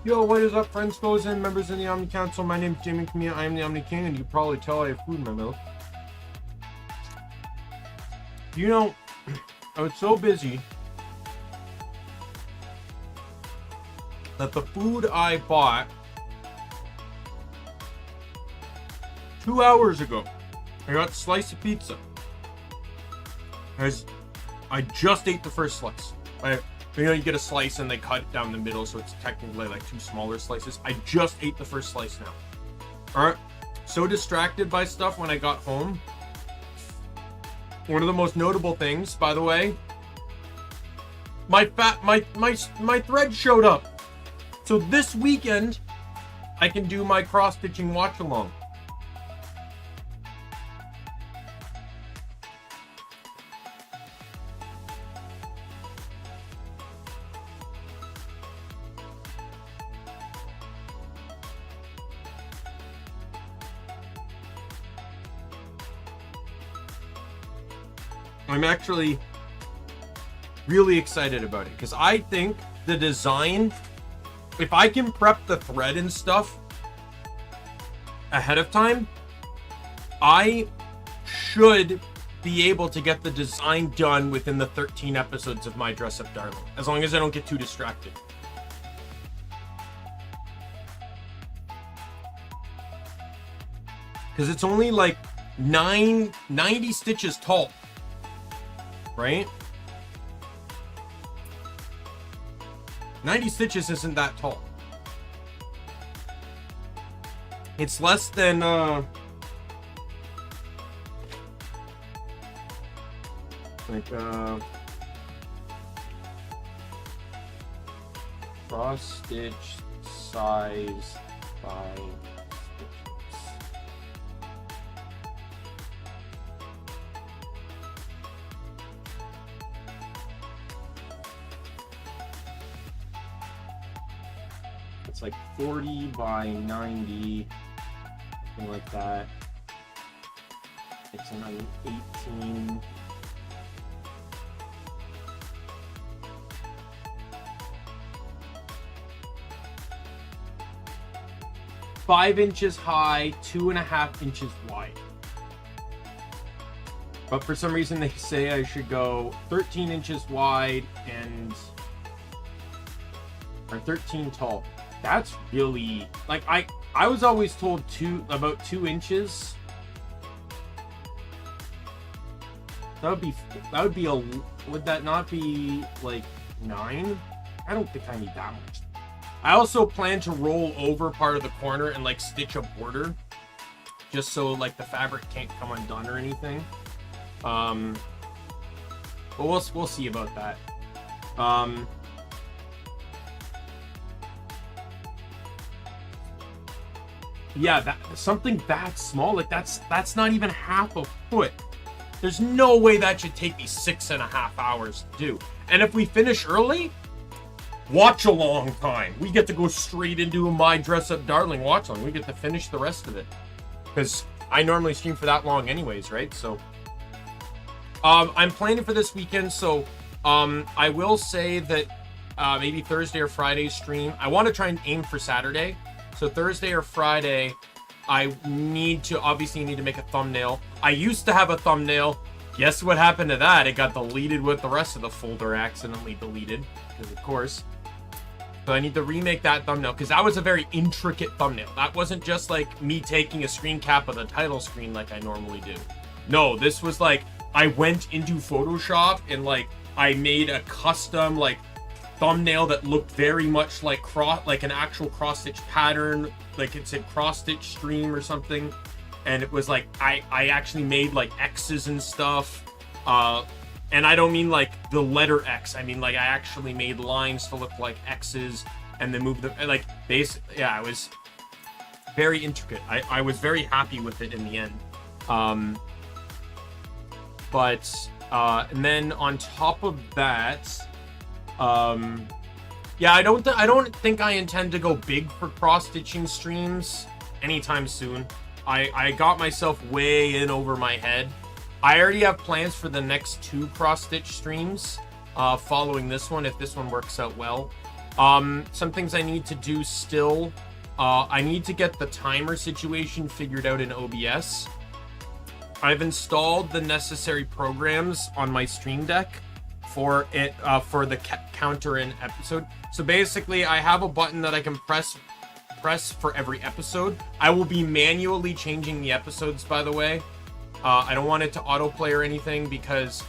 Yo, what is up, friends, foes, and members in the Omni Council? My name is Daimien Kamiya, I'm the Omni King, and you can probably tell I have food in my mouth. You know, I was so busy that the food I bought 2 hours ago, I got a slice of pizza. I just ate the first slice. You get a slice and they cut it down the middle, so it's technically like 2 smaller slices. I just ate the first slice now. Alright, so distracted by stuff when I got home. One of the most notable things, by the way, my thread showed up. So this weekend, I can do my cross-stitching watch-along. I'm actually really excited about it because I think the design, if I can prep the thread and stuff ahead of time, I should be able to get the design done within the 13 episodes of My Dress Up Darling, as long as I don't get too distracted. Because it's only like 90 stitches tall. Right? 90 stitches isn't that tall. It's less than cross stitch size by stitches. It's like 40 by 90, something like that. It's an 18. Five inches high, 2.5 inches wide. But for some reason they say I should go 13 inches wide or 13 tall. That's really, like, I was always told about 2 inches. Would that not be like 9? I don't think I need that much. I also plan to roll over part of the corner and like stitch a border, just so like the fabric can't come undone or anything. But we'll see about that. Yeah, something that small, like that's not even half a foot. There's no way that should take me 6.5 hours to do. And if we finish early, watch along time. We get to go straight into a My Dress Up Darling watch along. We get to finish the rest of it, because I normally stream for that long anyways, right? So I'm planning for this weekend. So I will say that maybe Thursday or Friday stream. I want to try and aim for Saturday. So Thursday or Friday, I obviously need to make a thumbnail. I used to have a thumbnail. Guess what happened to that? It got deleted with the rest of the folder, accidentally deleted, because of course. So I need to remake that thumbnail, because that was a very intricate thumbnail. That wasn't just like me taking a screen cap of the title screen like I normally do. No, this was like, I went into Photoshop and like, I made a custom like thumbnail that looked very much like an actual cross-stitch pattern, like it said cross-stitch stream or something, and it was like I actually made like X's and stuff, and I don't mean like the letter X, I mean like I actually made lines to look like X's and then moved them, like basically, yeah, it was very intricate. I was very happy with it in the end. And then on top of that, yeah, I don't think I intend to go big for cross-stitching streams anytime soon. I got myself way in over my head. I already have plans for the next 2 cross-stitch streams following this one, if this one works out well. Some things I need to do still. I need to get the timer situation figured out in OBS. I've installed the necessary programs on my Stream Deck for it, for the counter in episode. So basically, I have a button that I can press for every episode. I will be manually changing the episodes, by the way. I don't want it to autoplay or anything because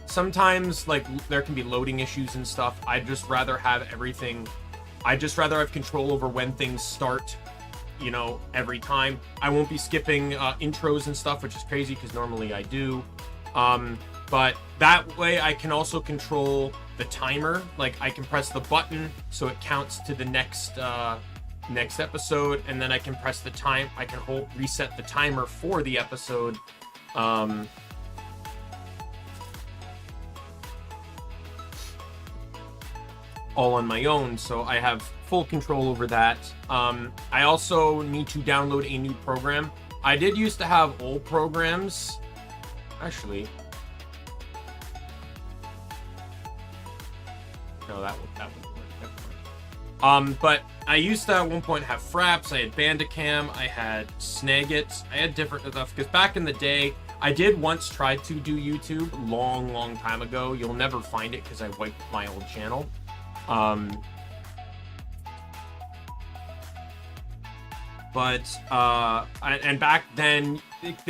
sometimes like there can be loading issues and stuff. I'd just rather have everything. I'd just rather have control over when things start, you know, every time. I won't be skipping intros and stuff, which is crazy because normally I do. But that way I can also control the timer. Like I can press the button so it counts to the next episode, and then I can press the time. I can reset the timer for the episode. All on my own, so I have full control over that. I also need to download a new program. I did used to have old programs. Actually, no, that wouldn't work. But I used to at one point have Fraps, I had Bandicam, I had Snagit, I had different stuff, because back in the day, I did once try to do YouTube, long time ago. You'll never find it because I wiped my old channel. And back then it's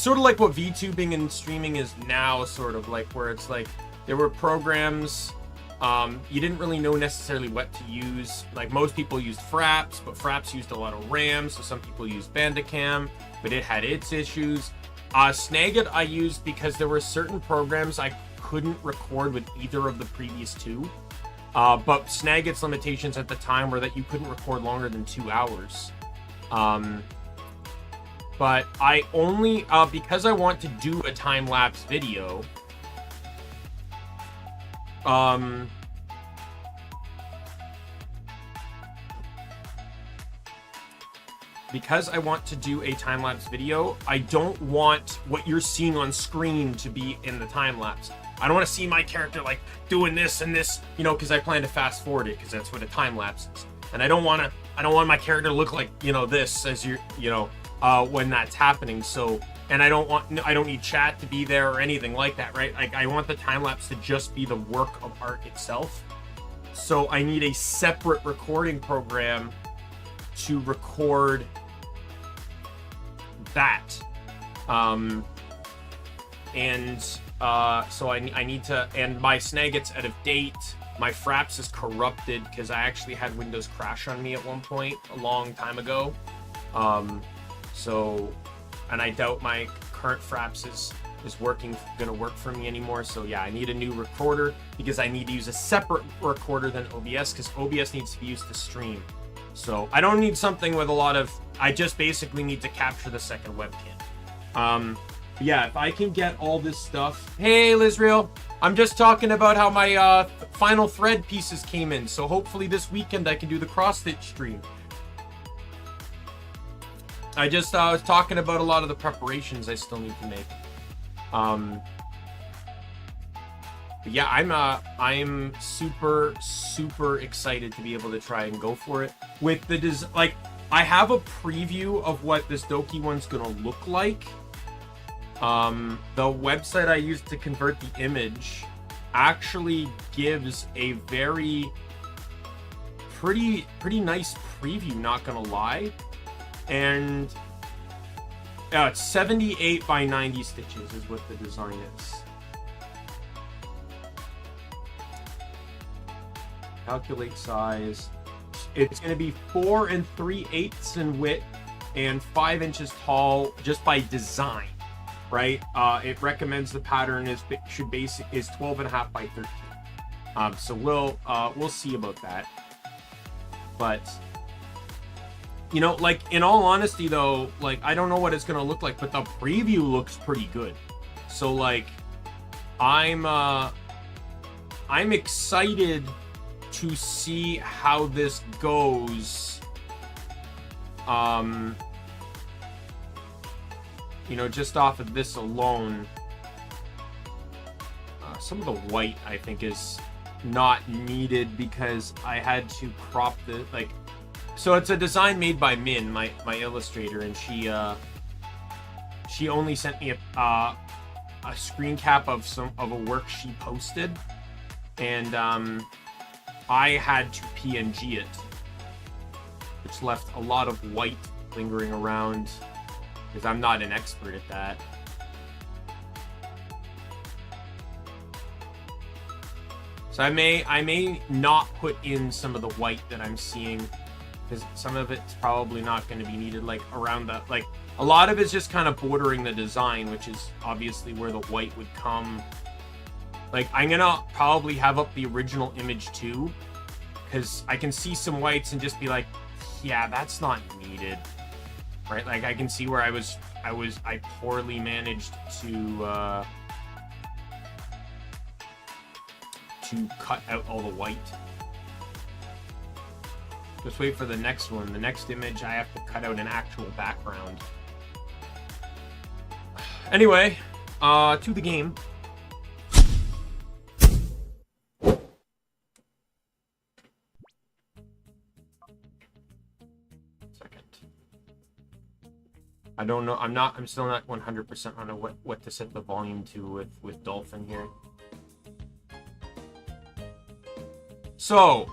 sort of like what VTubing and streaming is now, sort of like, where it's like there were programs you didn't really know necessarily what to use. Like most people used Fraps, but Fraps used a lot of RAM, so some people used Bandicam, but it had its issues. Snagit I used because there were certain programs I couldn't record with either of the previous two. But Snagit's limitations at the time were that you couldn't record longer than 2 hours. But I only, because I want to do a time-lapse video, because I want to do a time-lapse video, I don't want what you're seeing on screen to be in the time-lapse. I don't want to see my character like doing this and this, you know, because I plan to fast forward it because that's what a time-lapse is. And I don't want my character to look like, you know, this as when that's happening. So, and I don't need chat to be there or anything like that, right? Like I want the time-lapse to just be the work of art itself. So I need a separate recording program to record that. So I need to, and my Snagit's out of date. My Fraps is corrupted because I actually had Windows crash on me at one point a long time ago. And I doubt my current Fraps is gonna work for me anymore. So yeah, I need a new recorder because I need to use a separate recorder than OBS because OBS needs to be used to stream. So I don't need something with a lot of, I just basically need to capture the second webcam. Yeah, if I can get all this stuff. Hey, Lizreal, I'm just talking about how my final thread pieces came in. So hopefully this weekend I can do the cross-stitch stream. I just was talking about a lot of the preparations I still need to make. But yeah, I'm super excited to be able to try and go for it with the like. I have a preview of what this Doki one's gonna look like. The website I used to convert the image actually gives a pretty nice preview, not gonna lie. And it's 78 by 90 stitches is what the design is. Calculate size. It's going to be 4 3/8 in width and 5 inches tall just by design, right? It recommends the pattern is 12.5 by 13. So we'll see about that. But you know, like in all honesty though, like I don't know what it's going to look like, but the preview looks pretty good. So like I'm excited to see how this goes you know, just off of this alone, some of the white I think is not needed because I had to crop the, like, so it's a design made by Min, my illustrator, and she only sent me a screen cap of a work she posted, and I had to PNG it, which left a lot of white lingering around because I'm not an expert at that. So I may not put in some of the white that I'm seeing because some of it's probably not going to be needed, like around the, like a lot of it's just kind of bordering the design, which is obviously where the white would come. Like I'm gonna probably have up the original image too, because I can see some whites and just be like, yeah, that's not needed, right? Like I can see where I poorly managed to cut out all the white. Just wait for the next one. The next image, I have to cut out an actual background. Anyway, to the game. Second. I don't know. I'm still not 100% on what to set the volume to with Dolphin here. So,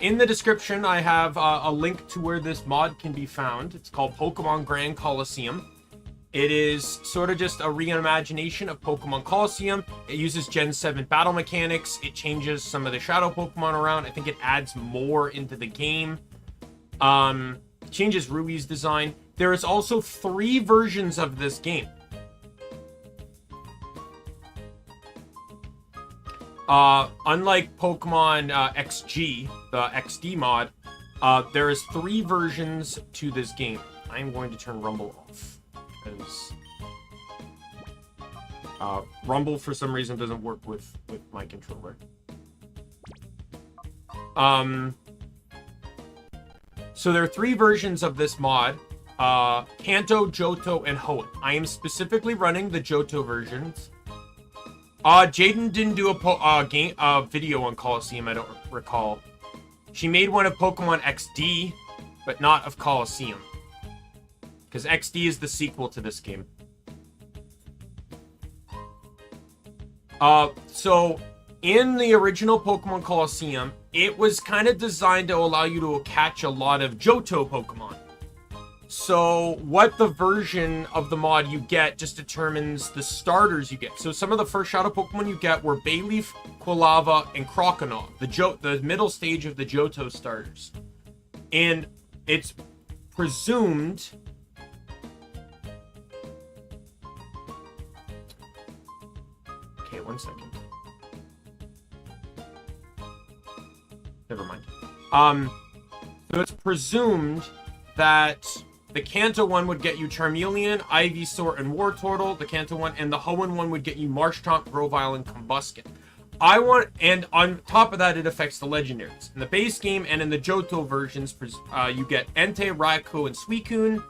in the description, I have a link to where this mod can be found. It's called Pokemon Grand Colosseum. It is sort of just a reimagination of Pokemon Colosseum. It uses Gen 7 battle mechanics. It changes some of the shadow Pokemon around. I think it adds more into the game. Changes Rui's design. There is also 3 versions of this game. Unlike Pokemon XG, the XD mod, there is 3 versions to this game. I'm going to turn Rumble off because Rumble for some reason doesn't work with my controller. So there are 3 versions of this mod. Kanto, Johto, and Hoenn. I am specifically running the Johto versions. Jaden didn't do a video on Colosseum, I don't recall. She made one of Pokemon XD, but not of Colosseum. Because XD is the sequel to this game. So, in the original Pokemon Colosseum, it was kind of designed to allow you to catch a lot of Johto Pokemon. So what the version of the mod you get just determines the starters you get. So some of the first Shadow Pokemon you get were Bayleaf, Quilava, and Croconaw, the middle stage of the Johto starters. And it's presumed... Okay, 1 second. Never mind. So it's presumed that the Kanto one would get you Charmeleon, Ivysaur, and Wartortle. The Kanto one, and the Hoenn one would get you Marshtomp, Grovyle, and Combusken. And on top of that, it affects the legendaries. In the base game and in the Johto versions, you get Entei, Raikou, and Suicune.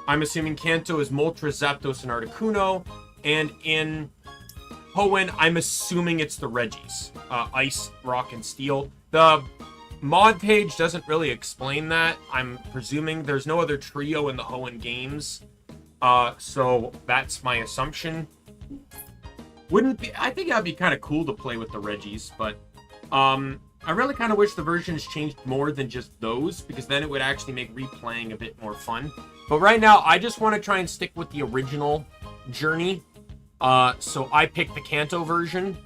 I'm assuming Kanto is Moltres, Zapdos, and Articuno. And in Hoenn, I'm assuming it's the Regis. Ice, Rock, and Steel. The mod page doesn't really explain that. I'm presuming there's no other trio in the Hoenn games. So that's my assumption. I think that'd be kind of cool to play with the Regis, but I really kind of wish the versions changed more than just those, because then it would actually make replaying a bit more fun. But right now, I just want to try and stick with the original journey. So I picked the Kanto version.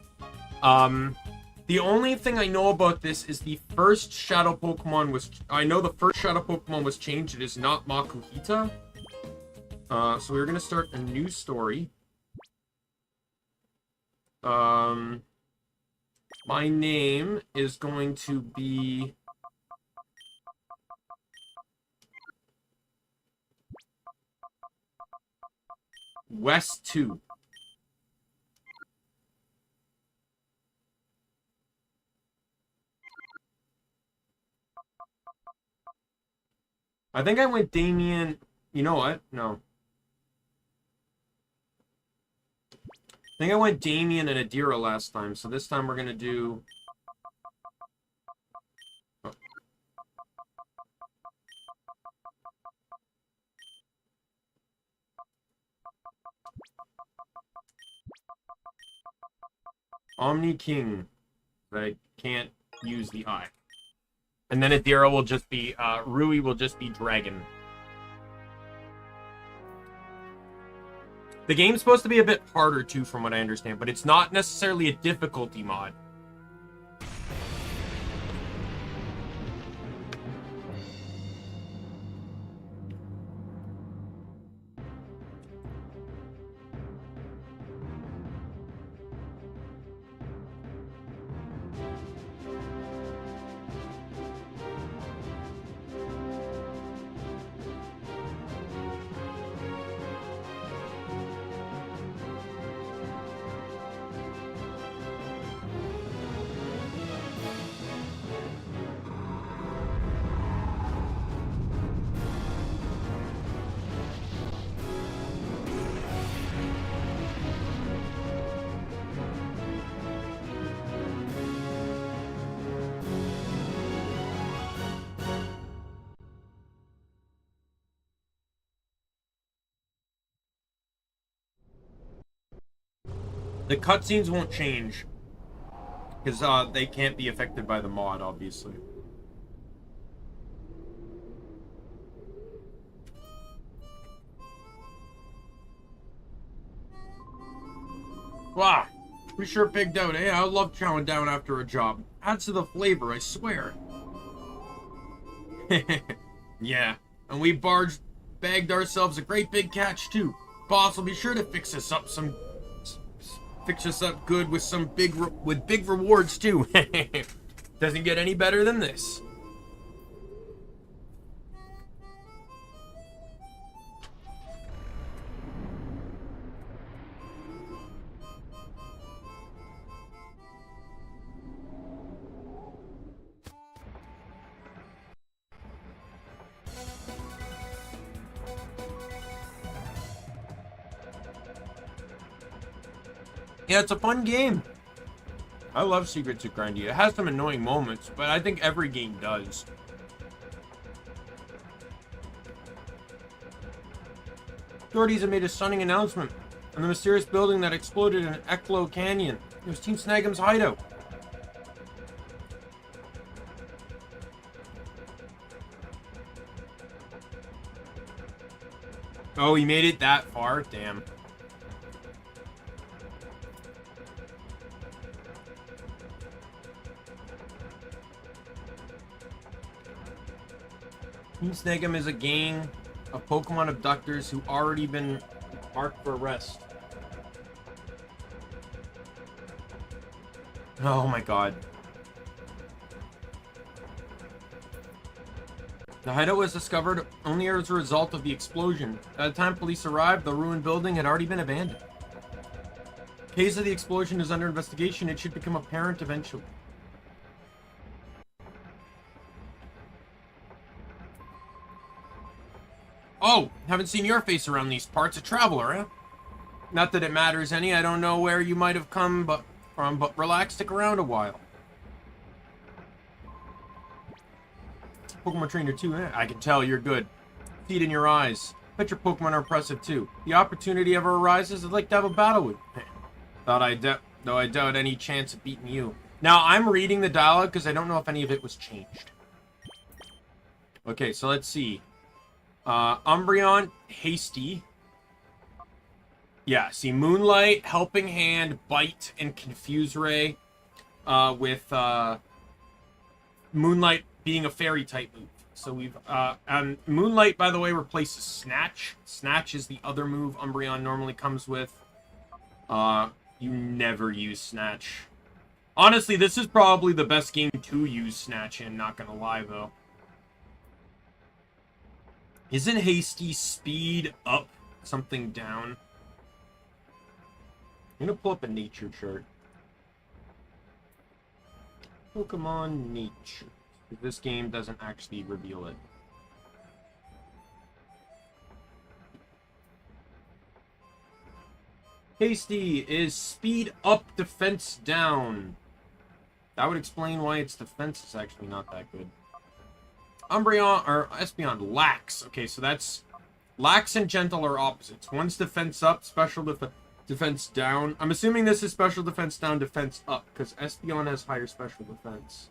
The only thing I know about this is the first Shadow Pokemon was... I know the first Shadow Pokemon was changed. It is not Makuhita. So we're going to start a new story. My name is going to be... West 2. I think I went Daimien... You know what? No. I think I went Daimien and Adira last time, so this time we're gonna do... Oh. Omni King. I can't use the eye. And then Adira will just be, Rui will just be Dragon. The game's supposed to be a bit harder too, from what I understand, but it's not necessarily a difficulty mod. The cutscenes won't change, because they can't be affected by the mod, obviously. Wow, we sure pigged out, eh? I love chowing down after a job. Adds to the flavor, I swear. Yeah, and we bagged ourselves a great big catch, too. Boss will be sure to fix us up good with some big rewards too. Doesn't get any better than this. Yeah, it's a fun game. I love Secrets of Grindy. It has some annoying moments, but I think every game does. Authorities have made a stunning announcement on the mysterious building that exploded in Eklo Canyon. It was Team Snagham's hideout. Oh, he made it that far? Damn. Team Snagham is a gang of Pokemon abductors who already been marked for arrest. Oh my god. The hideout was discovered only as a result of the explosion. By the time police arrived, the ruined building had already been abandoned. The case of the explosion is under investigation. It should become apparent eventually. Oh, haven't seen your face around these parts. A traveler, eh? Not that it matters any. I don't know where you might have come from, but relax, stick around a while. Pokemon trainer too, eh? I can tell you're good. See it in your eyes. Bet your Pokemon are impressive too. The opportunity ever arises, I'd like to have a battle with you. Though I doubt any chance of beating you. Now, I'm reading the dialogue because I don't know if any of it was changed. Okay, so let's see. Umbreon, Hasty. Yeah, see, Moonlight, Helping Hand, Bite, and Confuse Ray. With Moonlight being a fairy type move. So we've Moonlight, by the way, replaces Snatch. Snatch is the other move Umbreon normally comes with. You never use Snatch. Honestly, this is probably the best game to use Snatch in, not gonna lie though. Isn't Hasty speed up, something down? I'm gonna pull up a nature chart. Pokemon nature. This game doesn't actually reveal it. Hasty is speed up, defense down. That would explain why its defense is actually not that good. Umbreon, or Espeon, lax. Okay, so that's... Lax and gentle are opposites. One's defense up, special defense down. I'm assuming this is special defense down, defense up, because Espeon has higher special defense.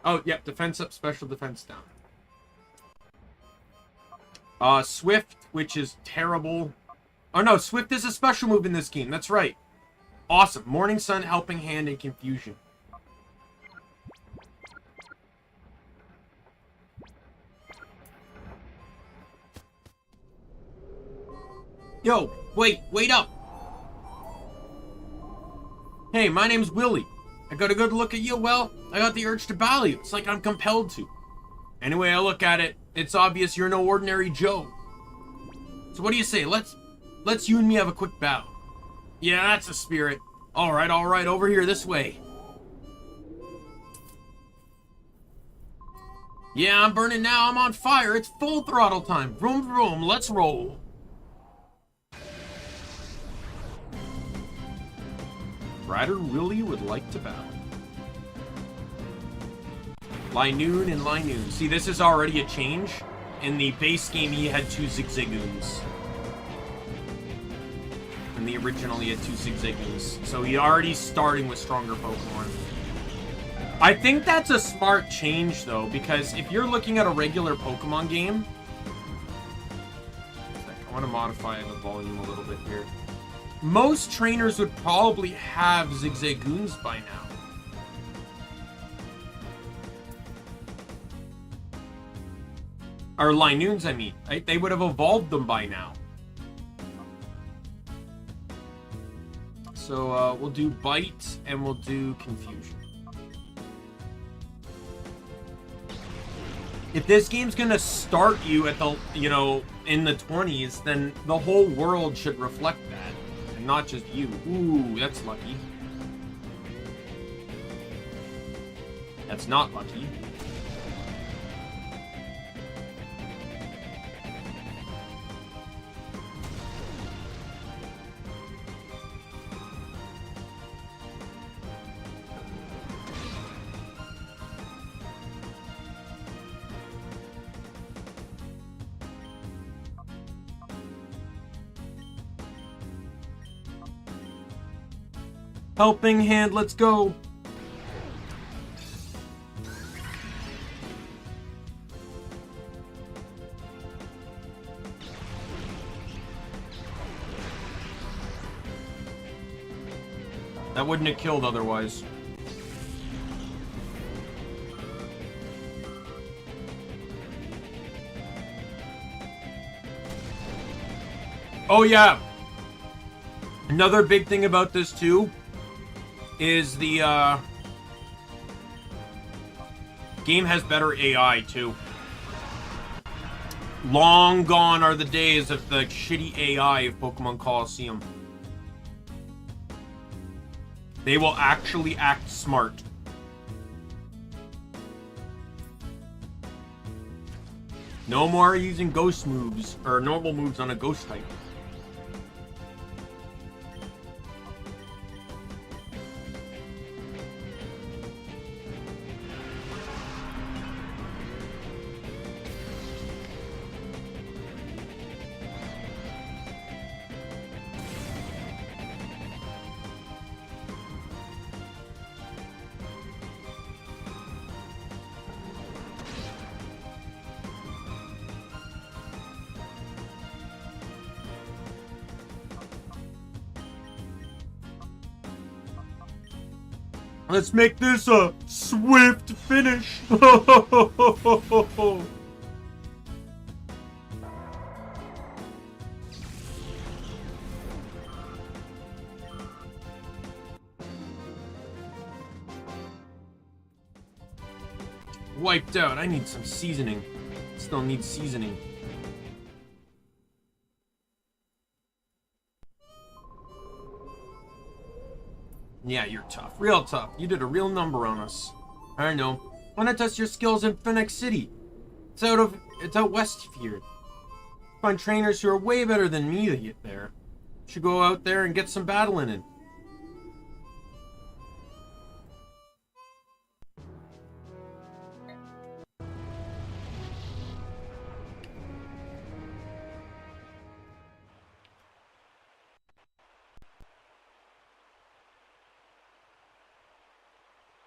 Oh, yep, defense up, special defense down. Swift, which is terrible. Oh no, Swift is a special move in this game. That's right. Awesome. Morning Sun, Helping Hand, and Confusion. Yo, wait up. Hey, my name's Willie. I got a good look at you. Well, I got the urge to battle you. It's like I'm compelled to. Anyway, I look at it. It's obvious you're no ordinary Joe. So what do you say? Let's you and me have a quick battle. Yeah, that's the spirit. All right, over here this way. Yeah, I'm burning now. I'm on fire. It's full throttle time. Vroom, vroom. Let's roll. Rider Willie would like to battle. Linoon and Linoon. See, this is already a change. In the base game, he had 2 Zigzagoons. In the original, he had 2 Zigzagoons. So he already starting with stronger Pokemon. I think that's a smart change, though, because if you're looking at a regular Pokemon game... I want to modify the volume a little bit here. Most trainers would probably have Zigzagoons by now. Or Linoons, I mean. Right? They would have evolved them by now. So, we'll do Bite, and we'll do Confusion. If this game's gonna start you at the, you know, in the 20s, then the whole world should reflect that. And not just you. Ooh, that's lucky. That's not lucky. Helping Hand, let's go. That wouldn't have killed otherwise. Oh yeah. Another big thing about this too is the game has better AI too. Long gone are the days of the shitty AI of Pokemon Colosseum. They will actually act smart. No more using ghost moves or normal moves on a ghost type. Let's make this a swift finish. Wiped out. I need some seasoning. Still need seasoning. Yeah, you're tough. Real tough. You did a real number on us. I know. Wanna test your skills in Phoenix City? It's out west here. Find trainers who are way better than me to get there. Should go out there and get some battling in.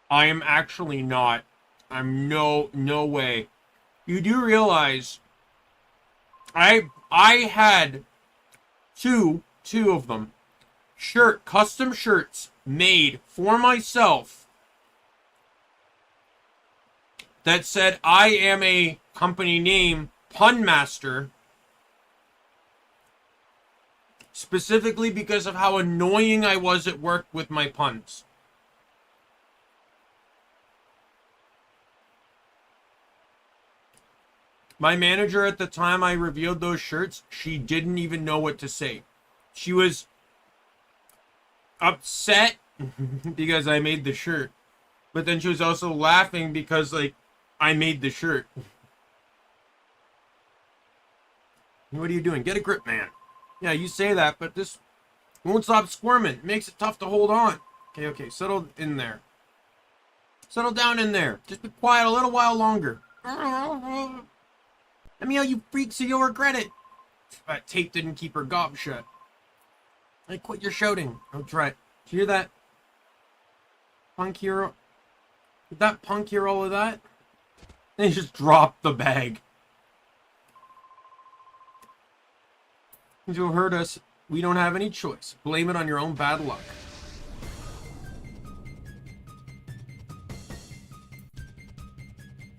I am actually not. I'm no way. You do realize I had two of them. Custom shirts made for myself that said I am a company name pun master, specifically because of how annoying I was at work with my puns. My manager at the time I revealed those shirts, she didn't even know what to say. She was upset because I made the shirt. But then she was also laughing because, like, I made the shirt. What are you doing? Get a grip, man. Yeah, you say that, but this won't stop squirming. It makes it tough to hold on. Okay, settle in there. Settle down in there. Just be quiet a little while longer. Let me know, you freak, so you'll regret it. That tape didn't keep her gob shut. Hey, quit your shouting. I'll try it. Did you hear that? Punk hero? Did that punk hear all of that? They just dropped the bag. You'll hurt us. We don't have any choice. Blame it on your own bad luck.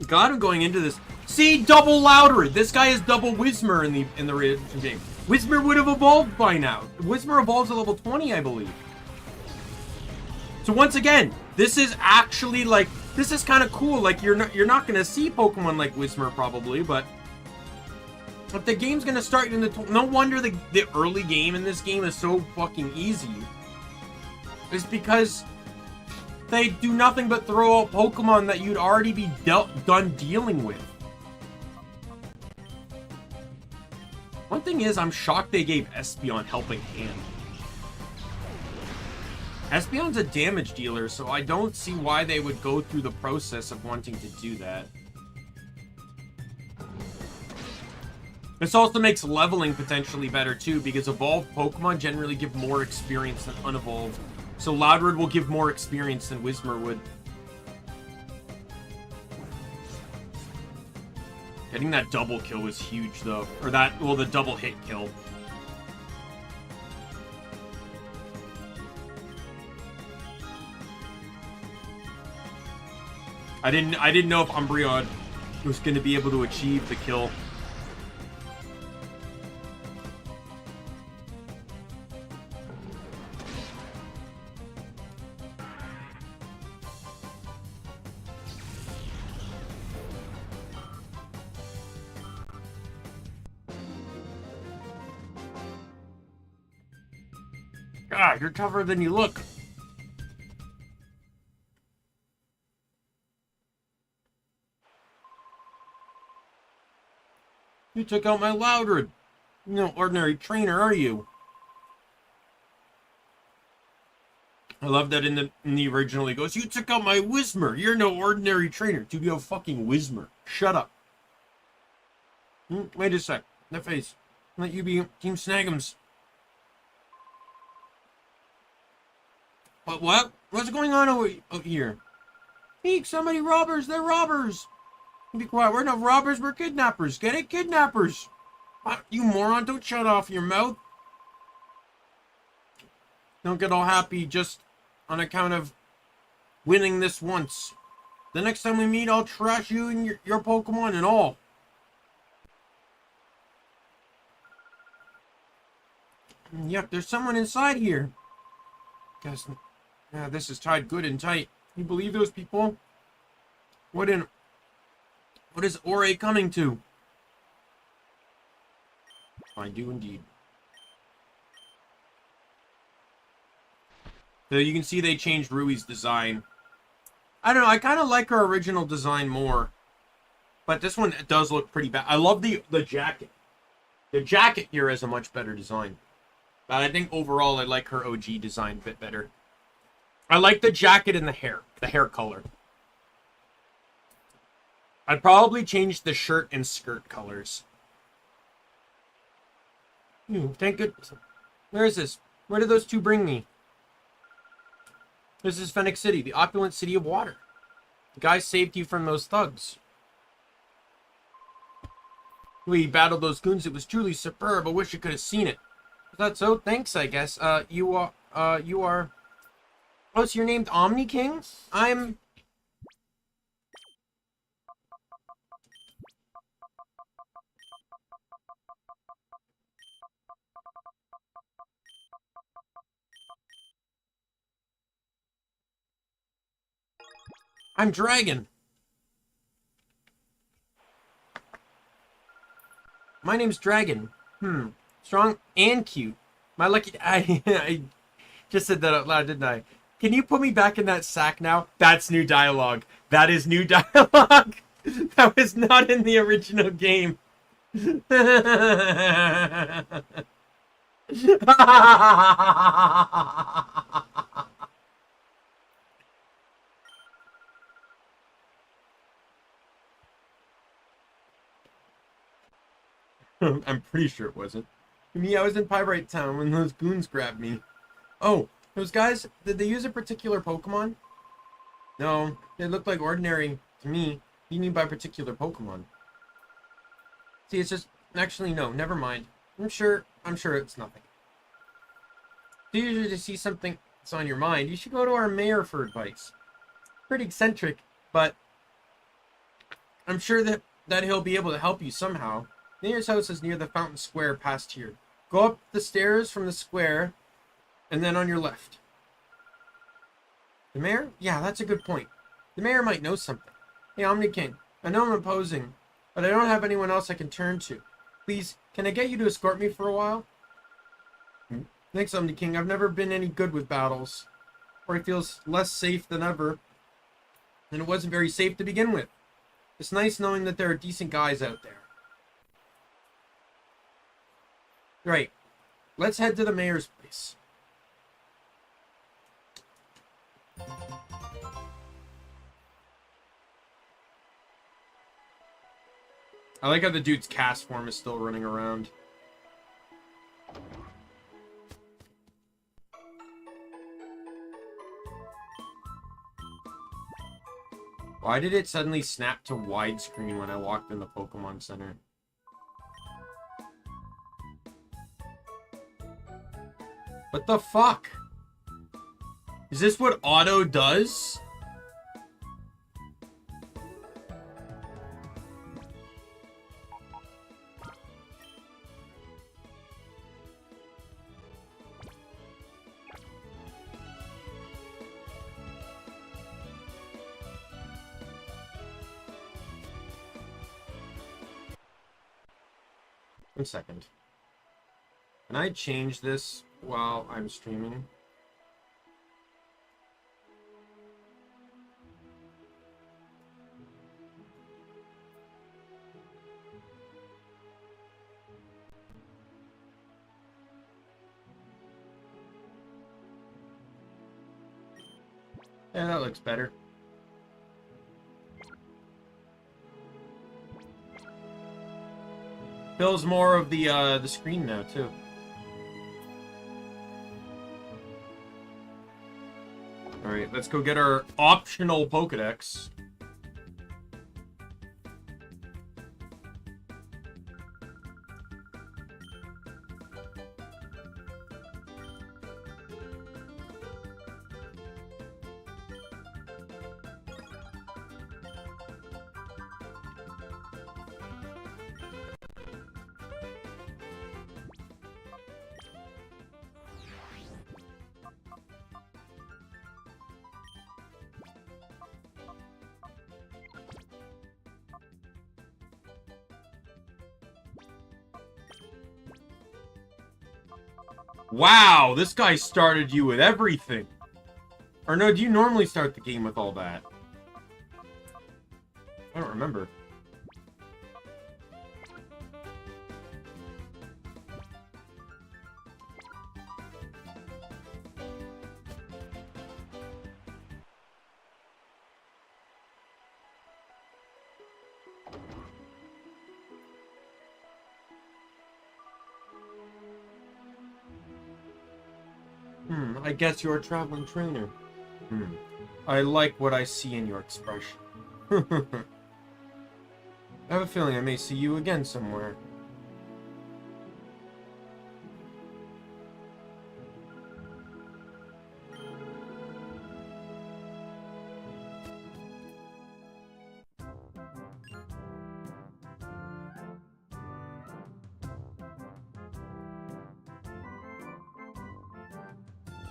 God, I'm going into this. See, double louder. This guy is double Whismer in the original game. Whismer would have evolved by now. Whismer evolves at level 20, I believe. So once again, this is actually like, this is kind of cool. Like you're not gonna see Pokemon like Whismer probably, but if the game's gonna start in the no wonder the early game in this game is so fucking easy. It's because they do nothing but throw out Pokemon that you'd already be done dealing with. One thing is, I'm shocked they gave Espeon Helping Hand. Espeon's a damage dealer, so I don't see why they would go through the process of wanting to do that. This also makes leveling potentially better too, because evolved Pokemon generally give more experience than unevolved. So Loudred will give more experience than Whismer would. Getting that double kill was huge though. Or that, well, the double hit kill. I didn't know if Umbreon was going to be able to achieve the kill. God, you're tougher than you look. You took out my Loudred. You're no ordinary trainer, are you? I love that in the original he goes, you took out my Whismer. You're no ordinary trainer. Dude, you have fucking Whismer. Shut up. Wait a sec. That face. Let you be Team Snag'ems. What? What's going on over here? Eek, somebody robbers. They're robbers. Be quiet. We're not robbers. We're kidnappers. Get it? Kidnappers. What? You moron. Don't shut off your mouth. Don't get all happy just on account of winning this once. The next time we meet, I'll trash you and your Pokemon and all. Yep, there's someone inside here. Guess. Yeah, this is tied good and tight. You believe those people? What is Ore coming to? I do indeed. So you can see they changed Rui's design. I don't know, I kind of like her original design more. But this one does look pretty bad. I love the jacket. The jacket here has a much better design. But I think overall I like her OG design a bit better. I like the jacket and the hair color. I'd probably change the shirt and skirt colors. Thank goodness. Where is this? Where did those two bring me? This is Phoenix City, the opulent city of water. The guy saved you from those thugs. We battled those goons. It was truly superb. I wish you could have seen it. Is that so? Thanks, I guess. You are... Oh, so you're named Omni King? I'm Dragon. My name's Dragon. Strong and cute. My lucky... I just said that out loud, didn't I? Can you put me back in that sack now? That's new dialogue. That is new dialogue. That was not in the original game. I'm pretty sure it wasn't. Me, I was in Pyrite Town when those goons grabbed me. Oh, those guys, did they use a particular Pokemon? No, they looked like ordinary to me. What do you mean by particular Pokemon? See, it's just... Actually, no, never mind. I'm sure it's nothing. If you usually see something that's on your mind, you should go to our mayor for advice. Pretty eccentric, but I'm sure that he'll be able to help you somehow. Mayor's house is near the fountain square past here. Go up the stairs from the square, and then on your left. The mayor? Yeah, that's a good point. The mayor might know something. Hey, Omni King, I know I'm opposing, but I don't have anyone else I can turn to. Please, can I get you to escort me for a while? Thanks, Omni King. I've never been any good with battles. Or it feels less safe than ever. And it wasn't very safe to begin with. It's nice knowing that there are decent guys out there. Right. Let's head to the mayor's place. I like how the dude's cast form is still running around. Why did it suddenly snap to widescreen when I walked in the Pokemon Center? What the fuck? Is this what auto does? One second. Can I change this while I'm streaming? Yeah, that looks better. Fills more of the screen now too. All right, let's go get our optional Pokedex. Wow, this guy started you with everything. Or no, do you normally start the game with all that? I don't remember. I guess you're a traveling trainer. I like what I see in your expression. I have a feeling I may see you again somewhere.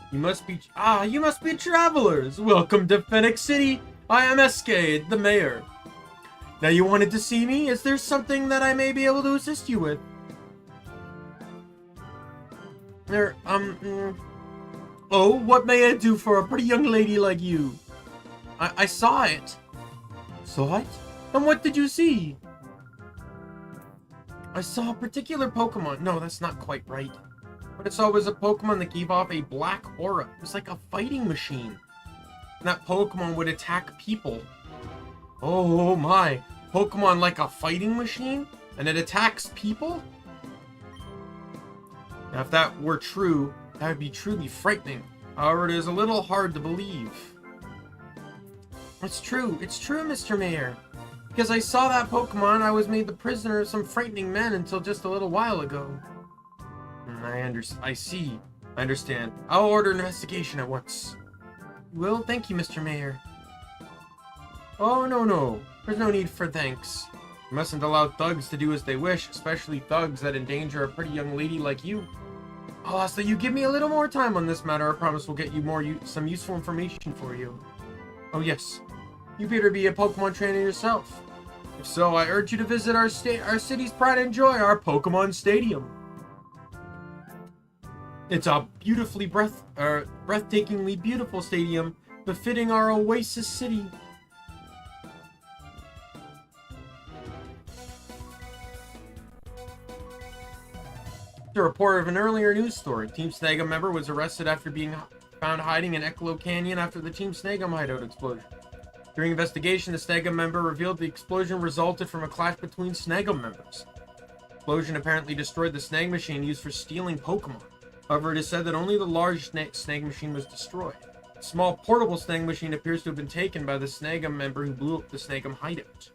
You must be travelers. Welcome to Phoenix City. I am SK, the mayor. Now you wanted to see me? Is there something that I may be able to assist you with? Oh, what may I do for a pretty young lady like you? I saw it. Saw it? And what did you see? I saw a particular Pokemon. No, that's not quite right. What I saw was a Pokemon that gave off a black aura. It was like a fighting machine. And that Pokemon would attack people. Oh my. Pokemon like a fighting machine? And it attacks people? Now, if that were true, that would be truly frightening. However, it is a little hard to believe. It's true, Mr. Mayor. Because I saw that Pokemon, I was made the prisoner of some frightening men until just a little while ago. I see. I understand. I'll order an investigation at once. Well, thank you, Mr. Mayor. Oh, no. There's no need for thanks. You mustn't allow thugs to do as they wish, especially thugs that endanger a pretty young lady like you. I'll ask that you give me a little more time on this matter. I promise we'll get you some useful information for you. Oh, yes. You appear to be a Pokemon trainer yourself. If so, I urge you to visit our city's pride and joy, our Pokemon Stadium. It's a breathtakingly beautiful stadium, befitting our oasis city. The report of an earlier news story. Team Snag'em member was arrested after being found hiding in Eclo Canyon after the Team Snag'em hideout explosion. During investigation, the Snag'em member revealed the explosion resulted from a clash between Snag'em members. The explosion apparently destroyed the snag machine used for stealing Pokemon. However, it is said that only the large snag machine was destroyed. The small portable snag machine appears to have been taken by the Snag'em member who blew up the Snag'em hideout.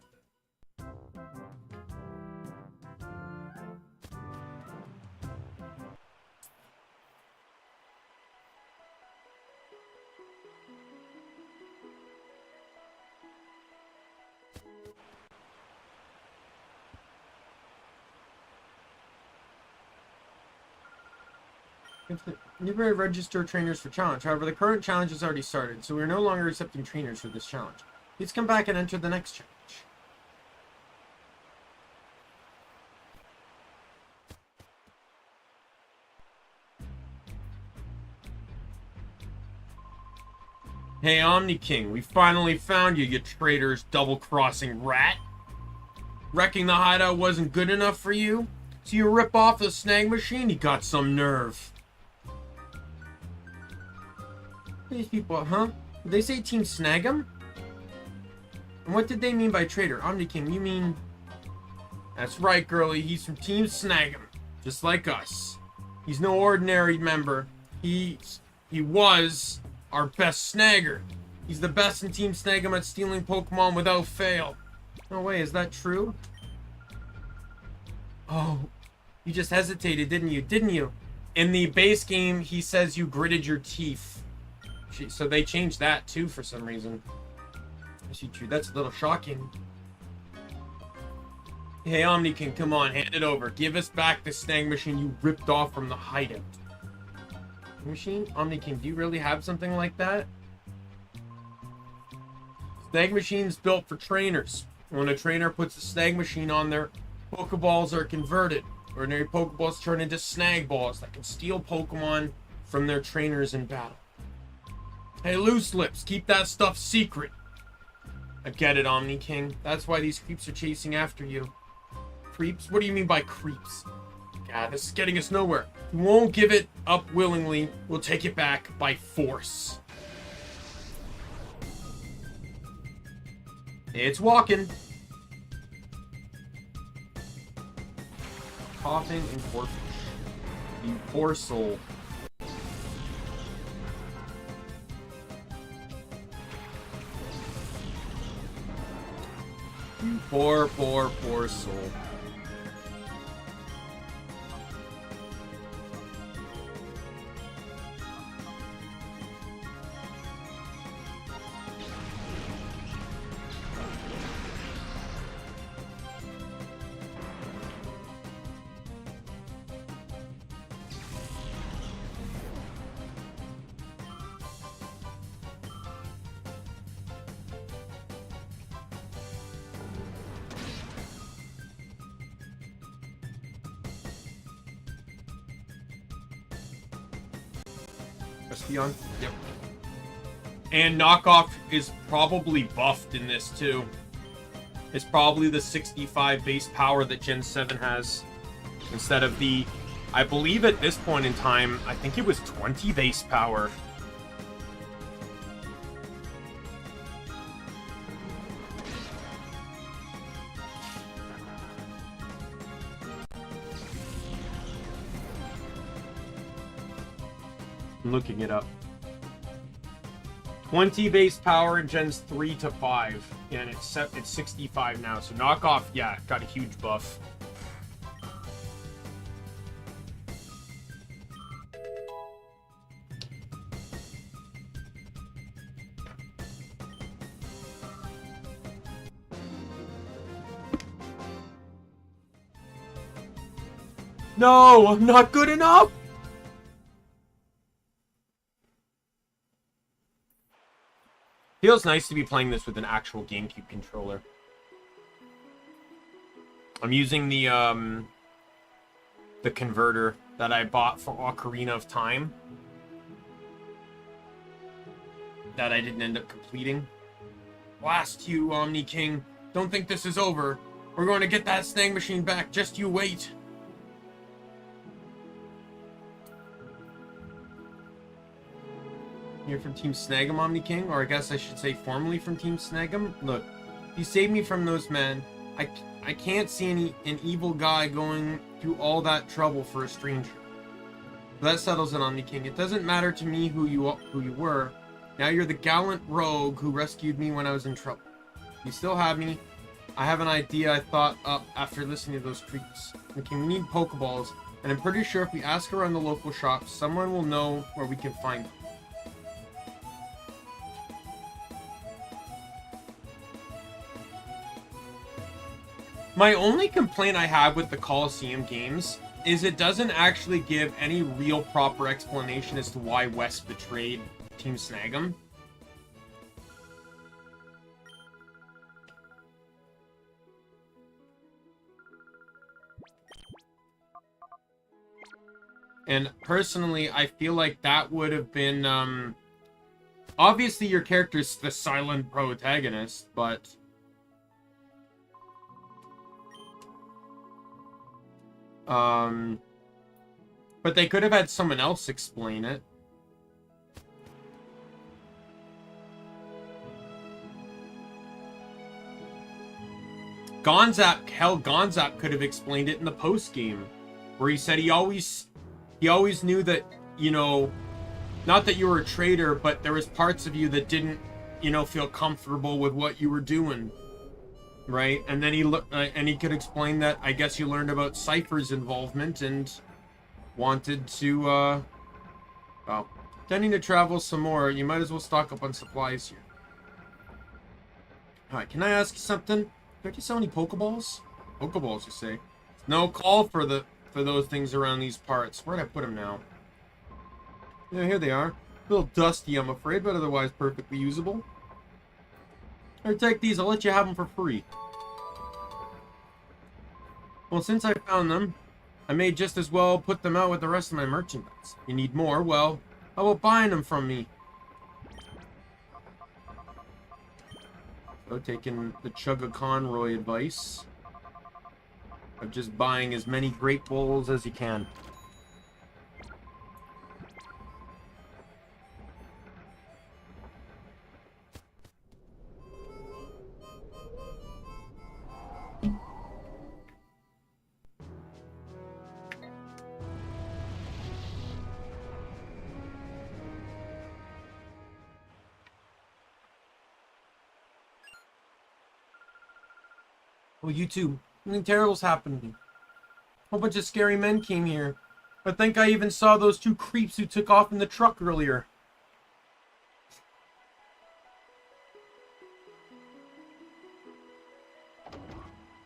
You may register trainers for challenge. However, the current challenge has already started, so we are no longer accepting trainers for this challenge. Please come back and enter the next challenge. Hey, Omni King, we finally found you, you traitorous double-crossing rat. Wrecking the hideout wasn't good enough for you? So you rip off the snag machine? You got some nerve. These people, huh? Did they say Team Snag'em? And what did they mean by traitor? Omni King, you mean... That's right, girlie. He's from Team Snag'em. Just like us. He's no ordinary member. He was our best snagger. He's the best in Team Snag'em at stealing Pokemon without fail. No way, is that true? Oh, you just hesitated, didn't you? In the base game, he says you gritted your teeth. So they changed that too for some reason. I see, true. That's a little shocking. Hey, Omni King, come on, hand it over. Give us back the snag machine you ripped off from the hideout. Machine? Omni King, do you really have something like that? Snag machine's built for trainers. When a trainer puts a snag machine on there, Pokeballs are converted. Ordinary Pokeballs turn into snag balls that can steal Pokemon from their trainers in battle. Hey, Loose Lips, keep that stuff secret. I get it, Omni King. That's why these creeps are chasing after you. Creeps? What do you mean by creeps? God, this is getting us nowhere. We won't give it up willingly. We'll take it back by force. It's walking. Coughing and Corphish. You poor soul. You poor, poor, poor soul. Espeon? Yep. And knockoff is probably buffed in this too. It's probably the 65 base power that Gen 7 has. Instead of the, I believe at this point in time, I think it was 20 base power. I'm looking it up. 20 base power in Gens 3 to 5. Yeah, and it's 65 now. So knockoff, yeah, got a huge buff. No, I'm not good enough! Feels nice to be playing this with an actual GameCube controller. I'm using the converter that I bought for Ocarina of Time. That I didn't end up completing. Blast you, Omni King. Don't think this is over. We're going to get that Snag Machine back. Just you wait. You're from Team Snag'em, Omni King, or I guess I should say formerly from Team Snag'em. Look, you saved me from those men. I can't see an evil guy going through all that trouble for a stranger. But that settles it, Omni King. It doesn't matter to me who you were. Now you're the gallant rogue who rescued me when I was in trouble. You still have me. I have an idea I thought up after listening to those creeps. Okay, we need Pokeballs, and I'm pretty sure if we ask around the local shops, someone will know where we can find them. My only complaint I have with the Colosseum games is it doesn't actually give any real proper explanation as to why West betrayed Team Snag'em. And personally, I feel like that would have been, obviously your character's the silent protagonist, but they could have had someone else explain it. Gonzap could have explained it in the post game, where he said he always knew that, you know, not that you were a traitor, but there was parts of you that didn't, you know, feel comfortable with what you were doing. Right, and then he could explain that I guess you learned about Cypher's involvement and wanted to, well, intending to travel some more. You might as well stock up on supplies here. Alright, can I ask you something? Do I just sell any Pokeballs? Pokeballs, you say? No call for those things around these parts. Where'd I put them now? Yeah, here they are. A little dusty, I'm afraid, but otherwise perfectly usable. Or take these, I'll let you have them for free. Well, since I found them, I may just as well put them out with the rest of my merchandise. You need more? Well, how about buying them from me? So, taking the Chugga Conroy advice of just buying as many Great Balls as you can. Well, you too. Something terrible's happened to me. A whole bunch of scary men came here. I think I even saw those two creeps who took off in the truck earlier.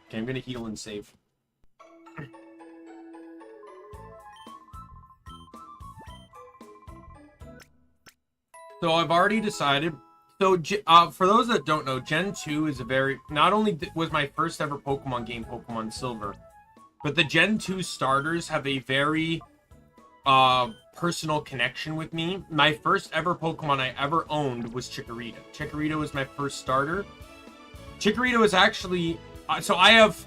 Okay, I'm gonna heal and save. So I've already decided. So for those that don't know, Gen 2 is a very... Not only was my first ever Pokemon game Pokemon Silver, but the Gen 2 starters have a very personal connection with me. My first ever Pokemon I ever owned was Chikorita. Chikorita was my first starter. Chikorita was actually... so I've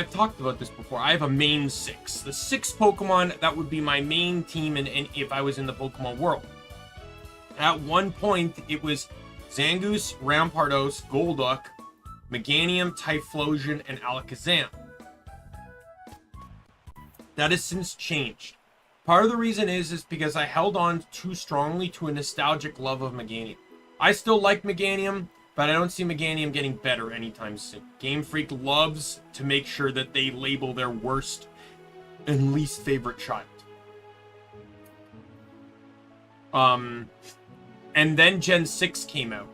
talked about this before. I have a main 6. The 6 Pokemon that would be my main team if I was in the Pokemon world. At one point, it was Zangoose, Rampardos, Golduck, Meganium, Typhlosion, and Alakazam. That has since changed. Part of the reason is because I held on too strongly to a nostalgic love of Meganium. I still like Meganium, but I don't see Meganium getting better anytime soon. Game Freak loves to make sure that they label their worst and least favorite child. And then Gen 6 came out.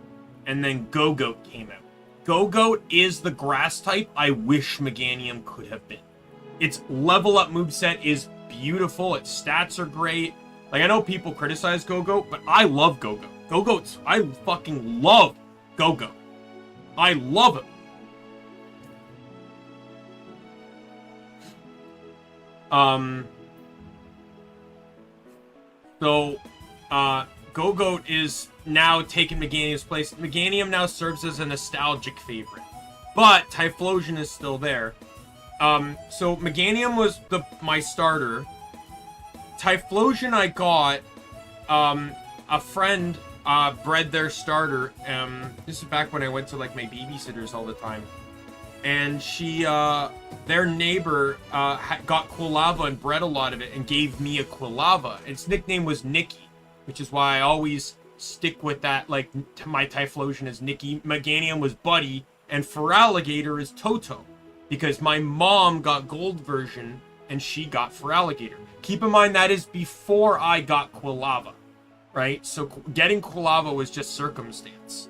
And then Go-Goat came out. Go-Goat is the grass type I wish Meganium could have been. Its level up moveset is beautiful. Its stats are great. Like, I know people criticize Go-Goat, but I love Go-Goat. Go-Goat's... I fucking love Go-Goat. I love him. Go-Goat is now taking Meganium's place. Meganium now serves as a nostalgic favorite. But Typhlosion is still there. So Meganium was my starter. Typhlosion I got, a friend bred their starter. This is back when I went to like my babysitters all the time. And she, their neighbor got Quilava and bred a lot of it and gave me a Quilava. Its nickname was Nikki, which is why I always stick with that. Like, my Typhlosion is Nikki, Meganium was Buddy, and Feraligatr is Toto. Because my mom got gold version and she got Feraligatr. Keep in mind that is before I got Quilava, right? So getting Quilava was just circumstance.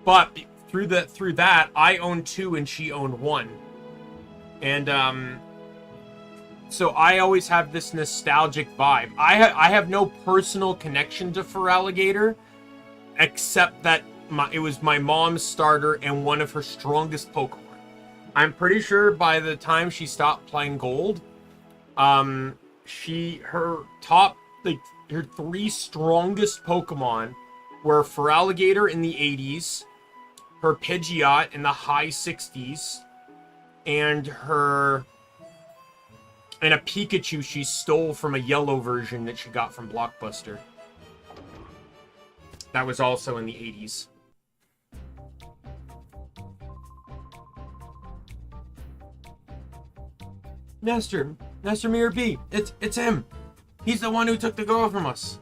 But through that, I owned 2 and she owned 1. And so I always have this nostalgic vibe. I have no personal connection to Feraligatr, except that it was my mom's starter and one of her strongest Pokemon. I'm pretty sure by the time she stopped playing Gold, her 3 strongest Pokemon were Feraligatr in the 80s, her Pidgeot in the high 60s, and a Pikachu she stole from a yellow version that she got from Blockbuster. That was also in the 80s. Master Mirror B, it's him. He's the one who took the girl from us.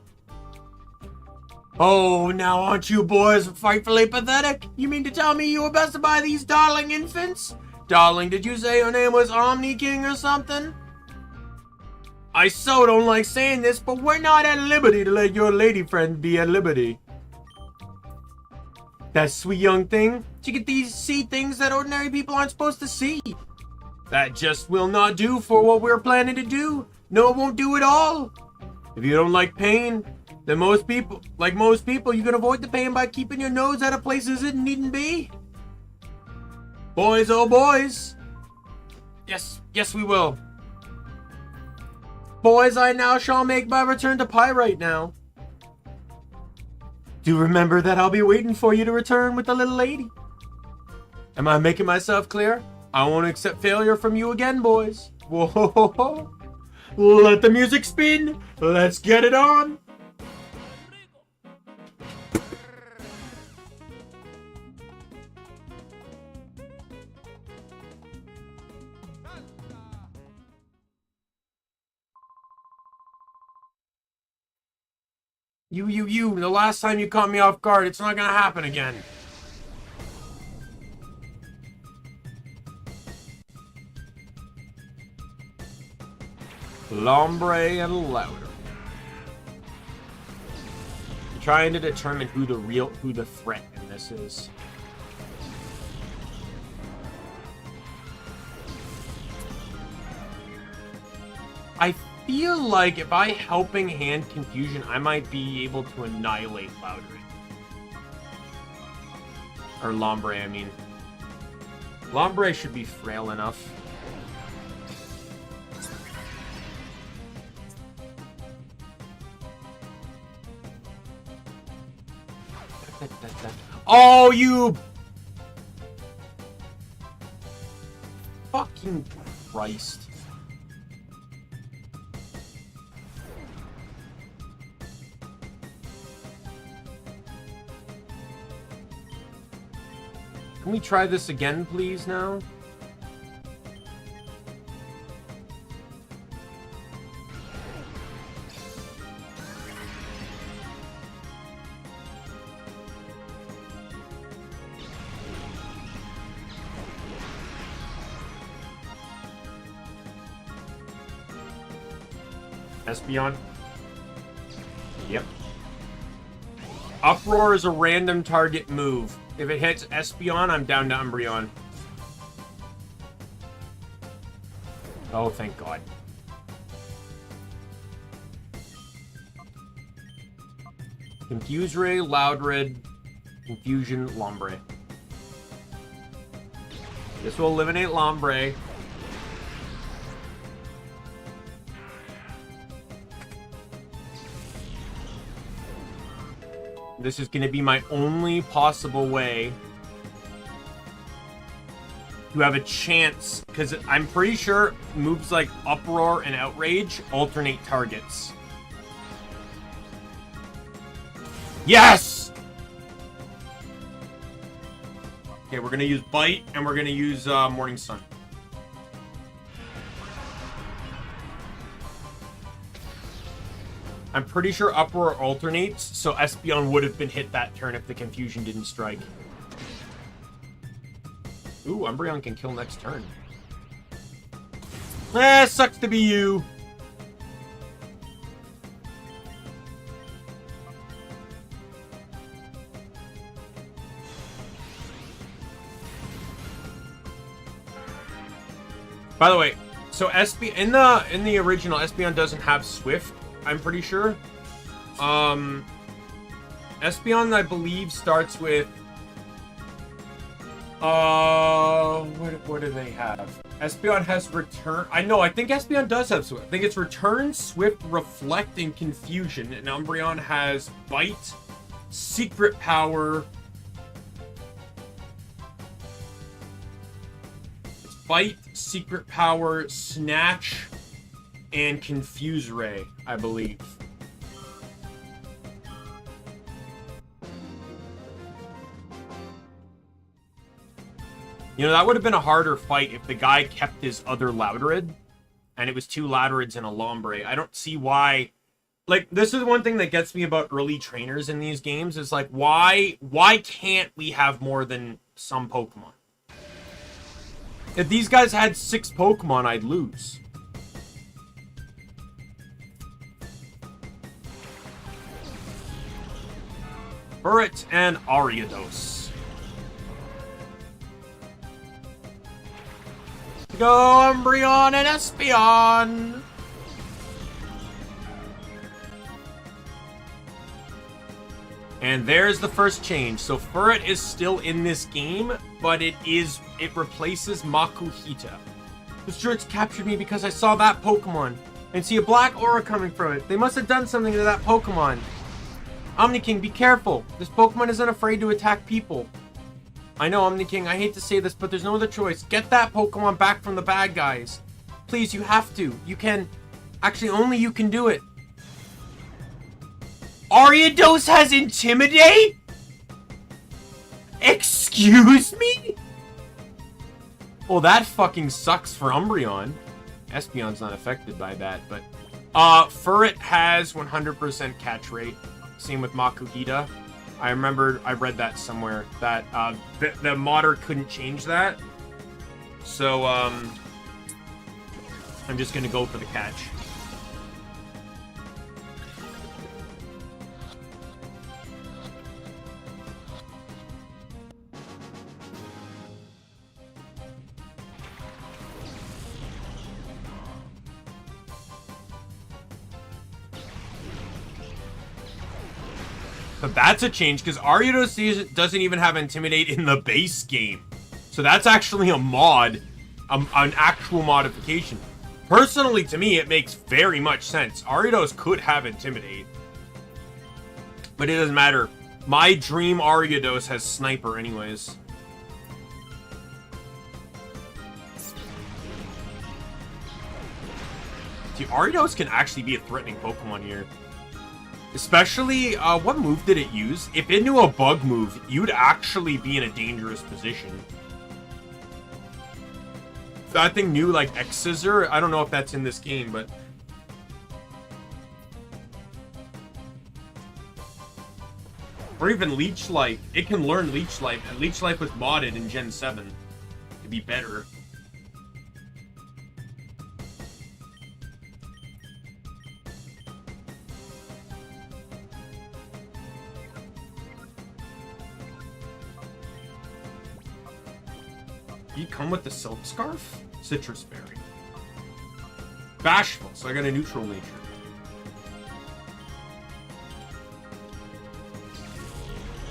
Oh, now aren't you boys frightfully pathetic? You mean to tell me you were bested by these darling infants? Darling, did you say your name was Omni King or something? I so don't like saying this, but we're not at liberty to let your lady friend be at liberty. That sweet young thing, she can see things that ordinary people aren't supposed to see. That just will not do for what we're planning to do. No, it won't do at all. If you don't like pain, then most people, you can avoid the pain by keeping your nose out of places it needn't be. Boys, oh boys. Yes, we will. Boys, I now shall make my return to Pyrite now. Do remember that I'll be waiting for you to return with the little lady. Am I making myself clear? I won't accept failure from you again, boys. Whoa. Let the music spin. Let's get it on. You. The last time you caught me off guard, it's not gonna happen again. Lombre and Louder. Trying to determine who the threat in this is. I feel like if I Helping Hand Confusion, I might be able to annihilate Louder. Or Lombre, I mean. Lombre should be frail enough. Oh, you fucking Christ. Can we try this again, please, now? Espeon? Yep. Uproar is a random target move. If it hits Espeon, I'm down to Umbreon. Oh, thank God. Confuse Ray, Loudred, Confusion, Lombre. This will eliminate Lombre. This is going to be my only possible way to have a chance, because I'm pretty sure moves like Uproar and Outrage alternate targets. Yes! Okay, we're going to use Bite, and we're going to use Morning Sun. I'm pretty sure Uproar alternates, so Espeon would have been hit that turn if the Confusion didn't strike. Ooh, Umbreon can kill next turn. Sucks to be you. By the way, so in the original, Espeon doesn't have Swift. I'm pretty sure. Espeon, I believe, starts with... what do they have? Espeon has Return... I think Espeon does have Swift. I think it's Return, Swift, Reflect, and Confusion. And Umbreon has Bite, Secret Power... It's Bite, Secret Power, Snatch... and Confuse Ray, I believe. You know, that would have been a harder fight if the guy kept his other Loudred, and it was 2 Loudreds and a Lombre. I don't see why... Like, this is one thing that gets me about early trainers in these games, is like, why can't we have more than some Pokemon? If these guys had 6 Pokemon, I'd lose. Burret and Ariados. Go Umbreon and Espeon! And there's the first change. So Furret is still in this game, but it replaces Makuhita. The Strix captured me because I saw that Pokemon and see a black aura coming from it. They must have done something to that Pokemon. Omni King, be careful. This Pokemon isn't afraid to attack people. I know, Omni King, I hate to say this, but there's no other choice. Get that Pokemon back from the bad guys. Please, you have to. You can. Actually, only you can do it. Ariados has Intimidate? Excuse me? Well, that fucking sucks for Umbreon. Espeon's not affected by that, but... Furret has 100% catch rate. Same with Makuhita. I remember I read that somewhere, that the modder couldn't change that. So, I'm just gonna go for the catch. So that's a change, because Ariados doesn't even have Intimidate in the base game. So that's actually a mod, an actual modification. Personally, to me, it makes very much sense. Ariados could have Intimidate. But it doesn't matter. My dream Ariados has Sniper anyways. See, Ariados can actually be a threatening Pokemon here. Especially, what move did it use? If it knew a bug move, you'd actually be in a dangerous position. That thing knew, like, X-Scissor. I don't know if that's in this game, but... Or even Leech Life. It can learn Leech Life, and Leech Life was modded in Gen 7 to be better. You come with the Silk Scarf? Citrus Berry. Bashful, so I got a neutral nature.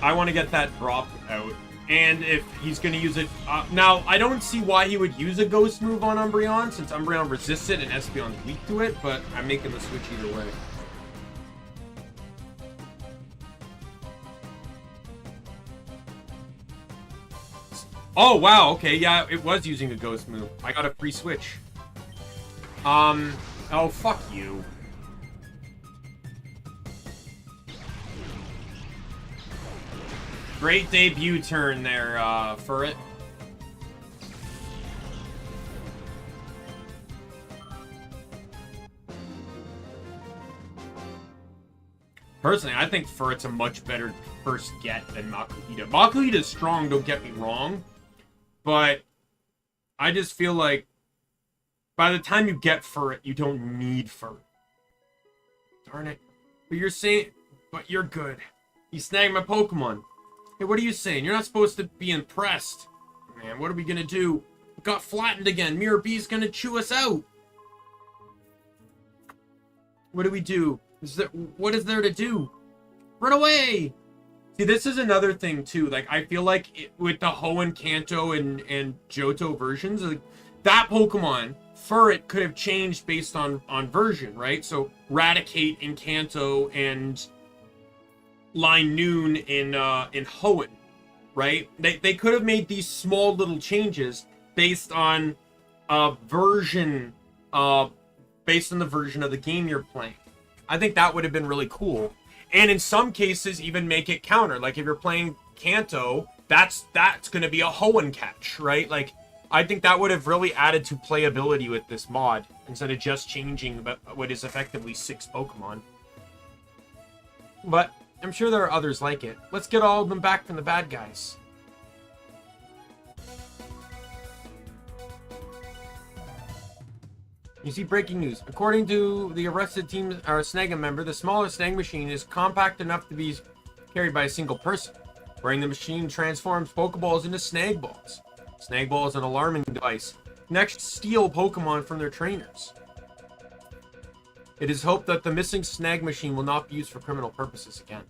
I want to get that drop out. And if he's going to use it... now, I don't see why he would use a Ghost move on Umbreon, since Umbreon resists it and Espeon's weak to it, but I'm making the switch either way. Oh, wow, okay, yeah, it was using a Ghost move. I got a free switch. Oh, fuck you. Great debut turn there, Furret. Personally, I think Furret's a much better first get than Makuhita. Makuhita's strong, don't get me wrong. But I just feel like by the time you get Furret, you don't need Furret. Darn it. But you're saying... But you're good. You snagged my Pokemon. Hey, what are you saying? You're not supposed to be impressed. Man, what are we gonna do? We got flattened again. Mirror B's gonna chew us out. What do we do? What is there to do? Run away! See, this is another thing, too. Like, I feel like with the Hoenn, Kanto, and Johto versions, like, that Pokemon, Furret, could have changed based on version, right? So, Raticate in Kanto and Line Noon in Hoenn, right? They could have made these small little changes based on version, based on the version of the game you're playing. I think that would have been really cool. And in some cases, even make it counter. Like, if you're playing Kanto, that's going to be a Hoenn catch, right? Like, I think that would have really added to playability with this mod, instead of just changing what is effectively 6 Pokemon. But I'm sure there are others like it. Let's get all of them back from the bad guys. You see, breaking news. According to the arrested team, or Snag'em member, the smaller Snag machine is compact enough to be carried by a single person. Wearing the machine transforms Pokeballs into Snag Balls. Snag Ball is an alarming device. Next, steal Pokemon from their trainers. It is hoped that the missing Snag machine will not be used for criminal purposes again.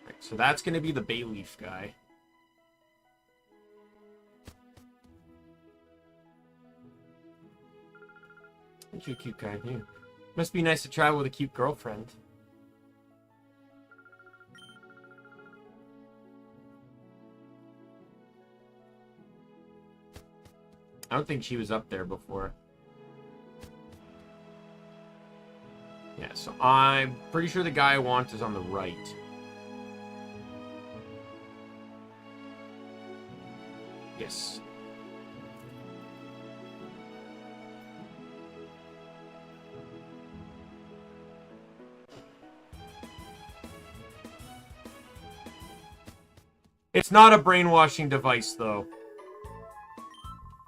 Right, so that's going to be the Bayleaf guy. Aren't you a cute guy, too? Must be nice to travel with a cute girlfriend. I don't think she was up there before. Yeah, so I'm pretty sure the guy I want is on the right. Yes. It's not a brainwashing device, though.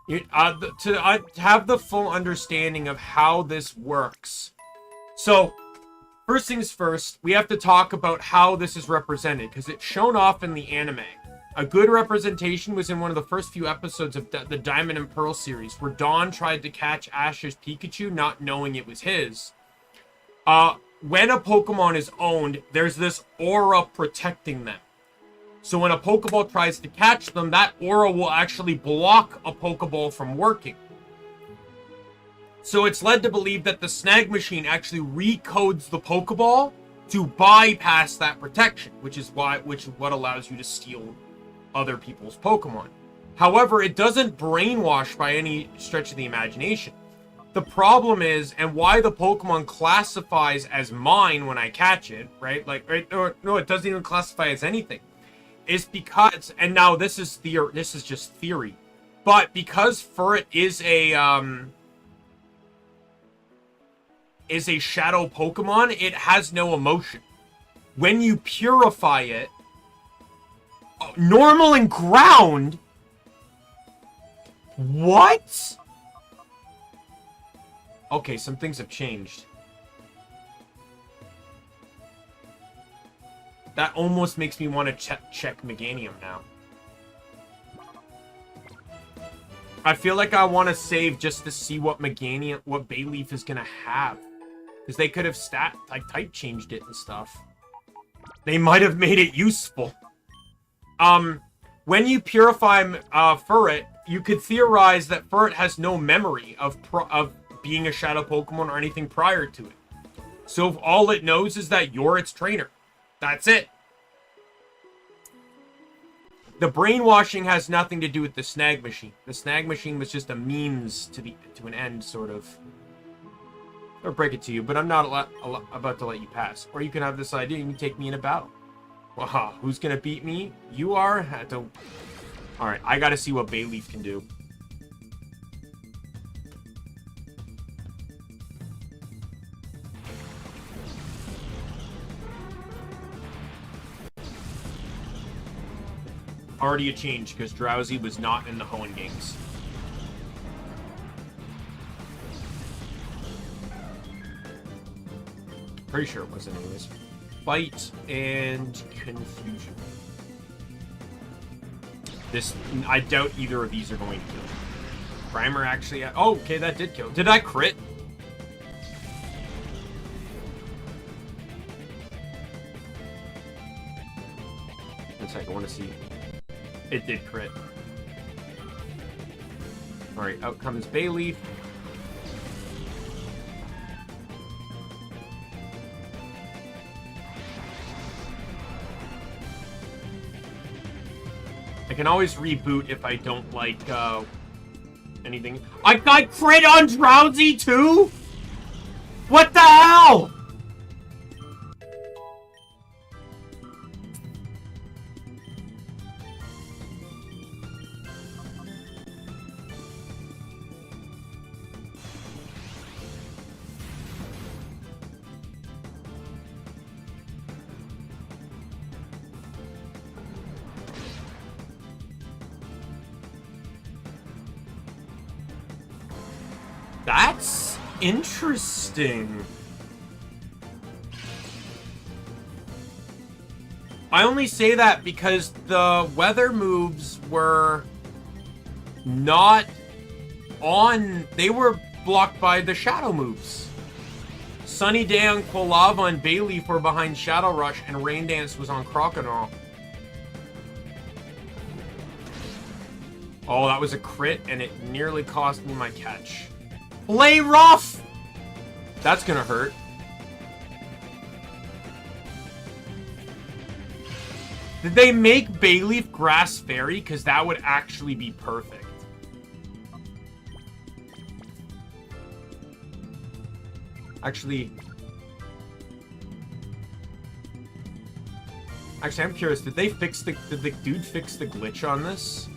To have the full understanding of how this works. So, first things first, we have to talk about how this is represented, because it's shown off in the anime. A good representation was in one of the first few episodes of the Diamond and Pearl series, where Dawn tried to catch Ash's Pikachu, not knowing it was his. When a Pokemon is owned, there's this aura protecting them. So when a Pokeball tries to catch them, that aura will actually block a Pokeball from working. So it's led to believe that the snag machine actually recodes the Pokeball to bypass that protection, which is what allows you to steal other people's Pokemon. However, it doesn't brainwash by any stretch of the imagination. The problem is, and why the Pokemon classifies as mine when I catch it, right? Like, right? No, it doesn't even classify as anything. Is because, and now this is just theory, but because Furret is a shadow Pokemon, it has no emotion. When you purify it, normal and ground. What? Okay, some things have changed. That almost makes me want to check Meganium now. I feel like I want to save just to see what Bayleaf is gonna have, because they could have type changed it and stuff. They might have made it useful. When you purify Furret, you could theorize that Furret has no memory of being a shadow Pokemon or anything prior to it. So if all it knows is that you're its trainer. That's it. The brainwashing has nothing to do with the snag machine. The snag machine was just a means to an end, sort of. Or break it to you, but I'm not about to let you pass. Or you can have this idea and you can take me in a battle. Wow, who's gonna beat me? You are? Alright, I gotta see what Bayleaf can do. Already a change, because Drowsy was not in the Hoenn games. Pretty sure it wasn't anyways. Fight and confusion. I doubt either of these are going to kill. Primer actually... Oh, okay, that did kill. Did I crit? One sec, I want to see. It did crit. Alright, out comes Bayleaf. I can always reboot if I don't like anything. I got crit on Drowsy too? What the hell? That's interesting. I only say that because the weather moves were not on... They were blocked by the shadow moves. Sunny Day on Quilava and Bayleaf were behind Shadow Rush, and Rain Dance was on Crocodile. Oh, that was a crit, and it nearly cost me my catch. Play rough! That's gonna hurt. Did they make Bayleaf Grass Fairy? Because that would actually be perfect. Actually, I'm curious. Did the dude fix the glitch on this?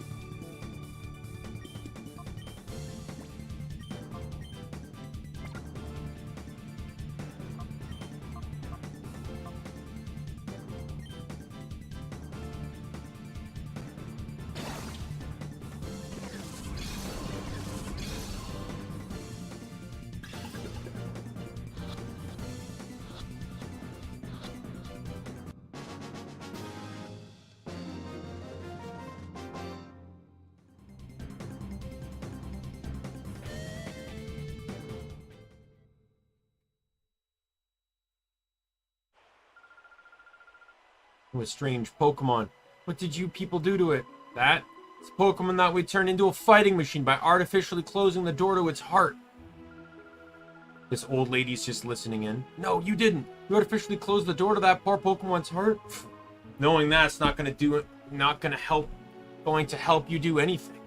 to a strange Pokemon. What did you people do to it? That? It's a Pokemon that we turned into a fighting machine by artificially closing the door to its heart. This old lady's just listening in. No, you didn't. You artificially closed the door to that poor Pokemon's heart? Knowing that's not gonna do it, not gonna help, going to help you do anything.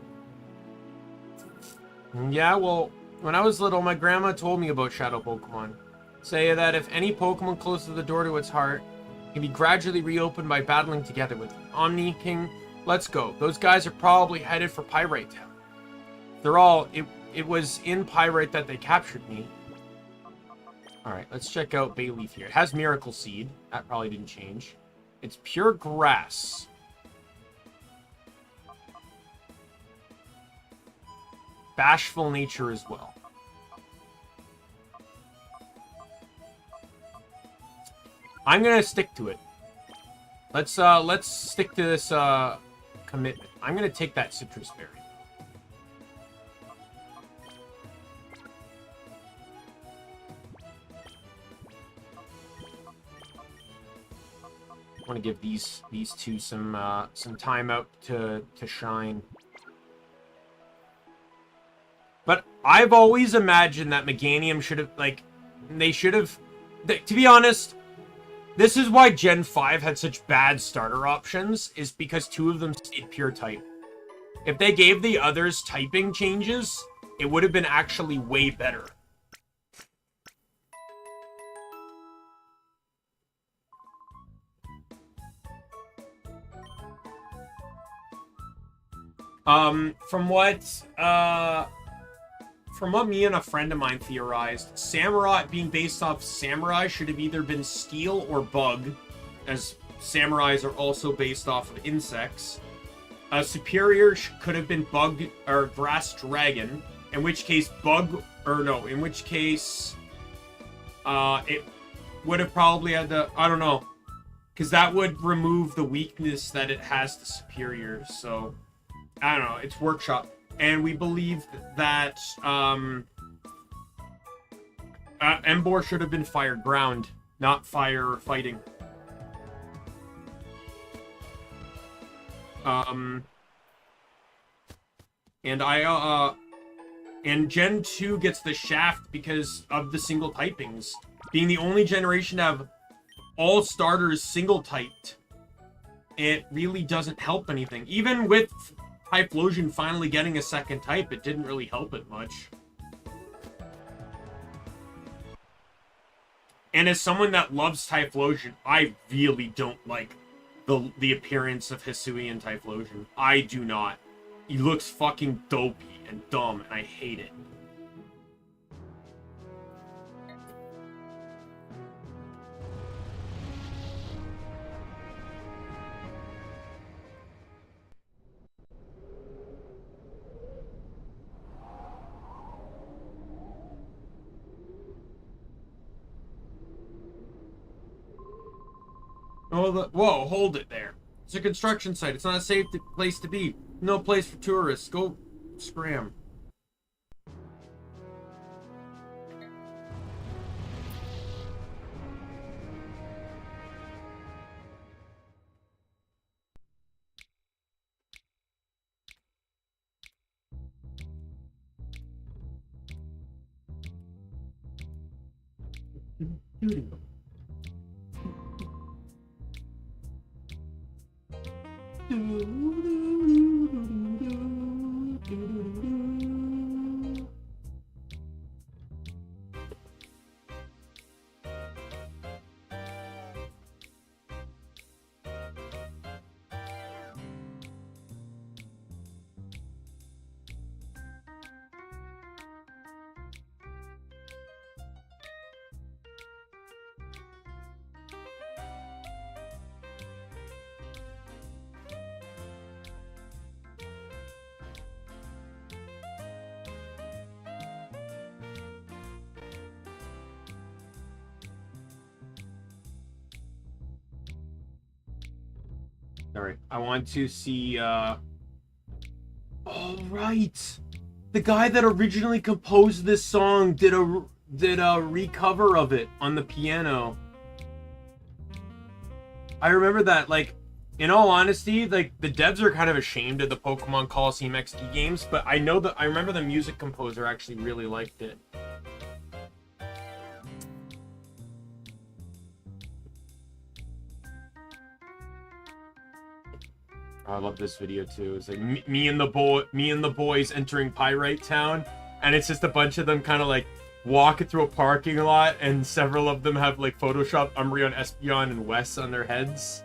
Yeah, well, when I was little, my grandma told me about shadow Pokemon. Say that if any Pokemon closes the door to its heart, it can be gradually reopened by battling together with it. Omni King, let's go. Those guys are probably headed for Pyrite Town. They're all, it was in Pyrite that they captured me. Alright, let's check out Bayleaf here. It has Miracle Seed. That probably didn't change. It's pure grass. Bashful nature as well. I'm gonna stick to it. Let's stick to this commitment. I'm gonna take that citrus berry. I want to give these two some time out to shine. But I've always imagined that Meganium should have, like, they should have, to be honest, this is why Gen 5 had such bad starter options, is because two of them stayed pure type. If they gave the others typing changes, it would have been actually way better. From what me and a friend of mine theorized, Samurai, being based off Samurai, should have either been Steel or Bug, as Samurais are also based off of insects. Superior could have been Bug or Grass Dragon, in which case it would have probably had the, I don't know, because that would remove the weakness that it has to Superior, so, I don't know, it's Workshop. And we believe that Emboar should have been Fire Ground, not Fire Fighting. And Gen 2 gets the Shaft because of the single typings. Being the only generation to have all starters single typed, it really doesn't help anything. Even with Typhlosion finally getting a second type, it didn't really help it much. And as someone that loves Typhlosion, I really don't like the appearance of Hisuian Typhlosion. I do not. He looks fucking dopey and dumb, and I hate it. Oh, whoa, hold it there. It's a construction site. It's not a safe place to be. No place for tourists. Go scram. Alright, I want to see, Oh, right! The guy that originally composed this song did a recover of it on the piano. I remember that, like, in all honesty, like, the devs are kind of ashamed of the Pokemon Colosseum XD games, but I remember the music composer actually really liked it. Oh, I love this video too. It's like me and the boys entering Pyrite Town, and it's just a bunch of them kind of like walking through a parking lot, and several of them have like photoshopped Umbreon, Espeon, and Wes on their heads.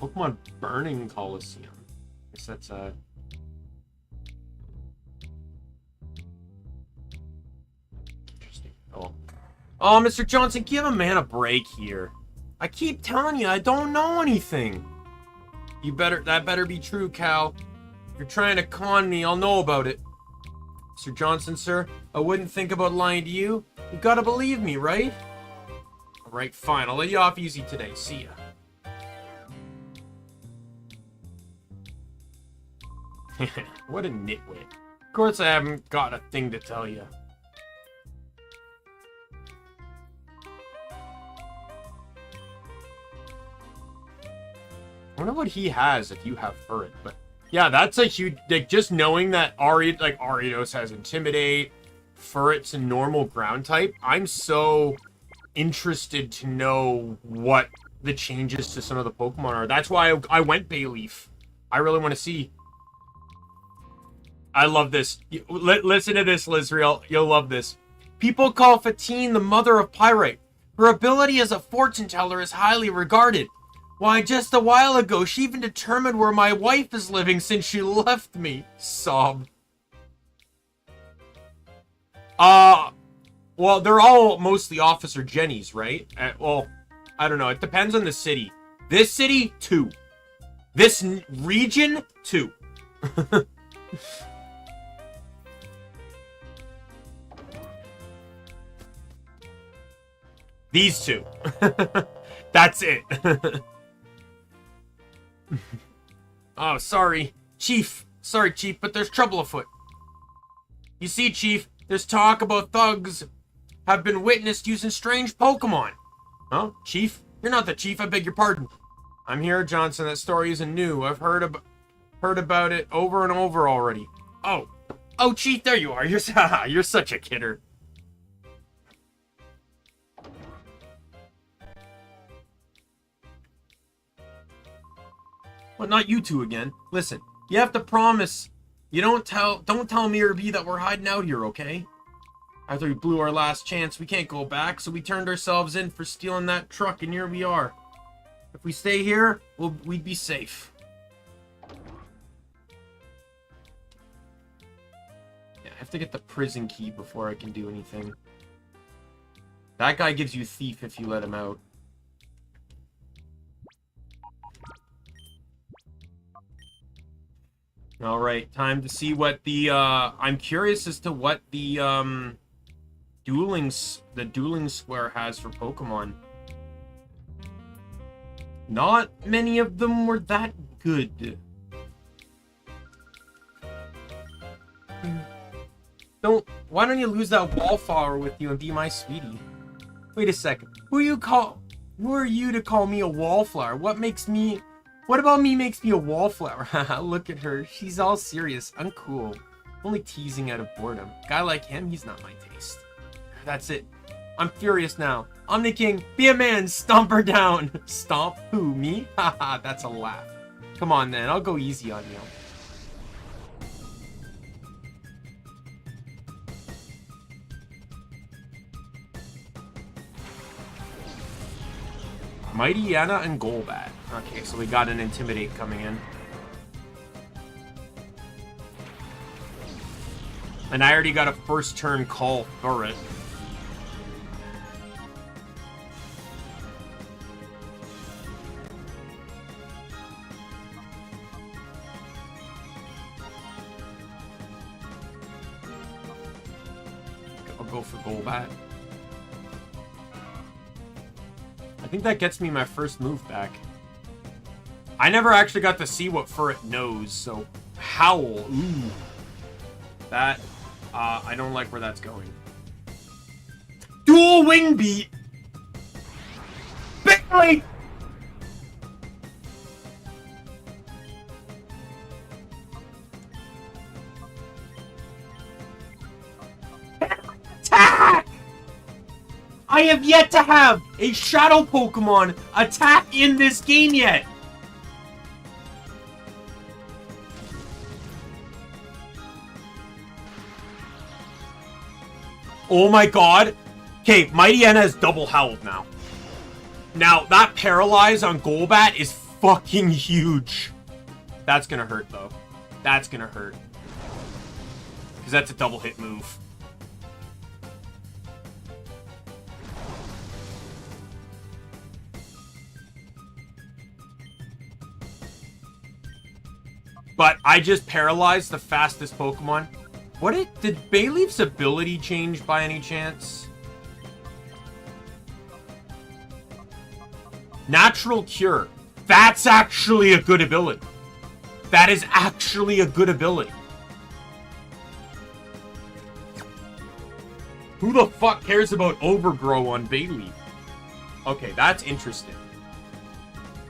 Pokemon Burning Colosseum. I guess that's interesting. Oh, Mr. Johnson, give a man a break here. I keep telling you, I don't know anything. That better be true, Cal. If you're trying to con me, I'll know about it. Mr. Johnson, sir, I wouldn't think about lying to you. You gotta believe me, right? Alright, fine. I'll let you off easy today. See ya. What a nitwit. Of course I haven't got a thing to tell you. I wonder what he has if you have Furret, but yeah, that's a huge, like, just knowing that Ariados has Intimidate, Furret's a normal ground type. I'm so interested to know what the changes to some of the Pokemon are. That's why I went Bayleaf. I really want to see. I love this. Listen to this, Lizreal. You'll love this. People call Fatine the mother of Pyrite. Her ability as a fortune teller is highly regarded. Why, just a while ago, she even determined where my wife is living since she left me. Sob. Well, they're all mostly Officer Jennies, right? Well, I don't know. It depends on the city. This city, 2. This region, 2. These 2. That's it. Oh, sorry. Chief. Sorry, Chief, but there's trouble afoot. You see, Chief, there's talk about thugs have been witnessed using strange Pokemon. Huh? Chief? You're not the Chief, I beg your pardon. I'm here, Johnson. That story isn't new. I've heard about it over and over already. Oh. Oh, Chief, there you are. You're such a kidder. Well, not you two again. Listen, you have to promise you don't tell me or B that we're hiding out here, okay? After we blew our last chance, we can't go back, so we turned ourselves in for stealing that truck, and here we are. If we stay here, we'd be safe. Yeah, I have to get the prison key before I can do anything. That guy gives you thief if you let him out. All right, time to see what the I'm curious as to what the dueling square has for Pokemon. Not many of them were that good. Why don't you lose that wallflower with you and be my sweetie? Wait a second. Who are you to call me a wallflower? What about me makes me a wallflower? Look at her. She's all serious. Uncool. Only teasing out of boredom. Guy like him, he's not my taste. That's it. I'm furious now. Omni King, be a man. Stomp her down. Stomp who? Me? Haha, that's a laugh. Come on then. I'll go easy on you. Mighty Yana and Golbat. Okay, so we got an Intimidate coming in. And I already got a first turn call for it. I'll go for Golbat. I think that gets me my first move back. I never actually got to see what Furret knows, so Howl. Ooh. That, I don't like where that's going. Dual Wing Beat! Really? Attack! I have yet to have a shadow Pokemon attack in this game yet. Oh my god. Okay, Mighty N has double health now. Now, that paralyze on Golbat is fucking huge. That's gonna hurt, though. That's gonna hurt. Because that's a double hit move. But I just paralyzed the fastest Pokemon. Did Bayleaf's ability change by any chance? Natural Cure. That's actually a good ability. That is actually a good ability. Who the fuck cares about Overgrow on Bayleaf? Okay, that's interesting.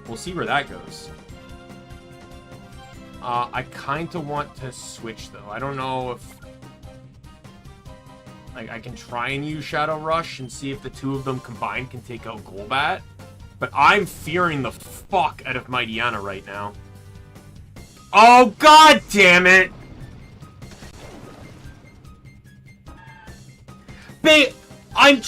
We'll see where that goes. I kind of want to switch, though. I don't know if... Like, I can try and use Shadow Rush and see if the two of them combined can take out Golbat. But I'm fearing the fuck out of Mightyena right now. Oh, god damn it! I'm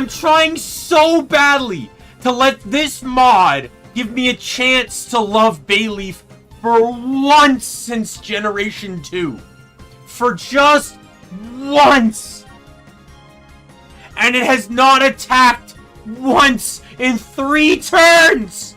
trying so badly to let this mod give me a chance to love Bayleaf for once since Generation 2. For just once! And it has not attacked once in 3 turns!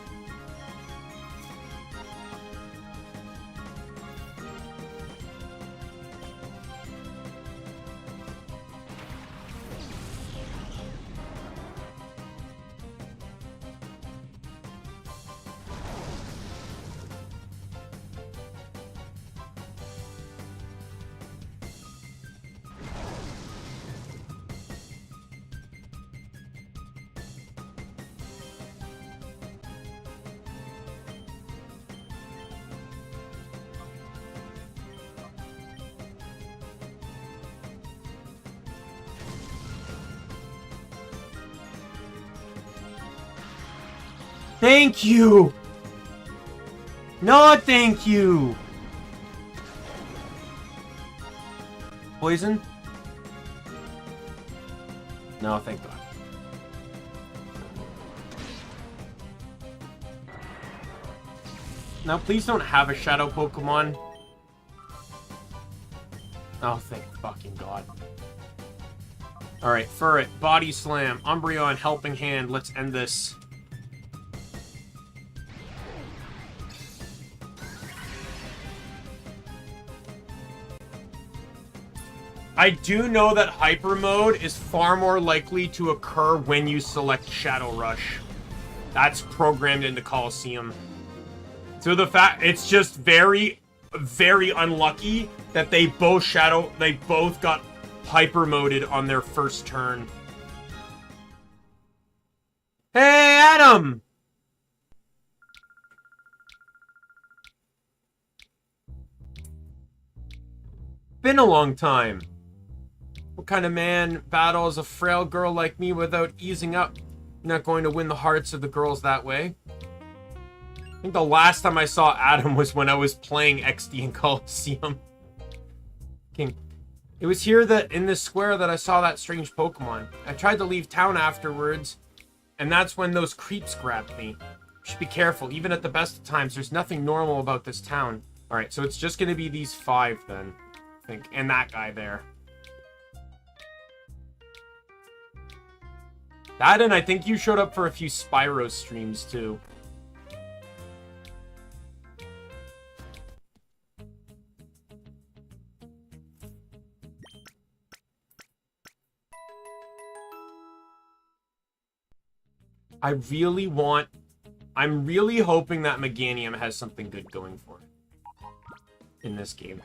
Thank you! No, thank you! Poison? No, thank God. Now, please don't have a Shadow Pokemon. Oh, thank fucking God. Alright, Furret, Body Slam, Umbreon, Helping Hand. Let's end this. I do know that Hyper Mode is far more likely to occur when you select Shadow Rush. That's programmed into Colosseum. So the fact, it's just very, very unlucky that they both got Hyper Moded on their first turn. Hey, Adam! Been a long time. What kind of man battles a frail girl like me without easing up? You're not going to win the hearts of the girls that way. I think the last time I saw Adam was when I was playing XD in Colosseum. King. It was here that in this square that I saw that strange Pokemon. I tried to leave town afterwards, and that's when those creeps grabbed me. You should be careful. Even at the best of times, there's nothing normal about this town. Alright, so it's just going to be these 5 then, I think. And that guy there. That, and I think you showed up for a few Spyro streams, too. I'm really hoping that Meganium has something good going for it in this game.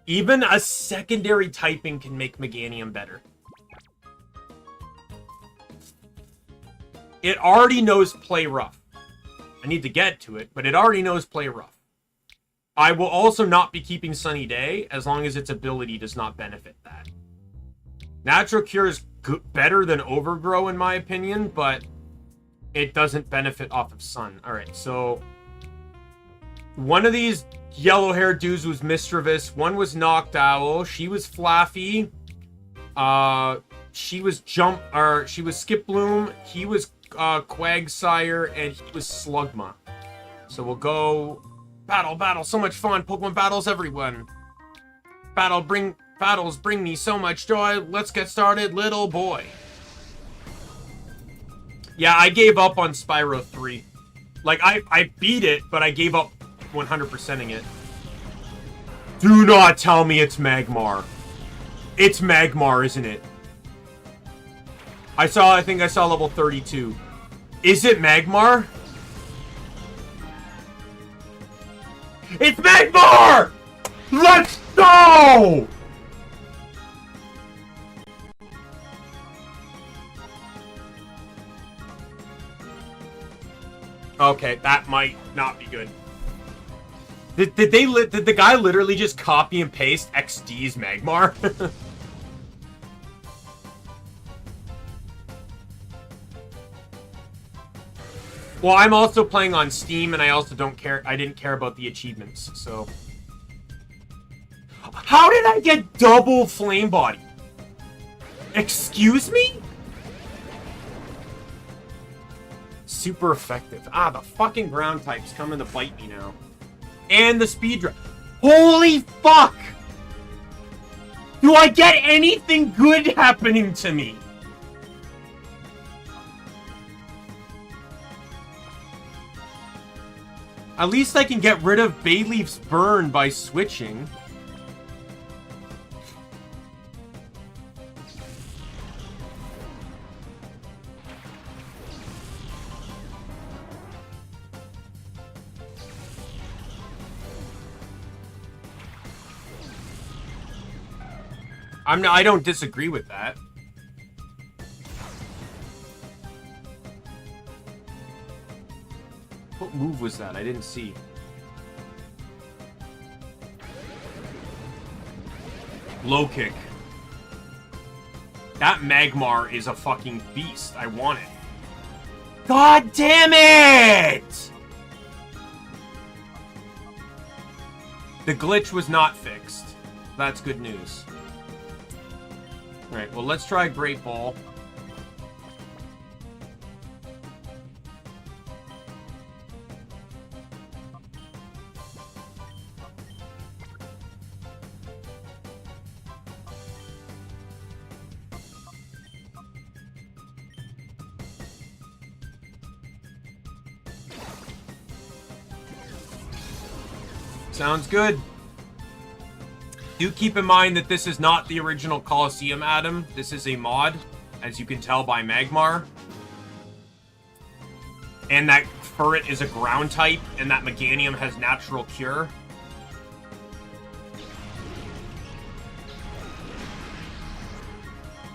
Even a secondary typing can make Meganium better. It already knows play rough. I need to get to it, but it already knows play rough. I will also not be keeping Sunny Day as long as its ability does not benefit that. Natural Cure is better than Overgrow in my opinion, but it doesn't benefit off of Sun. Alright, so one of these yellow-haired dudes was Mischievous. One was Noctowl. She was Flaffy. She was Skip Bloom. He was Quagsire, and he was Slugma. So we'll go battle, so much fun. Pokemon battles, everyone. Battles bring me so much joy. Let's get started, little boy. Yeah, I gave up on Spyro 3. Like, I beat it, but I gave up 100%ing it. Do not tell me it's Magmar. It's Magmar, isn't it? I think I saw level 32. Is it Magmar? It's Magmar! Let's go! Okay, that might not be good. Did the guy literally just copy and paste XD's Magmar? Well, I'm also playing on Steam, and I also don't care. I didn't care about the achievements, so. How did I get double Flame Body? Excuse me? Super effective. Ah, the fucking ground type's coming to bite me now. And the speed drop. Holy fuck! Do I get anything good happening to me? At least I can get rid of Bayleaf's burn by switching. I don't disagree with that. What move was that? I didn't see. Low kick. That Magmar is a fucking beast. I want it. God damn it! The glitch was not fixed. That's good news. Alright, well, let's try Great Ball. Sounds good. Do keep in mind that this is not the original Colosseum, Adam. This is a mod, as you can tell by Magmar. And that Furret is a ground type, and that Meganium has Natural Cure.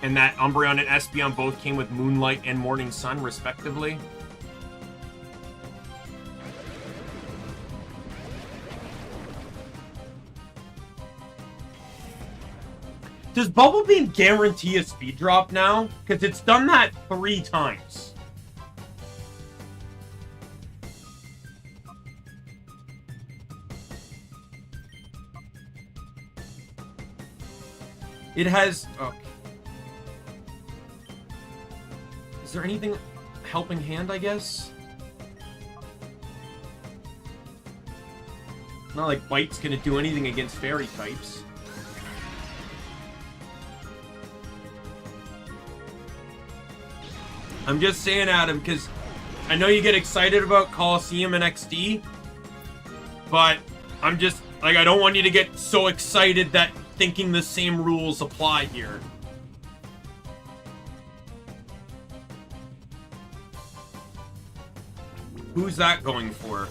And that Umbreon and Espeon both came with Moonlight and Morning Sun, respectively. Does Bubble Beam guarantee a speed drop now? Because it's done that 3 times. It has... Oh. Is there anything... Helping Hand, I guess? Not like Bite's gonna do anything against Fairy types. I'm just saying, Adam, because I know you get excited about Colosseum and XD, but I'm just, like, I don't want you to get so excited that thinking the same rules apply here. Who's that going for?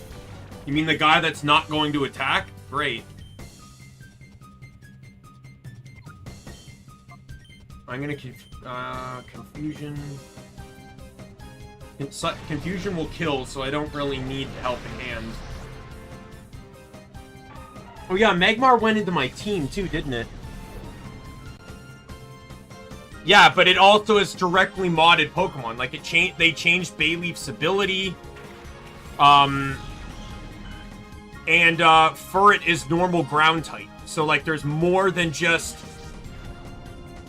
You mean the guy that's not going to attack? Great. I'm gonna confusion. Confusion will kill, so I don't really need helping hand. Oh yeah, Magmar went into my team too, didn't it? Yeah, but it also is directly modded Pokemon. Like, they changed Bayleaf's ability. And Furret is normal ground type. So, like, there's more than just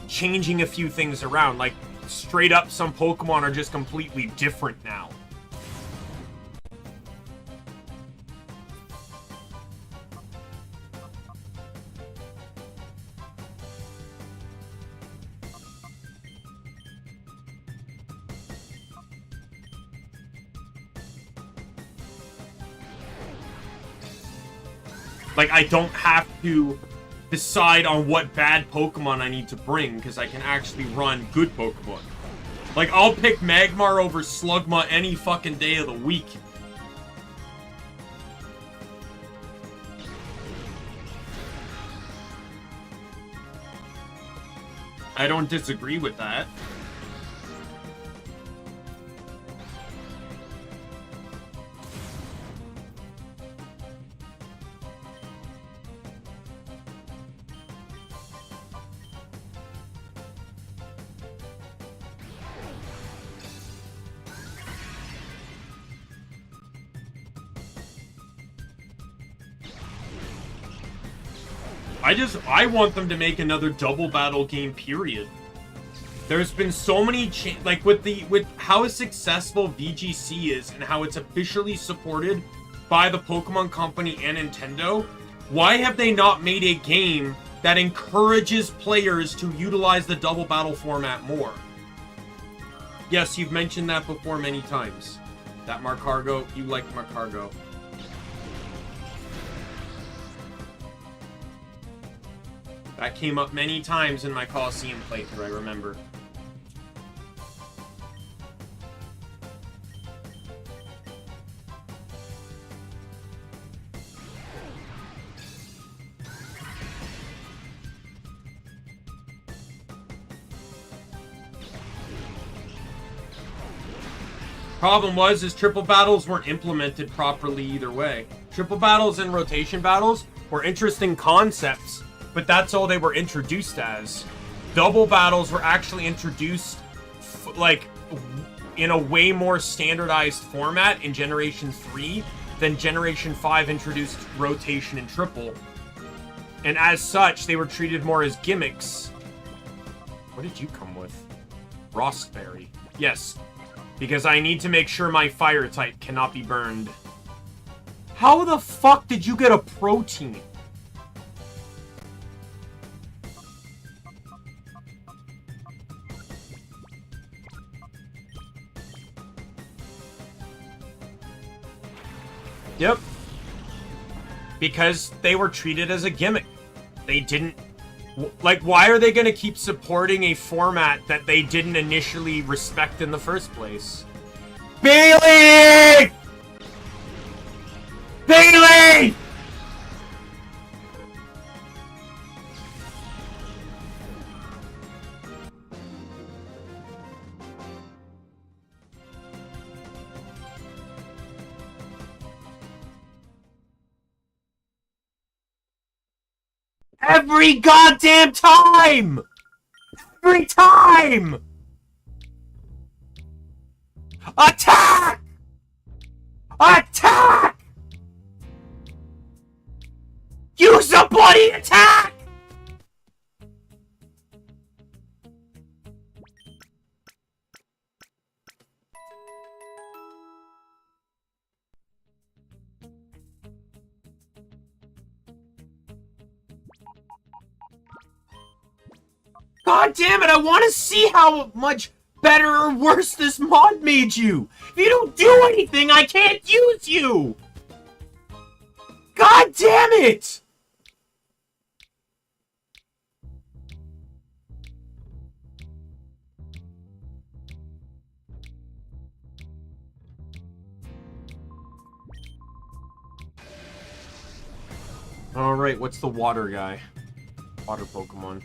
changing a few things around. Like, straight up, some Pokemon are just completely different now. Like, I don't have to decide on what bad Pokemon I need to bring, because I can actually run good Pokemon. Like, I'll pick Magmar over Slugma any fucking day of the week. I don't disagree with that. I want them to make another double battle game, period. There's been so many like with how successful VGC is and how it's officially supported by the Pokemon Company and Nintendo. Why have they not made a game that encourages players to utilize the double battle format more? Yes, you've mentioned that before many times. That Marcargo, you like Marcargo. That came up many times in my Colosseum playthrough, I remember. Problem is triple battles weren't implemented properly either way. Triple battles and rotation battles were interesting concepts, but that's all they were introduced as. Double battles were actually introduced, like, in a way more standardized format in Generation 3 than Generation 5 introduced rotation and triple. And as such, they were treated more as gimmicks. What did you come with? Rostberry. Yes, because I need to make sure my fire type cannot be burned. How the fuck did you get a protein? Yep. Because they were treated as a gimmick. They didn't... Like, why are they going to keep supporting a format that they didn't initially respect in the first place? Bailey! Bailey! Every goddamn time! Every time! Attack! Attack! Use the bloody attack! God damn it, I want to see how much better or worse this mod made you! If you don't do anything, I can't use you! God damn it! Alright, what's the water guy? Water Pokemon.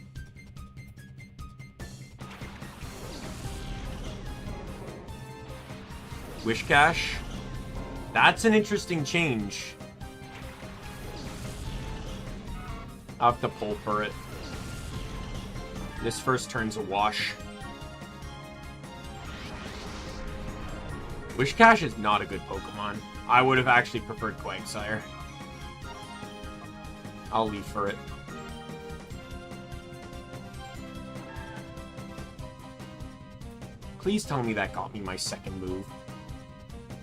Wishcash. That's an interesting change. I'll have to pull for it. This first turn's a wash. Wishcash is not a good Pokemon. I would have actually preferred Quagsire. I'll leave for it. Please tell me that got me my second move.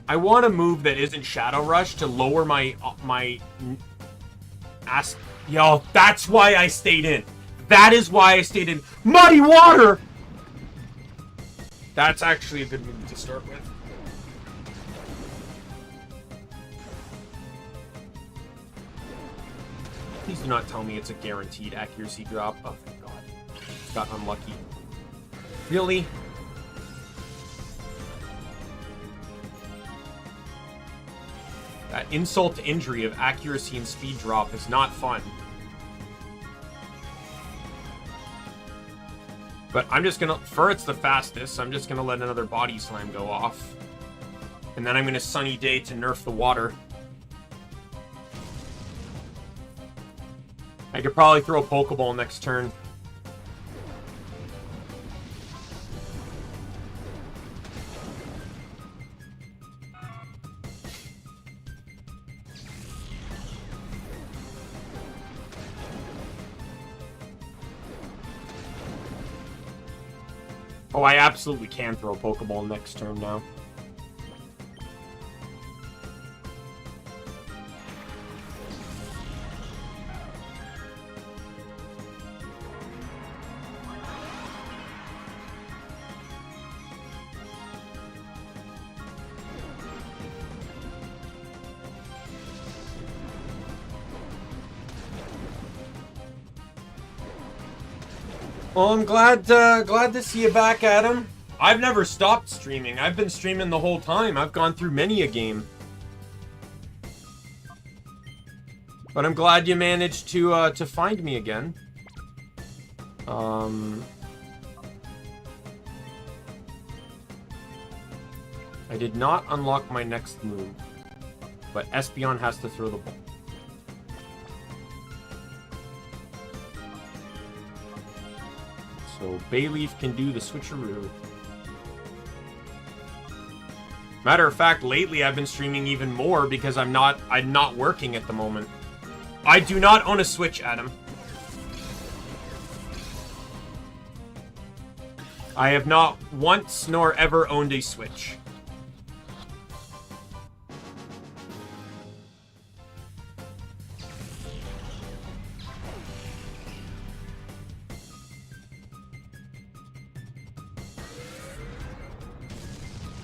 I want a move that isn't Shadow Rush to lower my ass. Yo, that's why I stayed in. That is why I stayed in. Muddy Water! That's actually a good move to start with. Please do not tell me it's a guaranteed accuracy drop. Oh, thank God. Got unlucky. Really? That insult to injury of accuracy and speed drop is not fun. But I'm just gonna... Furret's the fastest, so I'm just gonna let another Body Slam go off. And then I'm gonna Sunny Day to nerf the water. I could probably throw a Pokeball next turn. Oh, I absolutely can throw a Pokeball next turn now. Well, I'm glad to see you back, Adam. I've never stopped streaming. I've been streaming the whole time. I've gone through many a game. But I'm glad you managed to find me again. I did not unlock my next move, but Espeon has to throw the ball. So Bayleaf can do the switcheroo. Matter of fact, lately I've been streaming even more because I'm not working at the moment. I do not own a Switch, Adam. I have not once nor ever owned a Switch.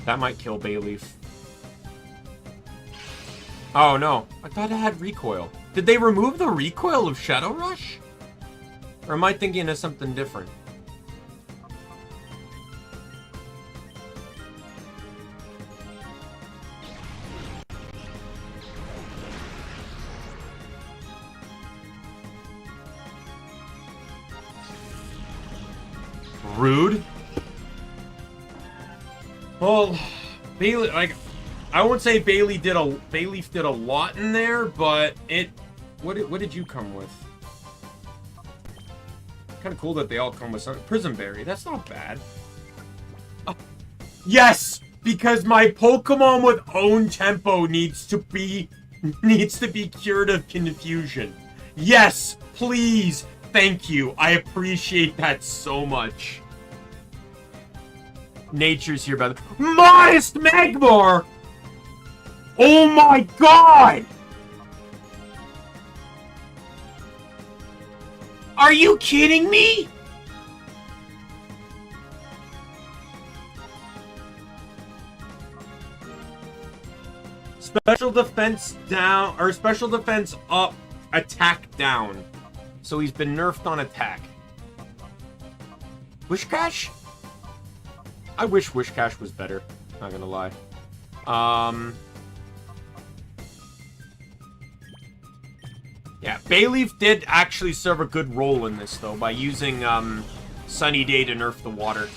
That might kill Bayleaf. Oh, no. I thought it had recoil. Did they remove the recoil of Shadow Rush? Or am I thinking of something different? Rude. Well, Bailey, like, I won't say Bayleaf did a lot in there, but it. What did you come with? Kind of cool that they all come with something. Prism Berry. That's not bad. Yes, because my Pokemon with own tempo needs to be cured of confusion. Yes, please. Thank you. I appreciate that so much. Nature's here, by the Modest Magmar! Oh my god! Are you kidding me? Special defense down, or special defense up, attack down. So he's been nerfed on attack. Wishcash? I wish Wishcash was better. Not gonna lie. Yeah, Bayleaf did actually serve a good role in this, though, by using Sunny Day to nerf the water.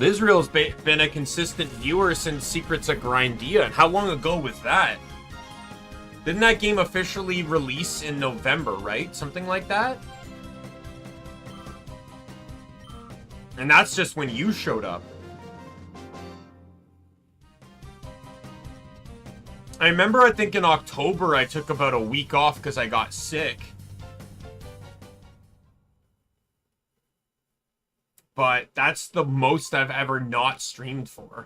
Israel's been a consistent viewer since Secrets of Grindia. And how long ago was that? Didn't that game officially release in November, right? Something like that? And that's just when you showed up. I remember, I think in October, I took about a week off because I got sick. But that's the most I've ever not streamed for.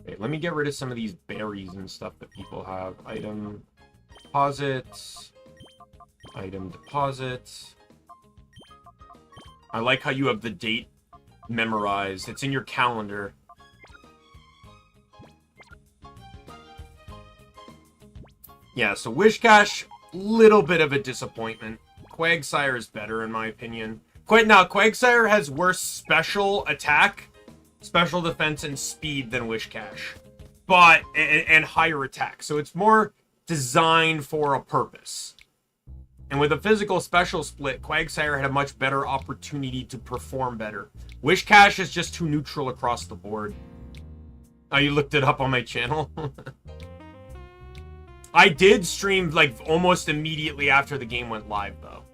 Okay, let me get rid of some of these berries and stuff that people have. Item deposits. Item deposits. I like how you have the date memorized. It's in your calendar. Yeah, so Wishcash, little bit of a disappointment. Quagsire is better, in my opinion. Quagsire has worse special attack, special defense, and speed than Wishcash. But, and higher attack. So it's more designed for a purpose. And with a physical special split, Quagsire had a much better opportunity to perform better. Wishcash is just too neutral across the board. Oh, you looked it up on my channel? I did stream, like, almost immediately after the game went live, though.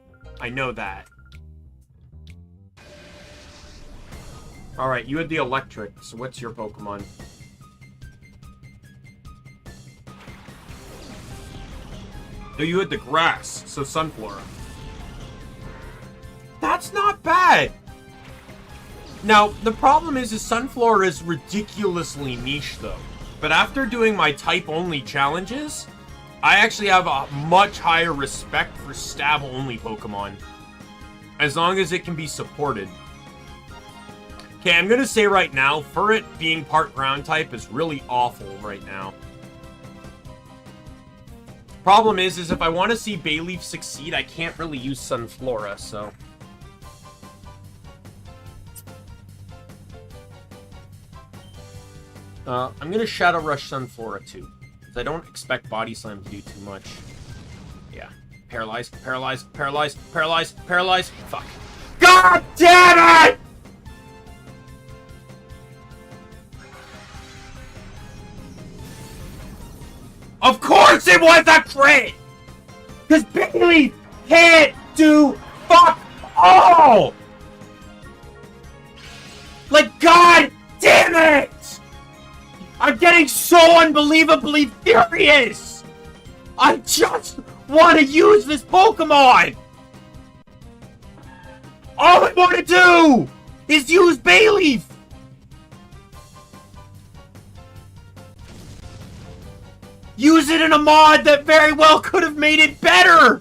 I know that. Alright, you had the electric, so what's your Pokemon? No, you had the grass, so Sunflora. That's not bad! Now, the problem is Sunflora is ridiculously niche, though. But after doing my type-only challenges, I actually have a much higher respect for stab-only Pokemon. As long as it can be supported. Okay, I'm gonna say right now, Furret being part ground type is really awful right now. Problem is if I want to see Bayleaf succeed, I can't really use Sunflora, so... I'm gonna Shadow Rush Sunflora too. Because I don't expect Body Slam to do too much. Yeah. Paralyzed, paralyzed, paralyzed, paralyzed, paralyzed. Fuck. God damn it! Of course it was a crit! Because Bayleaf can't do fuck all! Like, god damn it! I'm getting so unbelievably furious! I just want to use this Pokemon! All I want to do is use Bayleaf! Use it in a mod that very well could have made it better!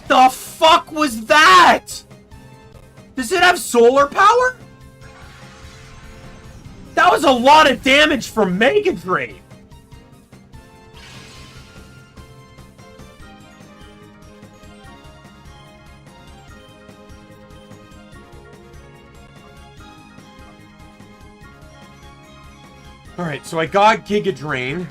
The fuck was that? Does it have solar power? That was a lot of damage from Mega Drain. Alright, so I got Giga Drain.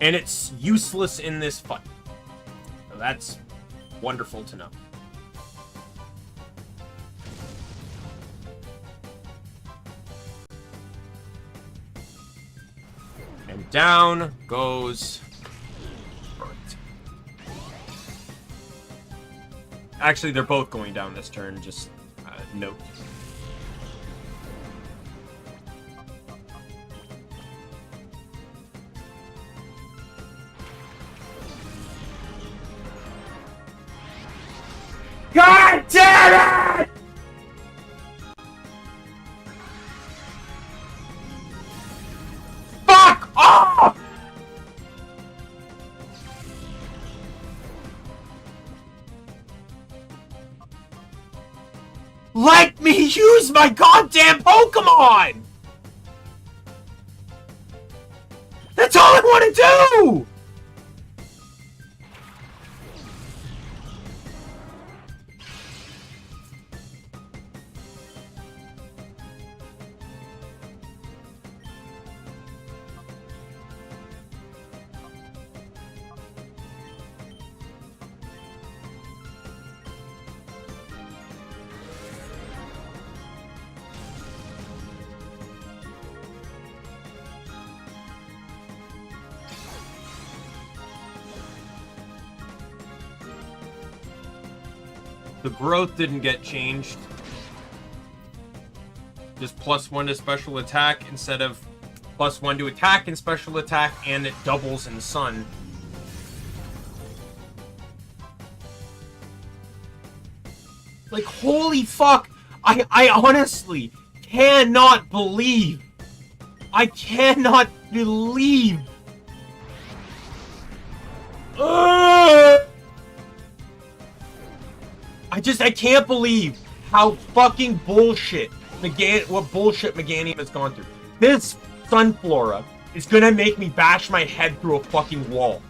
And it's useless in this fight. So that's wonderful to know. And down goes... Actually, they're both going down this turn, just note. God damn it! Fuck off! Let me use my goddamn Pokemon! That's all I want to do! The growth didn't get changed. Just +1 to special attack instead of +1 to attack and special attack, and it doubles in Sun. Like, holy fuck! I honestly cannot believe. I cannot believe. I can't believe how fucking bullshit what bullshit Meganium has gone through. This Sunflora is gonna make me bash my head through a fucking wall.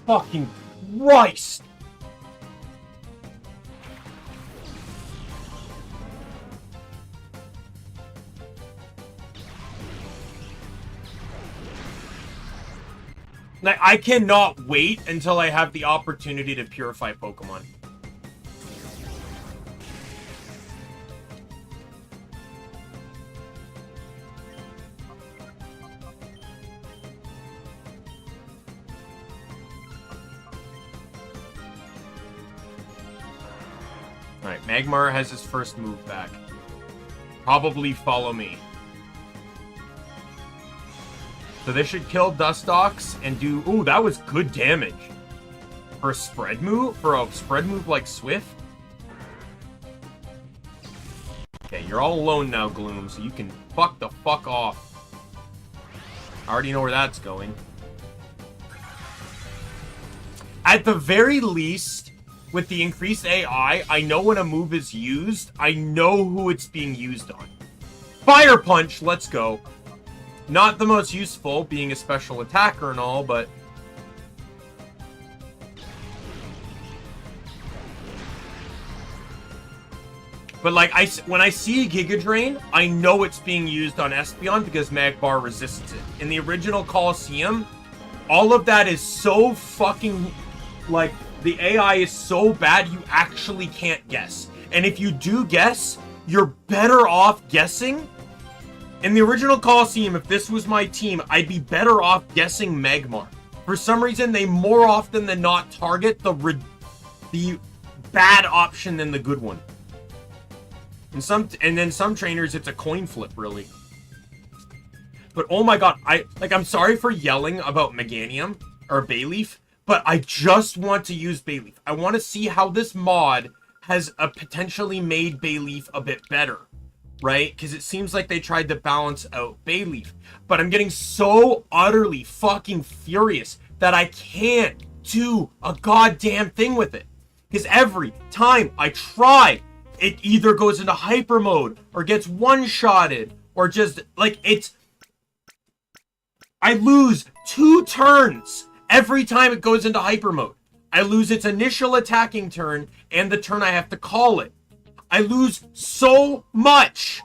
Fucking Christ! Like, I cannot wait until I have the opportunity to purify Pokemon. Alright, Magmar has his first move back. Probably follow me. So this should kill Dustox and do... Ooh, that was good damage. For a spread move? For a spread move like Swift? Okay, you're all alone now, Gloom, so you can fuck the fuck off. I already know where that's going. At the very least, with the increased AI, I know when a move is used. I know who it's being used on. Fire Punch, let's go. Not the most useful, being a special attacker and all, but... But, like, when I see Giga Drain, I know it's being used on Espeon because Magmar resists it. In the original Colosseum, all of that is so fucking... Like, the AI is so bad, you actually can't guess. And if you do guess, you're better off guessing... In the original Colosseum, if this was my team, I'd be better off guessing Magmar. For some reason, they more often than not target the bad option than the good one. And then some trainers, it's a coin flip, really. But oh my god, I'm sorry for yelling about Meganium or Bayleaf, but I just want to use Bayleaf. I want to see how this mod has potentially made Bayleaf a bit better. Right? Because it seems like they tried to balance out Bayleaf. But I'm getting so utterly fucking furious that I can't do a goddamn thing with it. Because every time I try, it either goes into hyper mode or gets one-shotted or just, like, I lose 2 turns every time it goes into hyper mode. I lose its initial attacking turn and the turn I have to call it. I lose so much.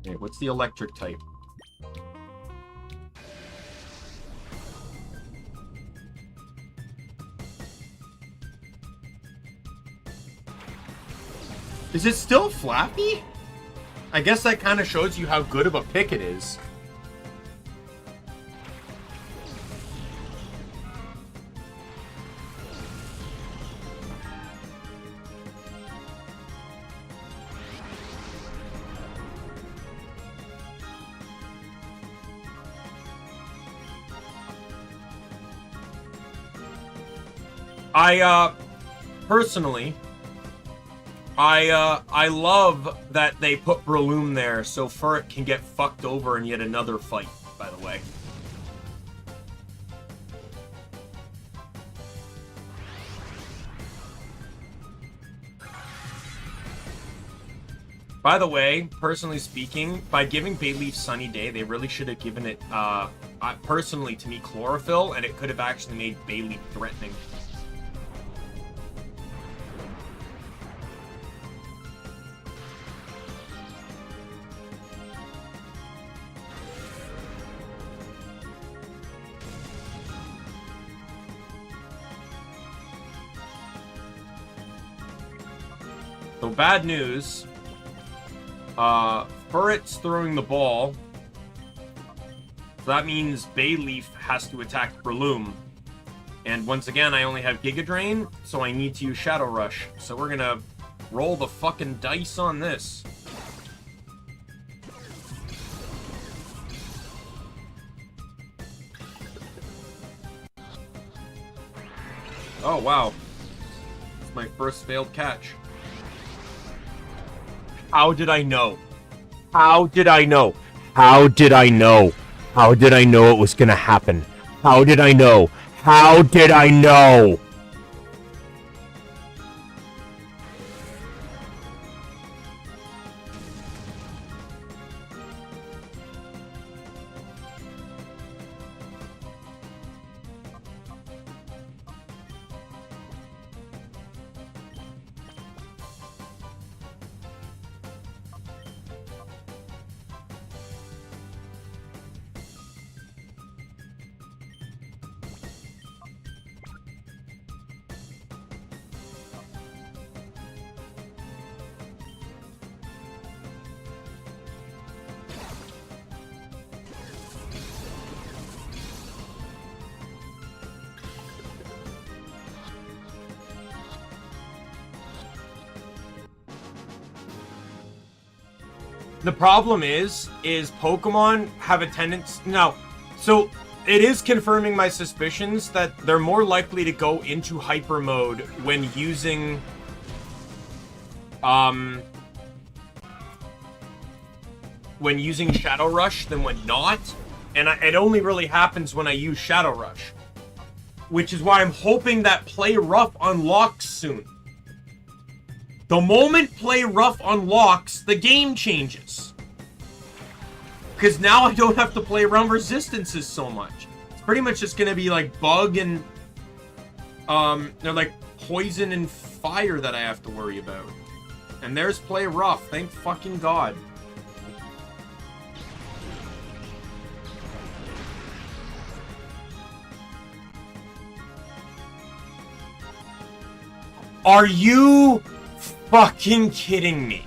Okay, what's the electric type? Is it still Flappy? I guess that kind of shows you how good of a pick it is. Personally, I love that they put Breloom there so Furret can get fucked over in yet another fight, by the way. By the way, personally speaking, by giving Bayleaf Sunny Day, they really should have given it, personally, to me, Chlorophyll, and it could have actually made Bayleaf threatening. So bad news. Furret's throwing the ball. So that means Bayleaf has to attack Breloom. And once again, I only have Giga Drain, so I need to use Shadow Rush. So we're gonna roll the fucking dice on this. Oh, wow. It's my first failed catch. How did I know? How did I know? How did I know? How did I know it was gonna happen? How did I know? How did I know? The problem is Pokemon have a tendency now. So it is confirming my suspicions that they're more likely to go into hyper mode when using Shadow Rush than when not. And it only really happens when I use Shadow Rush, which is why I'm hoping that Play Rough unlocks soon. The moment Play Rough unlocks, the game changes. Because now I don't have to play around resistances so much. It's pretty much just going to be like bug and they're like poison and fire that I have to worry about. And there's Play Rough, thank fucking God. Are you fucking kidding me?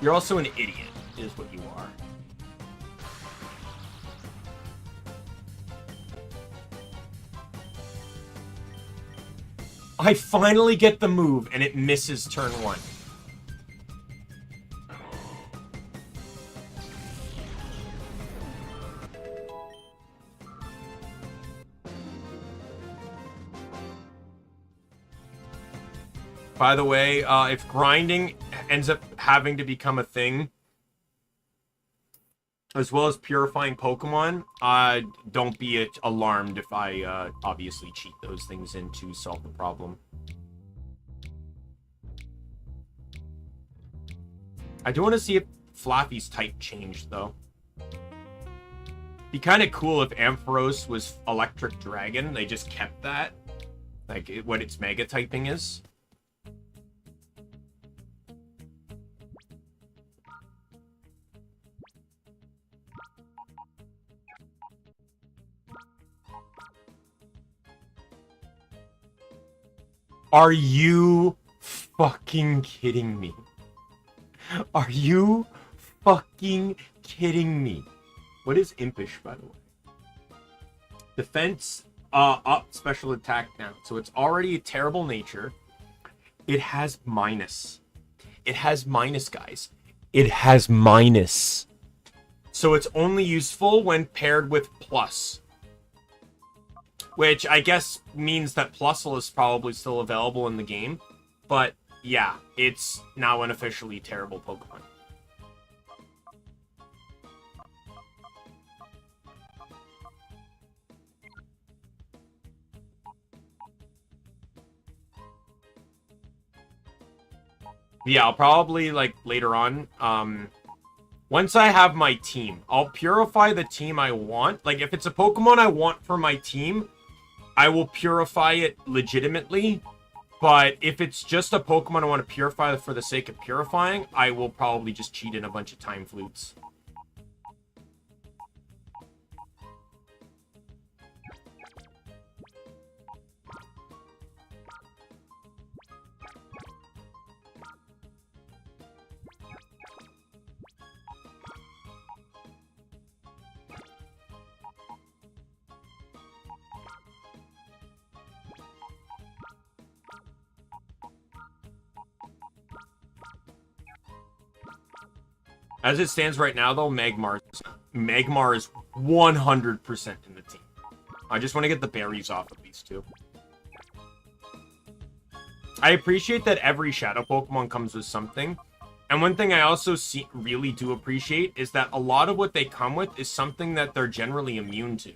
You're also an idiot, is what you are. I finally get the move, and it misses turn 1. By the way, if grinding ends up having to become a thing, as well as purifying Pokemon, don't be alarmed if I obviously cheat those things in to solve the problem. I do want to see if Flaffy's type changed, though. Be kind of cool if Ampharos was Electric Dragon. They just kept that. Like, what its Mega typing is. Are you fucking kidding me? Are you fucking kidding me? What is Impish, by the way? Defense up, special attack down. So it's already a terrible nature. It has minus. It has minus, guys. It has minus. So it's only useful when paired with plus. Which I guess means that Plusle is probably still available in the game. But yeah, it's now an officially terrible Pokemon. Yeah, I'll probably, like, later on, once I have my team, I'll purify the team I want. Like, if it's a Pokemon I want for my team, I will purify it legitimately. But if it's just a Pokemon I want to purify for the sake of purifying, I will probably just cheat in a bunch of Time Flutes. As it stands right now, though, Magmar is 100% in the team. I just want to get the berries off of these two. I appreciate that every Shadow Pokemon comes with something. And one thing I also really do appreciate is that a lot of what they come with is something that they're generally immune to.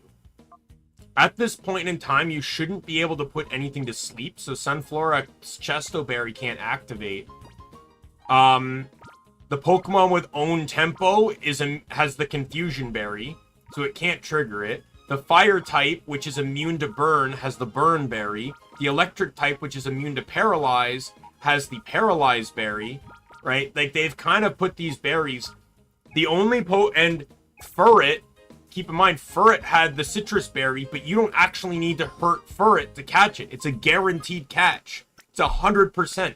At this point in time, you shouldn't be able to put anything to sleep, so Sunflora's Chesto Berry can't activate. The Pokemon with Own Tempo has the Confusion Berry, so it can't trigger it. The Fire type, which is immune to Burn, has the Burn Berry. The Electric type, which is immune to Paralyze, has the Paralyze Berry, right? Like, they've kind of put these berries. The only and Furret, keep in mind, Furret had the Citrus Berry, but you don't actually need to hurt Furret to catch it. It's a guaranteed catch. It's 100%.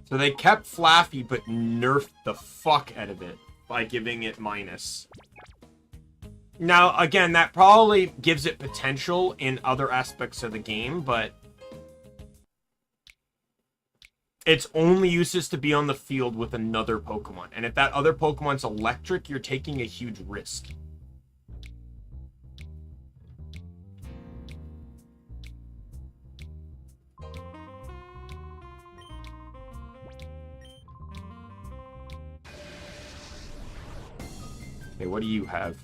So they kept Flaffy, but nerfed the fuck out of it by giving it minus. Now, again, that probably gives it potential in other aspects of the game, but its only use is to be on the field with another Pokemon. And if that other Pokemon's electric, you're taking a huge risk. Okay, what do you have?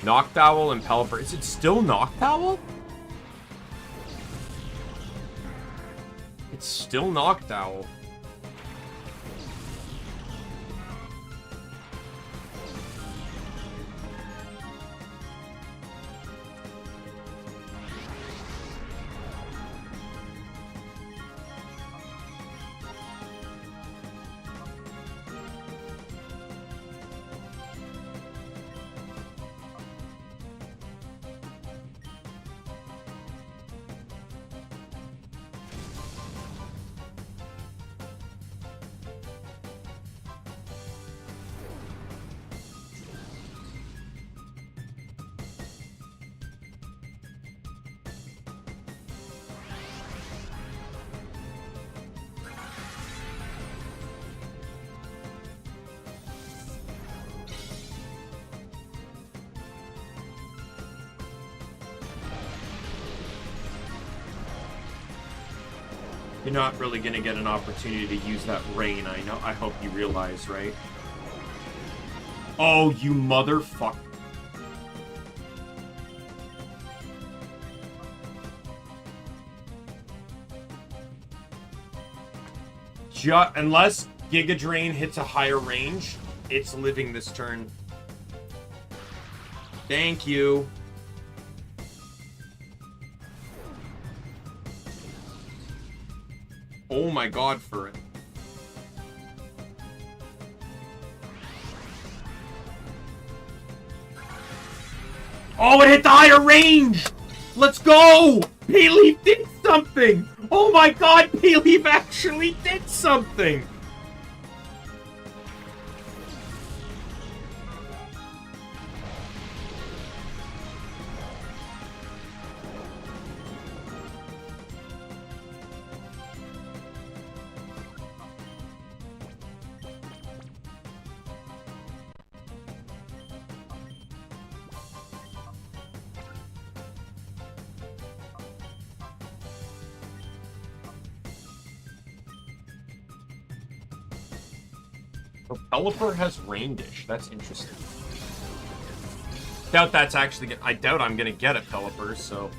Noctowl and Pelipper. Is it still Noctowl? It's still Noctowl. You're not really gonna get an opportunity to use that rain, I know. I hope you realize, right? Oh, you motherfucker. Unless Giga Drain hits a higher range, it's living this turn. Thank you. Oh my god, for it. Oh, it hit the higher range! Let's go! Payleaf did something! Oh my god, Payleaf actually did something! Pelipper has Rain Dish. That's interesting. Doubt that's actually I doubt I'm gonna get a Pelipper, so.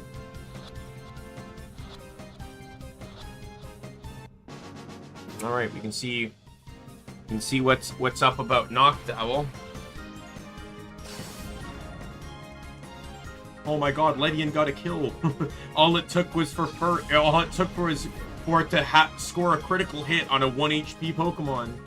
Alright, we can see what's up about Noctowl. Oh my god, Ledian got a kill. All it took was for it to score a critical hit on a 1 HP Pokemon.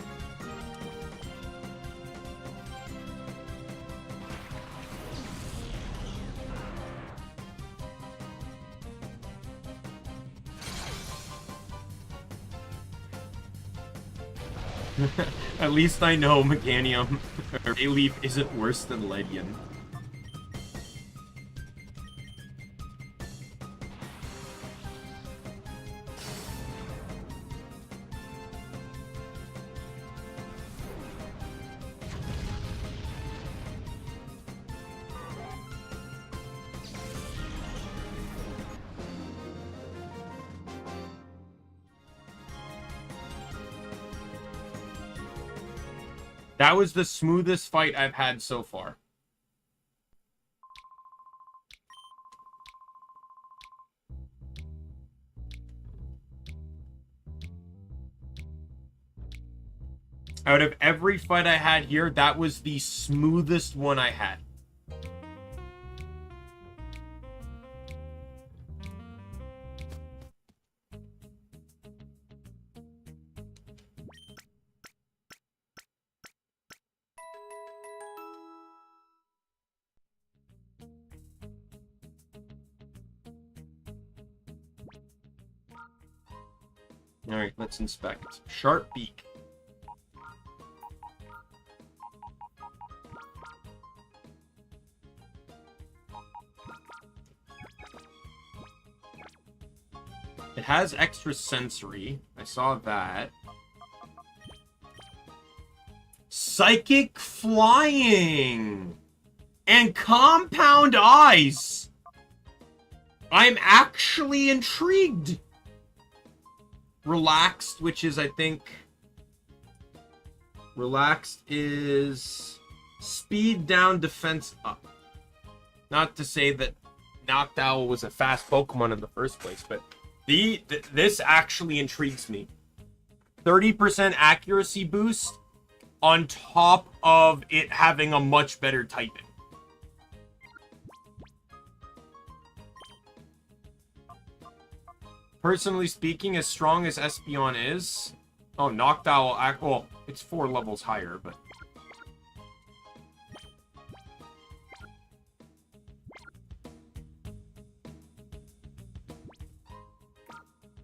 At least I know Meganium or Payleaf isn't worse than Ledian. That was the smoothest fight I've had so far. Out of every fight I had here, that was the smoothest one I had. Alright, let's inspect. Sharp Beak. It has extra sensory. I saw that. Psychic Flying! And Compound Eyes! I'm actually intrigued! Relaxed, which is, I think... Relaxed is... Speed down, defense up. Not to say that Noctowl was a fast Pokemon in the first place, but... This actually intrigues me. 30% accuracy boost on top of it having a much better typing. Personally speaking, as strong as Espeon is... Oh, Noctowl... Well, it's 4 levels higher, but...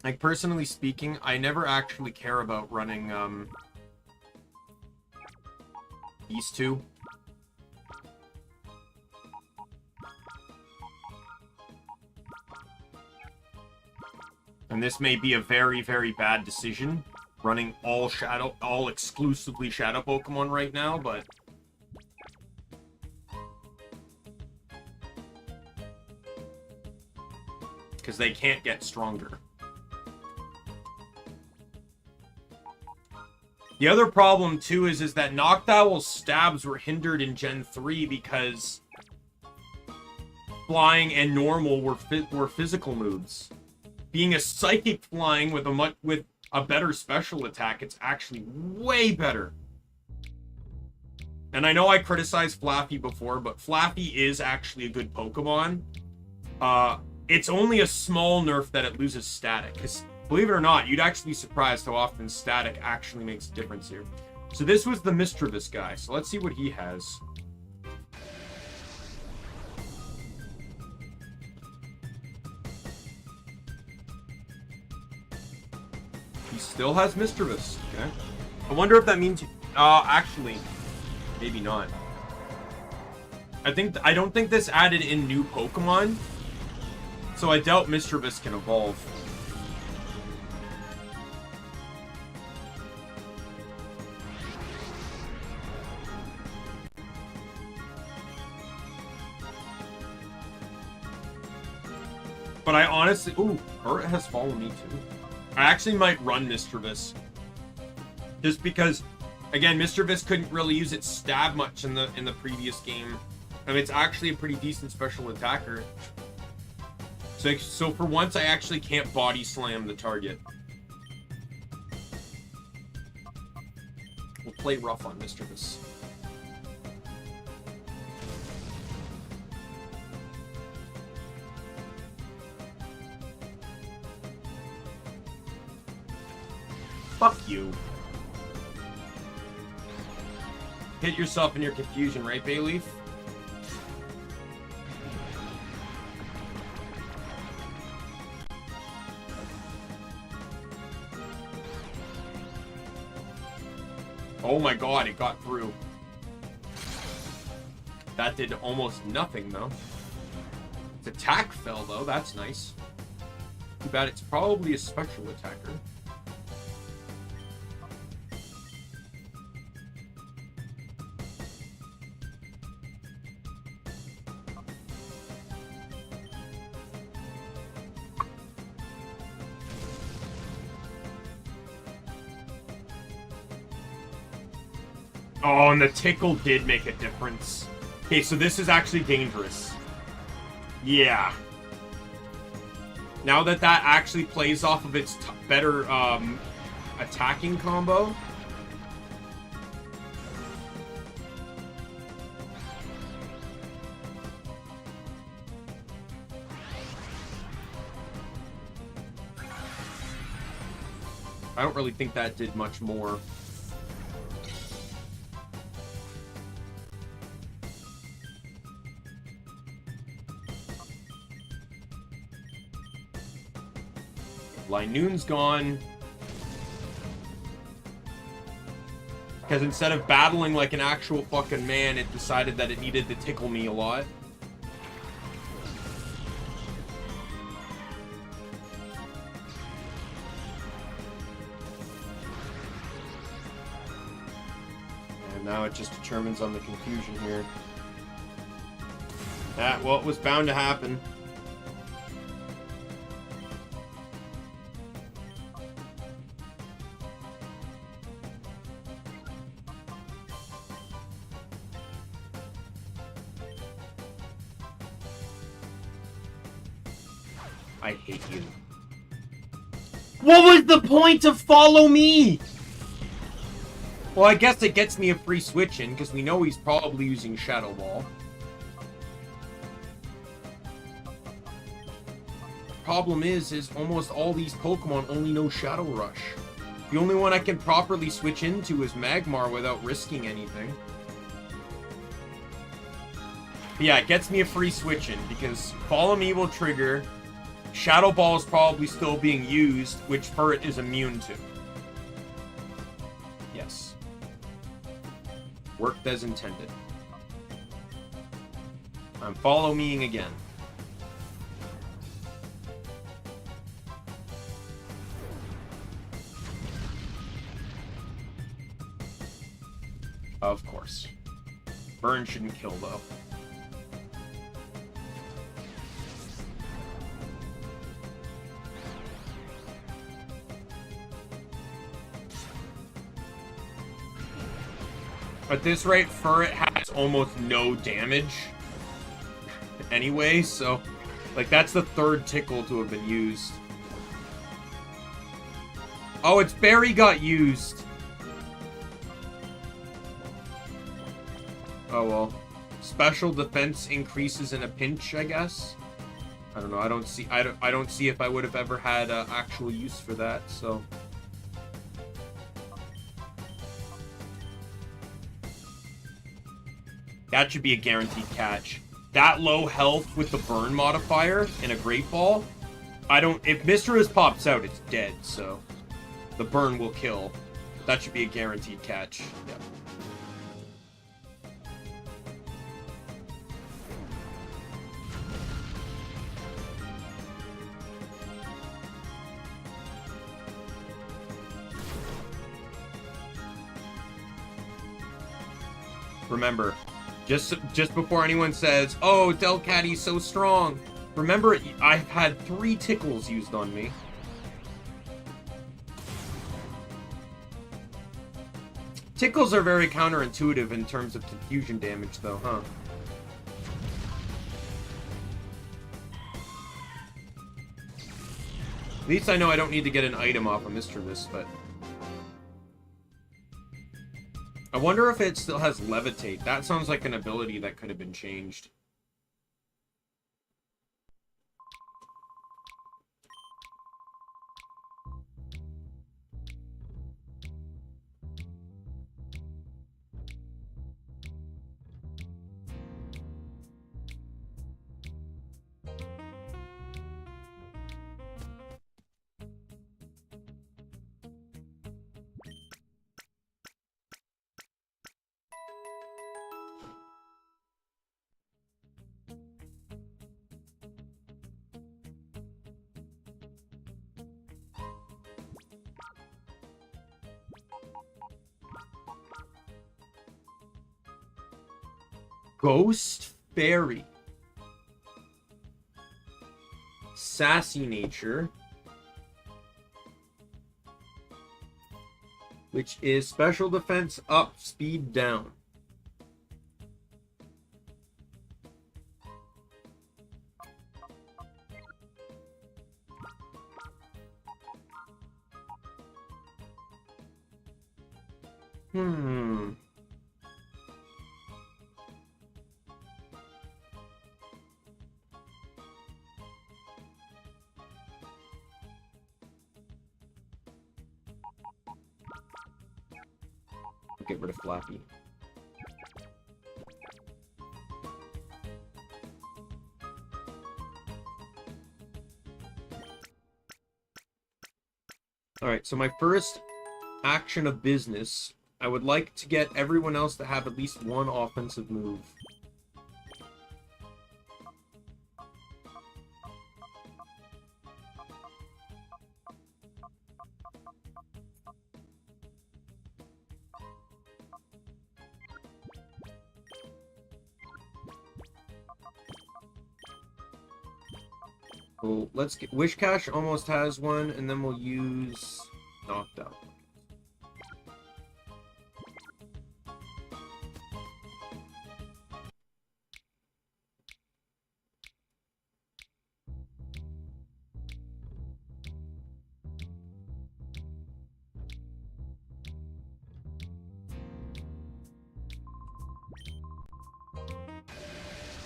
Like, personally speaking, I never actually care about running, these two. And this may be a very, very bad decision, running all exclusively Shadow Pokemon right now, but... Because they can't get stronger. The other problem, too, is that Noctowl's stabs were hindered in Gen 3 because flying and normal were physical moves. Being a psychic flying with a better special attack, it's actually way better. And I know I criticized Flaffy before, but Flaffy is actually a good Pokemon. It's only a small nerf that it loses static. Because, believe it or not, you'd actually be surprised how often static actually makes a difference here. So this was the Mischievous guy. So let's see what he has. He still has Mischievous. Okay. I wonder if that means... actually, maybe not. I don't think this added in new Pokemon. So I doubt Mischievous can evolve. But I honestly... Ooh, Bert has followed me too. I actually might run Mischievous. Just because, again, Mischievous couldn't really use its stab much in the previous game. I mean, it's actually a pretty decent special attacker. So for once, I actually can't body slam the target. We'll play rough on Mischievous. Fuck you. Hit yourself in your confusion, right, Bayleaf? Oh my god, it got through. That did almost nothing, though. Its attack fell, though. That's nice. Too bad it's probably a special attacker. Oh, and the tickle did make a difference. Okay, so this is actually dangerous. Yeah. Now that actually plays off of its better attacking combo. I don't really think that did much more. Linoon's gone. Because instead of battling like an actual fucking man, it decided that it needed to tickle me a lot. And now it just determines on the confusion here. Well, it was bound to happen. I hate you. What was the point of follow me? Well, I guess it gets me a free switch in, because we know he's probably using Shadow Ball. Problem is almost all these Pokemon only know Shadow Rush. The only one I can properly switch into is Magmar without risking anything. But yeah, it gets me a free switch in, because Follow Me will trigger. Shadow Ball is probably still being used, which Furret is immune to. Yes. Worked as intended. I'm Follow Meing again. Of course. Burn shouldn't kill, though. At this rate, Furret has almost no damage anyway, so... Like, that's the third tickle to have been used. Oh, its berry got used. Oh, well. Special defense increases in a pinch, I guess. I don't know. I don't see if I would have ever had actual use for that, so... That should be a guaranteed catch. That low health with the burn modifier in a Great Ball, if Misterius pops out, it's dead, so the burn will kill. That should be a guaranteed catch. Yep. Remember, just before anyone says, "Oh, Delcatty's so strong," remember, I've had 3 tickles used on me. Tickles are very counterintuitive in terms of confusion damage, though, huh? At least I know I don't need to get an item off of Misterius, but... I wonder if it still has Levitate. That sounds like an ability that could have been changed. Ghost Fairy. Sassy nature. Which is special defense up, speed down. Get rid of Flappy. Alright, so my first action of business, I would like to get everyone else to have at least one offensive move. Well, let's get... Wishcash almost has one, and then we'll use Knocked Out.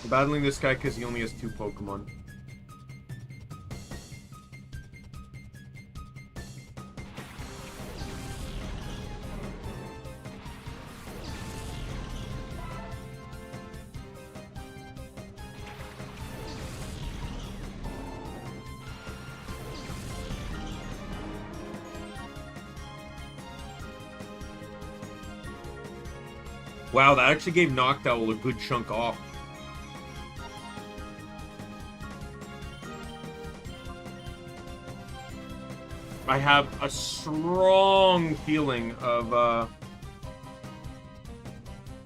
We're battling this guy because he only has 2 Pokemon. Wow, that actually gave Noctowl a good chunk off. I have a strong feeling of,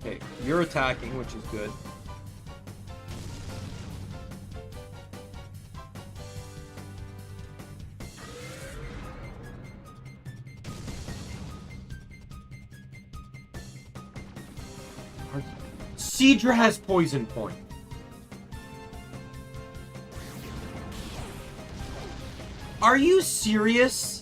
okay, you're attacking, which is good. Seadra has Poison Point. Are you serious?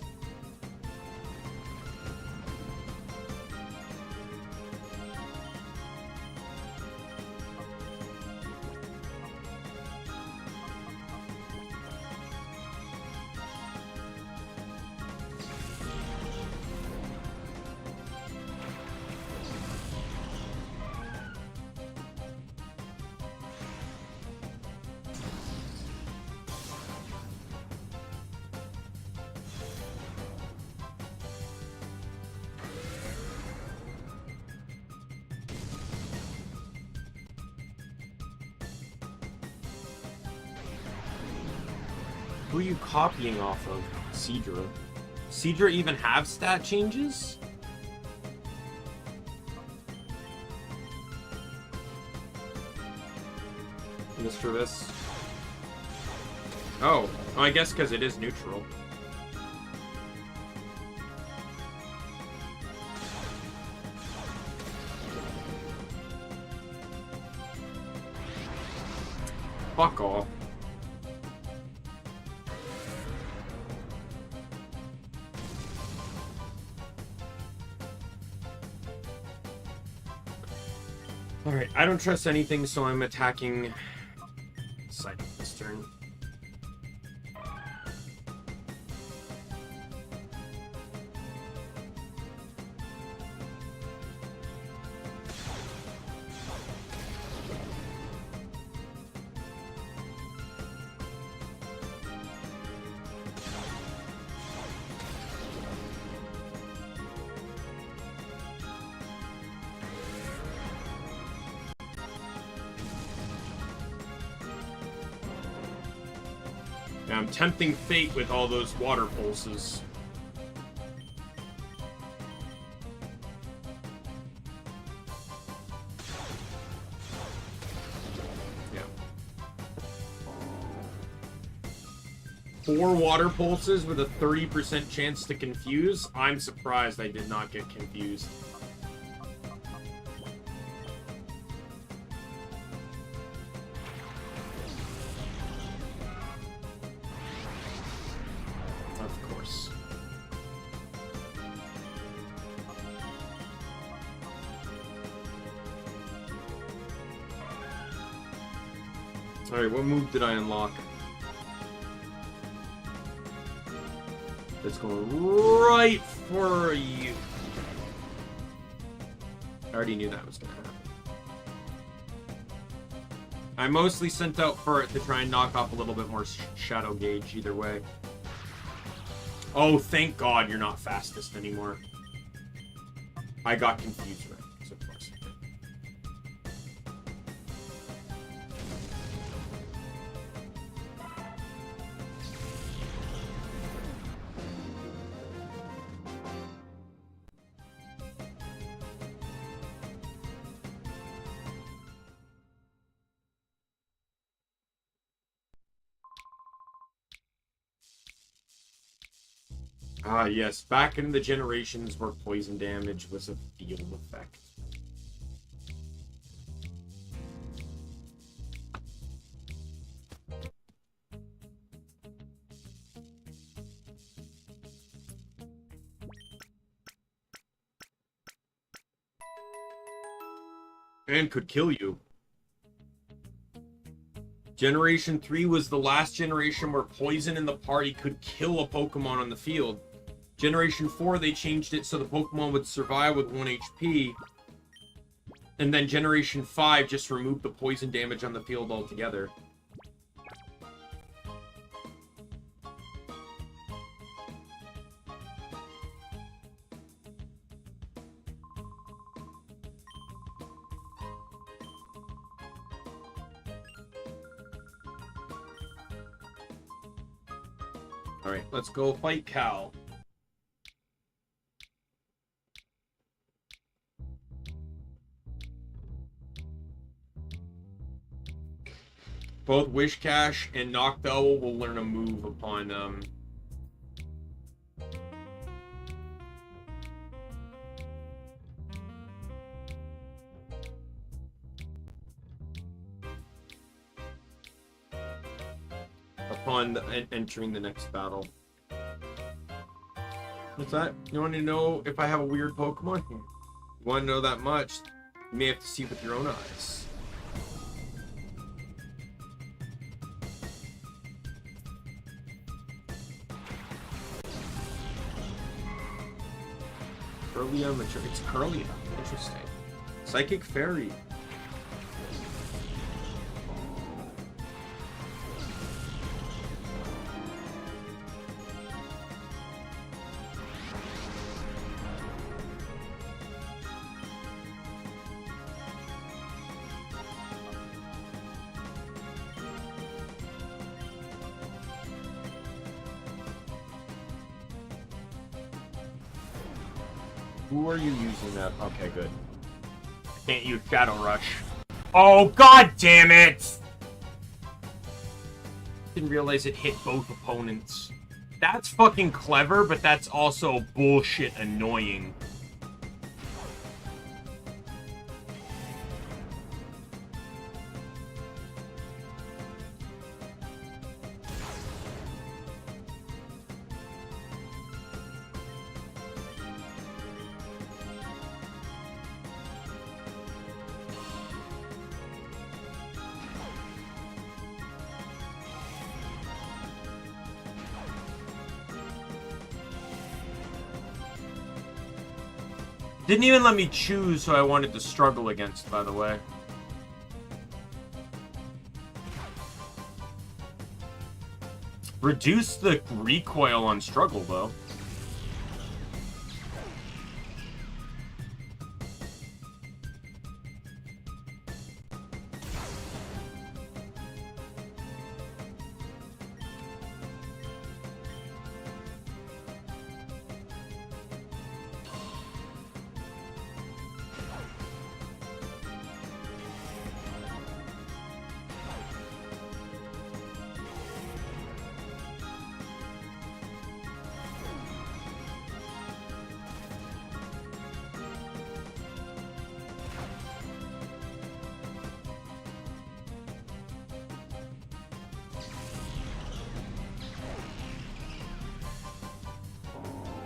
Who are you copying off of? Seadra. Seadra even have stat changes? Mr. This. Oh, I guess because it is neutral. Fuck off. Alright, I don't trust anything, so I'm attacking Psychic this turn. I'm tempting fate with all those water pulses. Yeah. 4 water pulses with a 30% chance to confuse. I'm surprised I did not get confused. Alright, what move did I unlock? It's going right for you. I already knew that was going to happen. I mostly sent out for it to try and knock off a little bit more shadow gauge either way. Oh, thank God you're not fastest anymore. I got confused right. So of course I did. Ah, yes. Back in the generations where poison damage was a field effect. And could kill you. Generation 3 was the last generation where poison in the party could kill a Pokemon on the field. Generation 4, they changed it so the Pokemon would survive with 1 HP. And then Generation 5 just removed the poison damage on the field altogether. Alright, let's go fight Cal. Both Wishcash and Noctowl will learn a move upon upon entering the next battle. What's that? You want to know if I have a weird Pokemon? You want to know that much? You may have to see with your own eyes. Curlia, mature. It's Curlia. Interesting. Psychic Fairy. Who are you using that? Okay, good. I can't use Shadow Rush. Oh, god damn it! Didn't realize it hit both opponents. That's fucking clever, but that's also bullshit annoying. Didn't even let me choose who I wanted to struggle against, by the way. Reduce the recoil on struggle, though.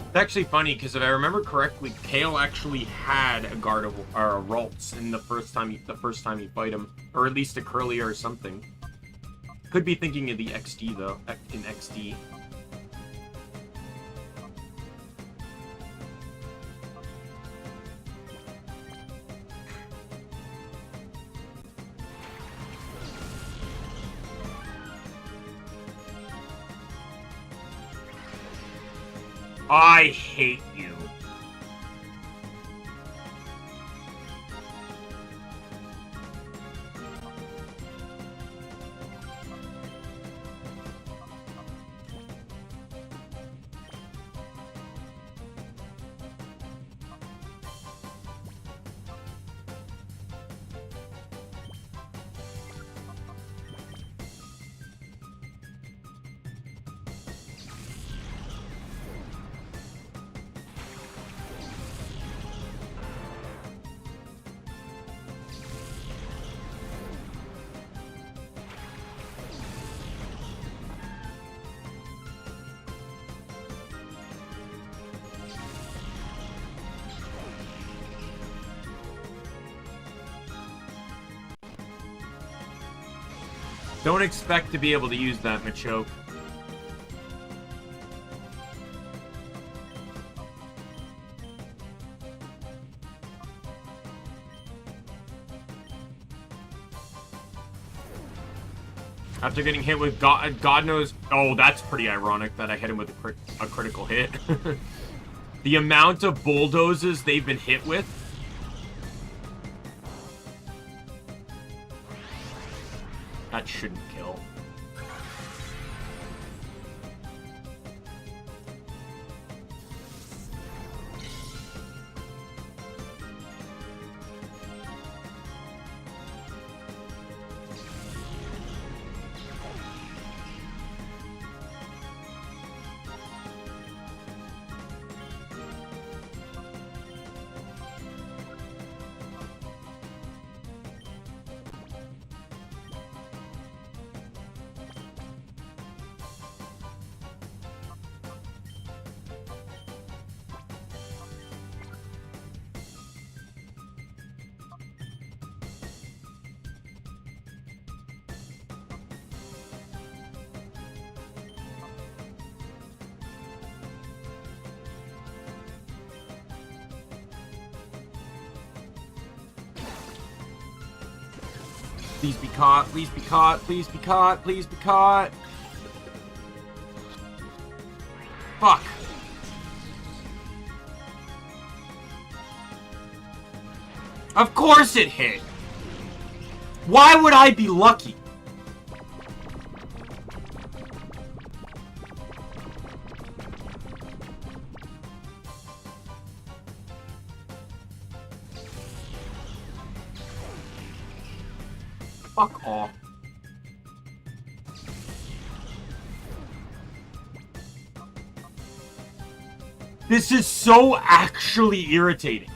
It's actually funny because if I remember correctly, Kale actually had a Gardevoir or a Ralts in the first time you fight him, or at least a Curlia or something. Could be thinking of the XD though, in XD. I hate you. Don't expect to be able to use that Machoke. After getting hit with God knows... Oh, that's pretty ironic that I hit him with a critical hit. The amount of bulldozers they've been hit with. That shouldn't kill. Please be caught. Please be caught. Please be caught. Please be caught. Fuck. Of course it hit. Why would I be lucky? Fuck off. This is so actually irritating.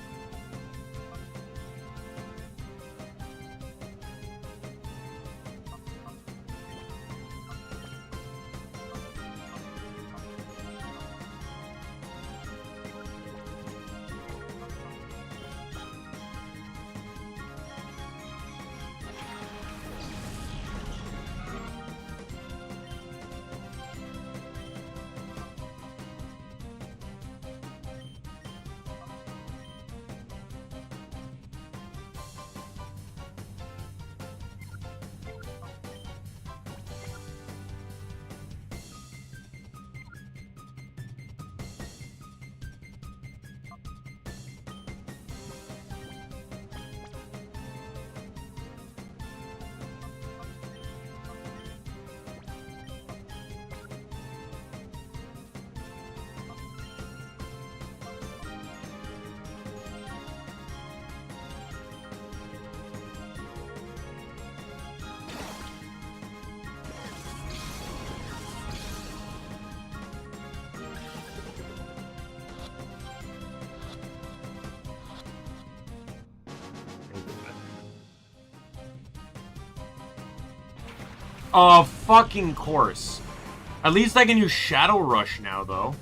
Of fucking course. At least I can use Shadow Rush now, though.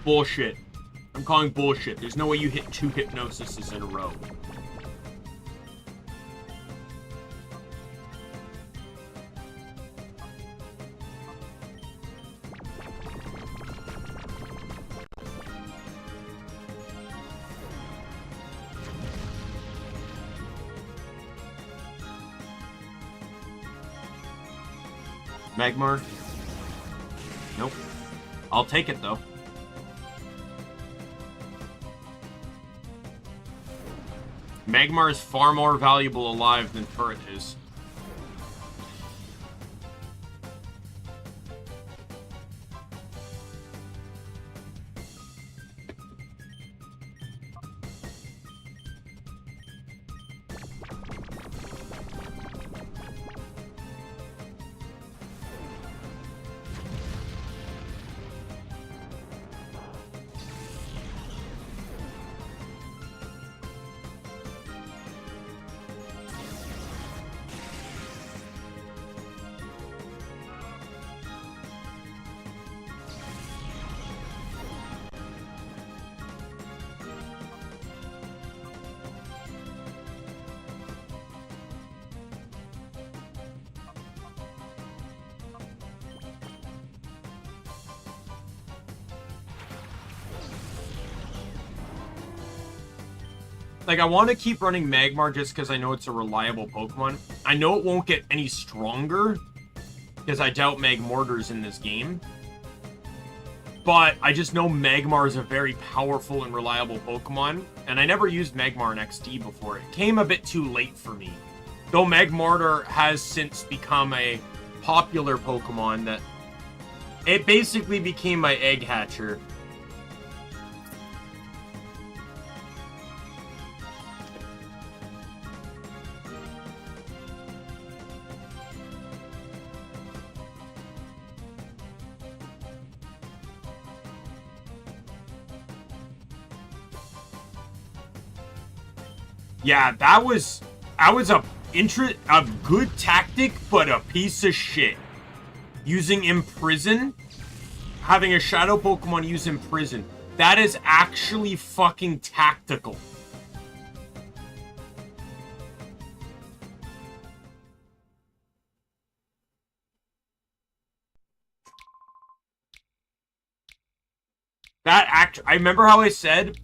Bullshit. I'm calling bullshit. There's no way you hit 2 Hypnosises in a row. Magmar? Nope. I'll take it, though. Magmar is far more valuable alive than Turret is. Like, I want to keep running Magmar just because I know it's a reliable Pokemon. I know it won't get any stronger, because I doubt Magmortar's in this game. But I just know Magmar is a very powerful and reliable Pokemon, and I never used Magmar in XD before. It came a bit too late for me. Though Magmortar has since become a popular Pokemon that... It basically became my egg hatcher. Yeah, that was a good tactic, but a piece of shit. Using Imprison, having a Shadow Pokemon use Imprison, that is actually fucking tactical. I remember how I said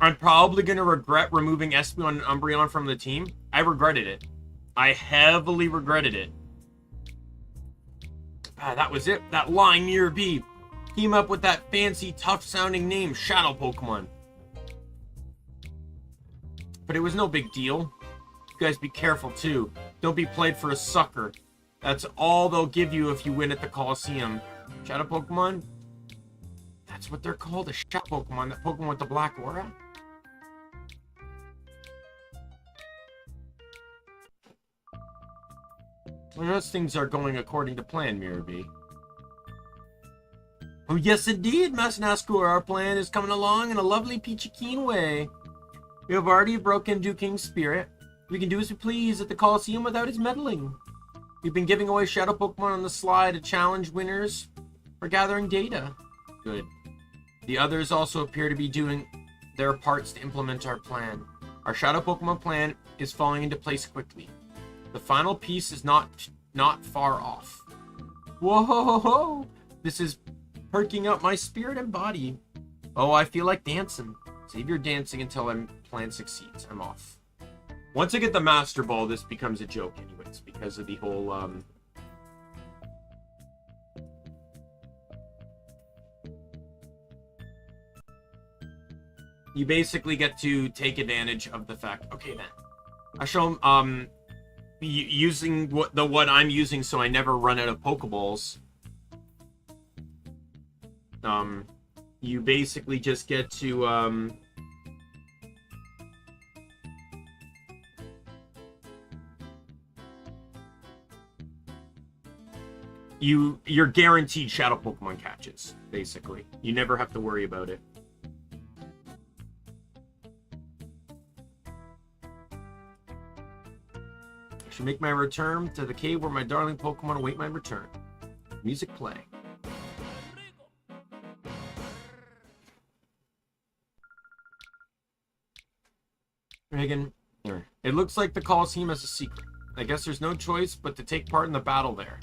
I'm probably going to regret removing Espeon and Umbreon from the team. I regretted it. I heavily regretted it. That was it. That line near B. Came up with that fancy, tough-sounding name, Shadow Pokemon. But it was no big deal. You guys be careful, too. Don't be played for a sucker. That's all they'll give you if you win at the Colosseum. Shadow Pokemon? That's what they're called, a Shadow Pokemon. That Pokemon with the black aura? Well, those things are going according to plan, Mirabee. Oh, yes, indeed, Master Naskur. Our plan is coming along in a lovely peachy keen way. We have already broken Dew King's spirit. We can do as we please at the Colosseum without his meddling. We've been giving away Shadow Pokemon on the sly to challenge winners for gathering data. Good. The others also appear to be doing their parts to implement our plan. Our Shadow Pokemon plan is falling into place quickly. The final piece is not far off. Whoa! This is perking up my spirit and body. Oh, I feel like dancing. Save your dancing until my plan succeeds. I'm off. Once I get the Master Ball, this becomes a joke anyways, because of the whole, you basically get to take advantage of the fact, okay then, I show them, using what I'm using so I never run out of Pokeballs. You basically just get to, you're guaranteed Shadow Pokemon catches, basically. You never have to worry about it. I should make my return to the cave where my darling Pokemon await my return. Music play. Reagan, it looks like the Colosseum has a secret. I guess there's no choice but to take part in the battle there.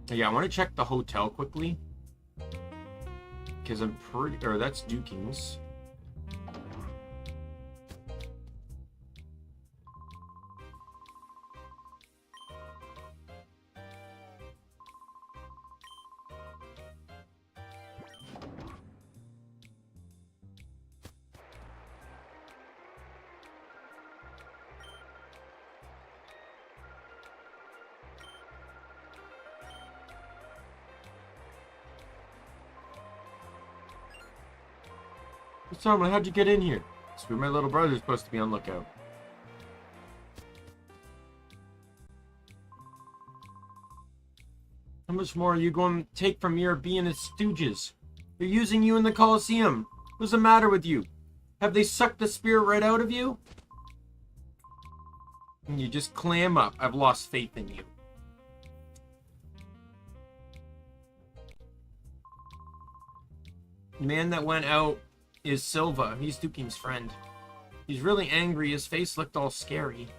Yeah, I want to check the hotel quickly. Because I'm pretty... Or that's Dew King's. Sorry, how'd you get in here? It's where my little brother's supposed to be on lookout. How much more are you going to take from your being his stooges? They're using you in the Colosseum. What's the matter with you? Have they sucked the spirit right out of you? And you just clam up. I've lost faith in you. The man that went out is Silva. He's Dew King's friend. He's really angry. His face looked all scary.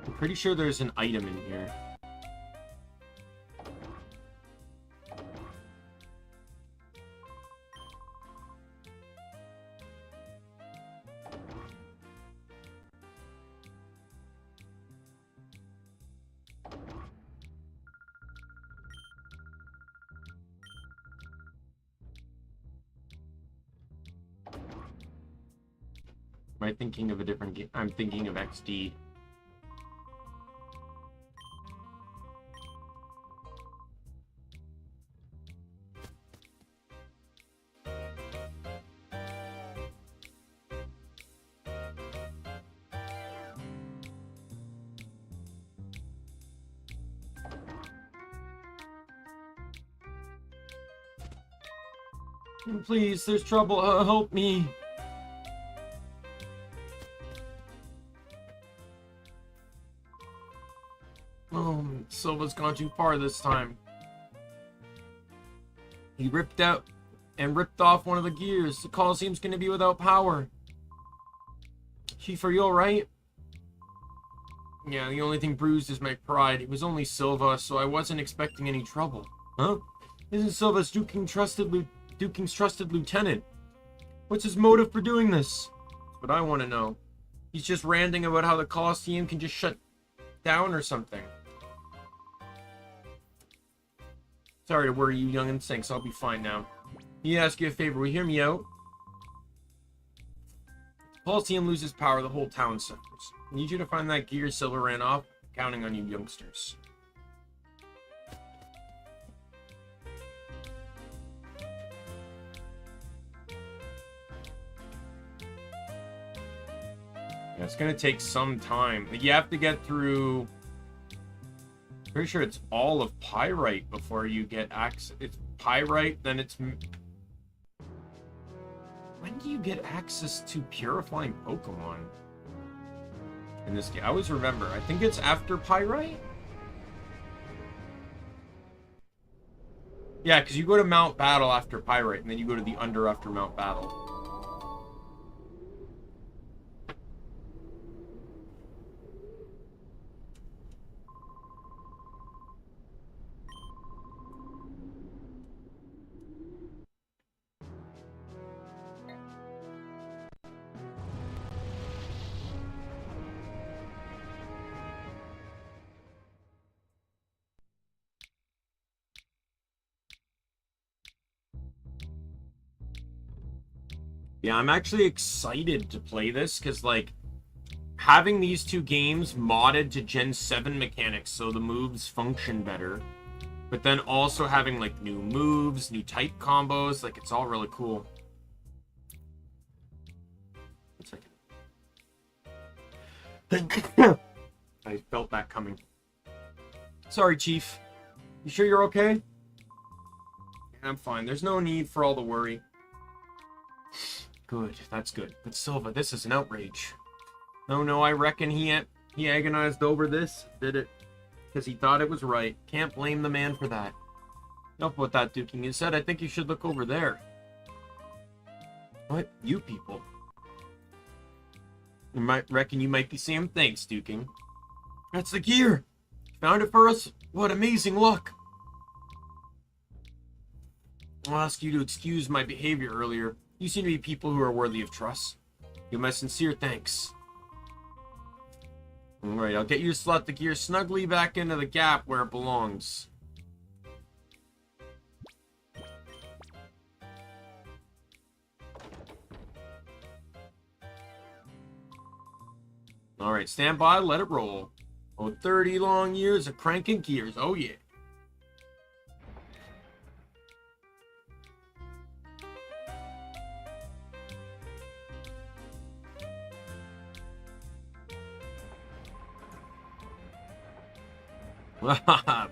I'm pretty sure there's an item in here. Am I thinking of a different game? I'm thinking of XD. Please, there's trouble. Help me. Oh, Silva's gone too far this time. He ripped out and ripped off one of the gears. The Colosseum's gonna be without power. Chief, are you alright? Yeah, the only thing bruised is my pride. It was only Silva, so I wasn't expecting any trouble. Huh? Isn't Silva's Duking's trusted lieutenant? What's his motive for doing this? That's what I want to know. He's just ranting about how the Colosseum can just shut down or something. Sorry to worry you, young instincts. I'll be fine now. Need to ask you a favor. Will you hear me out? Colosseum loses power, the whole town suffers. I need you to find that gear Silver ran off. Counting on you youngsters. Yeah, it's gonna take some time. You have to get through... Pretty sure it's all of Pyrite before you get access. It's Pyrite, then it's... When do you get access to purifying Pokemon? In this game, I always remember. I think it's after Pyrite? Yeah, because you go to Mount Battle after Pyrite, and then you go to the Under after Mount Battle. Yeah, I'm actually excited to play this because, like, having these two games modded to Gen 7 mechanics so the moves function better, but then also having, like, new moves, new type combos, like, it's all really cool. 1 second. I felt that coming. Sorry, Chief. You sure you're okay? Yeah, I'm fine. There's no need for all the worry. Good, that's good. But Silva, this is an outrage. No, I reckon he agonized over this, did it? Because he thought it was right. Can't blame the man for that. Enough about that, Duking. Instead, I think you should look over there. What? You people? You might reckon you might be saying thanks, Duking. That's the gear! Found it for us? What amazing luck! I'll ask you to excuse my behavior earlier. You seem to be people who are worthy of trust. Give my sincere thanks. Alright, I'll get you to slot the gear snugly back into the gap where it belongs. Alright, stand by, let it roll. Oh, 30 long years of cranking gears. Oh, yeah.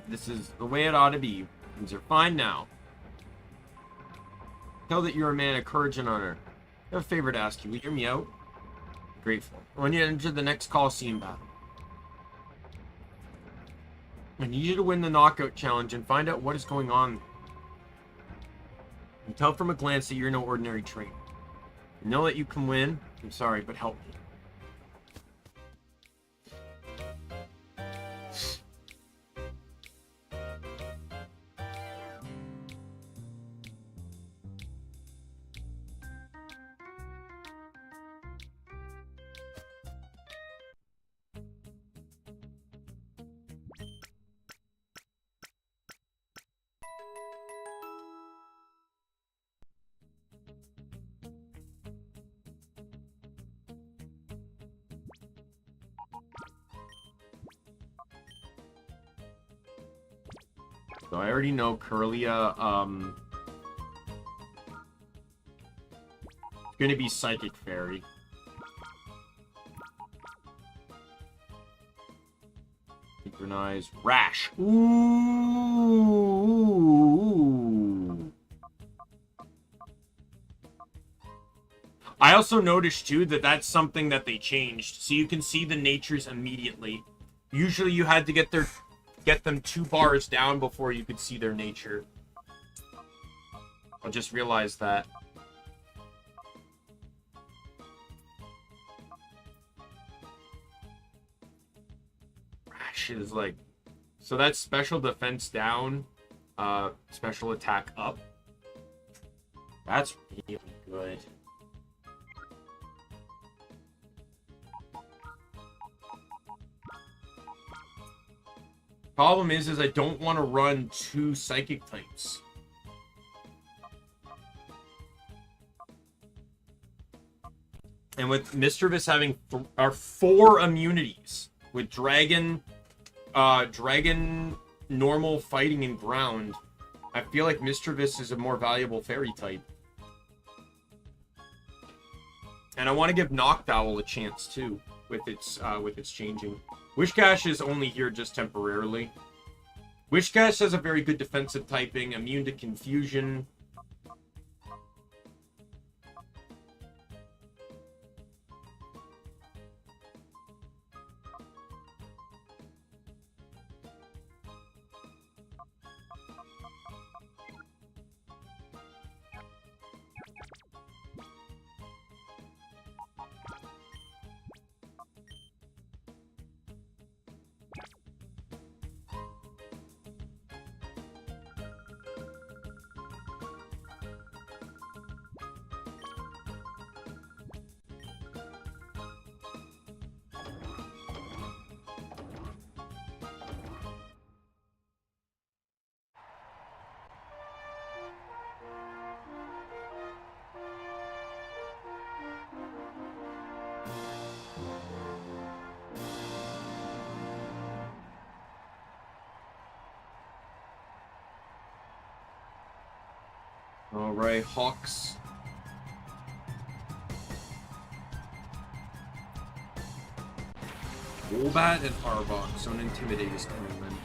This is the way it ought to be. Things are fine now. Tell that you're a man of courage and honor. I have a favor to ask you. Will you hear me out? Grateful. When you enter the next Colosseum battle, I need you to win the knockout challenge and find out what is going on. You tell from a glance that you're no ordinary trainer. You know that you can win. I'm sorry, but help me. So I already know Curlia, gonna be Psychic Fairy. Synchronize. Rash. Ooh. I also noticed, too, that that's something that they changed. So you can see the natures immediately. Usually you had to get them 2 bars down before you could see their nature. I just realized that. Shit is like... So that's special defense down, special attack up. That's really good. Problem is I don't want to run 2 psychic types. And with Mischievous having 4 immunities, with Dragon, normal, fighting, and ground, I feel like Mischievous is a more valuable fairy type. And I want to give Noctowl a chance too, with its changing. Wishcash is only here just temporarily. Wishcash has a very good defensive typing, immune to confusion. Alright, Hawks. Golbat and Arbok, so an Intimidate is coming then.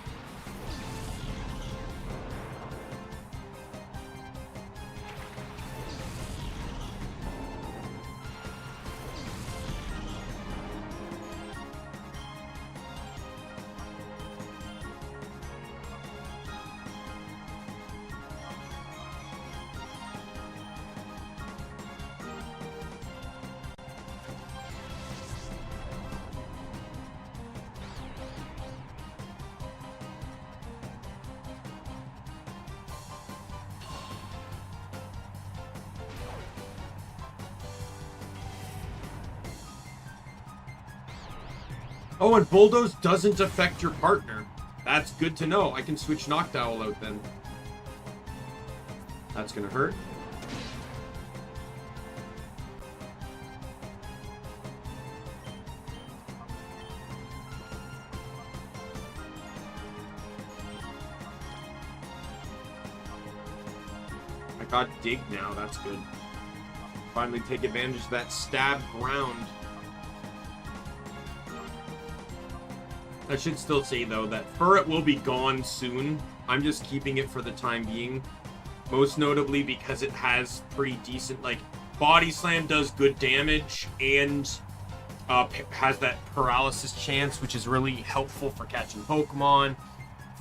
Oh, and Bulldoze doesn't affect your partner. That's good to know. I can switch Noctowl out then. That's gonna hurt. I got Dig now, that's good. Finally take advantage of that stab ground. I should still say, though, that Furret will be gone soon. I'm just keeping it for the time being. Most notably because it has pretty decent, like, Body Slam does good damage and has that paralysis chance, which is really helpful for catching Pokemon.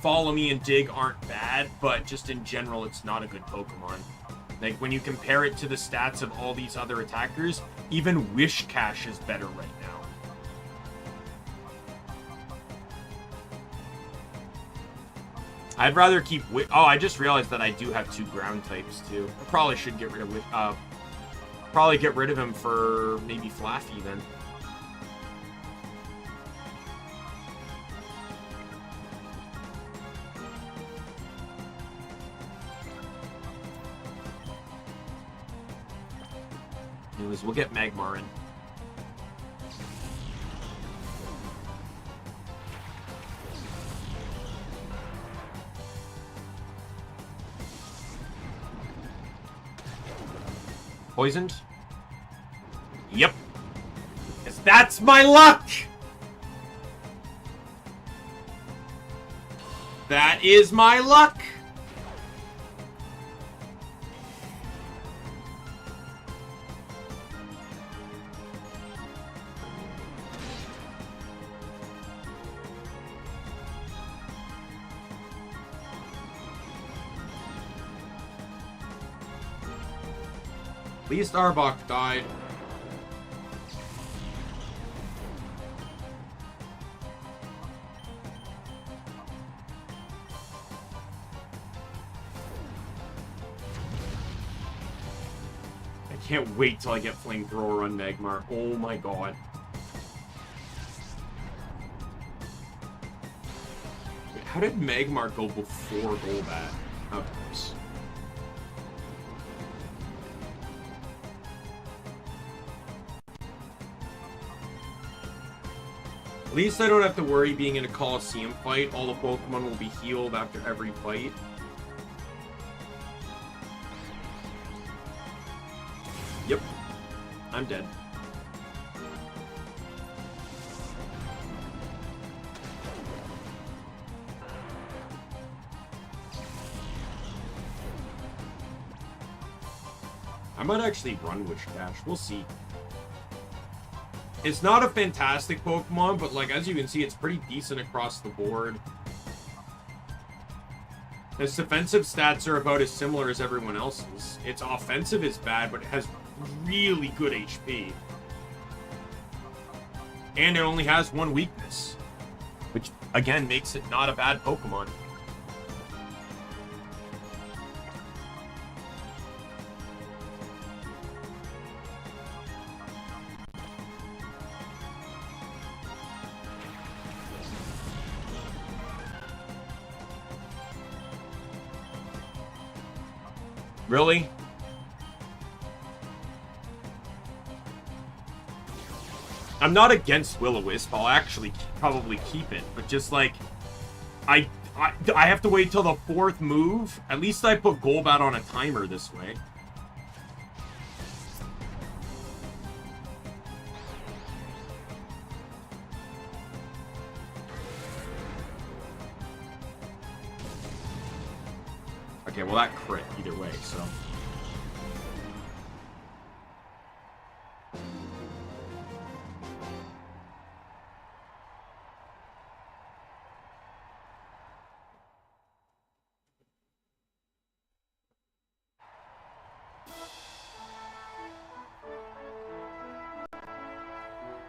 Follow Me and Dig aren't bad, but just in general, it's not a good Pokemon. Like, when you compare it to the stats of all these other attackers, even Wishcash is better right now. I'd rather keep... Oh, I just realized that I do have 2 ground types, too. I probably should get rid of... probably get rid of him for maybe Flaffy, then. Anyways, we'll get Magmar in. Poisoned? Yep. Because that's my luck! That is my luck! At least Arbok died. I can't wait till I get Flamethrower on Magmar. Oh my god. Wait, how did Magmar go before Golbat? Of course. At least I don't have to worry being in a Colosseum fight. All the Pokemon will be healed after every fight. Yep. I'm dead. I might actually run Wishcash. We'll see. It's not a fantastic Pokemon, but like as you can see, it's pretty decent across the board. Its defensive stats are about as similar as everyone else's. Its offensive is bad, but it has really good HP. And it only has one weakness, which again makes it not a bad Pokemon. Really? I'm not against Will-O-Wisp. I'll actually probably keep it, but just like I have to wait till the 4th move. At least I put Golbat on a timer this way. Okay, well that crit either way, so.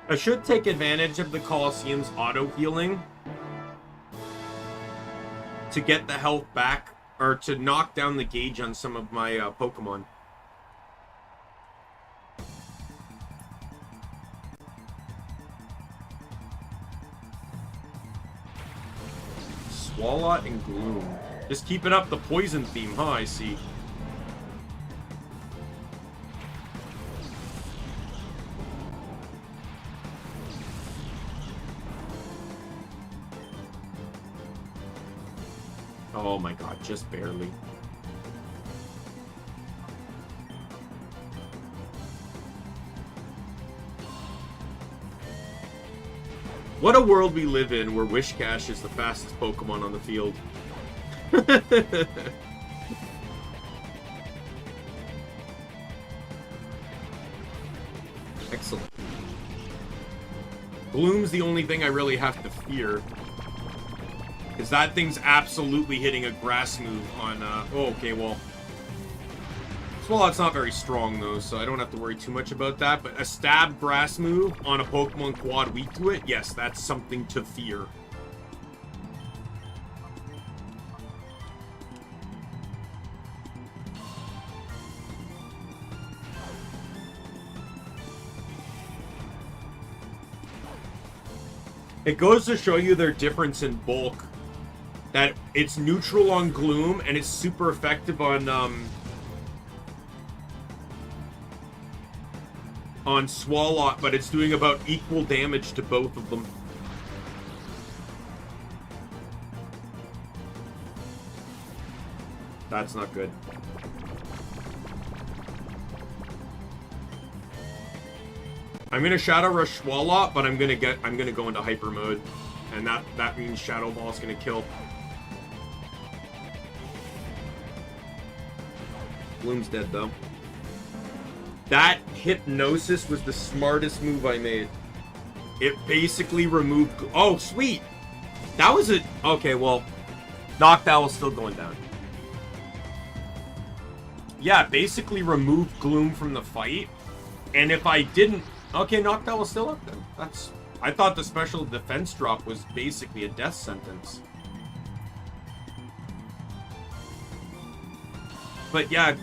I should take advantage of the Colosseum's auto-healing to get the health back, or to knock down the gauge on some of my Pokemon. Swalot and Gloom. Just keeping up the poison theme, huh? I see. Oh my god, just barely. What a world we live in where Wishcash is the fastest Pokemon on the field. Excellent. Gloom's the only thing I really have to fear. Because that thing's absolutely hitting a grass move on, oh, okay, well. Swalot's not very strong, though, so I don't have to worry too much about that. But a stab grass move on a Pokemon quad weak to it, yes, that's something to fear. It goes to show you their difference in bulk. That it's neutral on Gloom, and it's super effective on Swalot, but it's doing about equal damage to both of them. That's not good. I'm gonna Shadow Rush Swalot, but I'm gonna go into Hyper Mode, and that means Shadow Ball is gonna kill. Gloom's dead though. That Hypnosis was the smartest move I made. It basically removed... Oh, sweet! That was it. Okay, well, Noctowl's still going down. Yeah, basically remove Gloom from the fight. And if I didn't... Okay, Noctowl was still up then. That's... I thought the special defense drop was basically a death sentence. But yeah,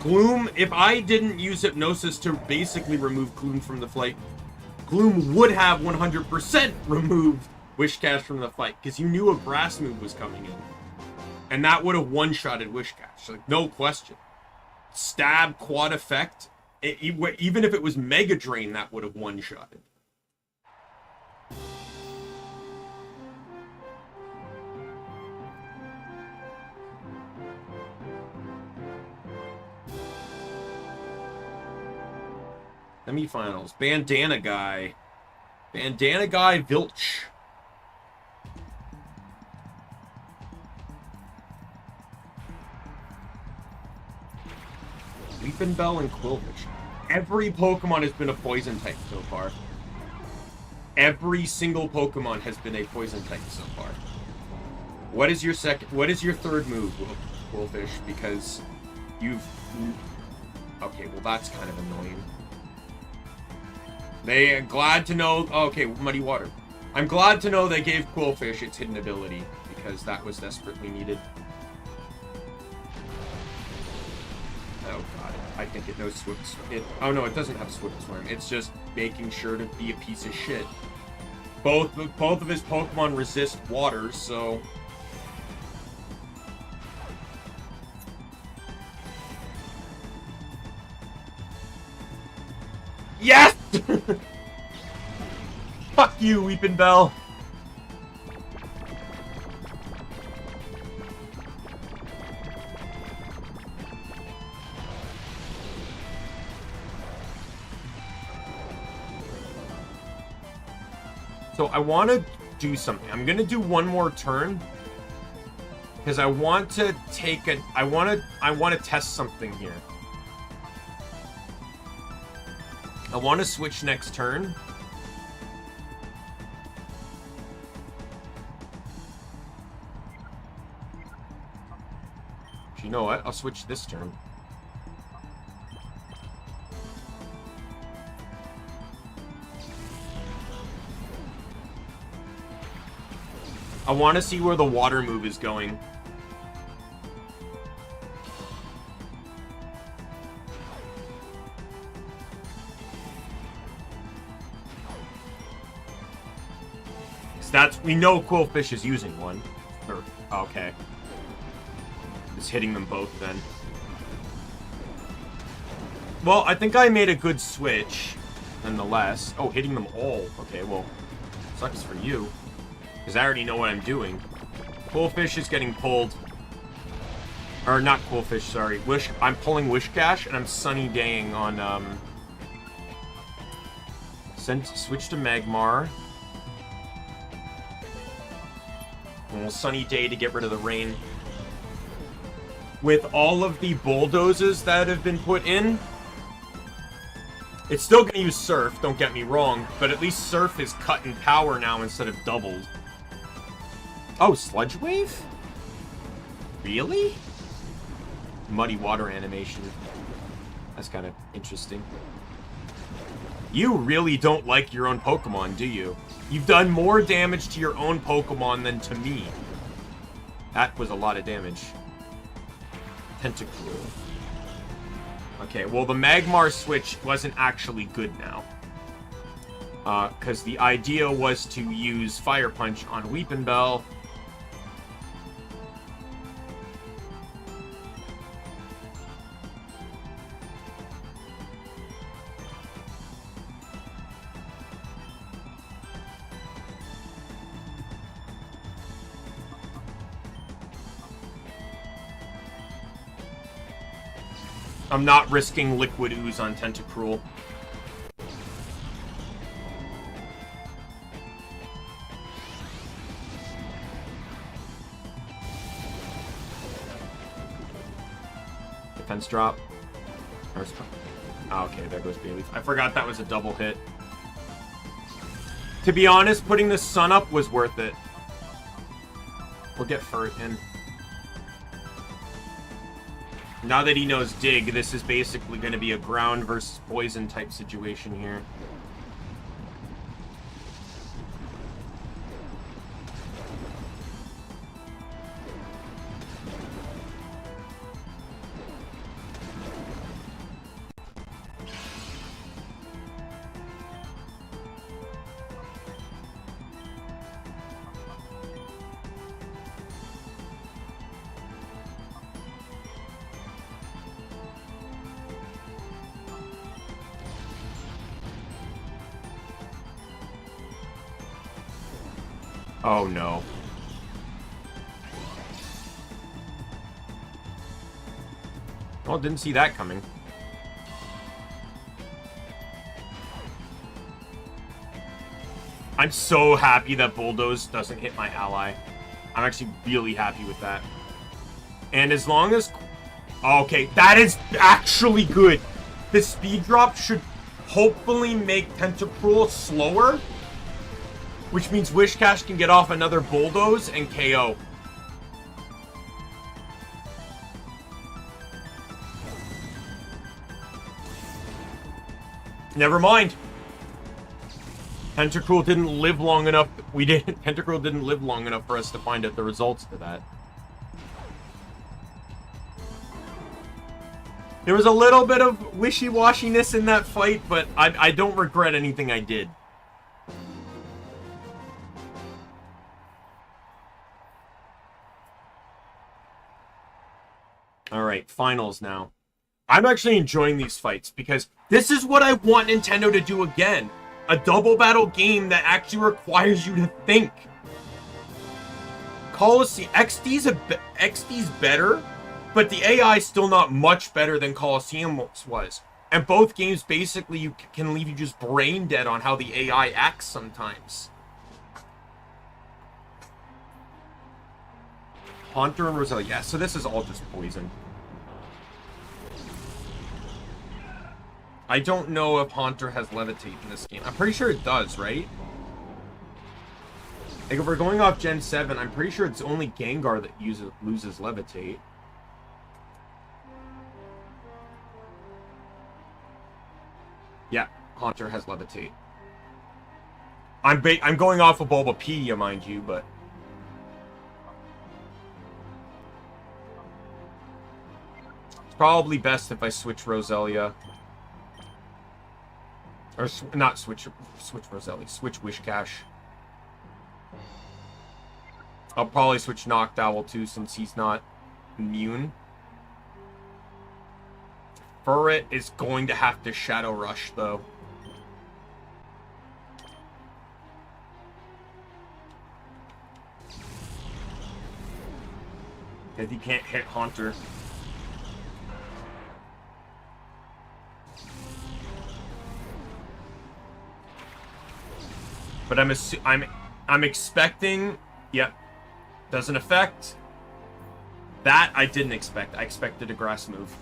Gloom, if I didn't use Hypnosis to basically remove Gloom from the fight, Gloom would have 100% removed Wishcash from the fight, because you knew a grass move was coming in. And that would have one-shotted Wishcash, like, no question. Stab, quad effect, even if it was Mega Drain, that would have one-shotted. Semifinals. Bandana Guy. Bandana Guy Vilch. Weepinbell and Quillfish. Every Pokemon has been a poison type so far. Every single Pokemon has been a poison type so far. What is your third move, Quillfish? Because you've... Okay, well that's kind of annoying. They are glad to know... Oh, okay, Muddy Water. I'm glad to know they gave Quillfish its hidden ability, because that was desperately needed. Oh god, I think it knows Swift Swim. Oh no, it doesn't have Swift Swim. It's just making sure to be a piece of shit. Both of his Pokemon resist water, so... Yes! Fuck you, Weepinbell. So I want to do something. I'm going to do one more turn because I want to take a... I want to test something here. I want to switch next turn. You know what? I'll switch this turn. I want to see where the water move is going. That's, we know Quillfish is using one. Or, okay. Just hitting them both then. Well, I think I made a good switch, nonetheless. Oh, hitting them all. Okay, well, sucks for you. Because I already know what I'm doing. Quillfish is getting pulled. Or not Quillfish, sorry. I'm pulling Wishcash, and I'm Sunny Daying on, switch to Magmar. And we'll Sunny Day to get rid of the rain. With all of the bulldozers that have been put in, it's still going to use Surf, don't get me wrong, but at least Surf is cut in power now instead of doubled. Oh, Sludge Wave? Really? Muddy Water animation. That's kind of interesting. You really don't like your own Pokemon, do you? You've done more damage to your own Pokemon than to me. That was a lot of damage. Tentacruel. Okay, well, the Magmar switch wasn't actually good now. Because the idea was to use Fire Punch on Weepinbell. I'm not risking Liquid Ooze on Tentacruel. Defense drop. Oh, okay, there goes Bayleaf. I forgot that was a double hit. To be honest, putting the Sun up was worth it. We'll get Furt in. Now that he knows dig, this is basically going to be a ground versus poison type situation here. Oh no. Oh, didn't see that coming. I'm so happy that Bulldoze doesn't hit my ally. I'm actually really happy with that. And as long as... Okay, that is actually good. The speed drop should hopefully make Tentacruel slower, which means Wishcash can get off another Bulldoze and KO. Never mind. Tentacruel didn't live long enough. Tentacruel didn't live long enough for us to find out the results to that. There was a little bit of wishy-washiness in that fight, but I don't regret anything I did. Alright, finals now. I'm actually enjoying these fights because this is what I want Nintendo to do again. A double battle game that actually requires you to think. Colosseum, XD's better, but the AI is still not much better than Colosseum was. And both games basically can leave you just brain dead on how the AI acts sometimes. Haunter and Roselia. Yeah, so this is all just poison. I don't know if Haunter has Levitate in this game. I'm pretty sure it does, right? Like, if we're going off Gen 7, I'm pretty sure it's only Gengar that loses Levitate. Yeah, Haunter has Levitate. I'm going off of Bulbapedia, mind you, but... It's probably best if I switch Roselia. Or, not switch Roselia, switch Wishcash. I'll probably switch Noctowl too, since he's not immune. Furret is going to have to Shadow Rush, though. Because he can't hit Haunter. But I'm expecting... Yep. Doesn't affect. That I didn't expect. I expected a grass move.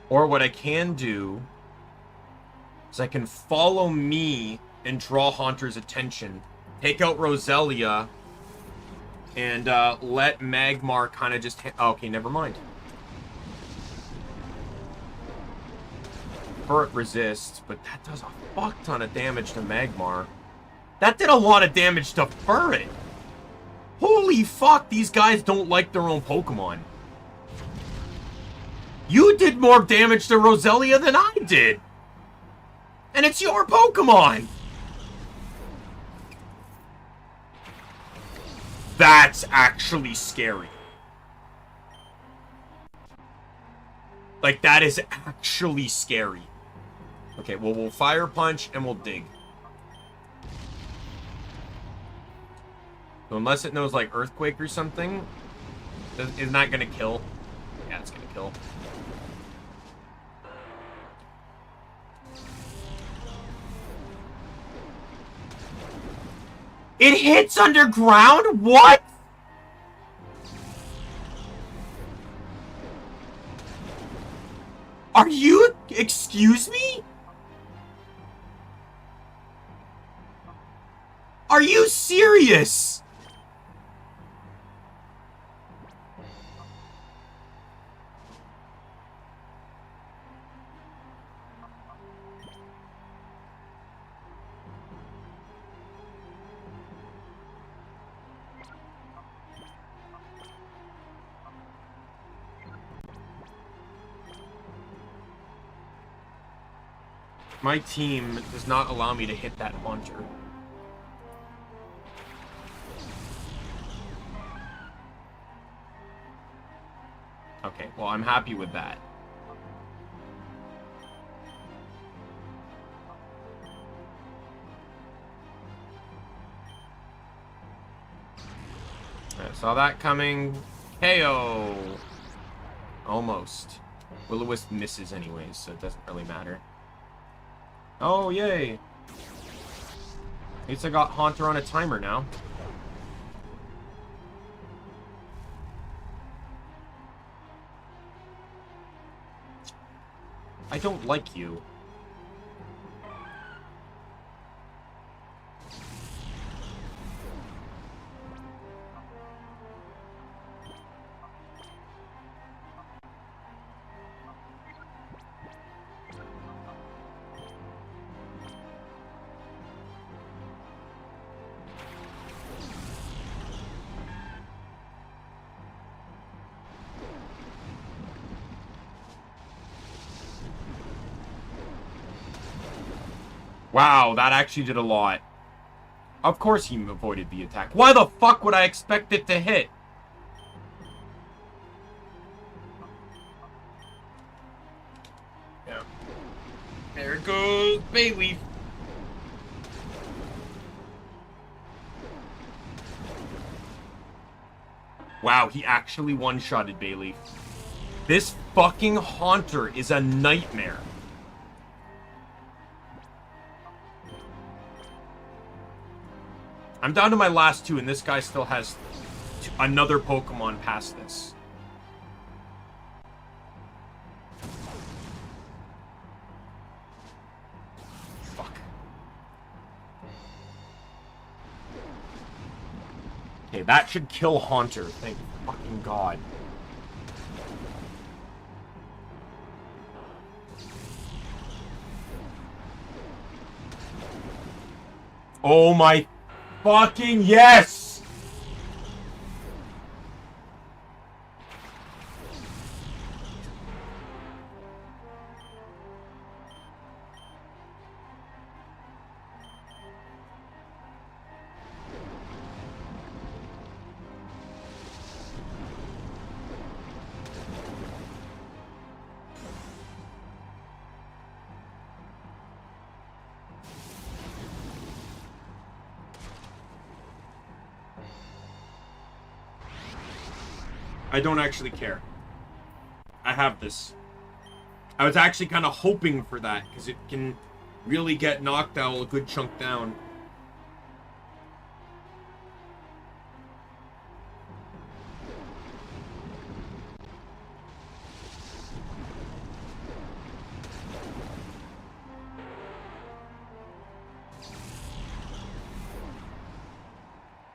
Or what I can do is I can follow me and draw Haunter's attention. Take out Roselia and let Magmar kind of just... okay, never mind. Furret resists, but that does a fuck ton of damage to Magmar. That did a lot of damage to Furret. Holy fuck, these guys don't like their own Pokemon. You did more damage to Roselia than I did. And it's your Pokemon. That's actually scary. Like, that is actually scary. Okay, well, we'll Fire Punch and we'll Dig. So unless it knows, like, Earthquake or something, it's not gonna kill. Yeah, it's gonna kill. It hits underground? What? Are you... Excuse me? Are you serious? My team does not allow me to hit that haunter. Okay, well, I'm happy with that. I saw that coming. KO. Almost. Will-O-Wisp misses anyways, so it doesn't really matter. Oh, yay. At least I got Haunter on a timer now. I don't like you. Wow, that actually did a lot. Of course he avoided the attack. Why the fuck would I expect it to hit? Yeah. There goes Bayleaf. Wow, he actually one-shotted Bayleaf. This fucking Haunter is a nightmare. I'm down to my last two, and this guy still has another Pokemon past this. Fuck. Okay, that should kill Haunter. Thank fucking God. Oh my fucking yes! I don't actually care. I have this. I was actually kind of hoping for that, because it can really get Noctowl a good chunk down.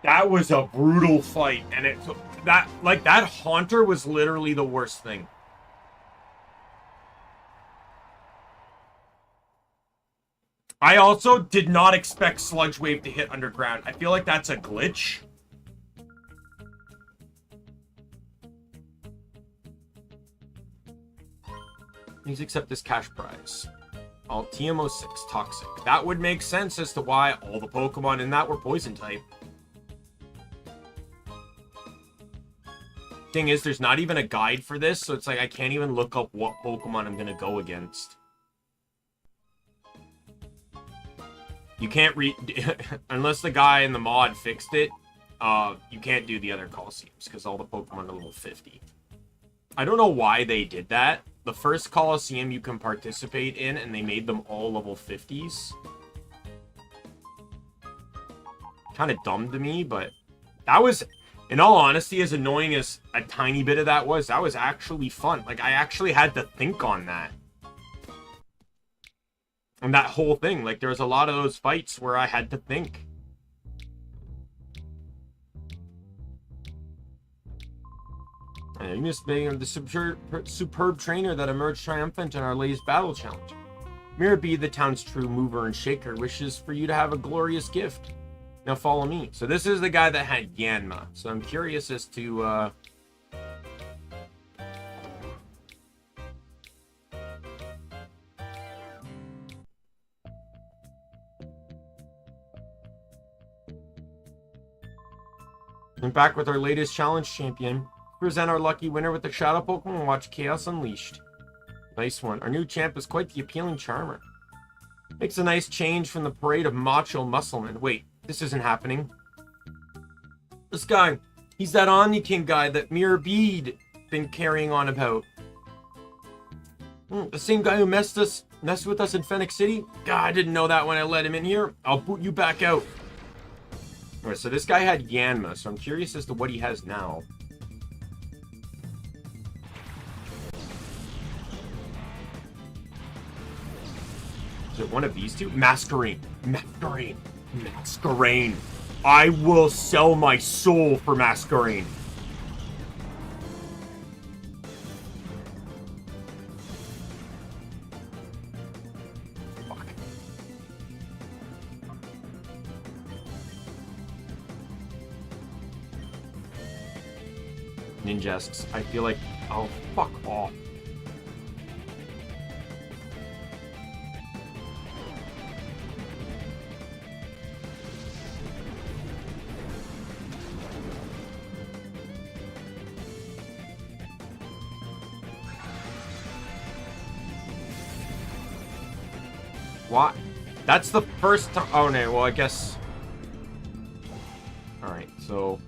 That was a brutal fight, and it took that Haunter was literally the worst thing. I also did not expect Sludge Wave to hit underground. I feel like that's a glitch. Please accept this cash prize. All TM06 Toxic. That would make sense as to why all the Pokemon in that were Poison type. Thing is, there's not even a guide for this, so it's like I can't even look up what Pokemon I'm gonna go against. You can't read unless the guy in the mod fixed it. You can't do the other Colosseums because all the Pokemon are level 50. I don't know why they did that. The first Colosseum you can participate in, and they made them all level 50s. kind of dumb to me, but that was, in all honesty, as annoying as a tiny bit of that was actually fun. Like, I actually had to think on that. And that whole thing, like, there was a lot of those fights where I had to think. And you missed being the superb trainer that emerged triumphant in our latest battle challenge. Mirabee, the town's true mover and shaker, wishes for you to have a glorious gift. Now follow me. So this is the guy that had Yanma. So I'm curious as to... And back with our latest challenge champion. Present our lucky winner with the Shadow Pokemon and watch Chaos Unleashed. Nice one. Our new champ is quite the appealing charmer. Makes a nice change from the parade of macho musclemen. Wait, this isn't happening. This guy, he's that Omni King guy that Mirabee been carrying on about. The same guy who messed with us in Phoenix City? God, I didn't know that when I let him in here. I'll boot you back out. Alright, so this guy had Yanma, so I'm curious as to what he has now. Is it one of these two? Masquerain. Masquerain. Masquerain. I will sell my soul for Masquerain. Fuck. Ninjasks. I feel like... Oh, fuck off. What? That's the first time. Oh no, well I guess. Alright, so.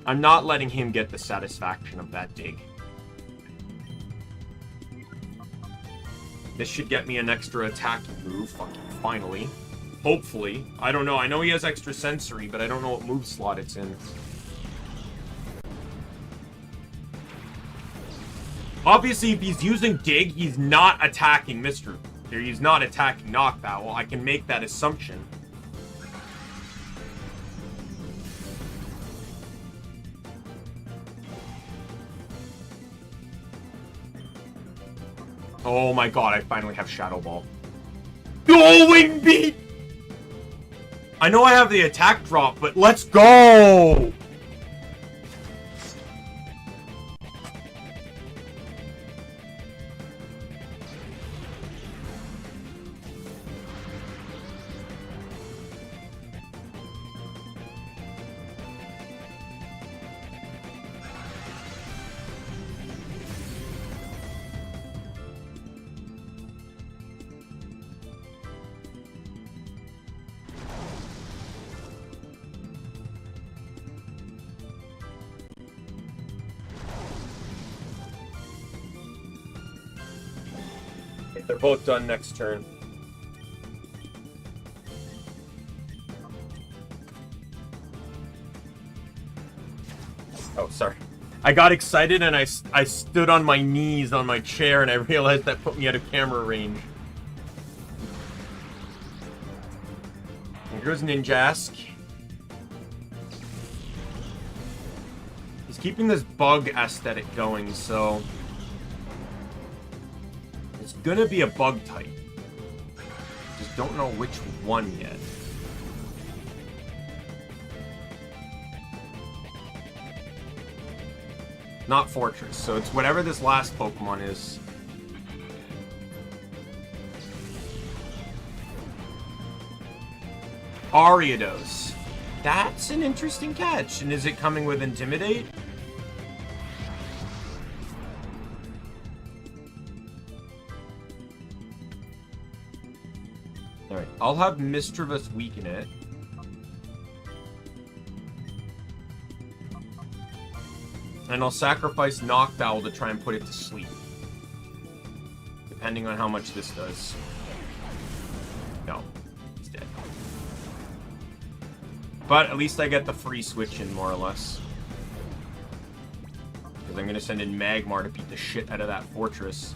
I'm not letting him get the satisfaction of that dig. This should get me an extra attack move, finally. Hopefully. I don't know. I know he has extra sensory, but I don't know what move slot it's in. Obviously, if he's using Dig, he's not attacking Mr. Or he's not attacking Knockback. Well, I can make that assumption. Oh my god, I finally have Shadow Ball. Oh, Wing Beat! I know I have the attack drop, but let's go! They're both done next turn. Oh, sorry. I got excited and I stood on my knees on my chair and I realized that put me out of camera range. And here's Ninjask. He's keeping this bug aesthetic going, so... It's gonna be a bug type. Just don't know which one yet. Not Fortress, so it's whatever this last Pokemon is. Ariados. That's an interesting catch. And is it coming with Intimidate? Alright, I'll have Mischievous weaken it. And I'll sacrifice Noctowl to try and put it to sleep. Depending on how much this does. No. But at least I get the free switch in, more or less. Because I'm going to send in Magmar to beat the shit out of that fortress.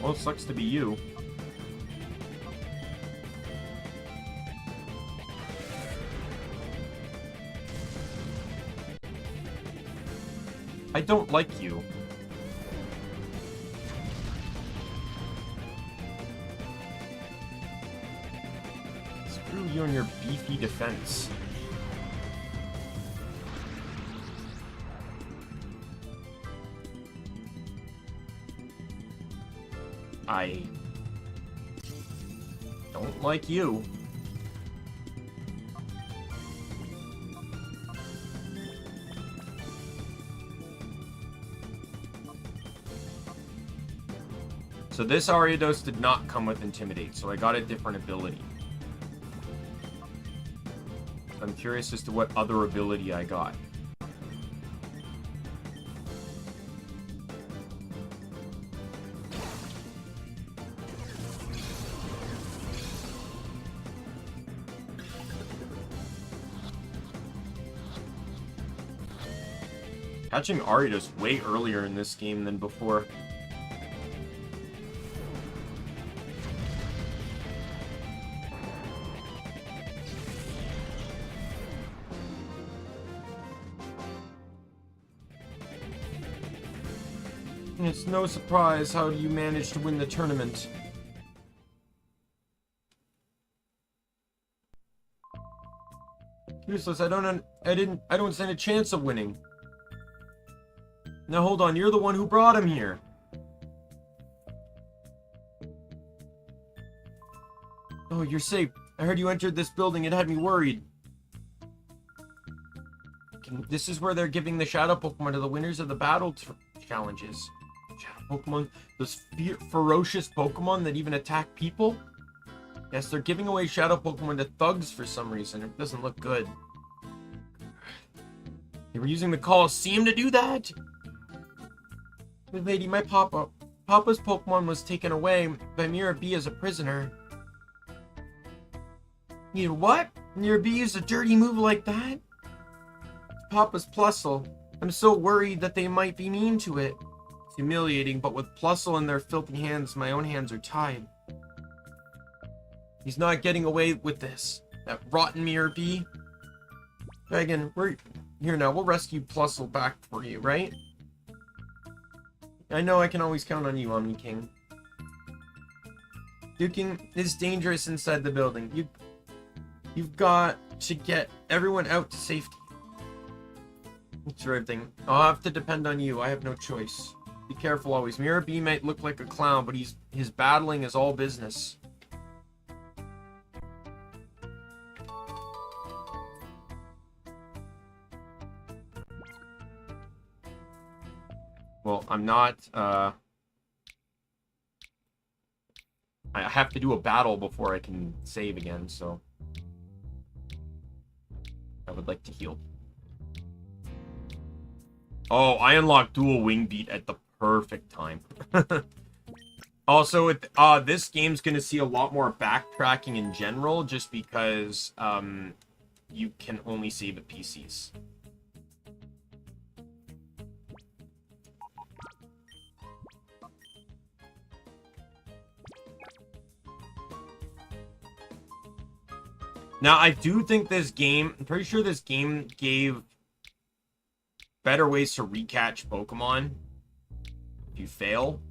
Well, it sucks to be you. I don't like you. Screw you and your beefy defense. I don't like you. So this Ariados did not come with Intimidate, so I got a different ability. I'm curious as to what other ability I got. Catching Ariados way earlier in this game than before. It's no surprise how you managed to win the tournament. Useless, I don't stand a chance of winning. Now hold on, you're the one who brought him here. Oh, you're safe. I heard you entered this building. It had me worried. This is where they're giving the Shadow Pokemon to the winners of the battle challenges. Shadow Pokemon, those ferocious Pokemon that even attack people? Yes, they're giving away Shadow Pokemon to thugs for some reason. It doesn't look good. They were using the Colosseum to do that? Lady, my Papa's Pokemon was taken away by Mira B as a prisoner. You what? Mira B used a dirty move like that? Papa's Plusle. I'm so worried that they might be mean to it. It's humiliating, but with Plusle in their filthy hands, my own hands are tied. He's not getting away with this. That rotten Mirror B. Dragon, we're here now. We'll rescue Plusle back for you, right? I know I can always count on you, Omni King. Duking is dangerous inside the building. You've got to get everyone out to safety. It's everything. I'll have to depend on you. I have no choice. Be careful always. Mirror B might look like a clown, but his battling is all business. Well, I'm not, I have to do a battle before I can save again, so I would like to heal. Oh, I unlocked dual wing beat at the perfect time. Also, this game's gonna see a lot more backtracking in general, just because you can only save at PCs. Now, I do think this game, I'm pretty sure this game gave better ways to recatch Pokemon if you fail.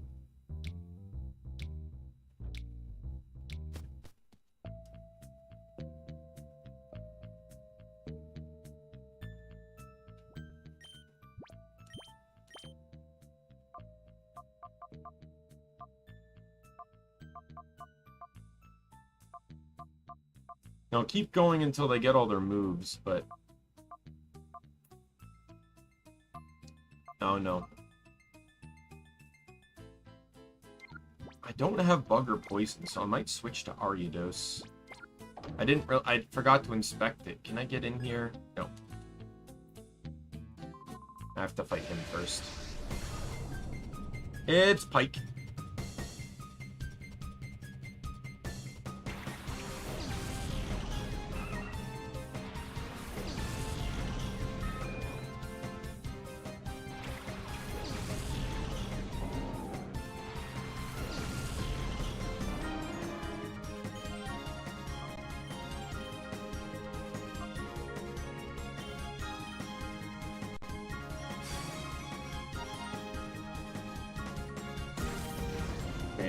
Now, keep going until they get all their moves, but... Oh, no. I don't have Bug or Poison, so I might switch to Ariados. I forgot to inspect it. Can I get in here? No. I have to fight him first. It's Pike.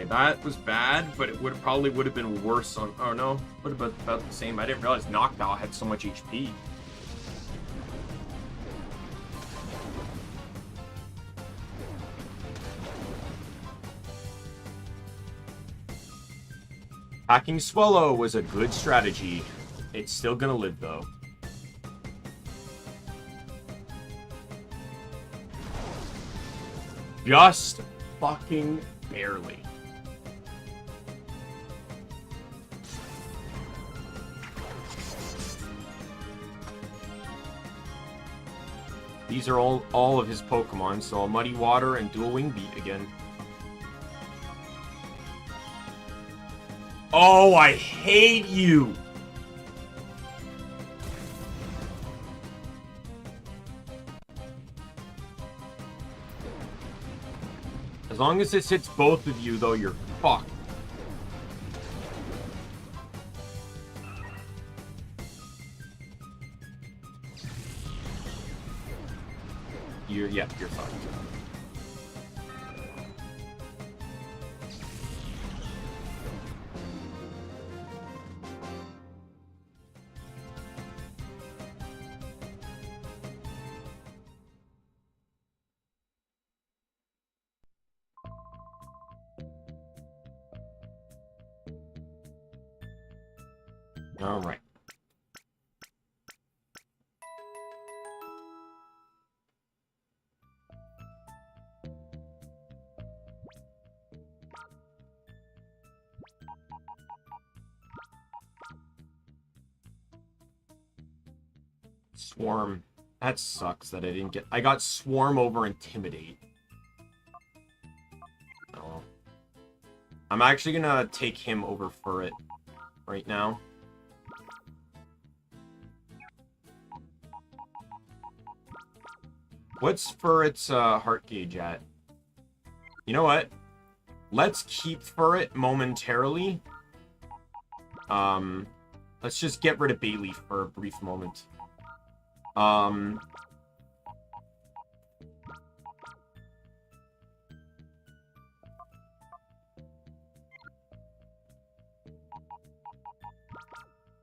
That was bad, but it probably would have been worse on... Oh, no. Would have been about the same. I didn't realize Knockdown had so much HP. Hacking Swallow was a good strategy. It's still gonna live, though. Just fucking barely. These are all of his Pokemon, so a Muddy Water and Dual Wing Beat again. Oh, I hate you! As long as this hits both of you, though, you're fucked. You're fucked. All right. Swarm. That sucks that I didn't get... I got Swarm over Intimidate. Oh. I'm actually gonna take him over Furret right now. What's Furret's heart gauge at? You know what? Let's keep Furret momentarily. Let's just get rid of Bayleaf for a brief moment.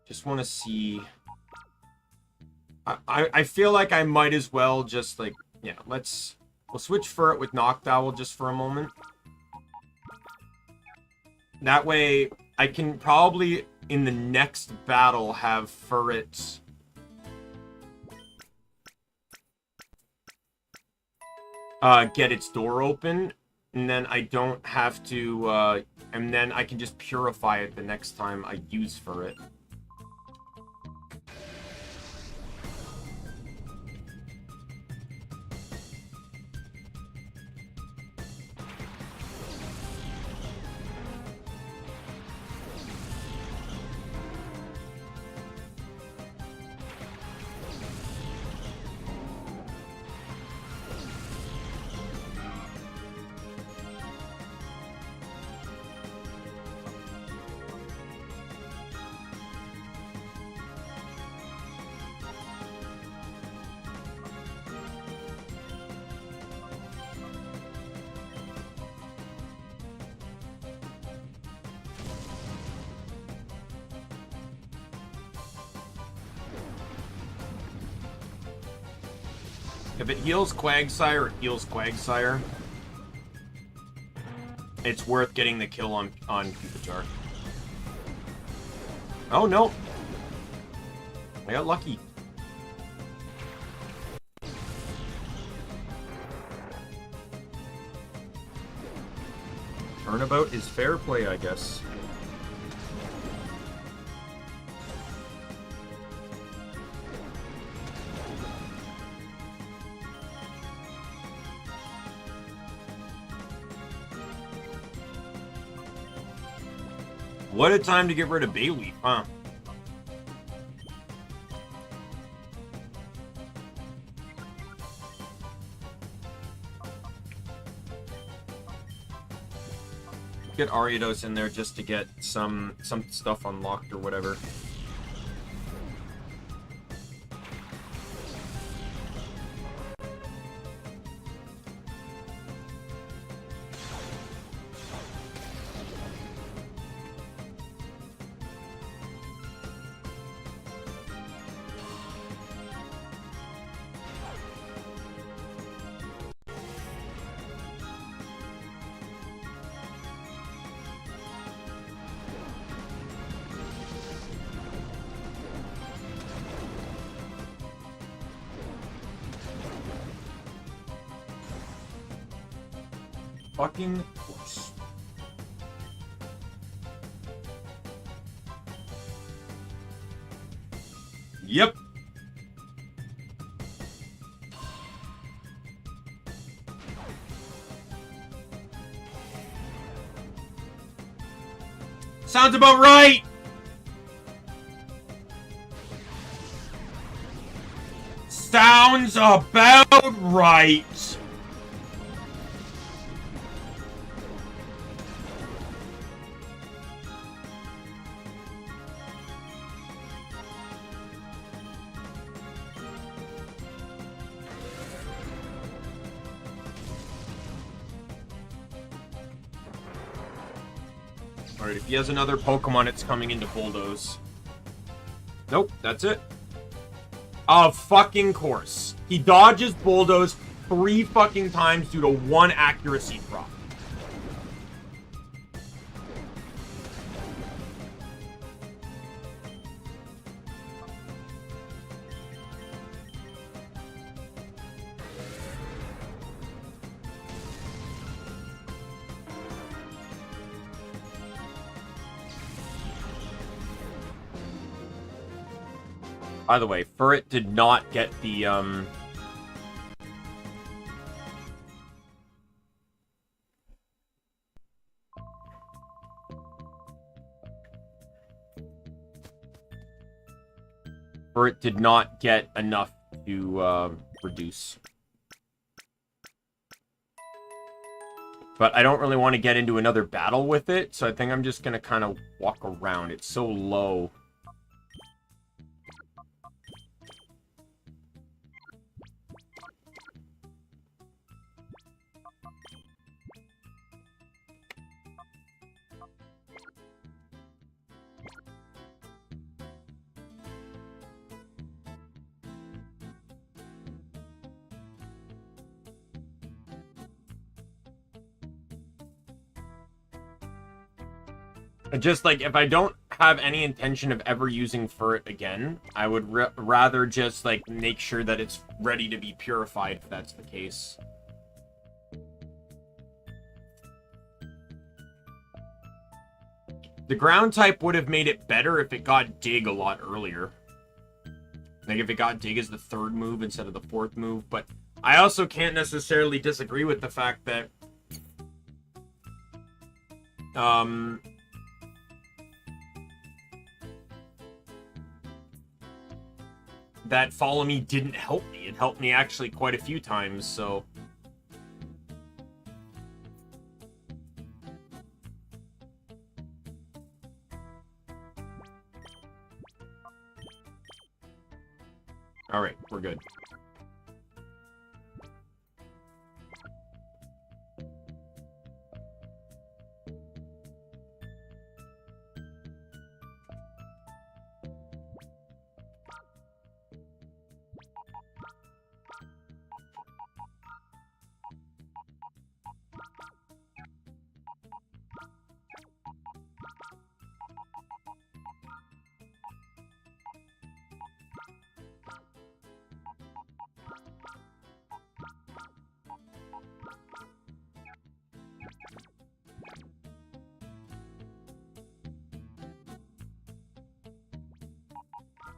Just want to see... I feel like I might as well just, like... Yeah, we'll switch Furret with Noctowl just for a moment. That way, I can probably, in the next battle, have Furret... get its door open, and then I don't have to, and then I can just purify it the next time I use Furret. If it heals Quagsire, it heals Quagsire. It's worth getting the kill on Pupitar. Oh, no. I got lucky. Turnabout is fair play, I guess. What a time to get rid of Bayleaf, huh? Get Ariados in there just to get some stuff unlocked or whatever. Fucking course. Yep. Sounds about right. Sounds about right. Alright, if he has another Pokemon, it's coming into Bulldoze. Nope, that's it. Of fucking course. He dodges Bulldoze 3 fucking times due to 1 accuracy drop. By the way, Furret did not get the, Furret did not get enough to, reduce. But I don't really want to get into another battle with it, so I think I'm just gonna kind of walk around. It's so low. Just, like, if I don't have any intention of ever using Furret again, I would rather just, like, make sure that it's ready to be purified, if that's the case. The ground type would have made it better if it got Dig a lot earlier. Like, if it got Dig as the 3rd move instead of the 4th move, but I also can't necessarily disagree with the fact that, that Follow Me didn't help me. It helped me actually quite a few times, so... Alright, we're good.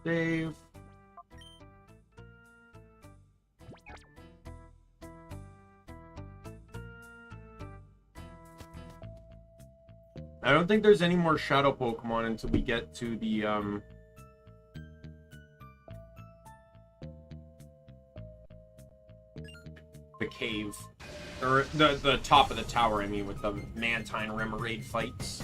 Save. I don't think there's any more shadow Pokemon until we get to the cave. Or the top of the tower, I mean, with the Mantine Remoraid fights.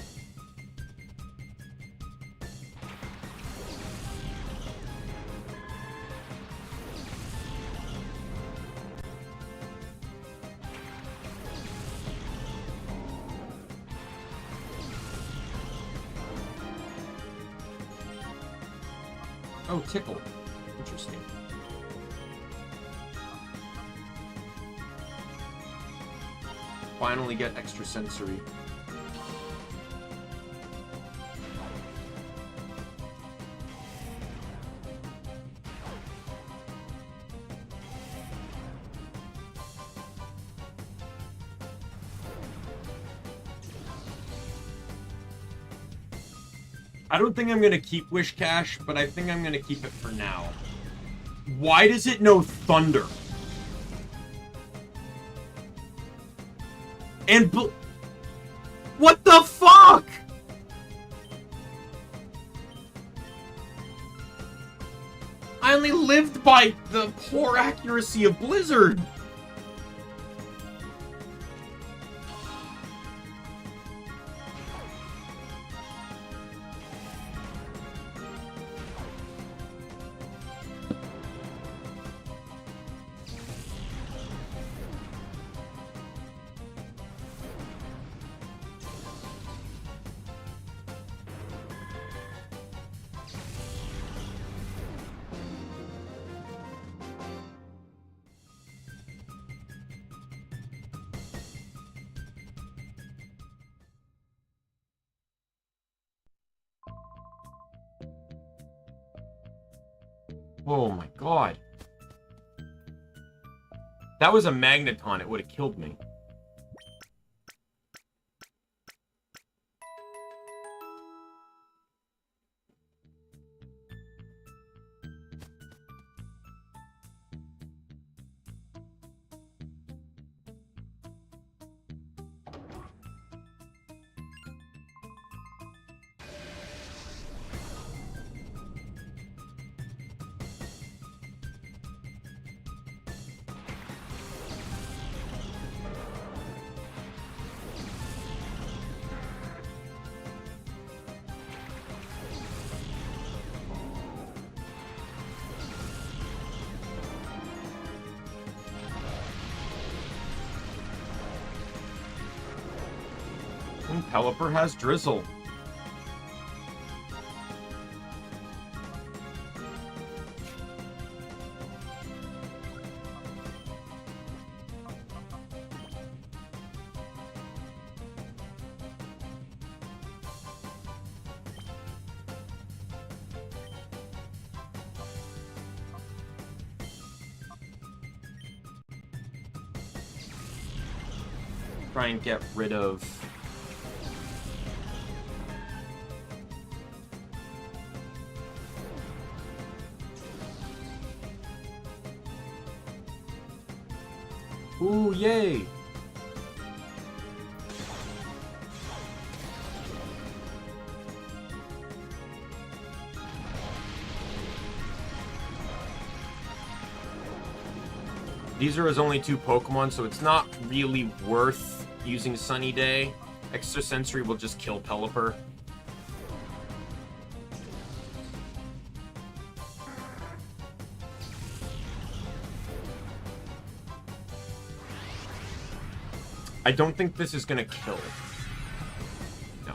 Oh, Tickle. Interesting. Finally get extra sensory. I don't think I'm going to keep Wish Cash, but I think I'm going to keep it for now. Why does it know Thunder? And what the fuck? I only lived by the poor accuracy of Blizzard. Oh my god. That was a Magneton. It would have killed me. And Pelipper has Drizzle. Try and get rid of... Ooh, yay! These are his only two Pokemon, so it's not really worth using Sunny Day. Extra Sensory will just kill Pelipper. I don't think this is gonna kill. No.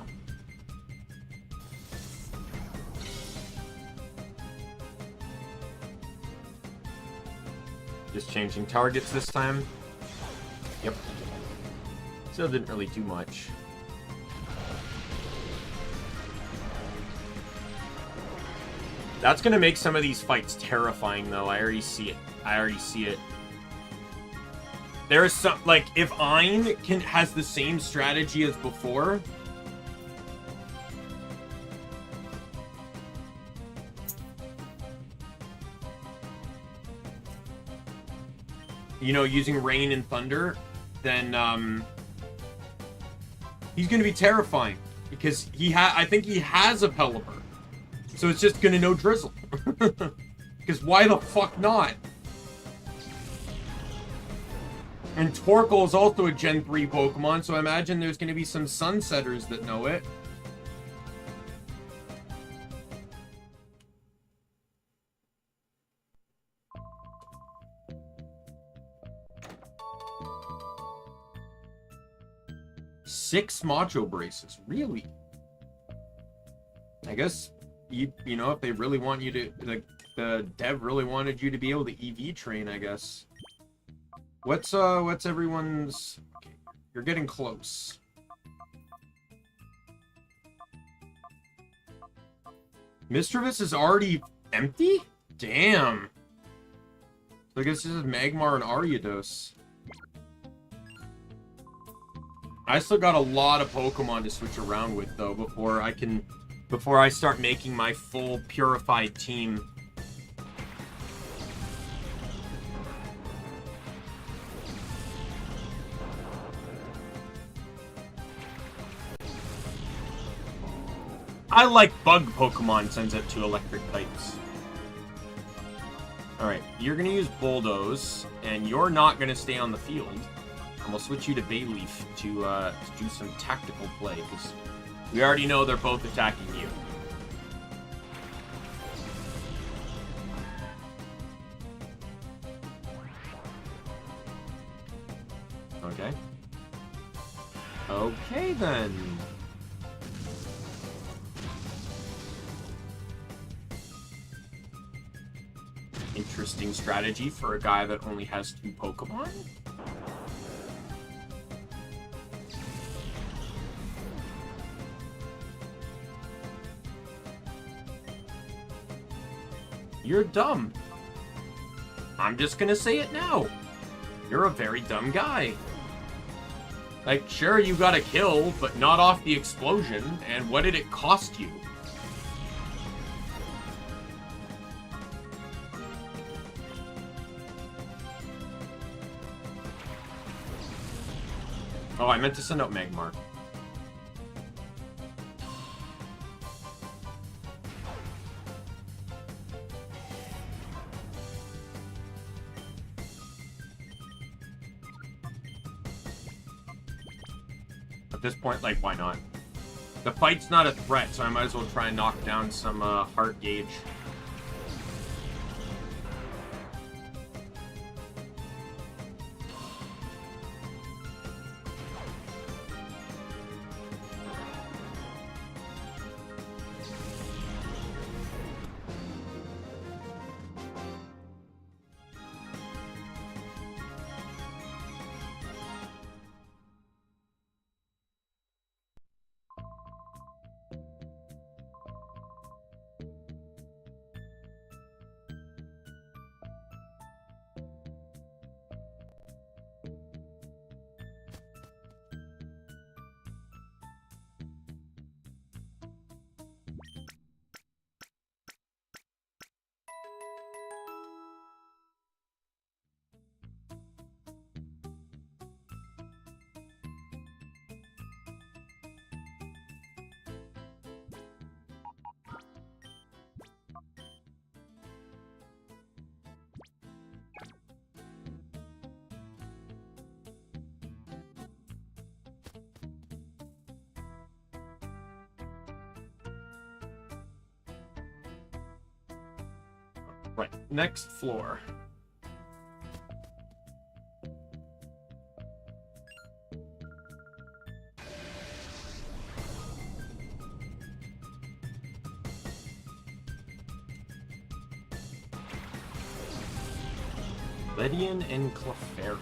Just changing targets this time. Yep. Still didn't really do much. That's gonna make some of these fights terrifying, though. I already see it. I already see it. There is some, like, if Ein has the same strategy as before, you know, using Rain and Thunder, then he's gonna be terrifying. Because I think he has a Pelipper. So it's just gonna know Drizzle. Because why the fuck not? And Torkoal is also a Gen 3 Pokemon, so I imagine there's gonna be some Sunsetters that know it. Six Macho Braces, really? I guess you know, if they really want you to, like, the dev really wanted you to be able to EV train, I guess. What's everyone's? Okay, you're getting close. Mischievous is already empty? Damn. So I guess this is Magmar and Ariados. I still got a lot of Pokemon to switch around with, though, before I start making my full purified team. I like bug Pokemon sends out 2 electric types. Alright, you're gonna use Bulldoze, and you're not gonna stay on the field. And we'll switch you to Bayleaf to do some tactical play, because we already know they're both attacking you. Okay. Okay, then. Interesting strategy for a guy that only has 2 Pokemon. You're dumb. I'm just gonna say it now. You're a very dumb guy. Like, sure, you got a kill, but not off the explosion, and what did it cost you? Oh, I meant to send out Magmar. At this point, like, why not? The fight's not a threat, so I might as well try and knock down some heart gauge. Right, next floor. Ledian and Clefairy.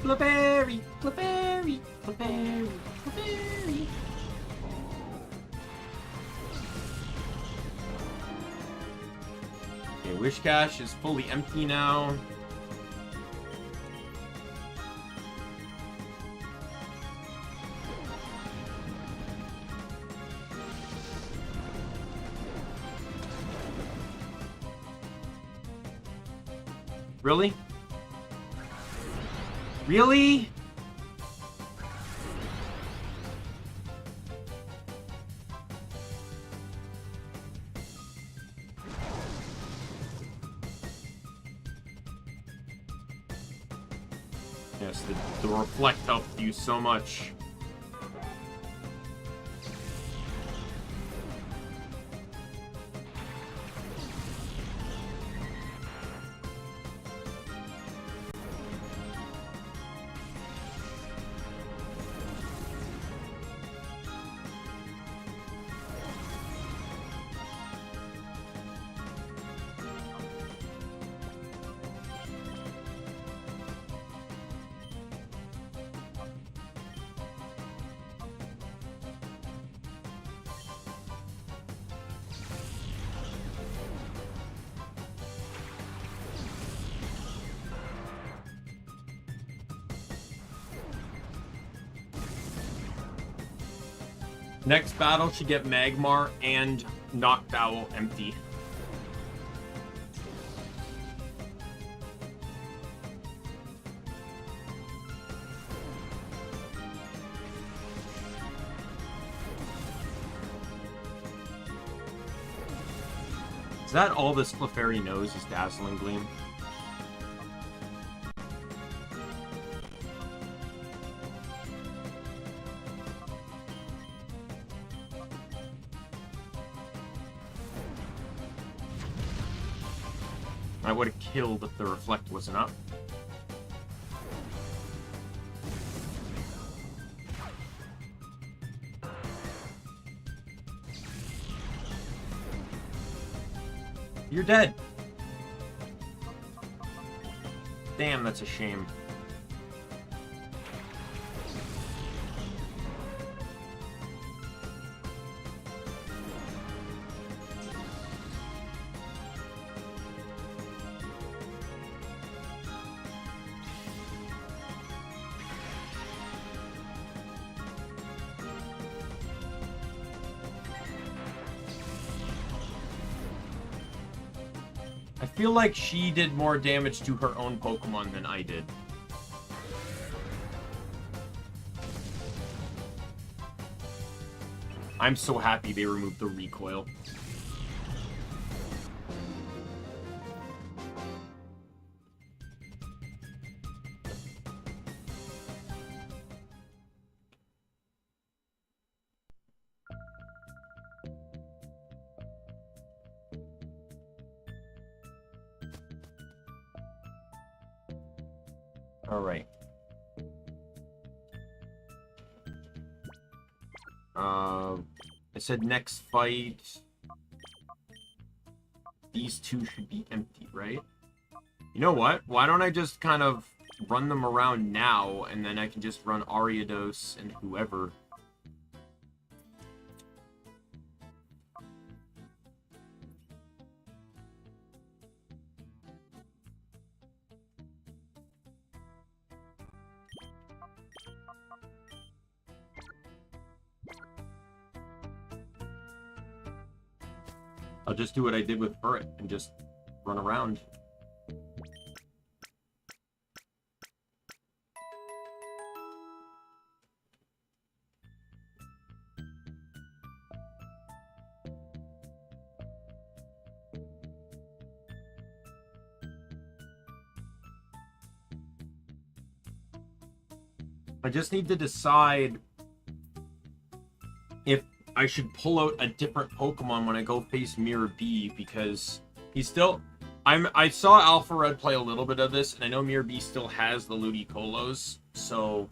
Clefairy, Clefairy, Clefairy, Clefairy. Okay, Wish Cache is fully empty now. Really? Really? Yes, the reflect helped you so much. Next battle should get Magmar and Noctowl empty. Is that all this Clefairy knows is Dazzling Gleam? I would have killed if the reflect wasn't up. You're dead. Damn, that's a shame. I feel like she did more damage to her own Pokemon than I did. I'm so happy they removed the recoil. All right. I said next fight. These two should be empty, right? You know what? Why don't I just kind of run them around now, and then I can just run Ariados and whoever. I'll just do what I did with Burret and just run around. I just need to decide if I should pull out a different Pokemon when I go face Mirror B, because he's still... I saw Alpha Red play a little bit of this, and I know Mirror B still has the Ludicolo's, so...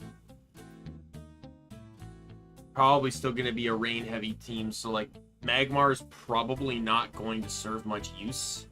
Probably still going to be a rain-heavy team, so, like, Magmar is probably not going to serve much use.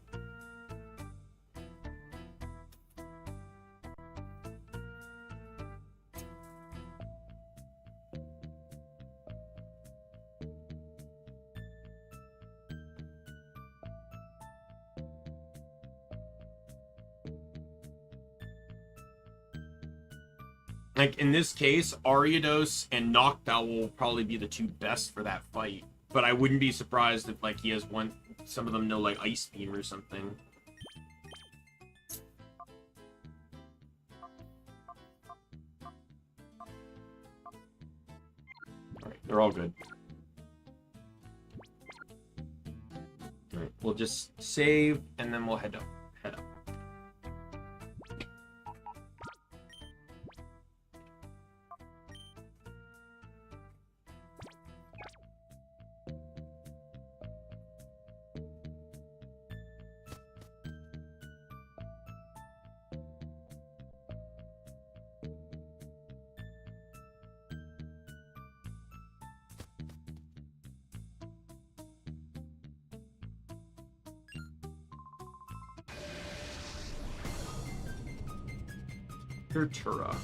Like, in this case, Ariados and Noctowl will probably be the two best for that fight. But I wouldn't be surprised if, like, he has one... Some of them know, like, Ice Beam or something. Alright, they're all good. Alright, we'll just save, and then we'll head up. Turtura.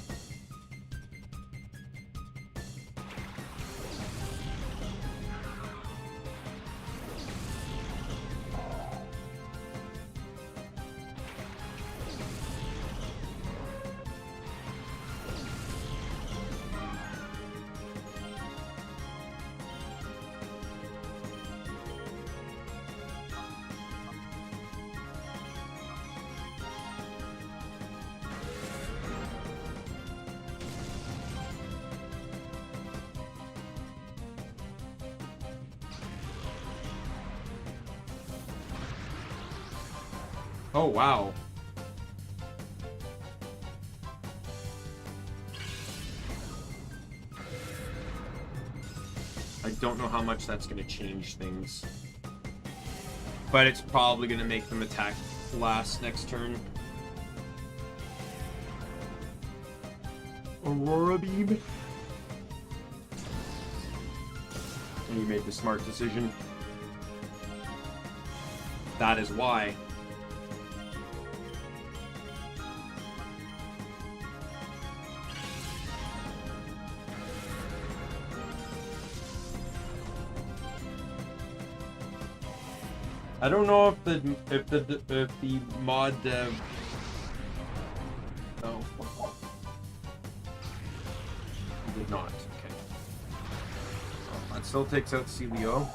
Oh, wow. I don't know how much that's going to change things. But it's probably going to make them attack last next turn. Aurora Beam. And you made the smart decision. That is why. I don't know if the mod dev. Oh, he did not. Okay. Oh, that still takes out Celio.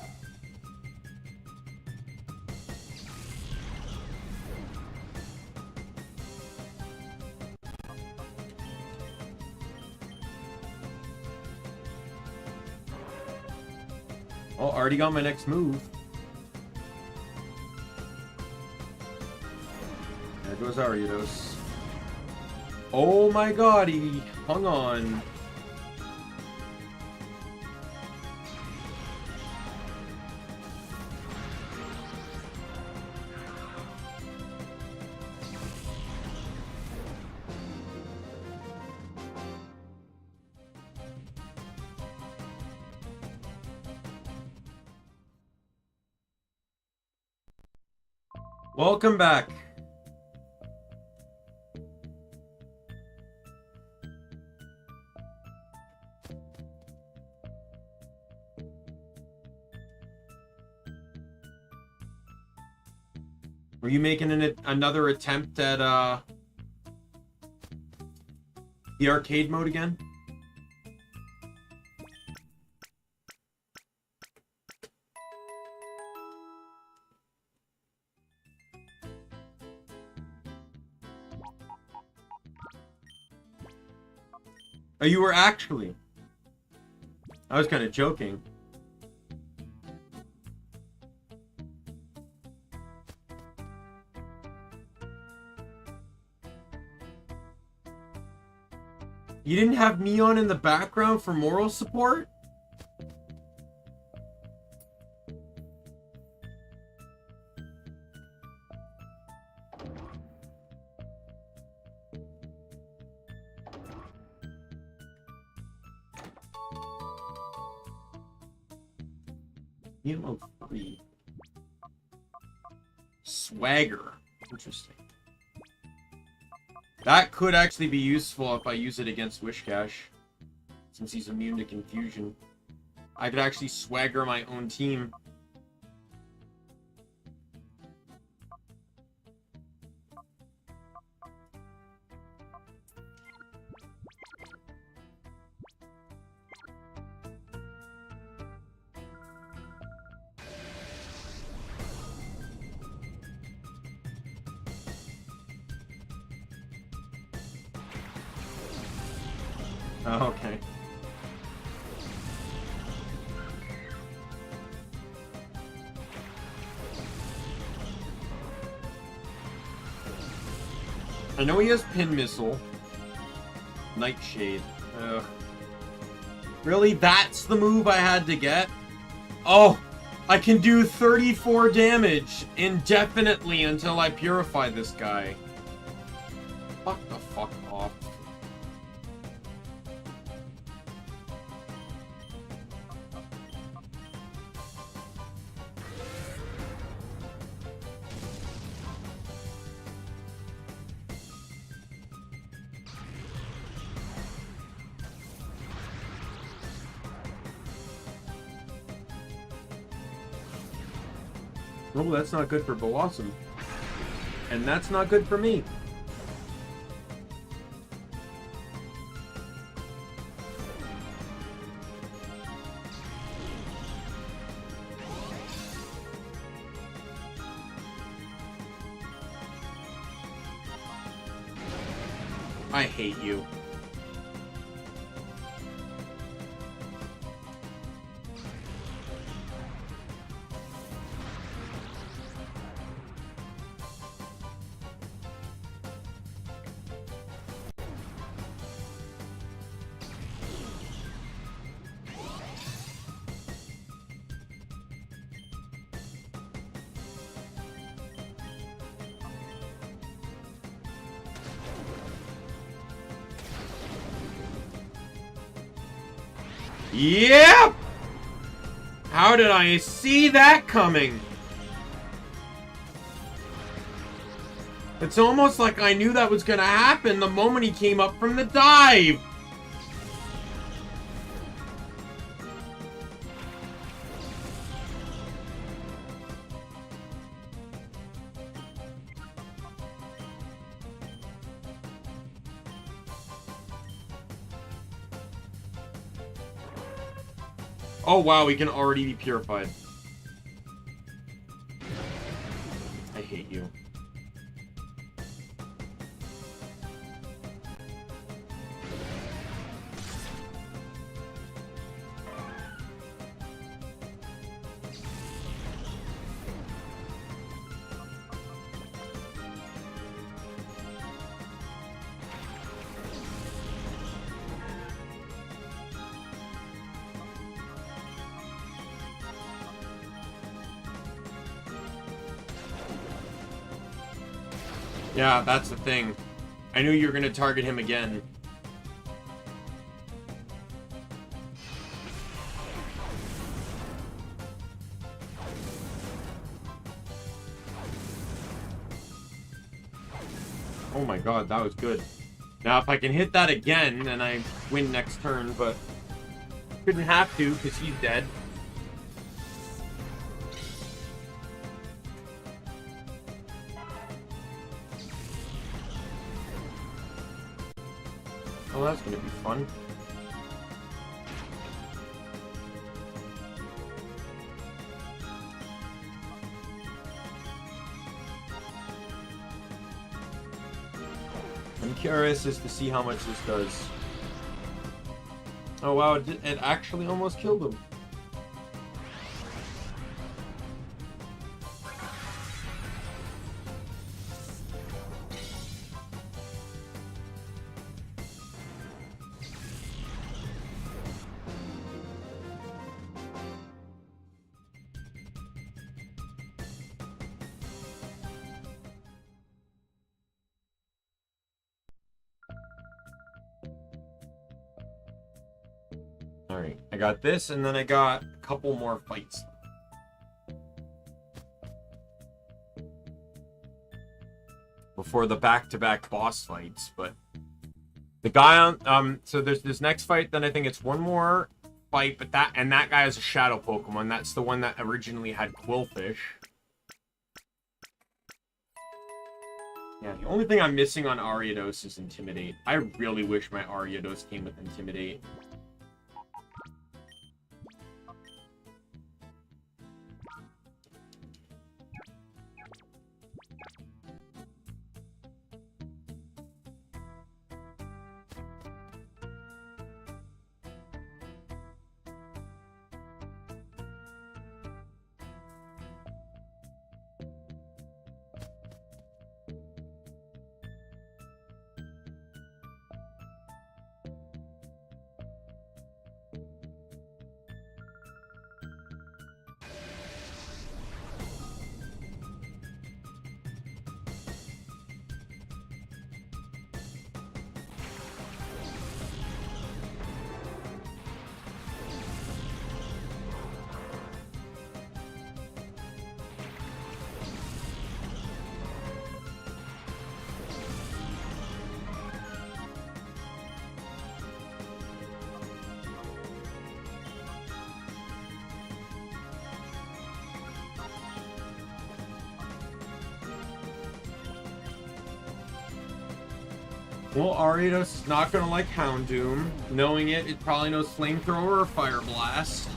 Oh, already got my next move. There goes Ariados. Oh my god, he hung on. Welcome back. Were you making another attempt at the arcade mode again? Oh, you were actually. I was kind of joking. You didn't have me on in the background for moral support? Emo 3. Swagger. Interesting. That could actually be useful if I use it against Wishcash. Since he's immune to confusion. I could actually swagger my own team. Oh, okay. I know he has Pin Missile. Nightshade. Really? That's the move I had to get? Oh! I can do 34 damage indefinitely until I purify this guy. Fuck the fuck off. Oh, that's not good for Blossom. And that's not good for me. I hate you. Yep! How did I see that coming? It's almost like I knew that was gonna happen the moment he came up from the dive. Oh wow, he can already be purified. I hate you. Yeah, that's the thing. I knew you were gonna target him again. Oh my god, that was good. Now, if I can hit that again, then I win next turn, but couldn't have to because he's dead. Oh, that's gonna be fun. I'm curious as to see how much this does. Oh wow, it actually almost killed him. Alright, I got this, and then I got a couple more fights. Before the back-to-back boss fights, but... The guy on... so there's this next fight, then I think it's one more fight, but that guy is a shadow Pokemon. That's the one that originally had Quillfish. Yeah, the only thing I'm missing on Ariados is Intimidate. I really wish my Ariados came with Intimidate. Well, Ariados is not gonna like Houndoom. Knowing it, it probably knows Flamethrower or Fire Blast.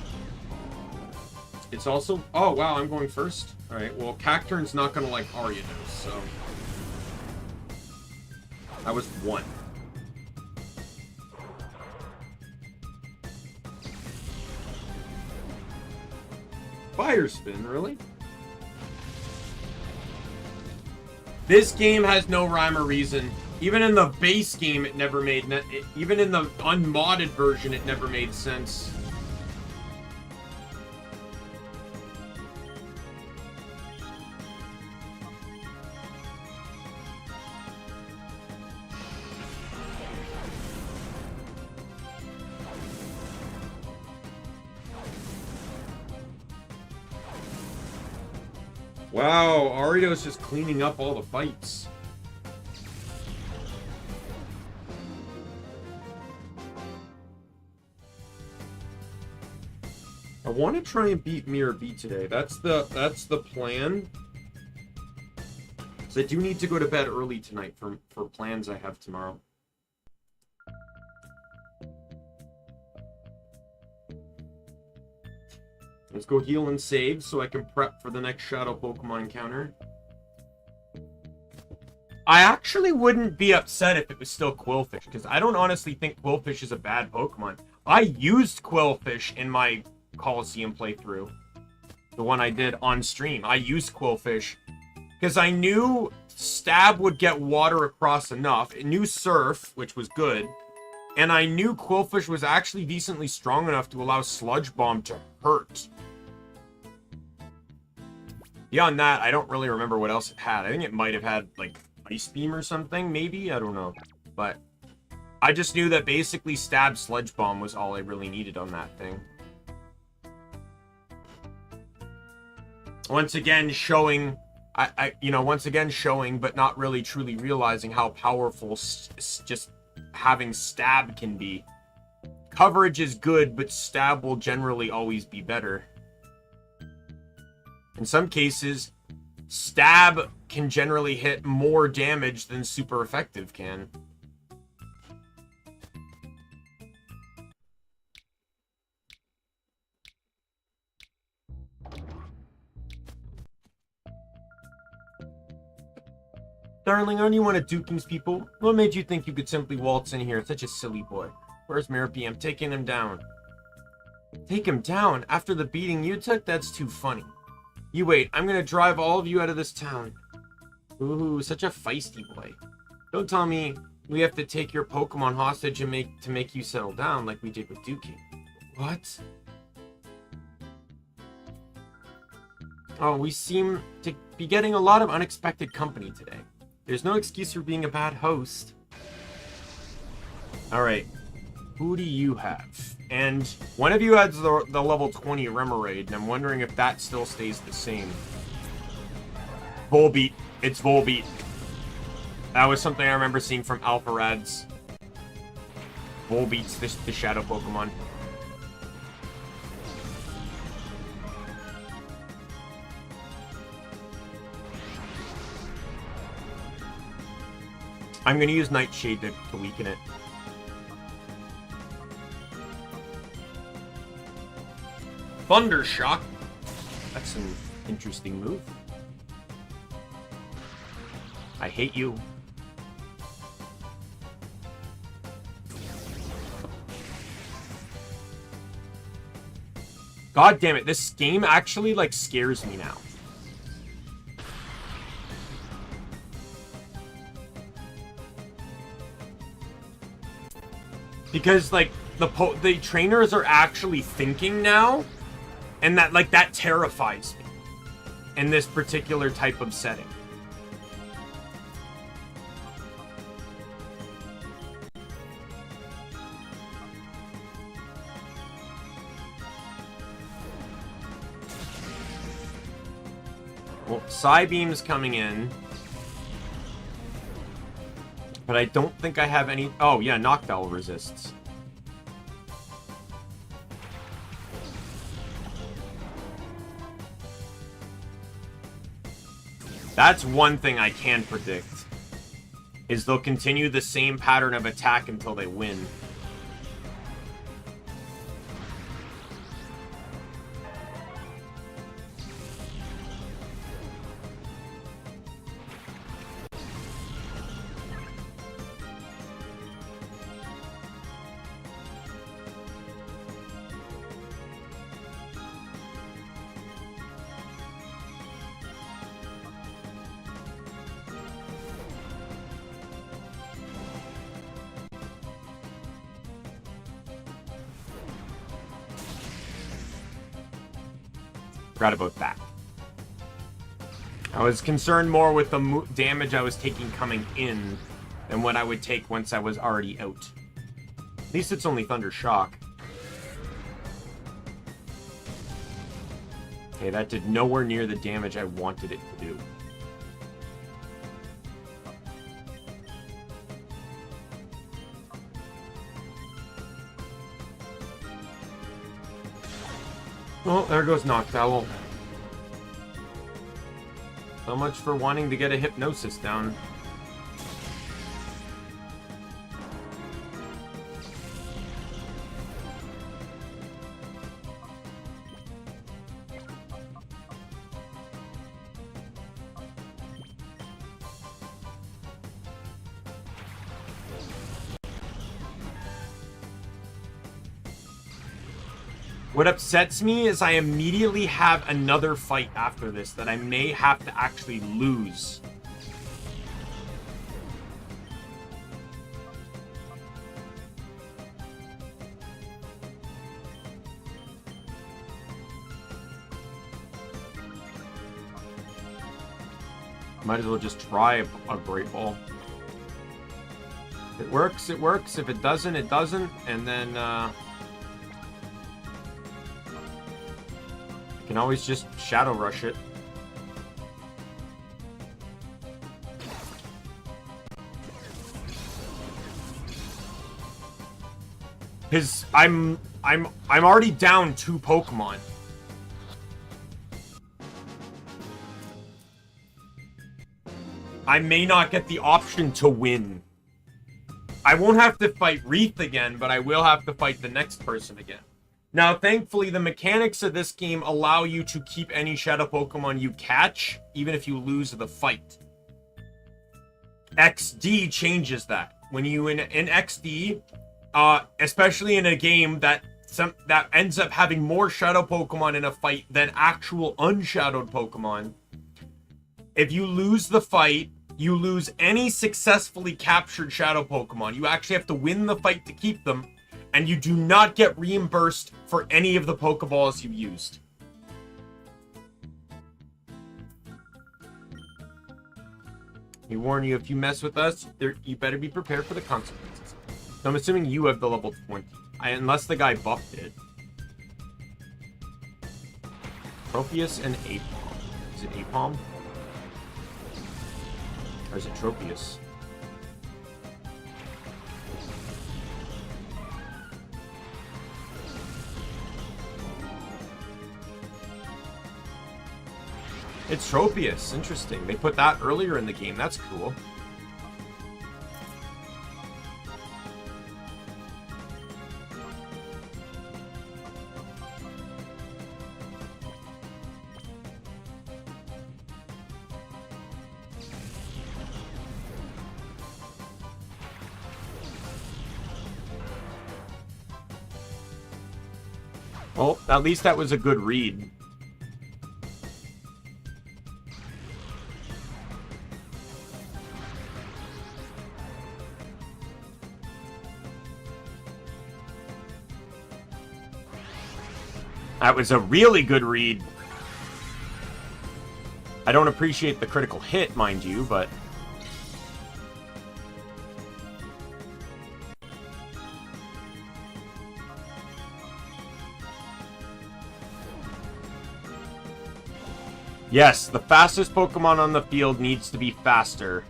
It's also... Oh, wow, I'm going first. Alright, well, Cacturn's not gonna like Ariados, so... That was 1. Fire Spin, really? This game has no rhyme or reason. Even in the base game, it never made... Even in the unmodded version, it never made sense. Wow, Ariados just cleaning up all the fights. I want to try and beat Mirror B today. That's the plan. So I do need to go to bed early tonight for plans I have tomorrow. Let's go heal and save so I can prep for the next Shadow Pokemon encounter. I actually wouldn't be upset if it was still Quillfish, because I don't honestly think Quillfish is a bad Pokemon. I used Quillfish in my Colosseum playthrough. The one I did on stream. I used Quillfish because I knew Stab would get water across enough. It knew Surf, which was good. And I knew Quillfish was actually decently strong enough to allow Sludge Bomb to hurt. Beyond that, I don't really remember what else it had. I think it might have had, like, Ice Beam or something, maybe? I don't know. But I just knew that basically Stab Sludge Bomb was all I really needed on that thing. Once again, showing... once again showing, but not really truly realizing how powerful just having Stab can be. Coverage is good, but Stab will generally always be better. In some cases, Stab can generally hit more damage than Super Effective can. Darling, aren't you one of Duking's people? What made you think you could simply waltz in here? Such a silly boy. Where's Mirror B? I'm taking him down. Take him down? After the beating you took? That's too funny. You wait, I'm gonna drive all of you out of this town. Ooh, such a feisty boy. Don't tell me we have to take your Pokemon hostage and make you settle down like we did with Duking. What? Oh, we seem to be getting a lot of unexpected company today. There's no excuse for being a bad host. Alright. Who do you have? And one of you has the level 20 Remoraid, and I'm wondering if that still stays the same. Volbeat. It's Volbeat. That was something I remember seeing from Alpha Rads. Volbeat's the Shadow Pokemon. I'm going to use Nightshade to weaken it. Thunder Shock. That's an interesting move. I hate you. God damn it, this game actually, like, scares me now. Because, like, the trainers are actually thinking now, and that terrifies me in this particular type of setting. Well, Psybeam's coming in. But I don't think I have any... Oh, yeah, Noctowl resists. That's one thing I can predict. is they'll continue the same pattern of attack until they win. Forgot about that. I was concerned more with the damage I was taking coming in than what I would take once I was already out. At least it's only Thunder Shock. Okay, that did nowhere near the damage I wanted it to do. Oh, there goes Noctowl. So much for wanting to get a hypnosis down. What upsets me is I immediately have another fight after this that I may have to actually lose. Might as well just try a Great Ball. If it works, it works. If it doesn't, it doesn't. And then, can always just Shadow Rush it. I'm already down 2 Pokemon. I may not get the option to win. I won't have to fight Wreath again, but I will have to fight the next person again. Now, thankfully, the mechanics of this game allow you to keep any Shadow Pokemon you catch, even if you lose the fight. XD changes that. When you in XD, especially in a game that ends up having more Shadow Pokemon in a fight than actual unshadowed Pokemon, if you lose the fight, you lose any successfully captured Shadow Pokemon. You actually have to win the fight to keep them. And you do not get reimbursed for any of the Pokeballs you used. We warn you, if you mess with us, you better be prepared for the consequences. So I'm assuming you have the level 20. Unless the guy buffed it. Tropius and Apom. Is it Apom? Or is it Tropius? It's Tropius. Interesting. They put that earlier in the game. That's cool. Well, at least that was a good read. That was a really good read. I don't appreciate the critical hit, mind you, but... Yes, the fastest Pokemon on the field needs to be faster.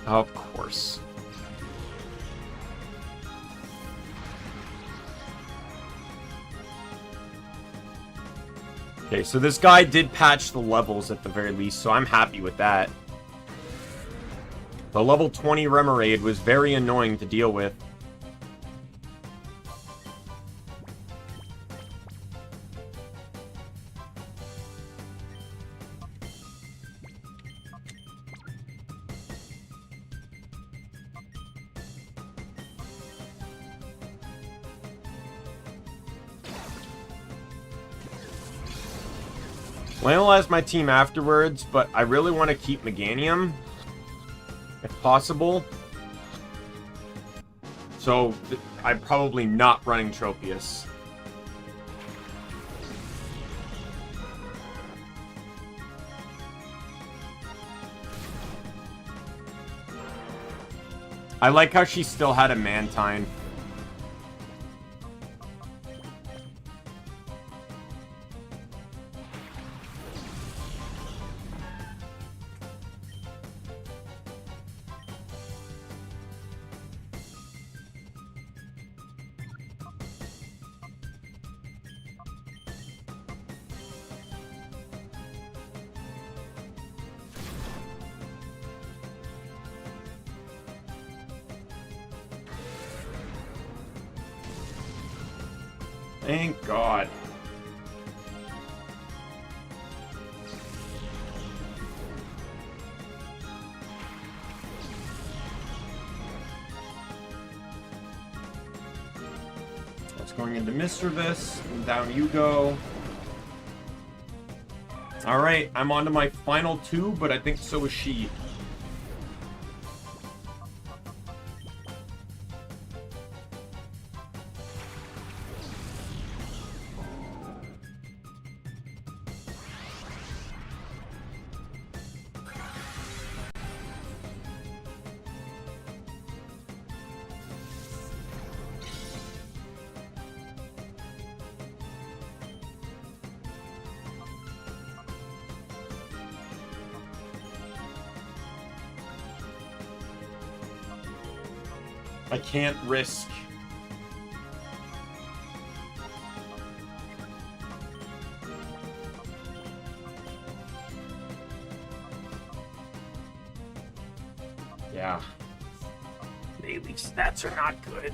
Of course. Okay, so this guy did patch the levels at the very least, so I'm happy with that. The level 20 Remoraid was very annoying to deal with. I'll analyze my team afterwards, but I really want to keep Meganium, if possible. So, I'm probably not running Tropius. I like how she still had a Mantine. Thank God. That's going into Mischievous, and down you go. Alright, I'm on to my final two, but I think so is she. I can't risk. Yeah. Daily stats are not good.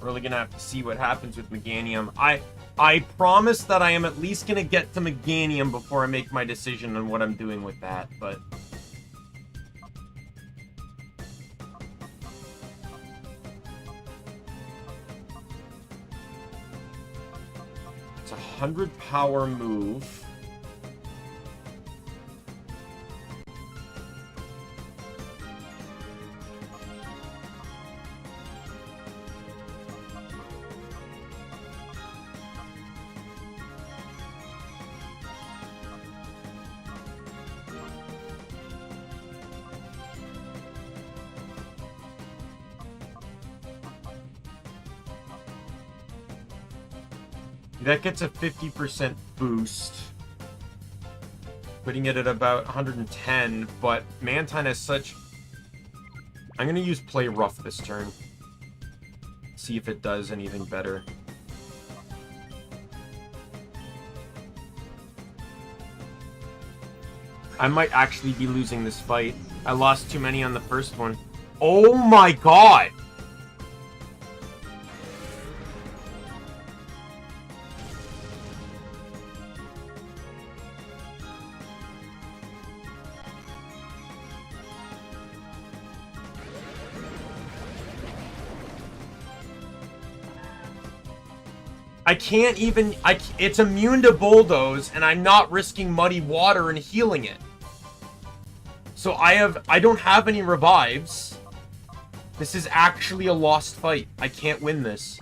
Really gonna have to see what happens with Meganium. I promise that I am at least gonna get to Meganium before I make my decision on what I'm doing with that, but... It's a 100 power move. That gets a 50% boost, putting it at about 110, but Mantine has such... I'm going to use Play Rough this turn. See if it does anything better. I might actually be losing this fight. I lost too many on the first one. Oh my god! I can't even... it's immune to Bulldoze, and I'm not risking Muddy Water and healing it. So I don't have any revives. This is actually a lost fight. I can't win this.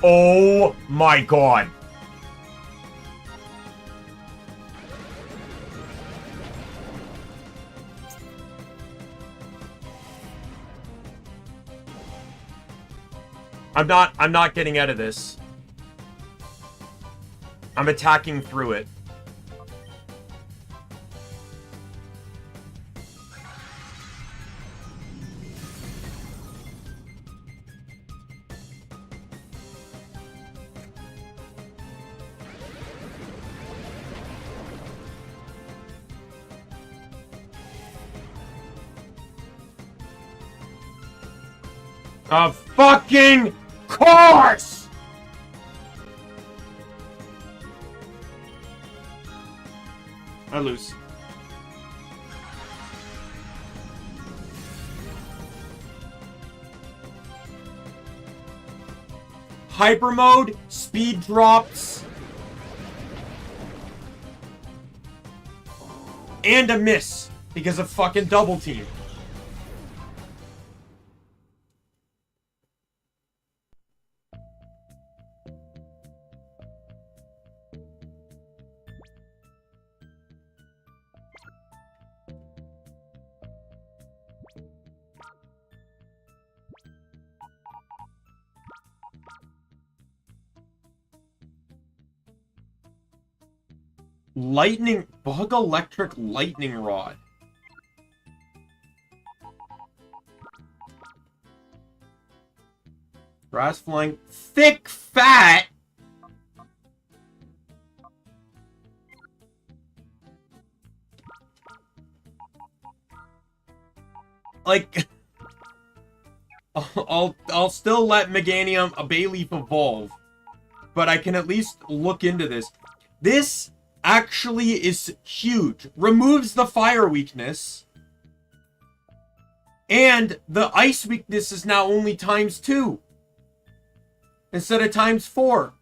Oh my god. I'm not getting out of this. I'm attacking through it. Of fucking course! I lose. Hyper mode, speed drops, and a miss because of fucking double team. Lightning, bug electric lightning rod. Grass flying, thick fat. Like, I'll still let Meganium, a Bayleaf evolve, but I can at least look into this. This actually is huge. Removes the fire weakness. And the ice weakness is now only ×2. Instead of ×4.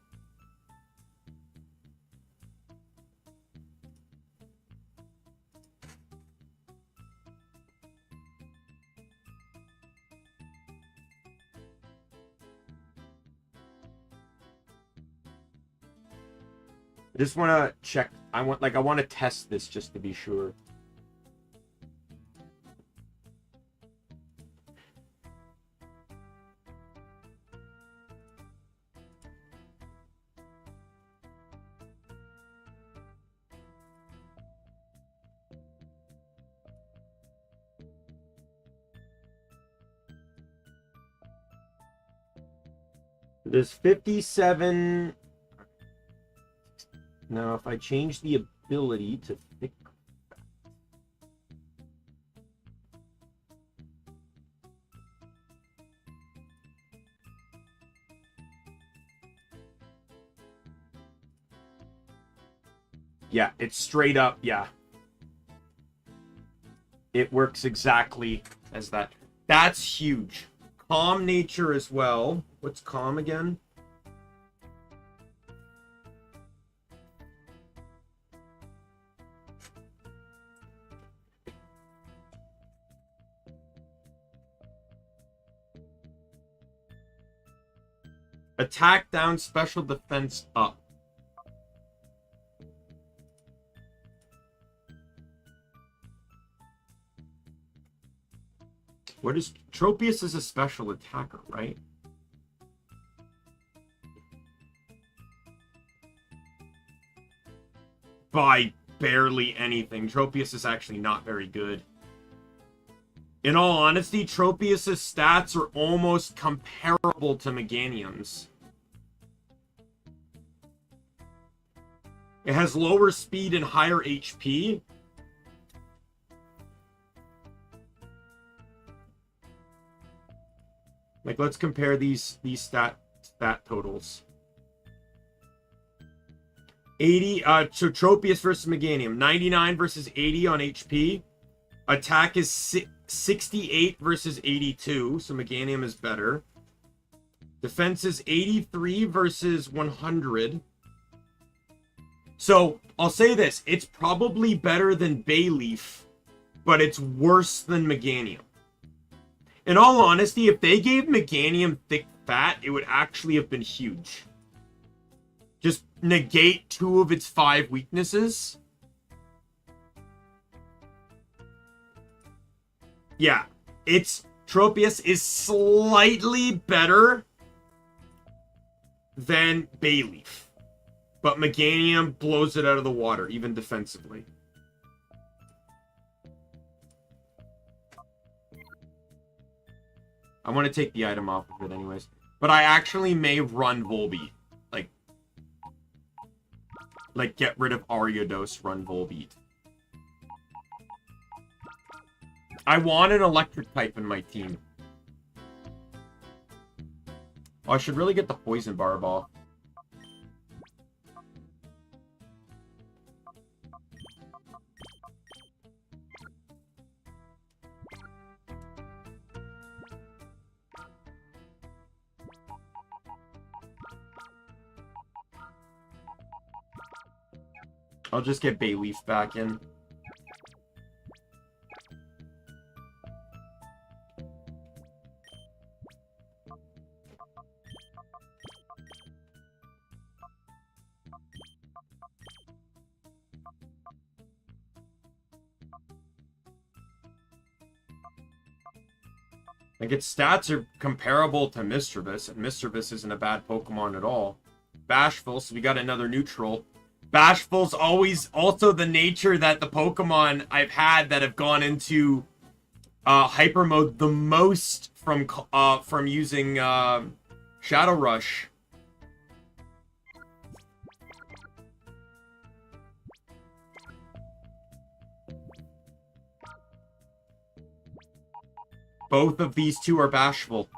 I just want to check. I want to test this just to be sure. There's 57. Now, if I change the ability to thick, yeah, it's straight up, yeah. It works exactly as that. That's huge. Calm nature as well. What's calm again? Attack down, special defense up. What is Tropius is a special attacker, right? By barely anything. Tropius is actually not very good. In all honesty, Tropius' stats are almost comparable to Meganium's. It has lower speed and higher HP. Like, let's compare these stat totals. 80, so Tropius versus Meganium. 99 versus 80 on HP. Attack is 68 versus 82, so Meganium is better. Defense is 83 versus 100. So, I'll say this. It's probably better than Bayleaf, but it's worse than Meganium. In all honesty, if they gave Meganium thick fat, it would actually have been huge. Just negate 2 of its 5 weaknesses. Yeah, its Tropius is slightly better than Bayleaf. But Meganium blows it out of the water, even defensively. I want to take the item off of it anyways. But I actually may run Volbeat. Like get rid of Ariados, run Volbeat. I want an electric type in my team. Oh, I should really get the poison barb off. I'll just get Bayleaf back in. Like, its stats are comparable to Mischievous, and Mischievous isn't a bad Pokemon at all. Bashful, so we got another neutral. Bashful's always also the nature that the Pokemon I've had that have gone into Hyper Mode the most from using Shadow Rush. Both of these two are Bashful.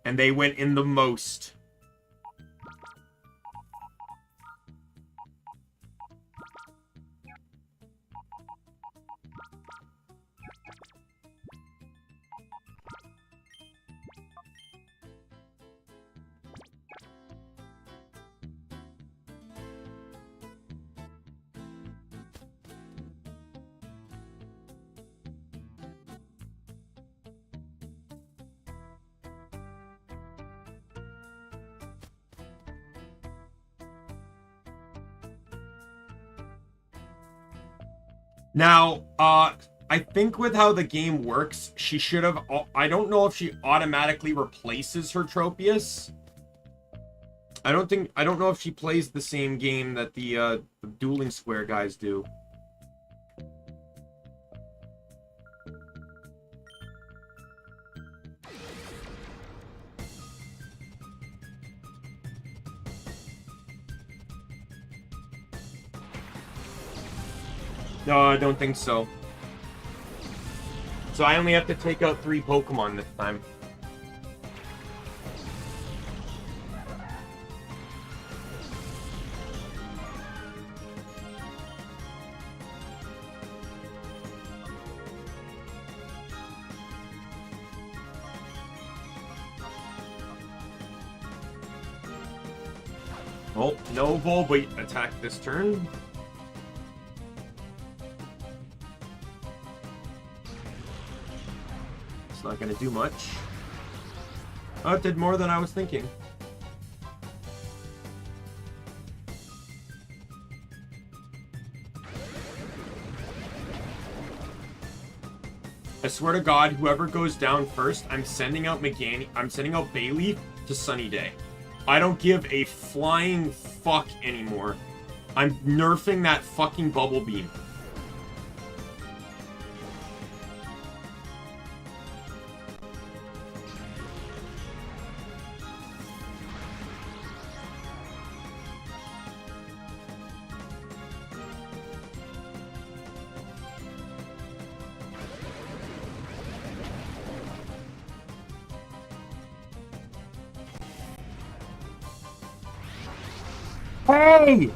And they went in the most. Now, I think with how the game works, she should have... I don't know if she automatically replaces her Tropius. I don't know if she plays the same game that the Dueling Square guys do. No, I don't think so. So I only have to take out 3 Pokemon this time. Oh, no Volbeat attack this turn. Not gonna do much. Oh, it did more than I was thinking. I swear to God, whoever goes down first, I'm sending out Bayleaf to Sunny Day. I don't give a flying fuck anymore. I'm nerfing that fucking Bubble Beam. Hey!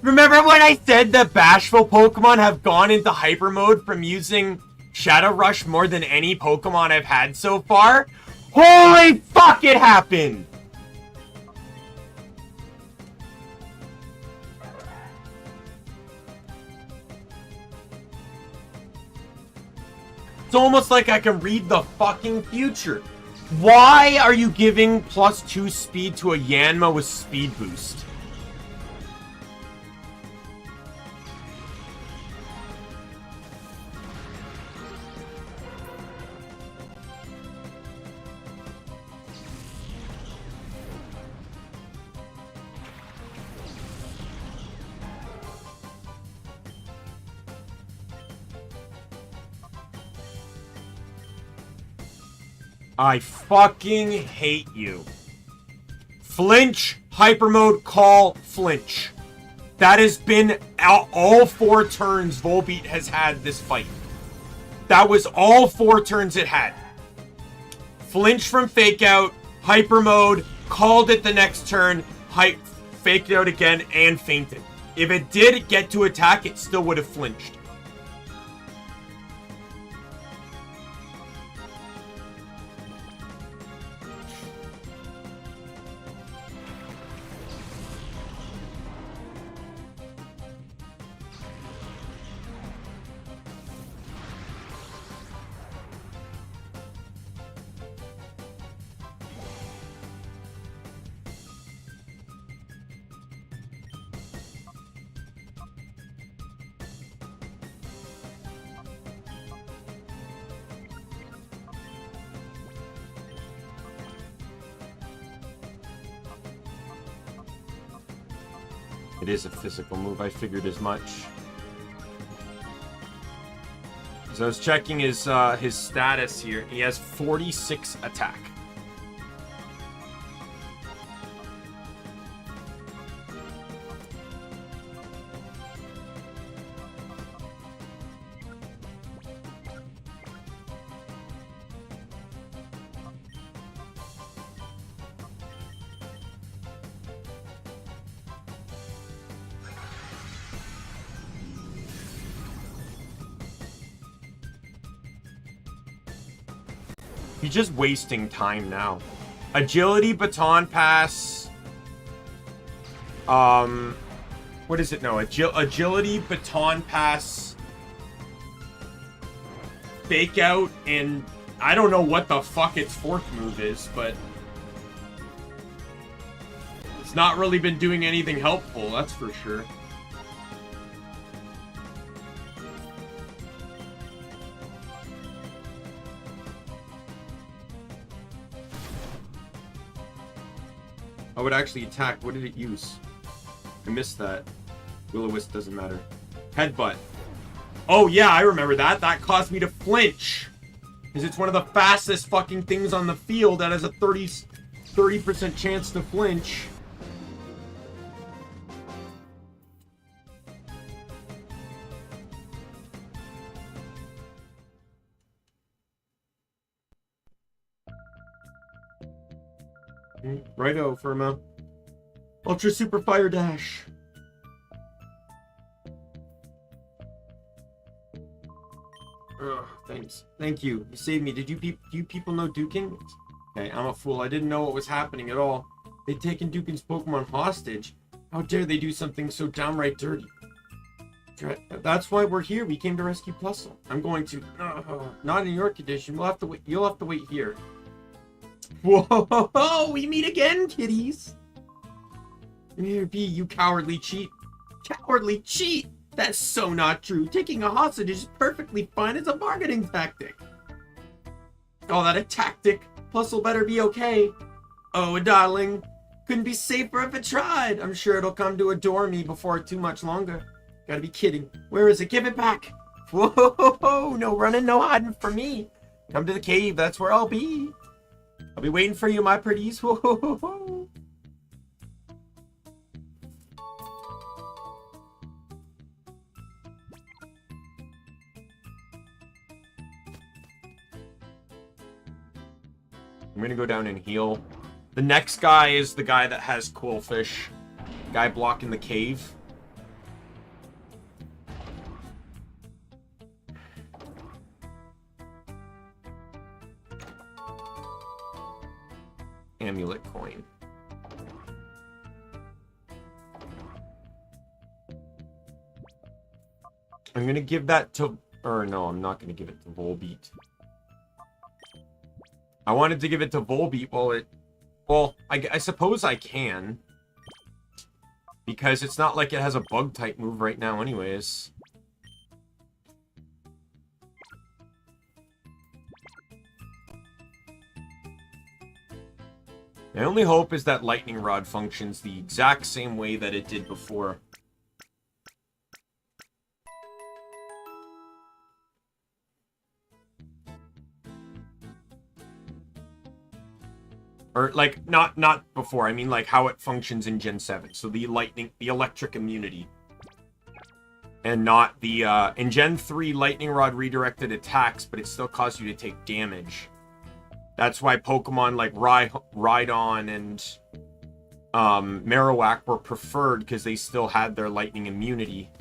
Remember when I said that Bashful Pokemon have gone into Hyper Mode from using Shadow Rush more than any Pokemon I've had so far? Holy fuck, it happened! It's almost like I can read the fucking future. Why are you giving +2 speed to a Yanma with speed boost? I fucking hate you. Flinch, hyper mode, call, flinch. That has been all 4 turns Volbeat has had this fight. That was all 4 turns it had. Flinch from fake out, hyper mode, called it the next turn, faked out again, and fainted. If it did get to attack, it still would have flinched. It is a physical move. I figured as much. So I was checking his status here. He has 46 attack. He's just wasting time now. Agility, baton pass. What is it? No, agility, baton pass, fake out, and I don't know what the fuck its 4th move is, but it's not really been doing anything helpful, that's for sure. I would actually attack. What did it use? I missed that. Will-O-Wisp doesn't matter. Headbutt. Oh yeah, I remember that. That caused me to flinch. Because it's one of the fastest fucking things on the field that has a 30% chance to flinch. Righto, Firma. Ultra Super Fire Dash. Ugh, thanks. Thank you. You saved me. Do you people know Dukin? Okay, I'm a fool. I didn't know what was happening at all. They'd taken Dukin's Pokemon hostage. How dare they do something so downright dirty? That's why we're here. We came to rescue Plusle. I'm going to... not in your condition. We'll have to wait. You'll have to wait here. Whoa, we meet again, kiddies. Here be, you cowardly cheat. Cowardly cheat? That's so not true. Taking a hostage is perfectly fine as a bargaining tactic. Call that a tactic? Plusle better be okay. Oh, darling. Couldn't be safer if it tried. I'm sure it'll come to adore me before too much longer. Gotta be kidding. Where is it? Give it back. Whoa, no running, no hiding from me. Come to the cave, that's where I'll be. I'll be waiting for you, my pretties. Whoa. I'm gonna go down and heal. The next guy is the guy that has Quillfish. Guy blocking the cave. Amulet coin. I'm gonna give that to Or no, I'm not going to give it to Volbeat. I wanted to give it to Volbeat Well, I suppose I can. Because it's not like it has a bug-type move right now anyways. My only hope is that Lightning Rod functions the exact same way that it did before. Or, like, not before. I mean, like, how it functions in Gen 7. So the electric immunity. And not the, in Gen 3, Lightning Rod redirected attacks, but it still caused you to take damage. That's why Pokemon like Rhydon and Marowak were preferred, because they still had their lightning immunity.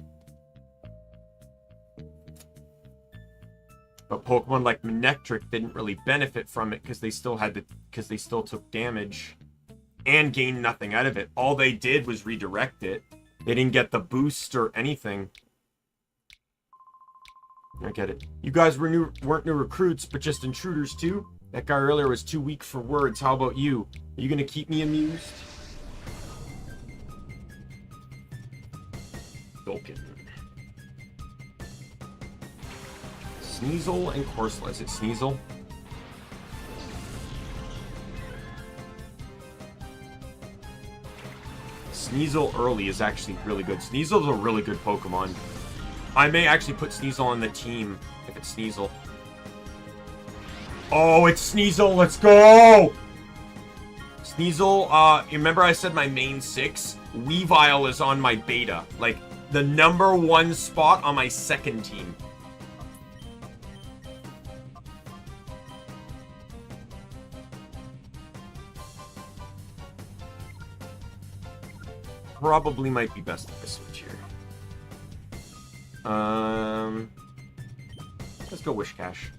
But Pokemon like Manectric didn't really benefit from it because they still took damage and gained nothing out of it. All they did was redirect it. They didn't get the boost or anything. I get it. You guys weren't new recruits, but just intruders too? That guy earlier was too weak for words. How about you? Are you gonna keep me amused? Dolkin. Sneasel and Corsola. Is it Sneasel? Sneasel early is actually really good. Sneasel's a really good Pokemon. I may actually put Sneasel on the team if it's Sneasel. Oh, it's Sneasel. Let's go! Sneasel, you remember I said my main 6? Weavile is on my beta. Like, the #1 spot on my second team. Probably might be best if I switch here. Let's go Wish Cash.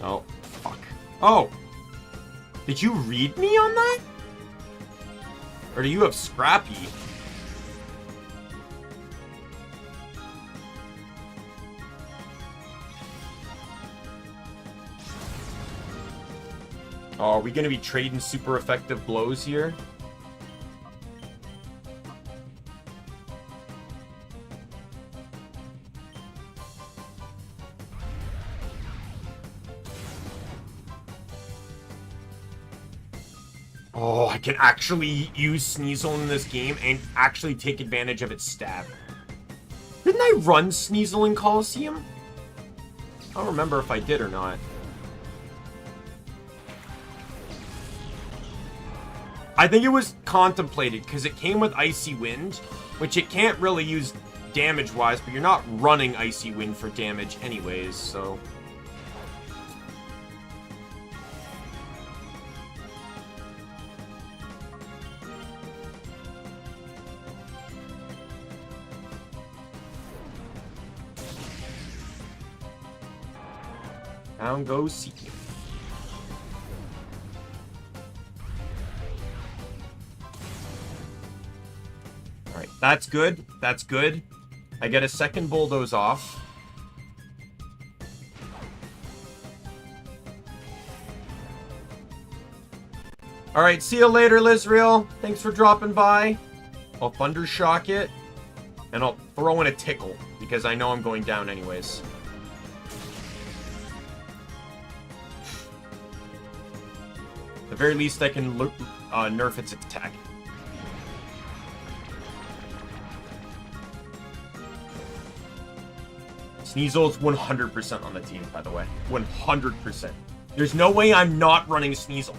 Oh, fuck. Oh! Did you read me on that? Or do you have Scrappy? Oh, are we gonna be trading super effective blows here? Oh, I can actually use Sneasel in this game and actually take advantage of its stab. Didn't I run Sneasel in Colosseum? I don't remember if I did or not. I think it was contemplated, because it came with Icy Wind, which it can't really use damage-wise, but you're not running Icy Wind for damage anyways, so... Down goes Seeking. Alright, that's good. That's good. I get a second Bulldoze off. Alright, see you later, Lizreal. Thanks for dropping by. I'll Thundershock it. And I'll throw in a Tickle, because I know I'm going down anyways. At the very least, I can nerf its attack. Sneasel is 100% on the team, by the way. 100%. There's no way I'm not running Sneasel.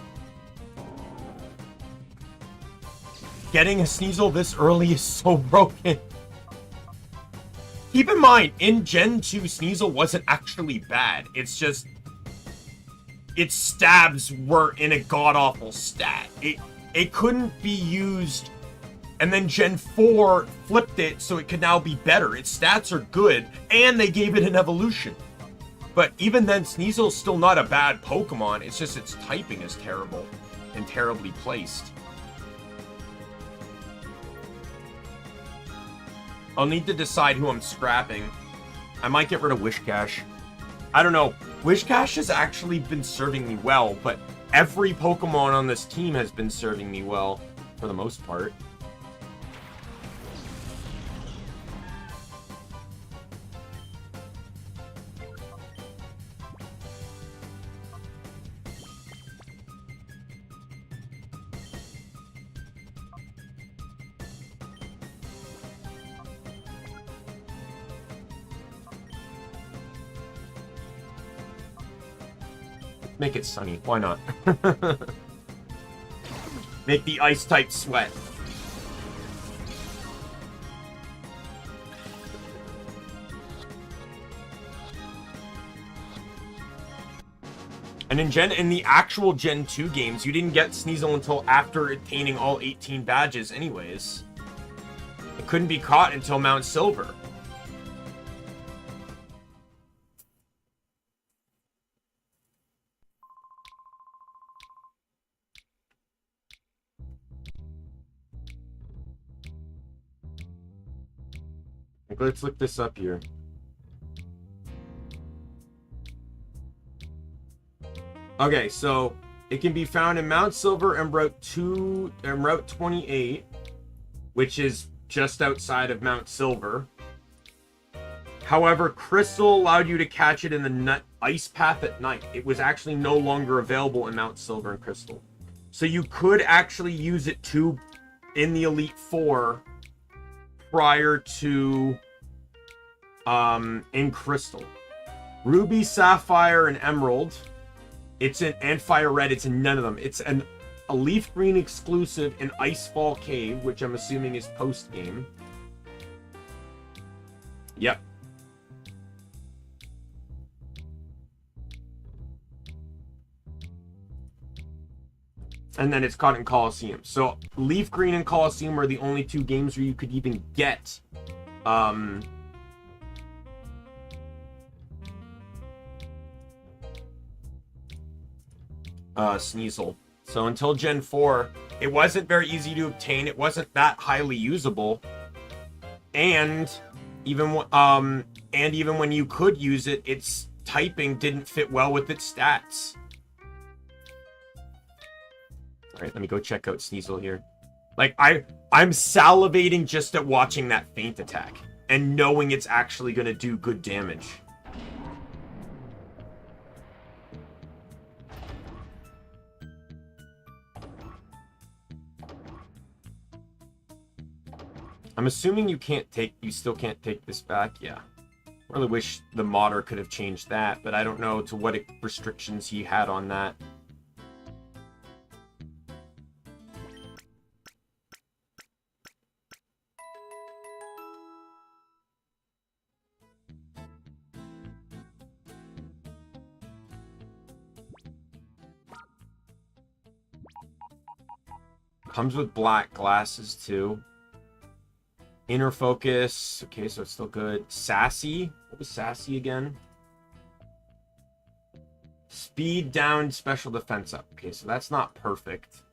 Getting a Sneasel this early is so broken. Keep in mind, in Gen 2, Sneasel wasn't actually bad. It's just... its stabs were in a god-awful stat. It couldn't be used... and then Gen 4 flipped it so it could now be better. Its stats are good, and they gave it an evolution. But even then, Sneasel's still not a bad Pokemon. It's just its typing is terrible and terribly placed. I'll need to decide who I'm scrapping. I might get rid of Wishcash. I don't know. Wishcash has actually been serving me well, but every Pokemon on this team has been serving me well, for the most part. Make it sunny. Why not? Make the ice type sweat. And in the actual Gen 2 games, you didn't get Sneasel until after attaining all 18 badges anyways. It couldn't be caught until Mount Silver. Let's look this up here. Okay, so it can be found in Mount Silver and Route 28, which is just outside of Mount Silver. However, Crystal allowed you to catch it in the ice path at night. It was actually no longer available in Mount Silver and Crystal. So you could actually use it in the Elite Four prior to in Crystal. Ruby, Sapphire, and Emerald. And Fire Red, it's in none of them. It's a Leaf Green exclusive in Icefall Cave, which I'm assuming is post-game. Yep. And then it's caught in Colosseum. So Leaf Green and Colosseum are the only two games where you could even get Sneasel. So until Gen 4, it wasn't very easy to obtain. It wasn't that highly usable. And even when you could use it, its typing didn't fit well with its stats. All right, let me go check out Sneasel here. Like, I'm salivating just at watching that feint attack and knowing it's actually going to do good damage. I'm assuming you still can't take this back. Yeah. I really wish the modder could have changed that, but I don't know to what restrictions he had on that. Comes with black glasses too. Inner focus. Okay, so it's still good. Sassy. What was Sassy again? Speed down, special defense up. Okay, so that's not perfect.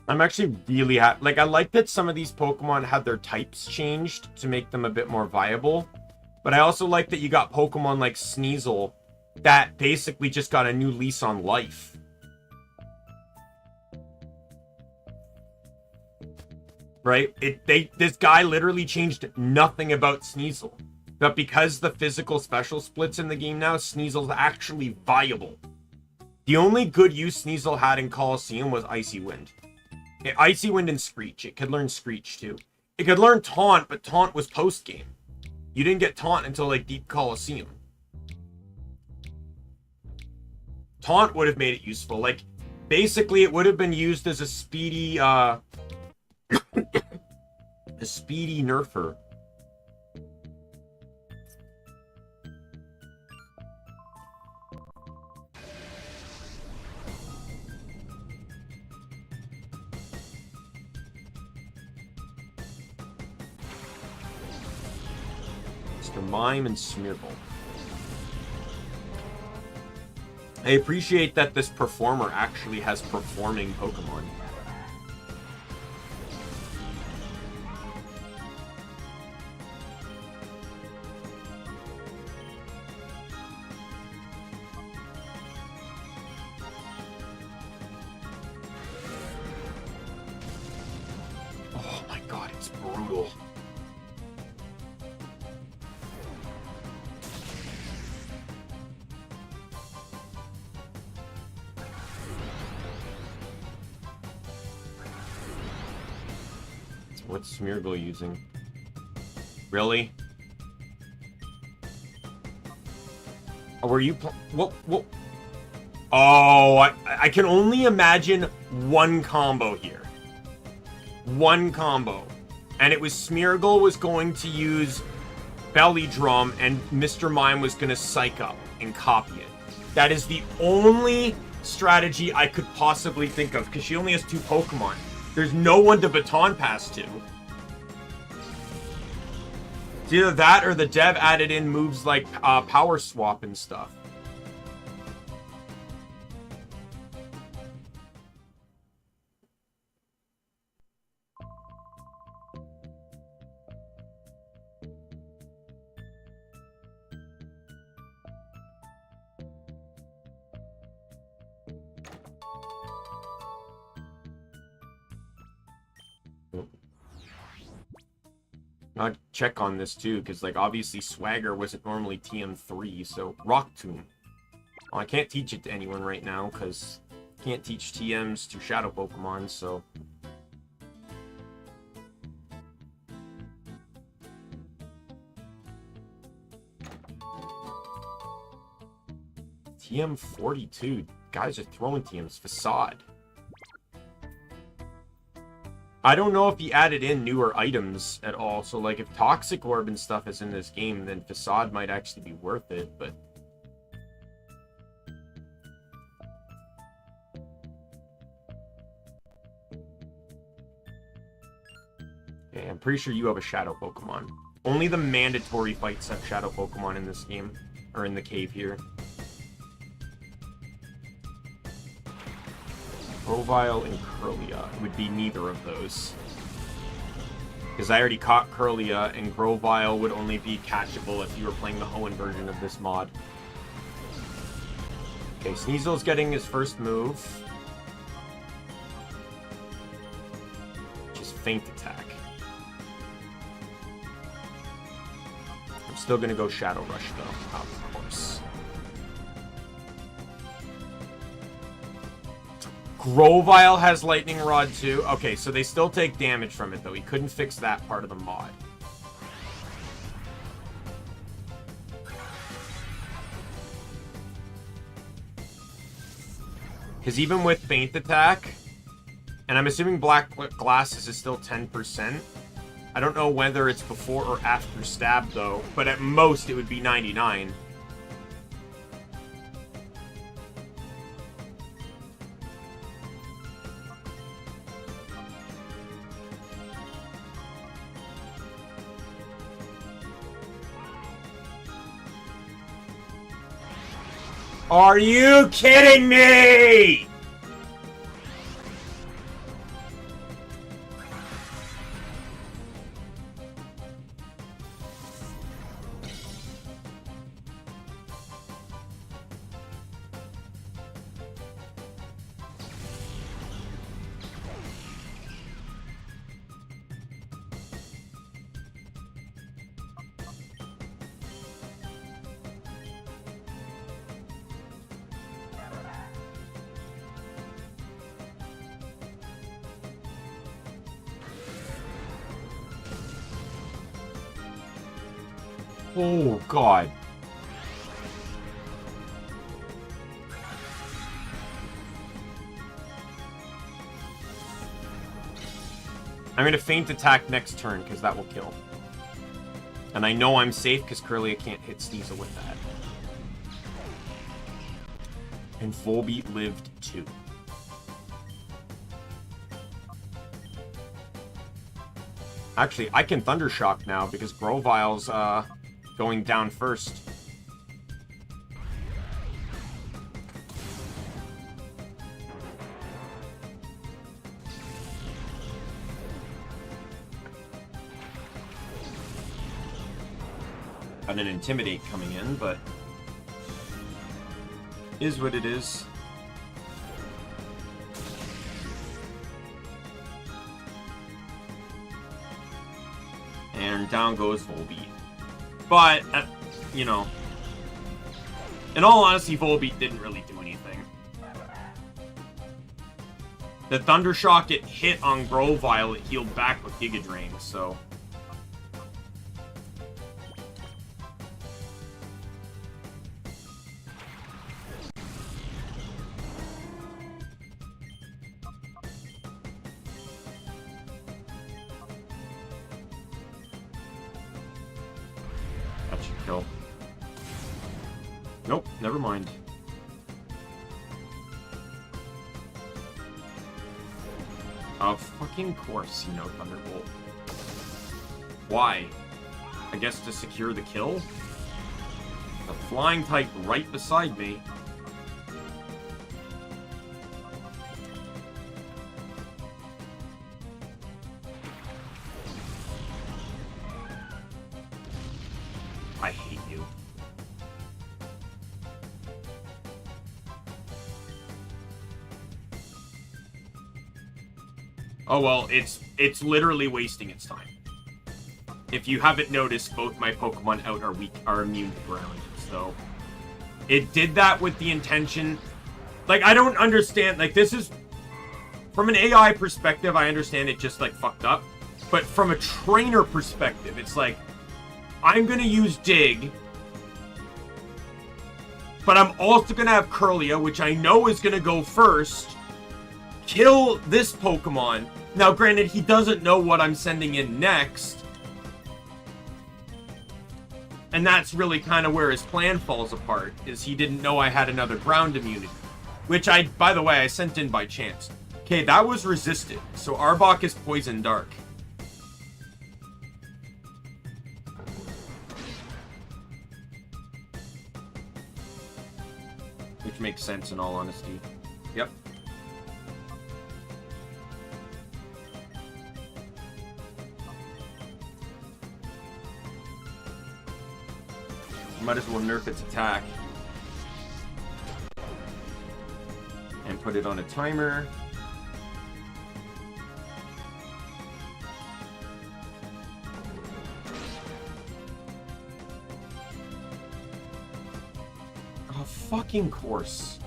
I'm actually really happy. Like, I like that some of these Pokemon had their types changed to make them a bit more viable. But I also like that you got Pokemon like Sneasel that basically just got a new lease on life. Right? This guy literally changed nothing about Sneasel. But because the physical special splits in the game now, Sneasel's actually viable. The only good use Sneasel had in Colosseum was Icy Wind. Icy Wind and Screech. It could learn Screech too. It could learn Taunt, but Taunt was post-game. You didn't get Taunt until, like, Deep Colosseum. Taunt would have made it useful. Like, basically, it would have been used as a speedy, a speedy nerfer. Mr. Mime and Smeargle. I appreciate that this performer actually has performing Pokemon. Oh my god, it's brutal. What's Smeargle using? Really? Oh, were you what? Oh, I can only imagine one combo here. One combo. And it was Smeargle was going to use Belly Drum and Mr. Mime was going to psych up and copy it. That is the only strategy I could possibly think of because she only has 2 Pokemon. There's no one to baton pass to. It's either that or the dev added in moves like Power Swap and stuff. I'd check on this too, because like obviously Swagger wasn't normally TM3, so Rock Tomb. Well, I can't teach it to anyone right now, because can't teach TMs to Shadow Pokemon, so. TM42. Guys are throwing TMs. Facade. I don't know if he added in newer items at all. So, like, if Toxic Orb and stuff is in this game, then Facade might actually be worth it, but... Okay, I'm pretty sure you have a Shadow Pokemon. Only the mandatory fights have Shadow Pokemon in this game. Or in the cave here. Grovyle and Curlia would be neither of those. Because I already caught Curlia, and Grovyle would only be catchable if you were playing the Hoenn version of this mod. Okay, Sneasel's getting his first move. Which is Feint Attack. I'm still gonna go Shadow Rush, though, of course. Grovyle has Lightning Rod too. Okay, so they still take damage from it, though. He couldn't fix that part of the mod. Because even with Feint Attack, and I'm assuming Black Glasses is still 10%. I don't know whether it's before or after Stab, though. But at most, it would be 99. Are you kidding me? Oh, God. I'm going to feint attack next turn, because that will kill. And I know I'm safe, because Kirlia can't hit Sneasel with that. And Volbeat lived 2. Actually, I can Thundershock now, because Grovile's going down first. Got an Intimidate coming in, but is what it is. And down goes Volbeat. But, you know, in all honesty, Volbeat didn't really do anything. The Thundershock it hit on Grovyle, it healed back with Giga Drain, so... That should kill. Nope, never mind. Of fucking course, you know, Thunderbolt. Why? I guess to secure the kill? The flying type right beside me. I hate you. Oh well, it's literally wasting its time. If you haven't noticed, both my Pokemon out are immune to ground. So it did that with the intention. Like, I don't understand. Like, this is from an AI perspective, I understand it just like fucked up. But from a trainer perspective, it's like, I'm gonna use Dig, but I'm also gonna have Kirlia, which I know is gonna go first. Kill this Pokemon. Now, granted, he doesn't know what I'm sending in next. And that's really kind of where his plan falls apart, is he didn't know I had another ground immunity. Which by the way, I sent in by chance. Okay, that was resisted. So Arbok is Poison Dark. Which makes sense in all honesty. Yep. Might as well nerf its attack. And put it on a timer. Oh, fucking course.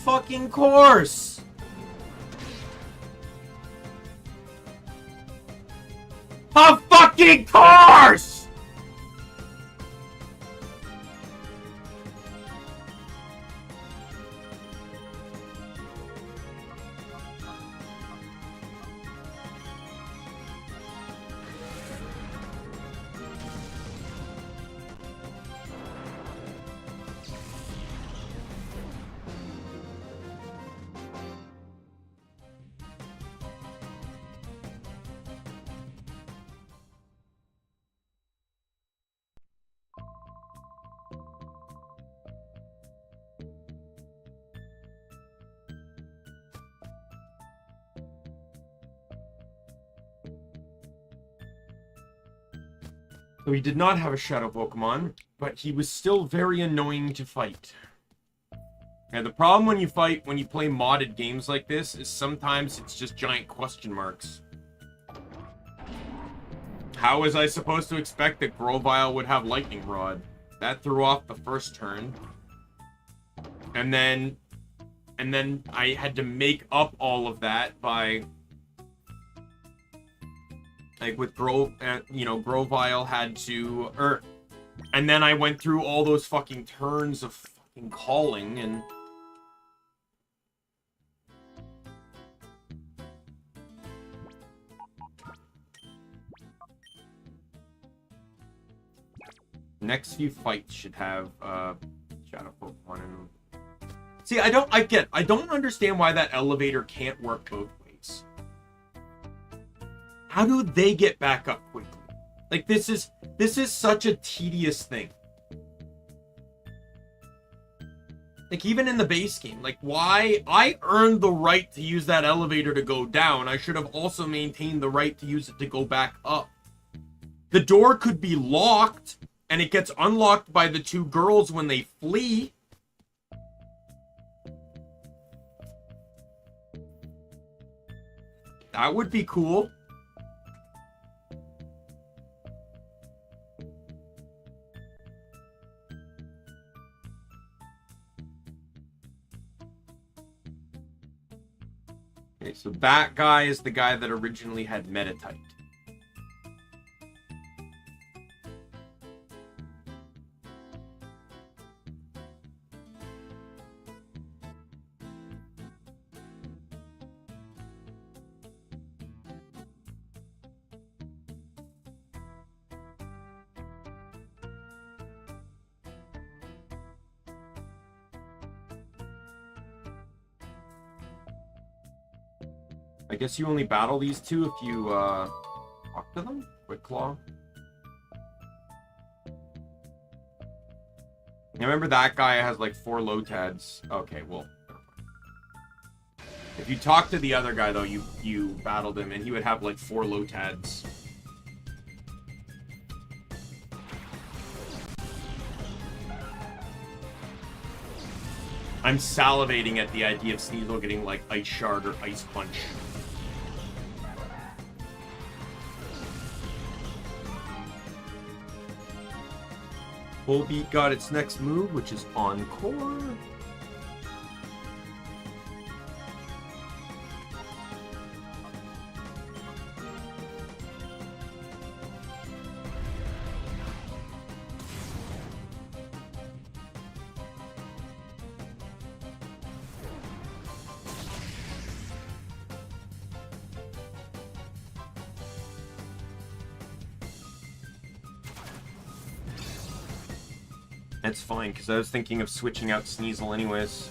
Fucking course. A fucking course. So he did not have a Shadow Pokemon, but he was still very annoying to fight. And the problem when you play modded games like this, is sometimes it's just giant question marks. How was I supposed to expect that Grovyle would have Lightning Rod? That threw off the first turn. And then I had to make up all of that by... Like, with Grovyle had to... and then I went through all those fucking turns of fucking calling, and... Next few fights should have, Shadow Pokemon in them. See, I don't understand why that elevator can't work both ways. How do they get back up quickly? Like, this is such a tedious thing. Like, even in the base game, like, why I earned the right to use that elevator to go down. I should have also maintained the right to use it to go back up. The door could be locked, and it gets unlocked by the two girls when they flee. That would be cool. Okay, so that guy is the guy that originally had Metatite. I guess you only battle these two if you talk to them? Quick Claw. I remember that guy has like 4 Lotads. Okay, well. If you talk to the other guy though, you battled him and he would have like 4 Lotads. I'm salivating at the idea of Sneasel getting like Ice Shard or Ice Punch. Volbeat got its next move, which is Encore. That's fine, because I was thinking of switching out Sneasel anyways.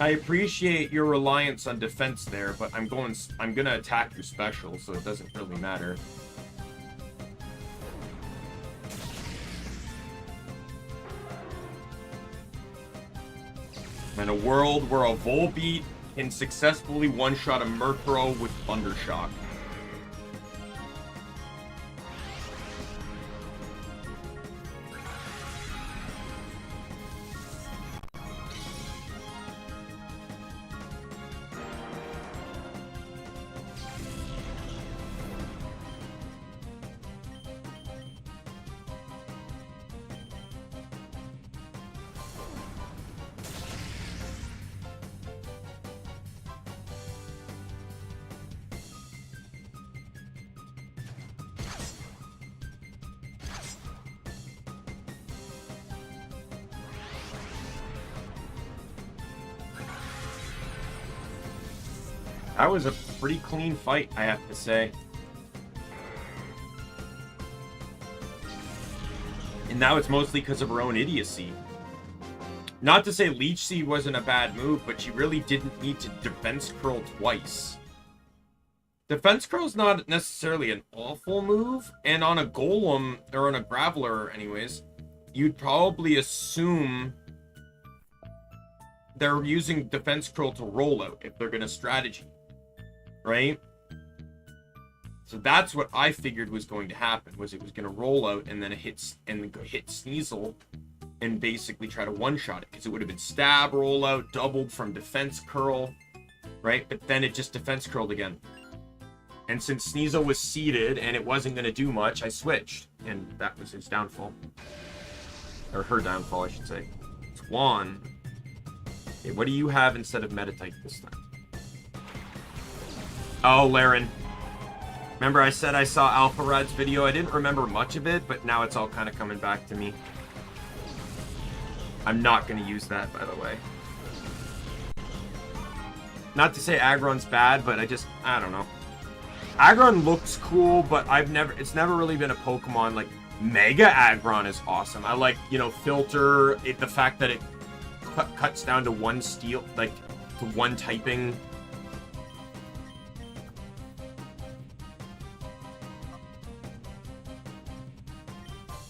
I appreciate your reliance on defense there, but I'm gonna attack your special, so it doesn't really matter. In a world where a Volbeat can successfully one-shot a Murkrow with Thundershock. That was a pretty clean fight, I have to say. And now it's mostly because of her own idiocy. Not to say Leech Seed wasn't a bad move, but she really didn't need to defense curl twice. Defense curl is not necessarily an awful move, and on a Golem, or on a Graveler anyways, you'd probably assume they're using defense curl to roll out if they're going to strategy, right? So that's what I figured was going to happen, was it was going to roll out and then it hits and hit Sneasel and basically try to one-shot it, because it would have been stab, roll out, doubled from defense curl, right? But then it just defense curled again. And since Sneasel was seated and it wasn't going to do much, I switched, and that was his downfall. Or her downfall, I should say. Swan. Okay, what do you have instead of Meditite this time? Oh, Laren. Remember I said I saw Alpha Rad's video? I didn't remember much of it, but now it's all kind of coming back to me. I'm not going to use that, by the way. Not to say Aggron's bad, but I don't know. Aggron looks cool, but it's never really been a Pokemon. Like, Mega Aggron is awesome. I like, Filter, the fact that it cuts down to one steel, like, to one typing.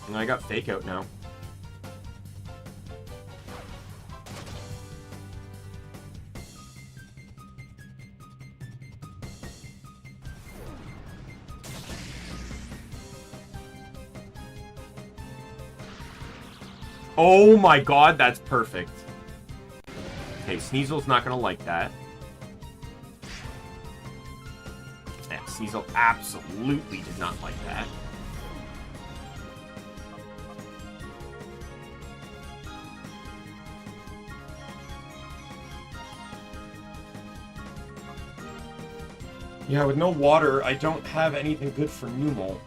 And I got Fake Out now. Oh my god, that's perfect. Okay, Sneasel's not gonna like that. Yeah, Sneasel absolutely did not like that. Yeah, with no water, I don't have anything good for Numel.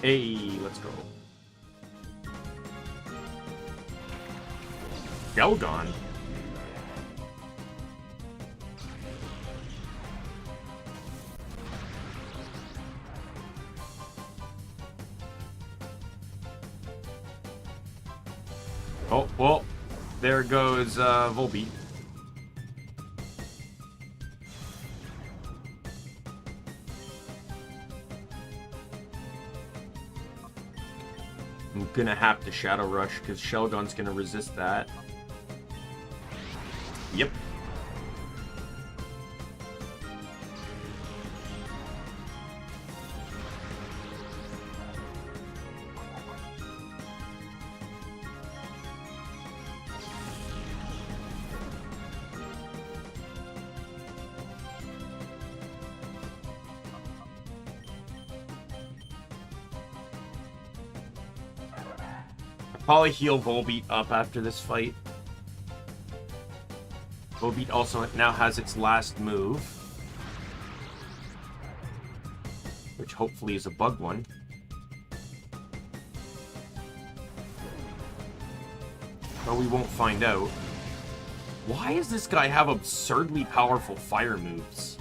Hey, let's go. Gelgon. Oh, well, there goes Volbeat. I'm gonna have to Shadow Rush because Shelgon's gonna resist that. Yep. Probably heal Volbeat up after this fight. Volbeat also now has its last move, which hopefully is a bug one. But we won't find out. Why does this guy have absurdly powerful fire moves?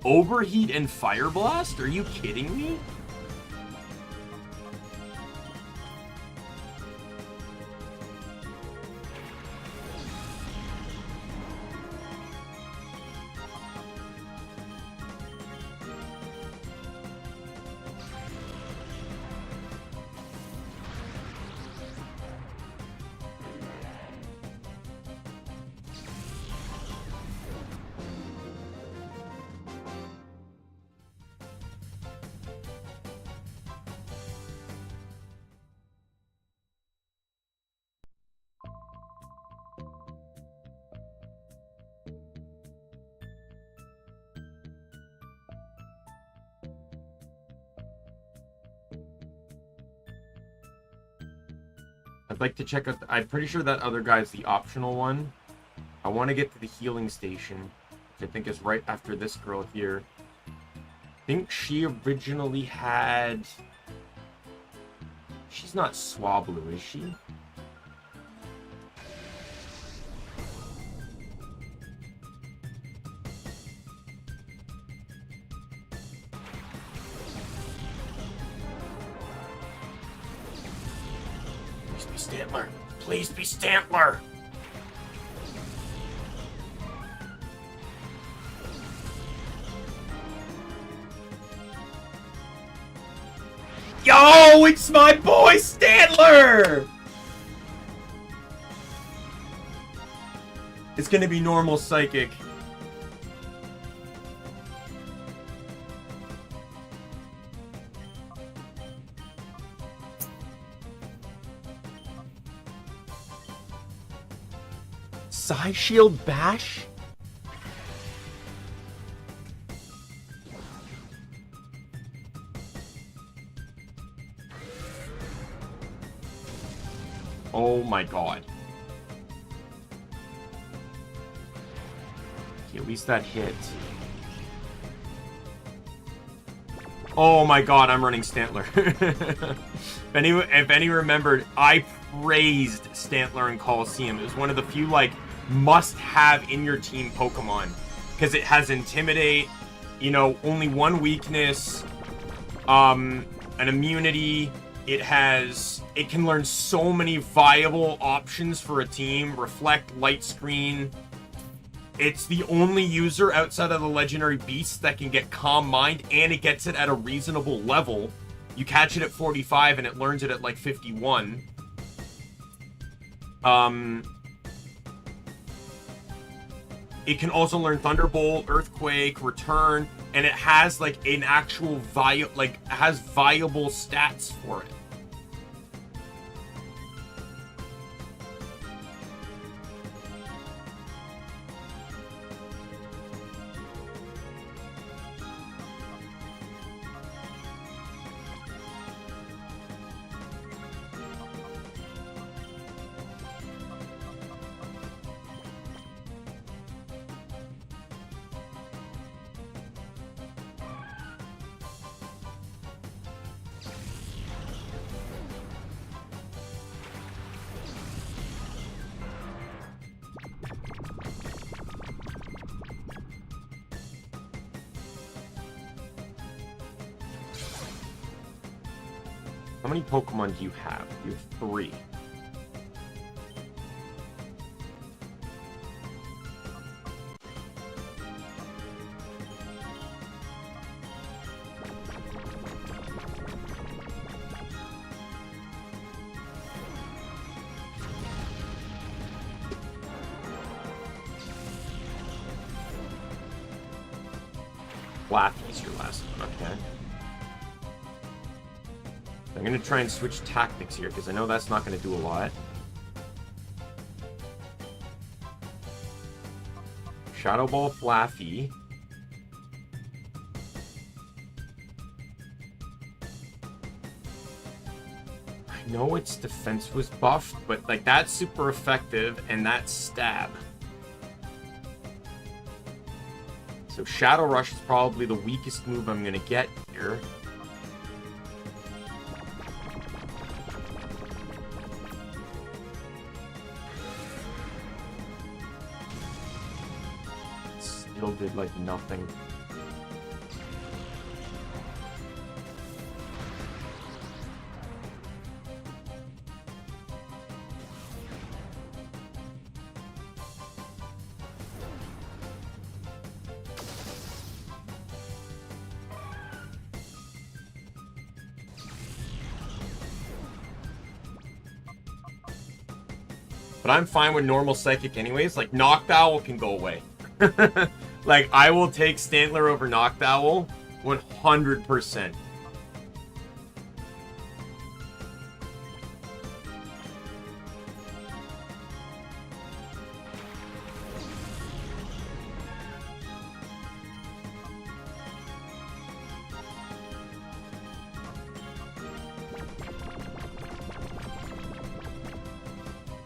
Overheat and Fire Blast? Are you kidding me? I'd like to check out... I'm pretty sure that other guy's the optional one. I want to get to the healing station, which I think is right after this girl here. I think she originally had... She's not Swablu, is she? Please be Stantler. Please be Stantler. Yo, it's my boy Stantler! It's gonna be normal psychic. Psy Shield Bash? Oh my god. Okay, at least that hit. Oh my god, I'm running Stantler. If any remembered, I praised Stantler in Colosseum. It was one of the few, like, must-have in your team Pokemon. Because it has Intimidate, you know, only one weakness, an immunity. It can learn so many viable options for a team. Reflect, Light Screen. It's the only user outside of the legendary beasts that can get Calm Mind, and it gets it at a reasonable level. You catch it at 45 and it learns it at like 51. It can also learn Thunderbolt, Earthquake, Return, and it has like an actual viable stats for it. How many Pokemon do you have? You have 3. Flaffy's your last one, okay. I'm going to try and switch tactics here, because I know that's not going to do a lot. Shadow Ball Flaffy. I know its defense was buffed, but like that's super effective, and that's stab. So Shadow Rush is probably the weakest move I'm going to get here. Still did like nothing. But I'm fine with normal Psychic anyways. Like, Noctowl can go away. Like, I will take Stantler over Noctowl 100%.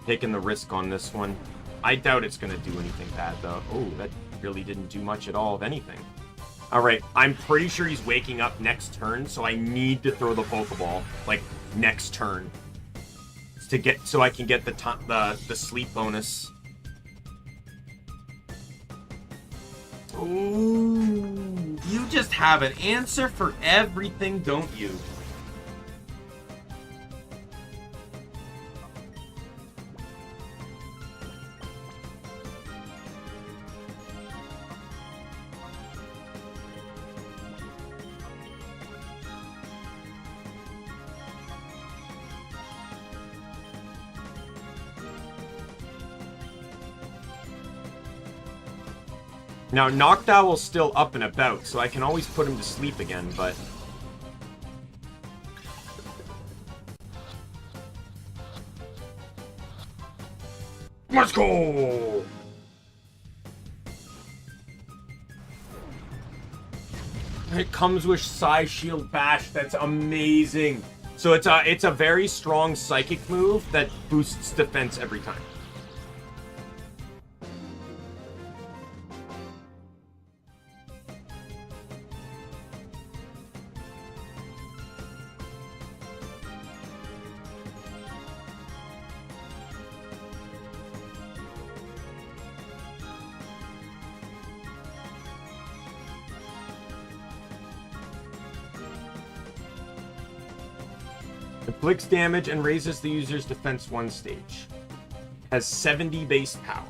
Taking the risk on this one. I doubt it's going to do anything bad, though. Oh, that really didn't do much at all of anything. All right, I'm pretty sure he's waking up next turn, so I need to throw the Pokeball, like, next turn. So I can get the sleep bonus. Ooh, you just have an answer for everything, don't you? Now, Noctowl's still up and about, so I can always put him to sleep again, but... Let's go! It comes with Psy Shield Bash. That's amazing. So it's a very strong psychic move that boosts defense every time. Inflicts damage and raises the user's defense 1 stage. Has 70 base power.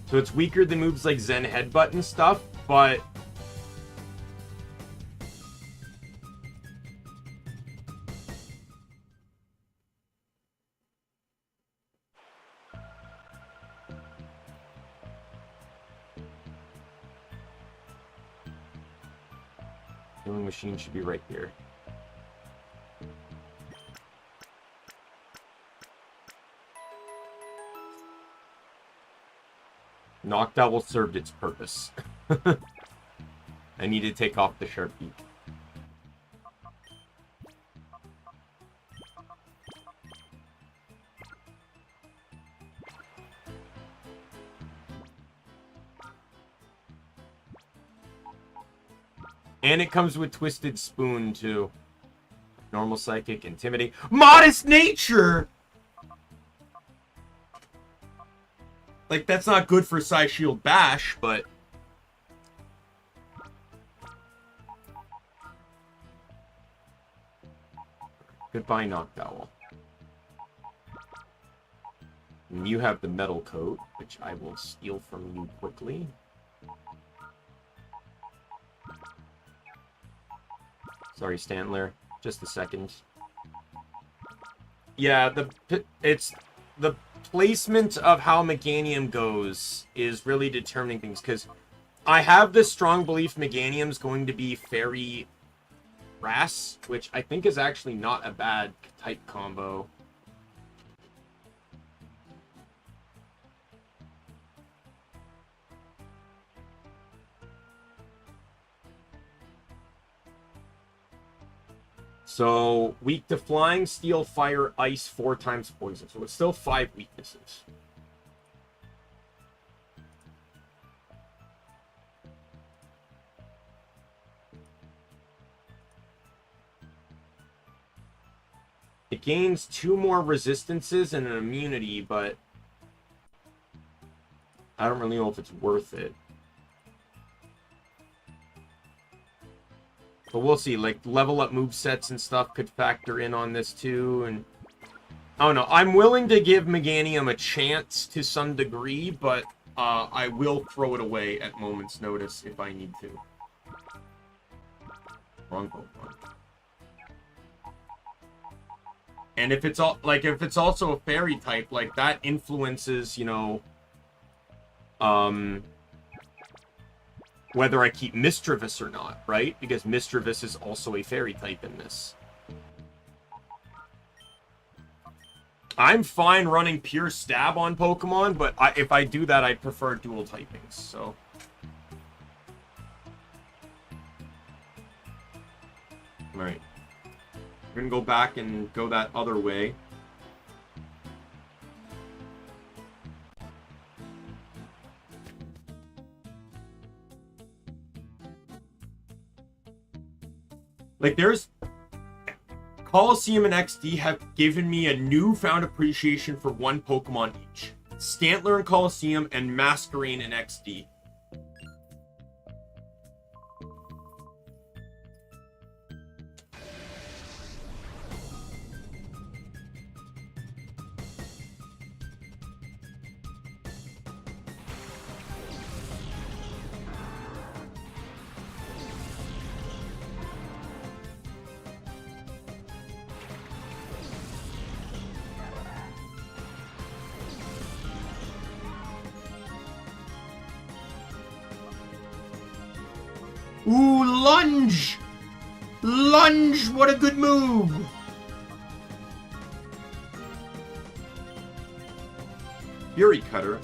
So it's weaker than moves like Zen Headbutt and stuff, but... Healing machine should be right here. Noctowl served its purpose. I need to take off the sharp beak. And it comes with Twisted Spoon, too. Normal Psychic, Intimidate. Modest Nature! Like, that's not good for Psy Shield Bash, but... Goodbye, Noctowl. And you have the Metal Coat, which I will steal from you quickly. Sorry, Stantler. Just a second. Yeah, it's the placement of how Meganium goes is really determining things, because I have this strong belief Meganium's going to be Fairy Grass, which I think is actually not a bad type combo. So, weak to flying, steel, fire, ice, 4 times poison. So it's still 5 weaknesses. It gains 2 more resistances and an immunity, but I don't really know if it's worth it. But we'll see, like, level up movesets and stuff could factor in on this too, and... I don't know, I'm willing to give Meganium a chance to some degree, but I will throw it away at moment's notice if I need to. Wrong Pokemon. And if it's all, like, if it's also a fairy type, like, that influences, you know, whether I keep Mischievous or not, right? Because Mischievous is also a fairy type in this. I'm fine running pure stab on Pokemon, but if I do that, I prefer dual typings, so... Alright. We're gonna go back and go that other way. Like, there's... Colosseum and XD have given me a newfound appreciation for one Pokemon each. Stantler in Colosseum and Masquerain in XD. Ooh, lunge! Lunge! What a good move! Fury Cutter.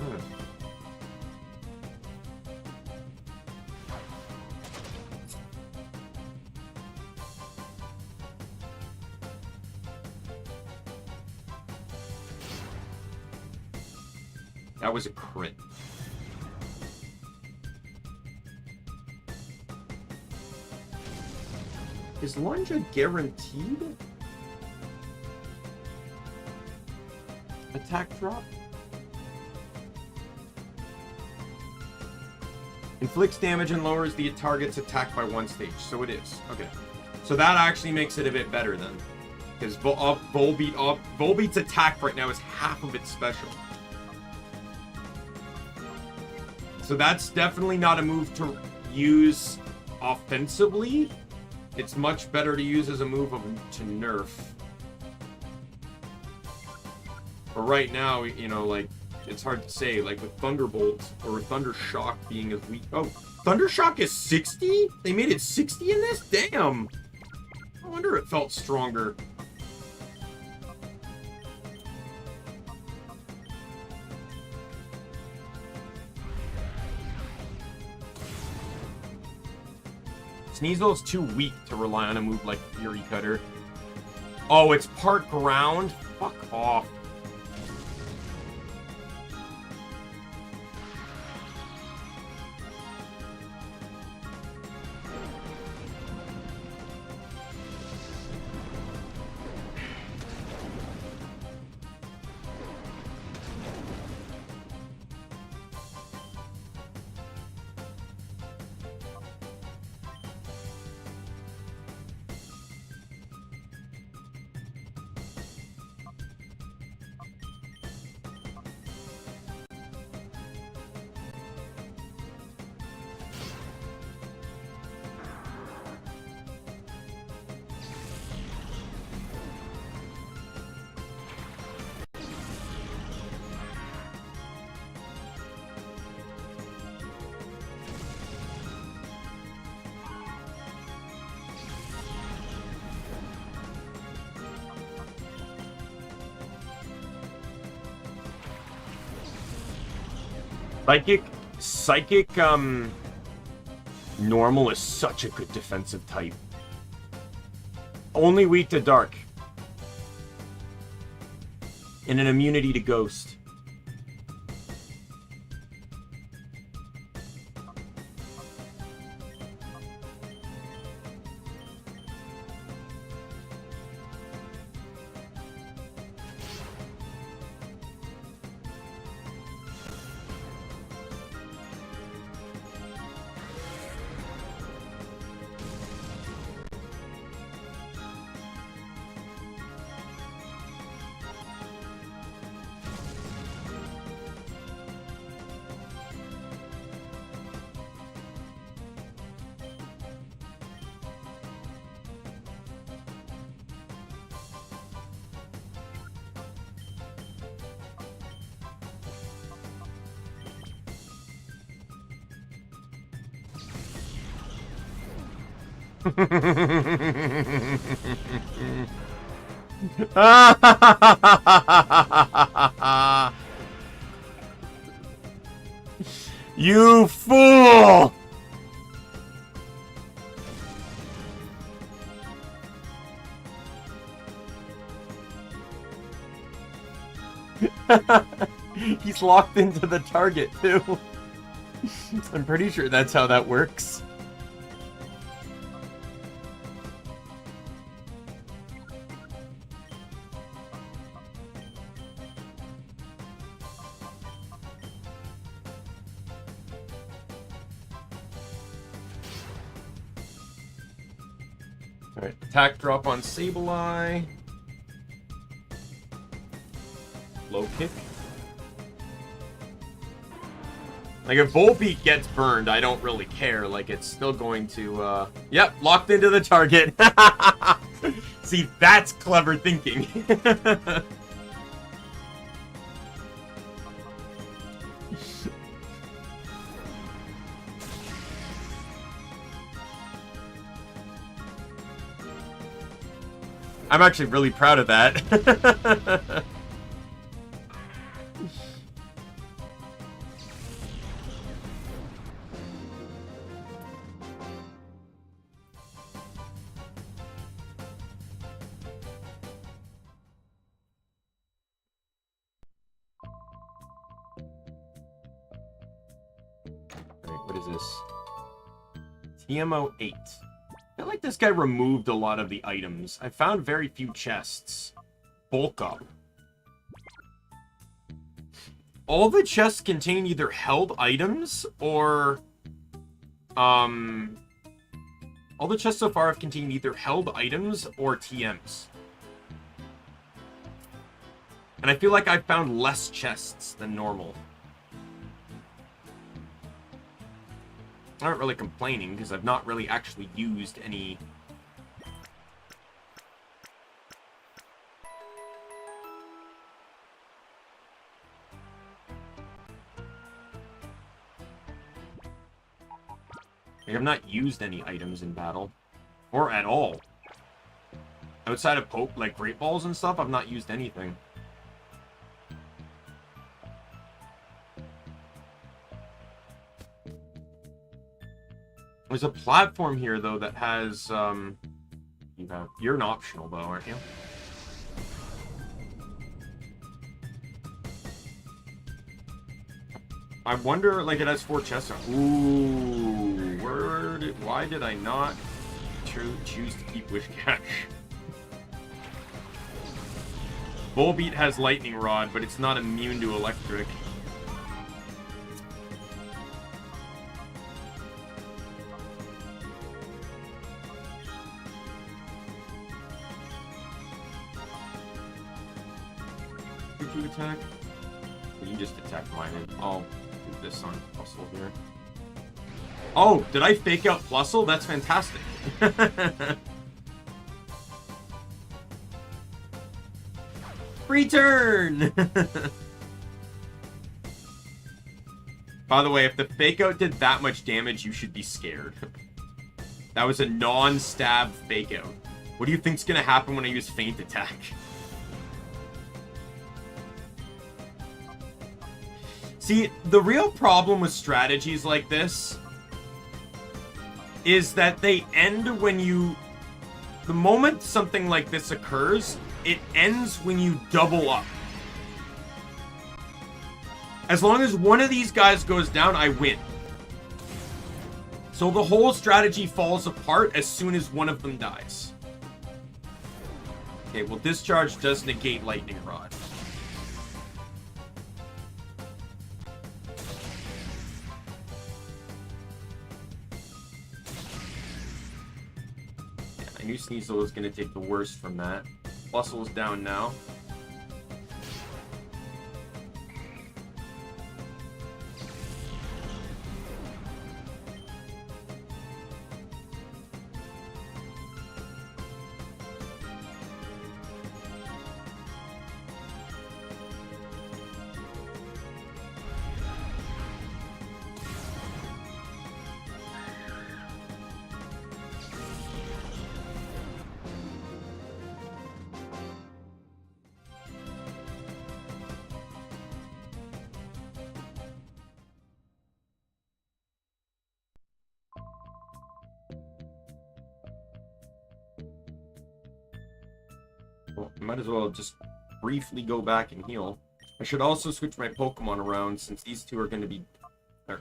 That was a crit. Is lunge a guaranteed attack drop? Inflicts damage and lowers the target's attack by 1 stage. So it is. Okay. So that actually makes it a bit better then. Because Volbeat's attack right now is half of its special. So that's definitely not a move to use offensively. It's much better to use as a move to nerf. But right now, you know, like, it's hard to say. Like, with Thunderbolt or Thundershock being as weak... Oh, Thundershock is 60? They made it 60 in this? Damn! I wonder it felt stronger. Sneasel is too weak to rely on a move like Fury Cutter. Oh, it's part ground? Fuck off. Psychic, normal is such a good defensive type. Only weak to dark. And an immunity to ghost. You fool! He's locked into the target, too. I'm pretty sure that's how that works. Alright, attack drop on Sableye. Low kick. Like, if Volbeat gets burned, I don't really care. Like, it's still going to, Yep, locked into the target. See, that's clever thinking. I'm actually really proud of that. What is this? TMO 8. I feel like this guy removed a lot of the items. I found very few chests. Bulk up. All the chests contain either held items or... All the chests so far have contained either held items or TMs. And I feel like I found less chests than normal. I'm not really complaining, because I've not really actually used any... Like, I've not used any items in battle. Or at all. Outside of like Great Balls and stuff, I've not used anything. There's a platform here, though, that has, You're an optional, though, aren't you? I wonder, like, it has 4 chests. Ooh, why did I not choose to keep Wish Cache? Volbeat has Lightning Rod, but it's not immune to Electric. You attack? You just attack mine. I'll do this on Plusle here. Oh, did I fake out Plusle? That's fantastic. Return! By the way, if the fake out did that much damage, you should be scared. That was a non-stab fake out. What do you think's gonna happen when I use feint attack? See, the real problem with strategies like this is that they end when you... The moment something like this occurs, it ends when you double up. As long as one of these guys goes down, I win. So the whole strategy falls apart as soon as one of them dies. Okay, well, Discharge does negate Lightning Rod. I knew Sneasel was going to take the worst from that. Plusle's down now. Well, might as well just briefly go back and heal. I should also switch my Pokemon around since these two are going to be...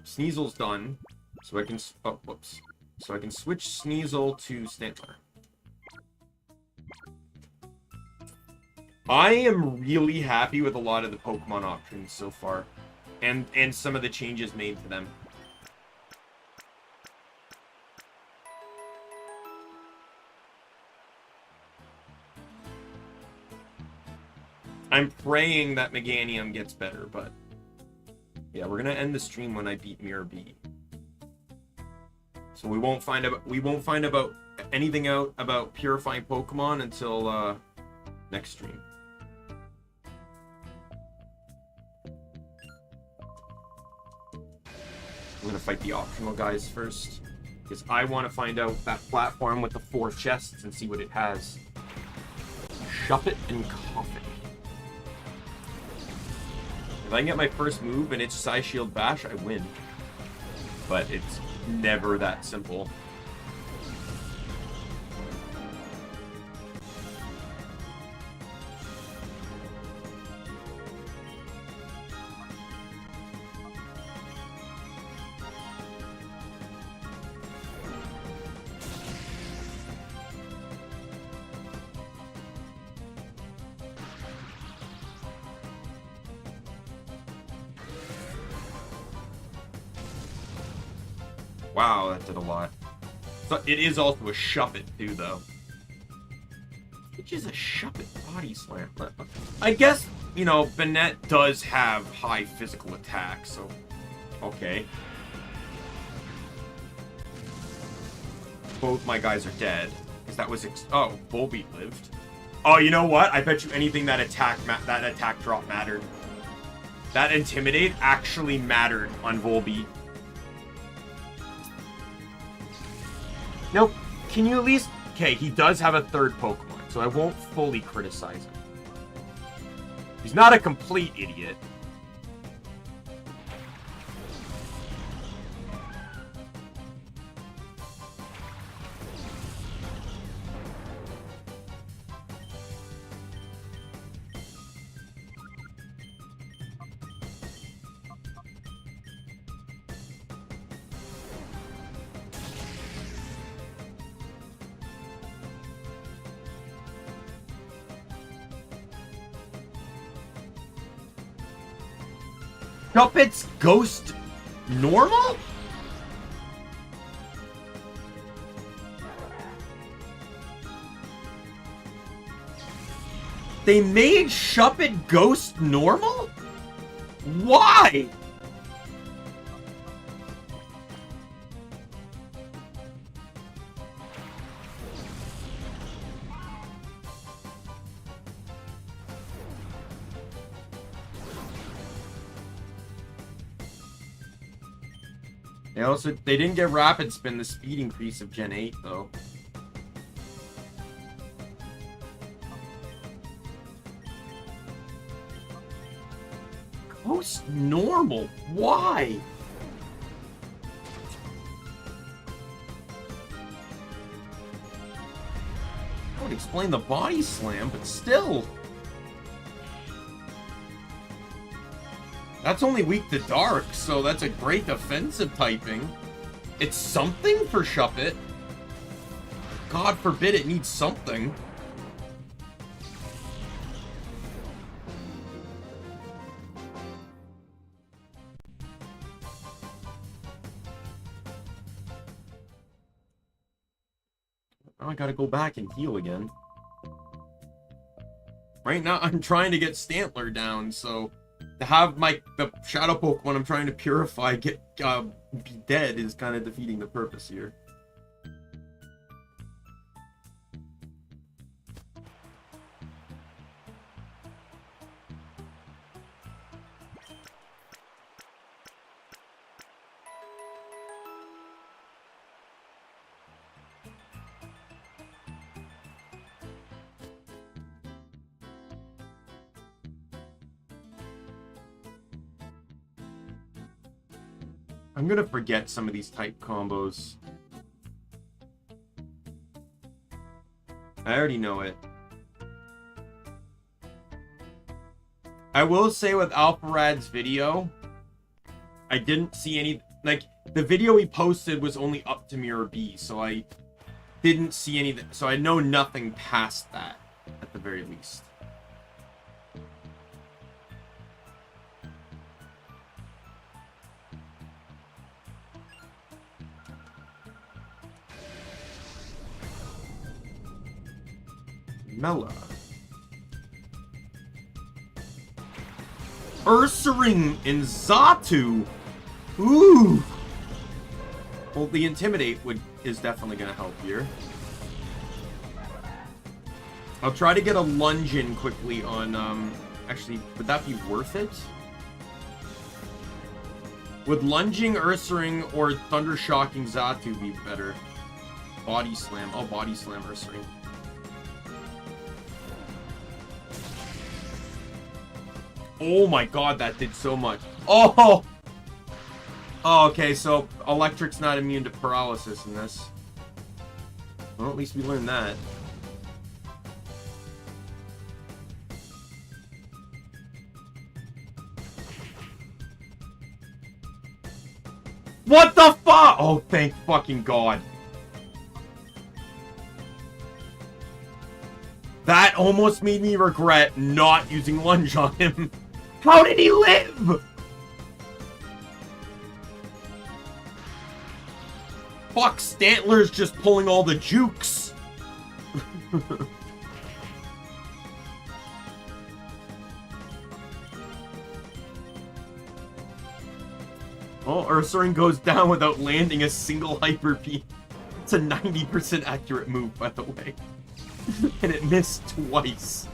Sneasel's done. So I can... Oh, whoops. So I can switch Sneasel to Stantler. I am really happy with a lot of the Pokemon options so far. And some of the changes made to them. I'm praying that Meganium gets better, but... Yeah, we're gonna end the stream when I beat Mirror B. So we won't find about anything out about purifying Pokemon until next stream. I'm gonna fight the optional guys first, because I want to find out that platform with the 4 chests and see what it has. Shuppet and Coffin. If I can get my first move and it's Psy Shield Bash, I win. But it's never that simple. Wow, that did a lot. So it is also a Shuppet too, though. Which is a Shuppet body slam. I guess, you know, Banette does have high physical attack, so... Okay. Both my guys are dead. Because that was... Oh, Volbeat lived. Oh, you know what? I bet you anything that attack drop mattered. That Intimidate actually mattered on Volbeat. Nope. Can you at least... Okay, he does have a third Pokemon, so I won't fully criticize him. He's not a complete idiot. Shuppet's Ghost normal? They made Shuppet Ghost normal? Why? They didn't get Rapid Spin the speed increase of Gen 8, though. Ghost normal? Why? I would explain the body slam, but still. That's only weak to Dark, so that's a great defensive typing. It's something for Shuppet. God forbid it needs something. Now I gotta go back and heal again. Right now I'm trying to get Stantler down, so... To have the Shadow Pokemon I'm trying to purify be dead is kind of defeating the purpose here. I'm gonna forget some of these type combos. I already know it. I will say with Alpharad's video, I didn't see any, like, the video he posted was only up to Mirror B, so I didn't see anything, so I know nothing past that, at the very least. Mela. Ursaring and Xatu. Ooh. Well, the Intimidate is definitely going to help here. I'll try to get a lunge in quickly on, actually, would that be worth it? Would lunging Ursaring or Thunder Shocking Xatu be better? Body Slam. I'll Body Slam Ursaring. Oh my god, that did so much. Oh! Oh, okay, so Electric's not immune to paralysis in this. Well, at least we learned that. What the fuck? Oh, thank fucking god. That almost made me regret not using lunge on him. How did he live? Fuck, Stantler's just pulling all the jukes. Oh, Ursaring goes down without landing a single Hyper Beam. It's a 90% accurate move, by the way. And it missed twice.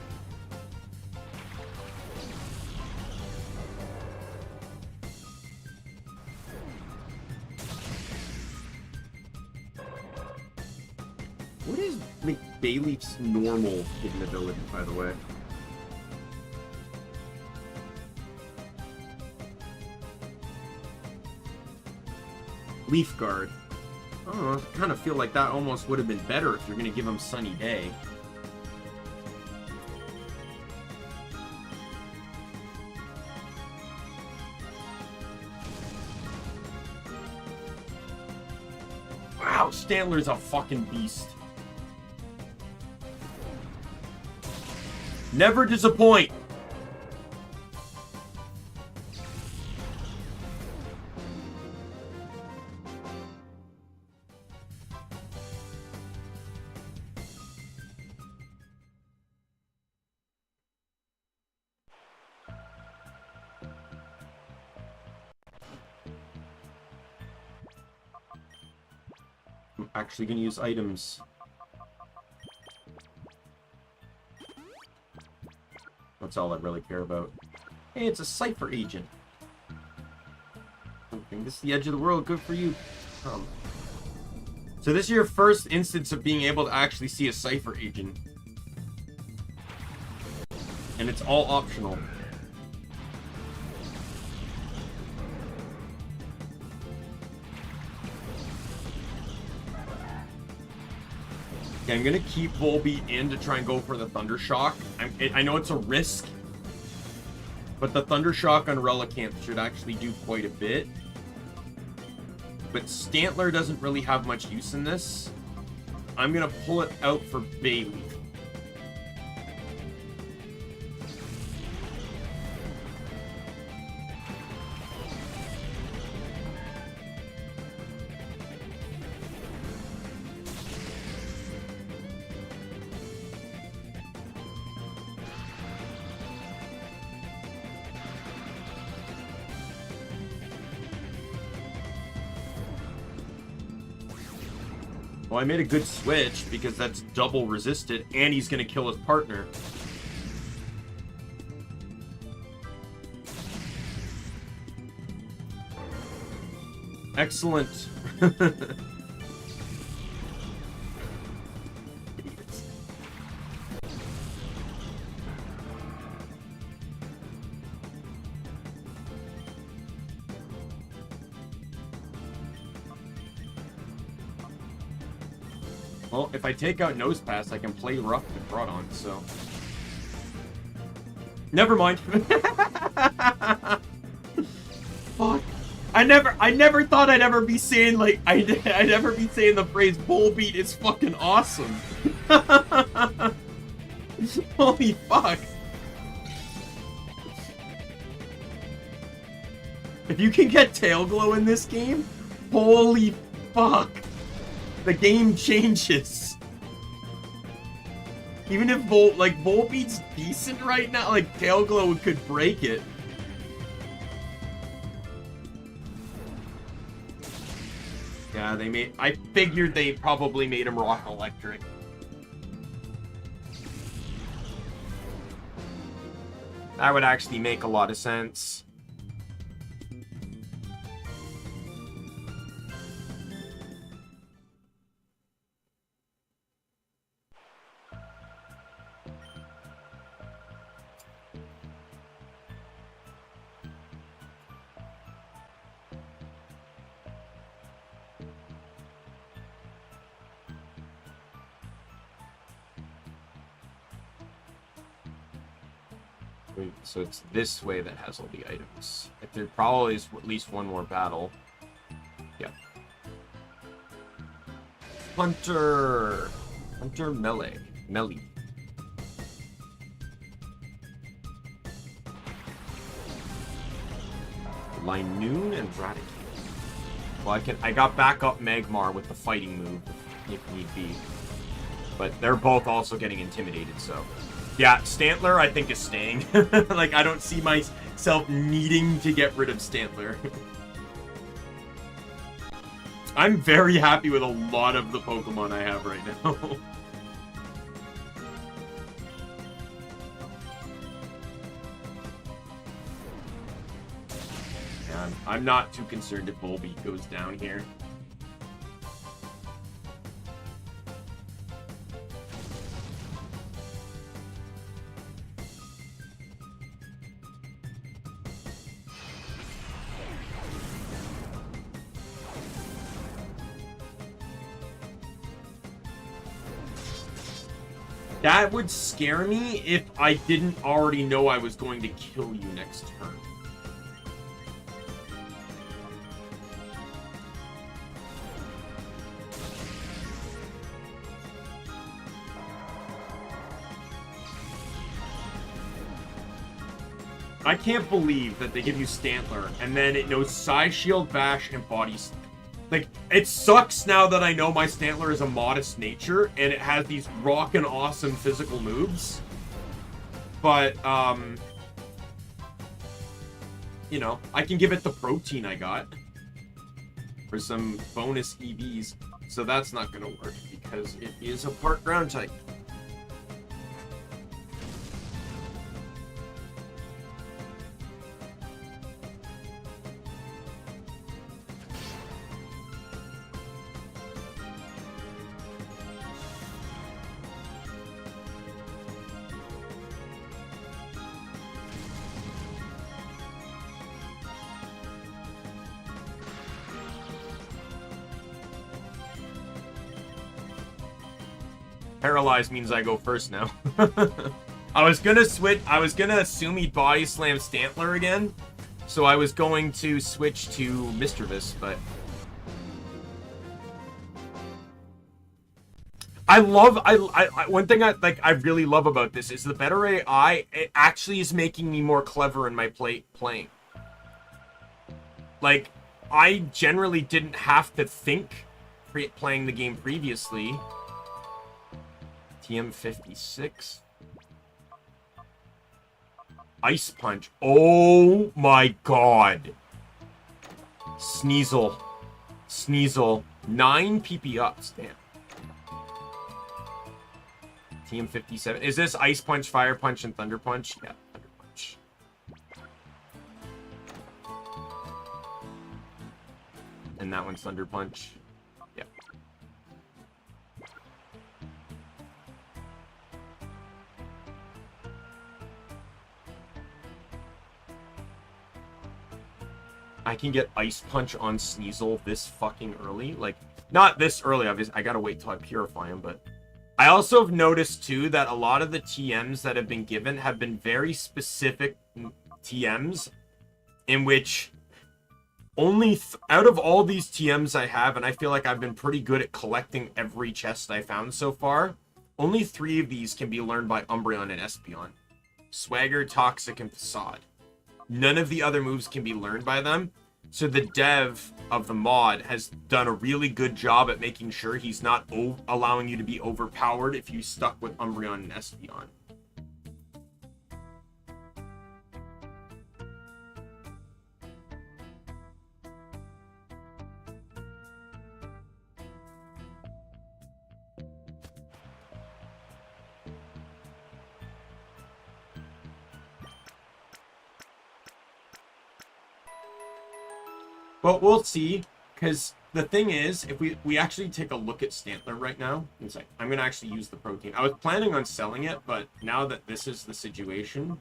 What is Bayleaf's normal hidden ability, by the way? Leaf Guard. Oh, I kind of feel like that almost would have been better if you're going to give him Sunny Day. Wow, Stantler's a fucking beast. Never disappoint. I'm actually gonna use items. That's all I really care about. Hey, it's a Cypher agent. This is the edge of the world. Good for you. So this is your first instance of being able to actually see a Cypher agent. And it's all optional. Okay, I'm gonna keep Volbeat in to try and go for the Thunder Shock. I know it's a risk, but the Thunder Shock on Relicanth should actually do quite a bit. But Stantler doesn't really have much use in this. I'm gonna pull it out for Bayleaf. Well, I made a good switch because that's double resisted, and he's going to kill his partner. Excellent. Idiots. Well, if I take out Nose Pass, I can play rough with Groudon, so... Never mind. Fuck. I never thought I'd ever be saying, like, I'd ever be saying the phrase Volbeat is fucking awesome. Holy fuck. If you can get Tail Glow in this game, holy fuck. The game changes. Even if Volbeat's decent right now, like, Tail Glow could break it. Yeah, I figured they probably made him rock electric. That would actually make a lot of sense. So it's this way that has all the items. If there probably is at least one more battle. Yeah. Hunter Melee. Linoon and Raticate. Well, I got backup Magmar with the fighting move if need be. But they're both also getting intimidated, so. Yeah, Stantler, I think, is staying. Like, I don't see myself needing to get rid of Stantler. I'm very happy with a lot of the Pokemon I have right now. Yeah, I'm not too concerned if Volbeat goes down here. That would scare me if I didn't already know I was going to kill you next turn. I can't believe that they give you Stantler, and then it knows Psy Shield, Bash, and Body Slam. Like, it sucks now that I know my Stantler is a modest nature, and it has these rockin' awesome physical moves. But, you know, I can give it the protein I got for some bonus EVs. So that's not gonna work, because it is a part ground type. Paralyzed means I go first now. I was gonna assume he'd body slam Stantler again, so I was going to switch to Mischievous, but one thing I really love about this is the better AI. It actually is making me more clever in my playing. Like, I generally didn't have to think playing the game previously. TM56. Ice Punch. Oh my god. Sneasel. 9 PP ups. Damn. TM57. Is this Ice Punch, Fire Punch, and Thunder Punch? Yeah, Thunder Punch. And that one's Thunder Punch. Yeah. I can get Ice Punch on Sneasel this fucking early. Like, not this early, obviously. I gotta wait till I purify him, but I also have noticed too that a lot of the TMs that have been given have been very specific TMs in which only out of all these TMs I have, and I feel like I've been pretty good at collecting every chest I found so far, only 3 of these can be learned by Umbreon and Espeon. Swagger, Toxic, and Facade. None of the other moves can be learned by them, so the dev of the mod has done a really good job at making sure he's not allowing you to be overpowered if you stuck with Umbreon and Espeon. But we'll see, because the thing is, if we actually take a look at Stantler right now, it's like, I'm going to actually use the protein. I was planning on selling it, but now that this is the situation,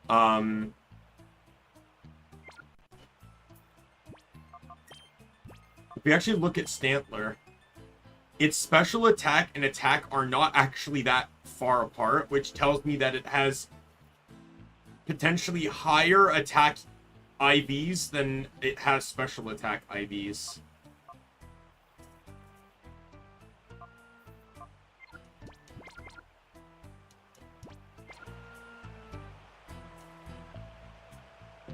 if we actually look at Stantler, its special attack and attack are not actually that far apart, which tells me that it has potentially higher attack IVs than it has special attack IVs.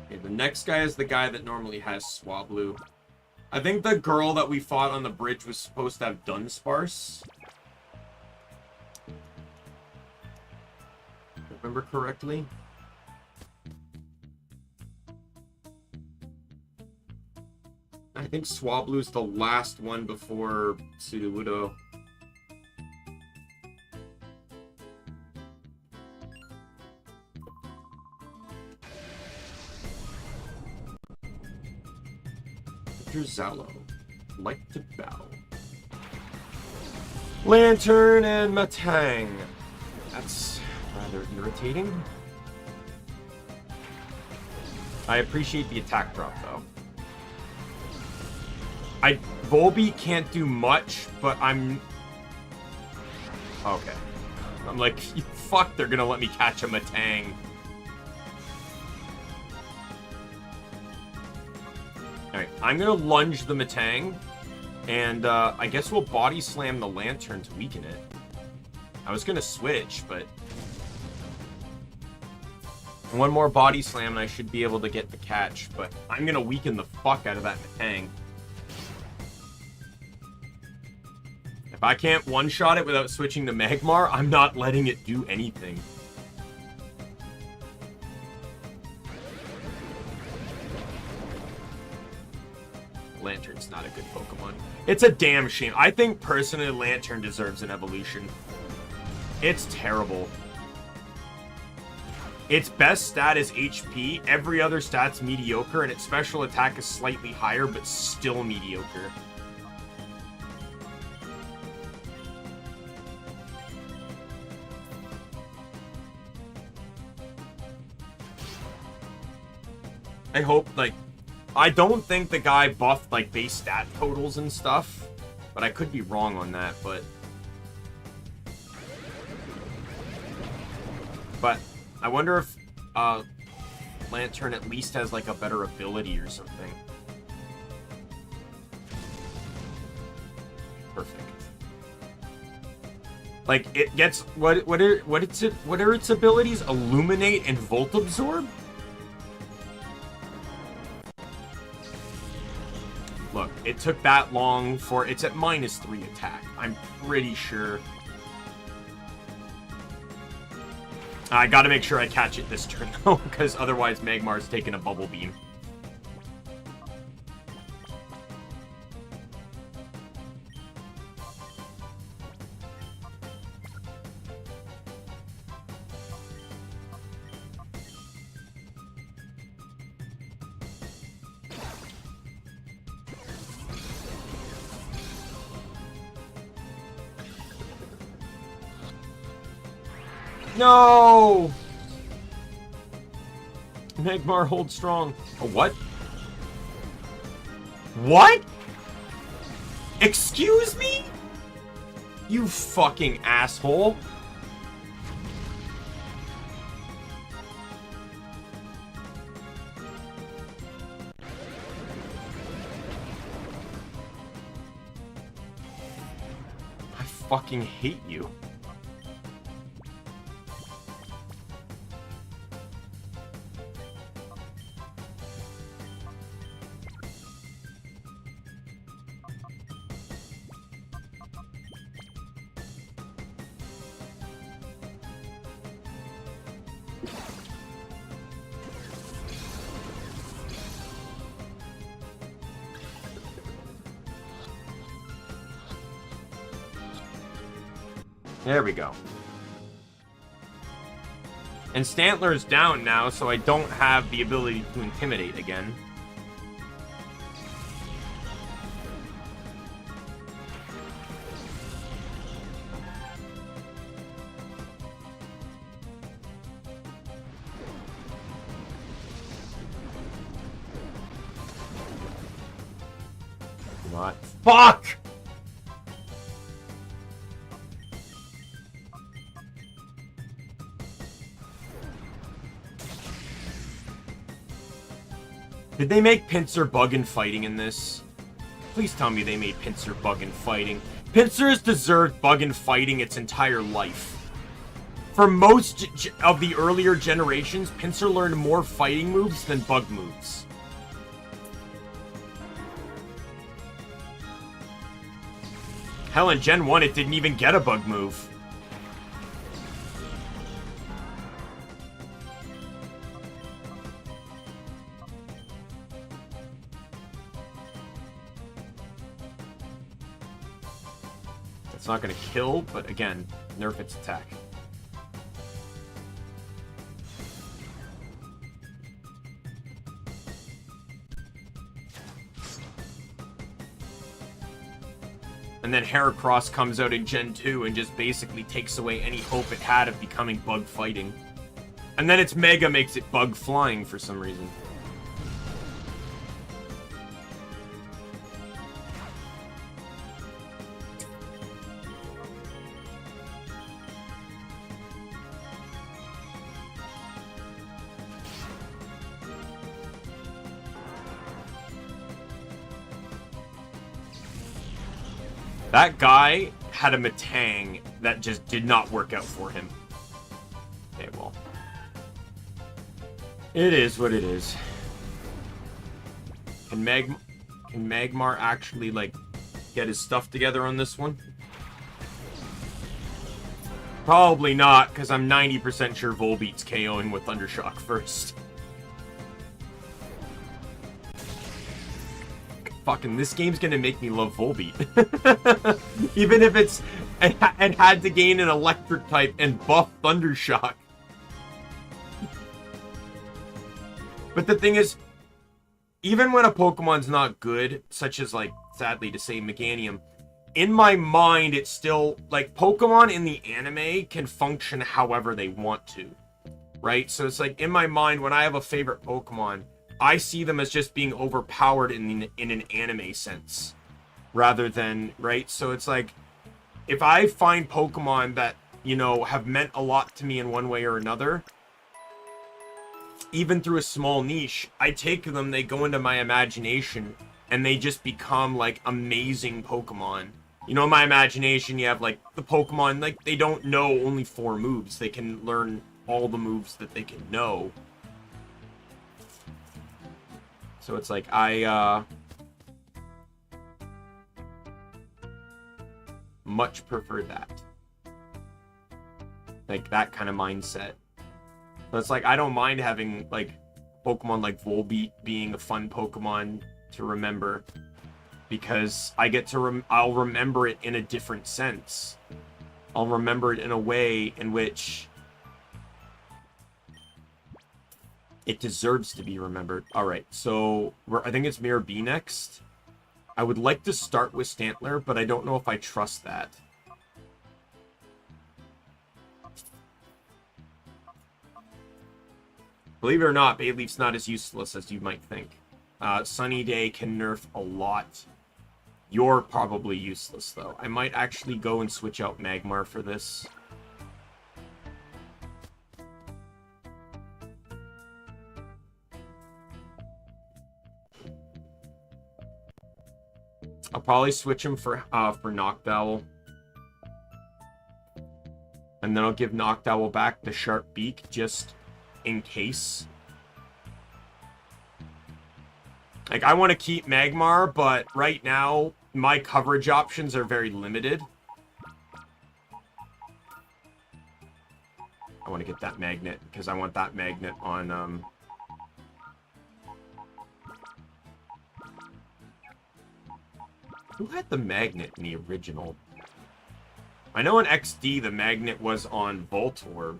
Okay, the next guy is the guy that normally has Swablu. I think the girl that we fought on the bridge was supposed to have Dunsparce. If I remember correctly. I think Swablu's the last one before Sudowoodo. Mr. Zalo, like to bow. Lantern and Matang. That's rather irritating. I appreciate the attack drop, though. Volbeat can't do much, but I'm... Okay. I'm like, fuck, they're gonna let me catch a Matang. Alright, I'm gonna lunge the Matang, and I guess we'll body slam the Lantern to weaken it. I was gonna switch, but... One more body slam and I should be able to get the catch, but I'm gonna weaken the fuck out of that Matang. If I can't one-shot it without switching to Magmar, I'm not letting it do anything. Lantern's not a good Pokemon. It's a damn shame. I think, personally, Lantern deserves an evolution. It's terrible. Its best stat is HP, every other stat's mediocre, and its special attack is slightly higher, but still mediocre. I hope, like, I don't think the guy buffed, like, base stat totals and stuff, but I could be wrong on that, but I wonder if, Lantern at least has, like, a better ability or something. Perfect. Like, it gets, what are its abilities? Illuminate and Volt Absorb? Look, it took that long for... It's at -3 attack. I'm pretty sure. I gotta make sure I catch it this turn, though, because otherwise Magmar's taking a Bubble Beam. No! Magmar holds strong. Oh, what? What? Excuse me? You fucking asshole. I fucking hate you. There we go. And Stantler's down now, so I don't have the ability to intimidate again. Not. Fuck! Did they make Pinsir bug and fighting in this? Please tell me they made Pinsir bug and fighting. Pinsir has deserved bug and fighting its entire life. For most of the earlier generations, Pinsir learned more fighting moves than bug moves. Hell, in Gen 1, it didn't even get a bug move. It's not going to kill, but again, nerf its attack. And then Heracross comes out in Gen 2 and just basically takes away any hope it had of becoming bug fighting. And then its Mega makes it bug flying for some reason. That guy had a Metang that just did not work out for him. Okay, well. It is what it is. Can Magmar actually, like, get his stuff together on this one? Probably not, because I'm 90% sure Volbeat's KOing with Thundershock first. Fucking, this game's gonna make me love Volbeat. Even if it's... and had to gain an electric type and buff Thundershock. But the thing is, even when a Pokemon's not good, such as, like, sadly to say, Meganium, in my mind, it's still... like, Pokemon in the anime can function however they want to. Right? So it's like, in my mind, when I have a favorite Pokemon... I see them as just being overpowered in an anime sense, rather than, right? So it's like, if I find Pokemon that, you know, have meant a lot to me in one way or another, even through a small niche, I take them, they go into my imagination, and they just become, like, amazing Pokemon. You know, in my imagination, you have, like, the Pokemon, like, they don't know only 4 moves. They can learn all the moves that they can know. So it's like, I, much prefer that. Like, that kind of mindset. So it's like, I don't mind having, like, Pokemon like Volbeat being a fun Pokemon to remember. Because I get to, I'll remember it in a different sense. I'll remember it in a way in which... it deserves to be remembered. Alright, so I think it's Mirror B next. I would like to start with Stantler, but I don't know if I trust that. Believe it or not, Bayleaf's not as useless as you might think. Sunny Day can nerf a lot. You're probably useless, though. I might actually go and switch out Magmar for this. I'll probably switch him for Noctowl. And then I'll give Noctowl back the sharp beak, just in case. Like, I want to keep Magmar, but right now, my coverage options are very limited. I want to get that magnet, because I want that magnet on, Who had the magnet in the original? I know in XD, the magnet was on Voltorb.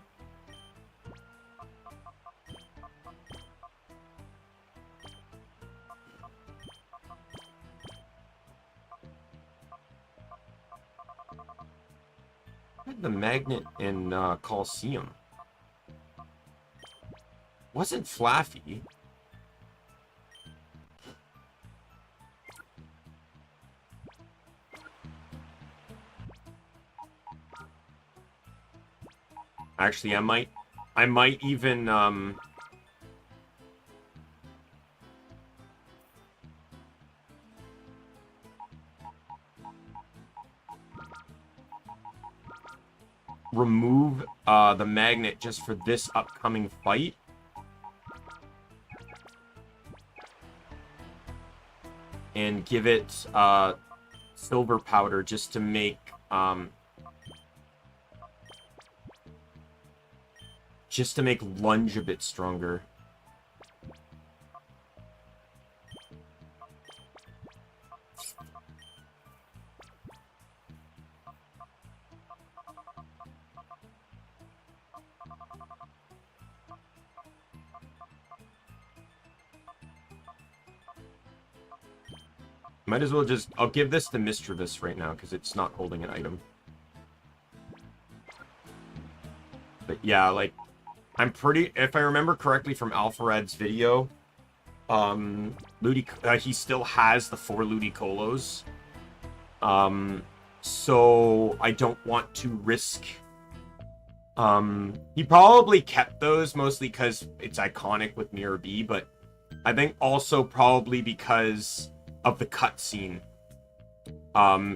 The magnet in Colosseum wasn't Flaffy. Actually, I might even remove the magnet just for this upcoming fight. And give it silver powder just to make Lunge a bit stronger. Might as well just... I'll give this to Mischievous right now, because it's not holding an item. But yeah, like... I'm pretty... If I remember correctly from Alpharad's video, he still has the 4 Ludicolo's. So I don't want to risk... he probably kept those, mostly because it's iconic with Mirror B, but I think also probably because of the cutscene,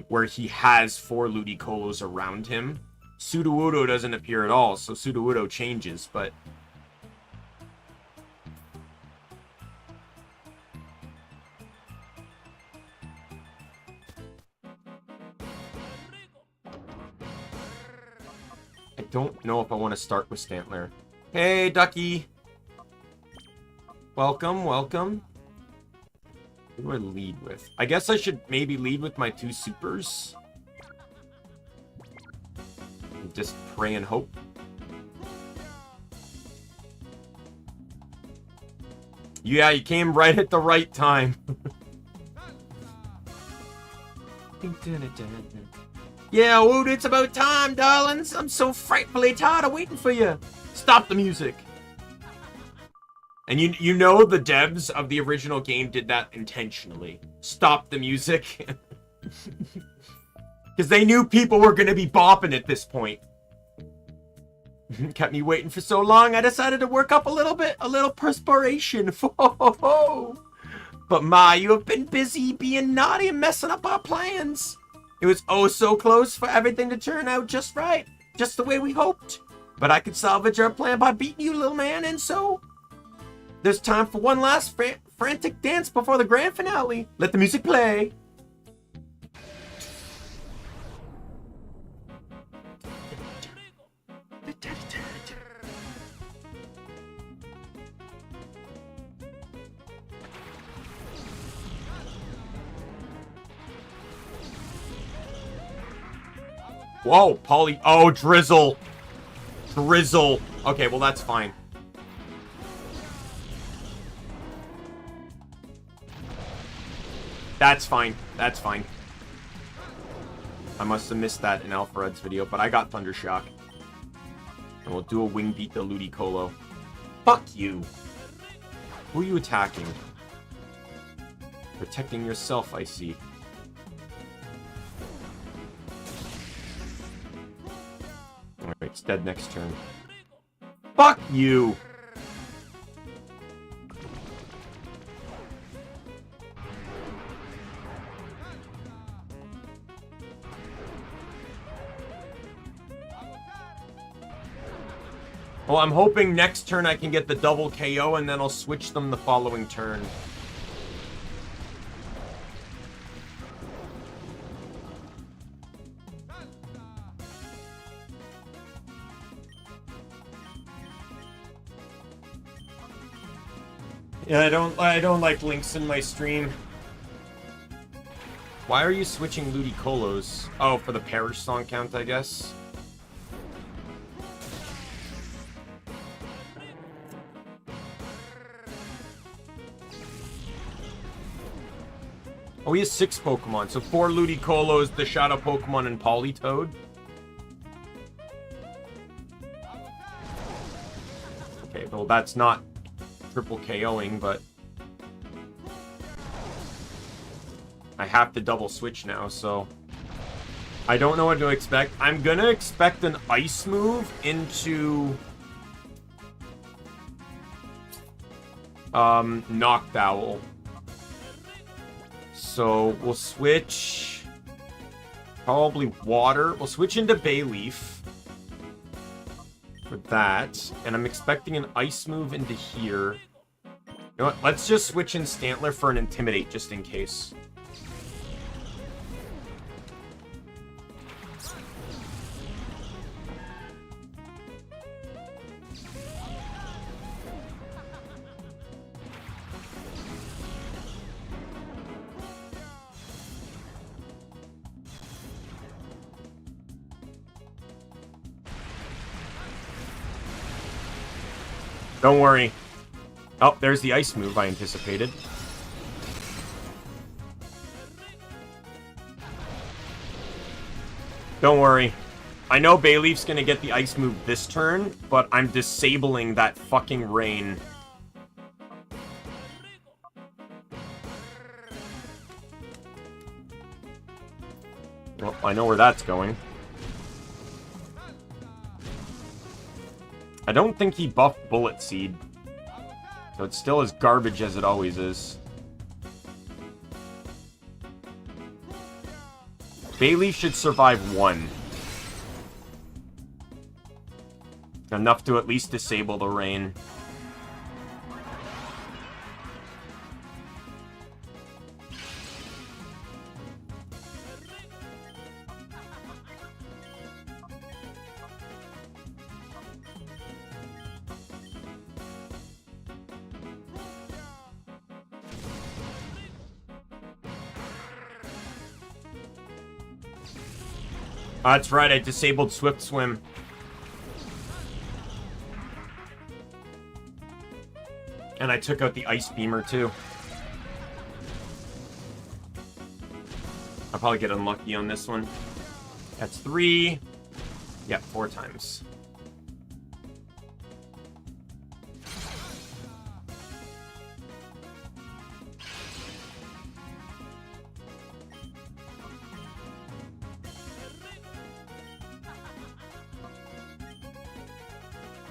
where he has 4 Ludicolo's around him. Sudowoodo doesn't appear at all, so Sudowoodo changes, but... I don't know if I want to start with Stantler. Hey, Ducky! Welcome, welcome. Who do I lead with? I guess I should maybe lead with my 2 supers. Just pray and hope. Yeah, you came right at the right time. Yeah, Woot, it's about time, darlings. I'm so frightfully tired of waiting for you. Stop the music. And you know the devs of the original game did that intentionally. Stop the music. Because they knew people were going to be bopping at this point. Kept me waiting for so long, I decided to work up a little perspiration. But Ma, you have been busy being naughty and messing up our plans. It was oh so close for everything to turn out just right. Just the way we hoped. But I could salvage our plan by beating you, little man, and so... There's time for one last frantic dance before the grand finale. Let the music play. Whoa, Polly. Oh, Drizzle. Drizzle. Okay, well, that's fine. That's fine. That's fine. I must have missed that in Alpharad's video, but I got Thundershock. And we'll do a Wing Beat the Ludicolo. Fuck you. Who are you attacking? Protecting yourself, I see. It's dead next turn. Fuck you! Well, I'm hoping next turn I can get the double KO and then I'll switch them the following turn. Yeah, I don't like links in my stream. Why are you switching Ludicolo's? Oh, for the Parish song count, I guess. Oh, he has 6 Pokemon, so 4 Ludicolo's, the Shadow Pokemon, and Politoed. Okay, well, that's not triple KOing, but I have to double switch now, so I don't know what to expect. I'm gonna expect an Ice move into Noctowl. So we'll switch probably Water. We'll switch into Bayleaf for that, and I'm expecting an Ice move into here. You know what? Let's just switch in Stantler for an Intimidate just in case. Don't worry. Oh, there's the Ice move I anticipated. Don't worry. I know Bayleaf's gonna get the Ice move this turn, but I'm disabling that fucking Rain. Well, I know where that's going. I don't think he buffed Bullet Seed, so it's still as garbage as it always is. Bayleaf should survive 1. Enough to at least disable the Rain. That's right, I disabled Swift Swim. And I took out the Ice Beamer, too. I'll probably get unlucky on this one. That's 3. Yep, 4 times.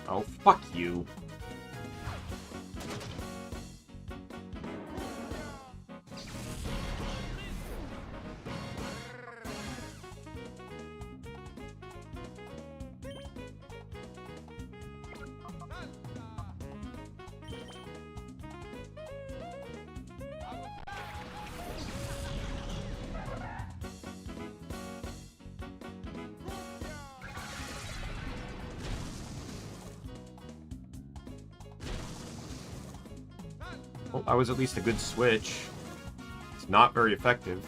Oh, fuck you. Well, that was at least a good switch. It's not very effective.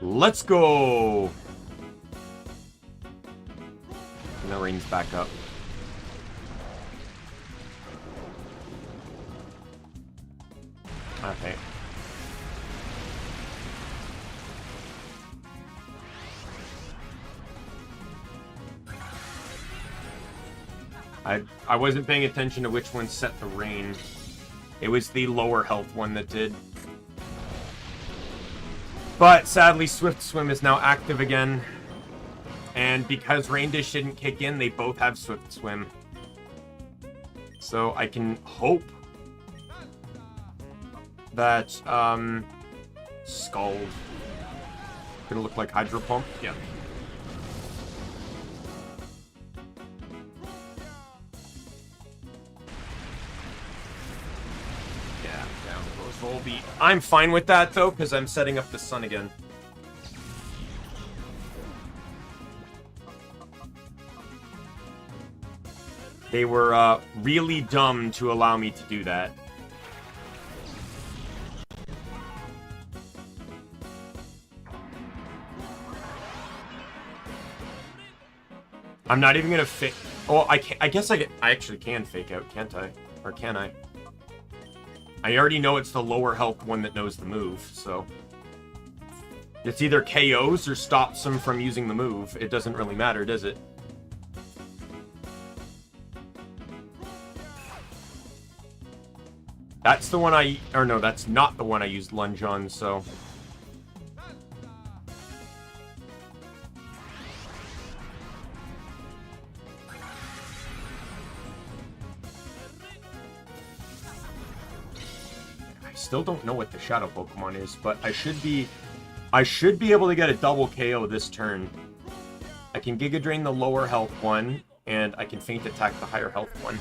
Let's go! No, rain's back up. Okay. I wasn't paying attention to which one set the rain. It was the lower health one that did. But sadly, Swift Swim is now active again. And because Rain Dish didn't kick in, they both have Swift Swim. So I can hope that Scald gonna look like Hydro Pump. Yeah. Volbeat. I'm fine with that, though, because I'm setting up the sun again. They were really dumb to allow me to do that. I'm not even gonna fake... Oh, I guess I actually can fake out, can't I? Or can I? I already know it's the lower health one that knows the move, so... It's either KOs or stops them from using the move. It doesn't really matter, does it? That's the one I... Or no, that's not the one I used Lunge on, so... Still don't know what the Shadow Pokemon is, but I should be able to get a double KO this turn. I can Giga Drain the lower health one, and I can Feint Attack the higher health one.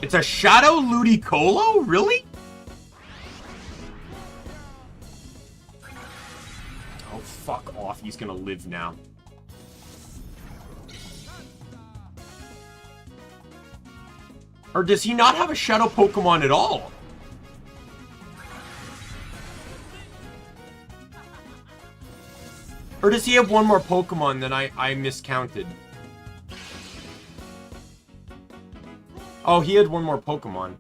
It's a Shadow Ludicolo? Really? Fuck off, he's gonna live now. Or does he not have a Shadow Pokemon at all? Or does he have one more Pokemon than I miscounted? Oh, he had one more Pokemon.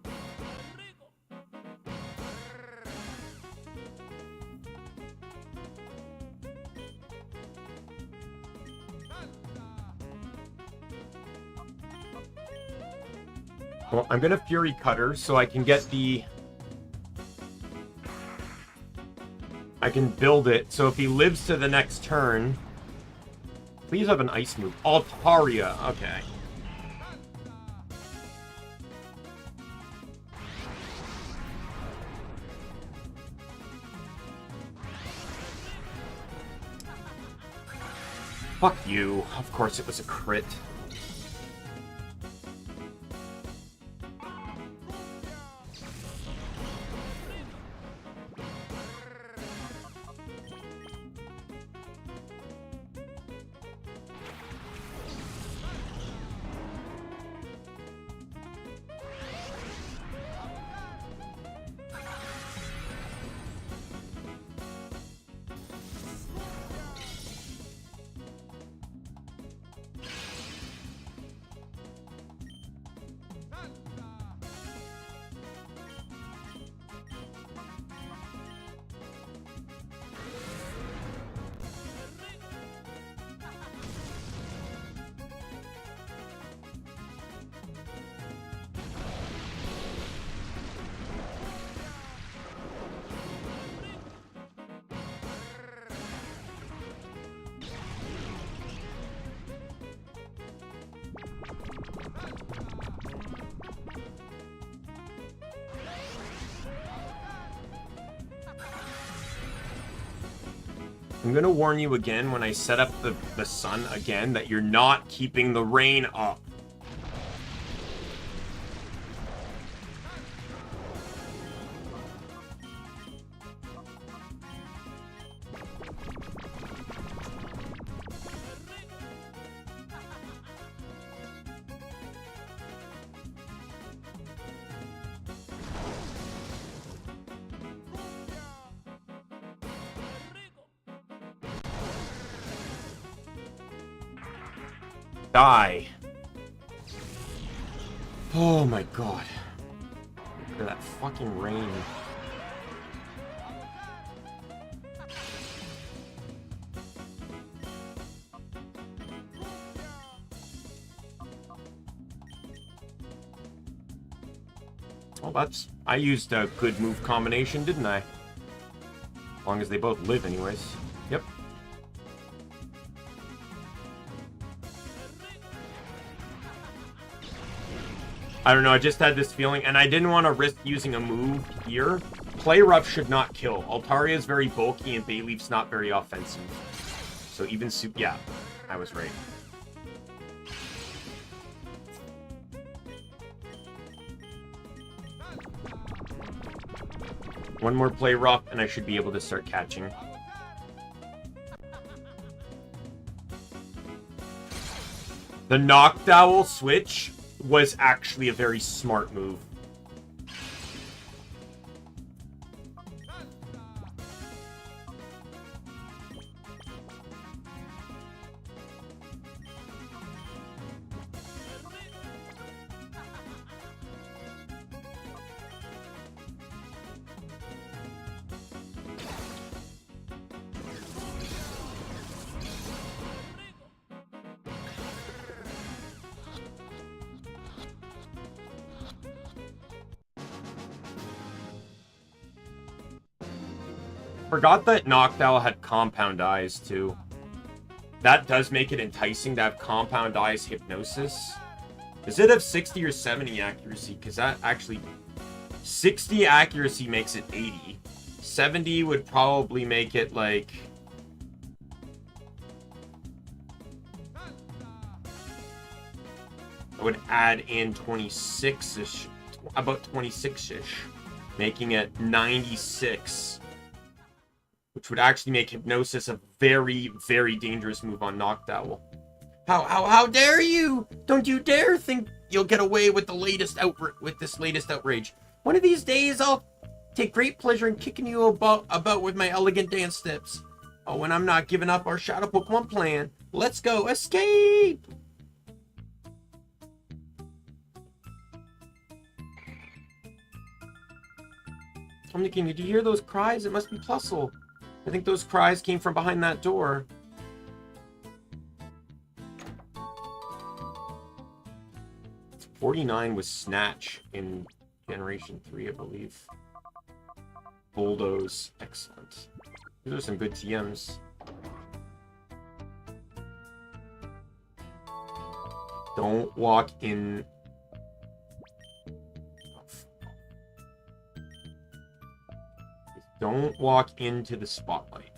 Well, I'm gonna Fury Cutter so I can get the... I can build it, so if he lives to the next turn... Please have an Ice move. Altaria, okay. Fuck you. Of course it was a crit. I'm gonna warn you again when I set up the sun again that you're not keeping the rain up. Die. Oh my god. Look at that fucking rain. Well, that's... I used a good move combination, didn't I? As long as they both live anyways. Yep. I don't know, I just had this feeling, and I didn't want to risk using a move here. Play Rough should not kill. Altaria is very bulky, and Bayleaf's not very offensive. So even yeah, I was right. One more Play Rough, and I should be able to start catching. The Knockdowl switch was actually a very smart move. Forgot that Knockdown had compound eyes too. That does make it enticing to have compound eyes hypnosis. Does it have 60 or 70 accuracy? Because that actually... 60 accuracy makes it 80. 70 would probably make it like... I would add in 26-ish. About 26-ish. Making it 96. Which would actually make Hypnosis a very, very dangerous move on Knockdown. How dare you? Don't you dare think you'll get away with this latest outrage. One of these days, I'll take great pleasure in kicking you about with my elegant dance steps. Oh, and I'm not giving up our Shadow Pokemon plan. Let's go escape! Omni King, did you hear those cries? It must be Plusle. I think those cries came from behind that door. "49 was Snatch in Generation 3, I believe. Bulldoze. Excellent. These are some good TMs. Don't walk in... Don't walk into the spotlight.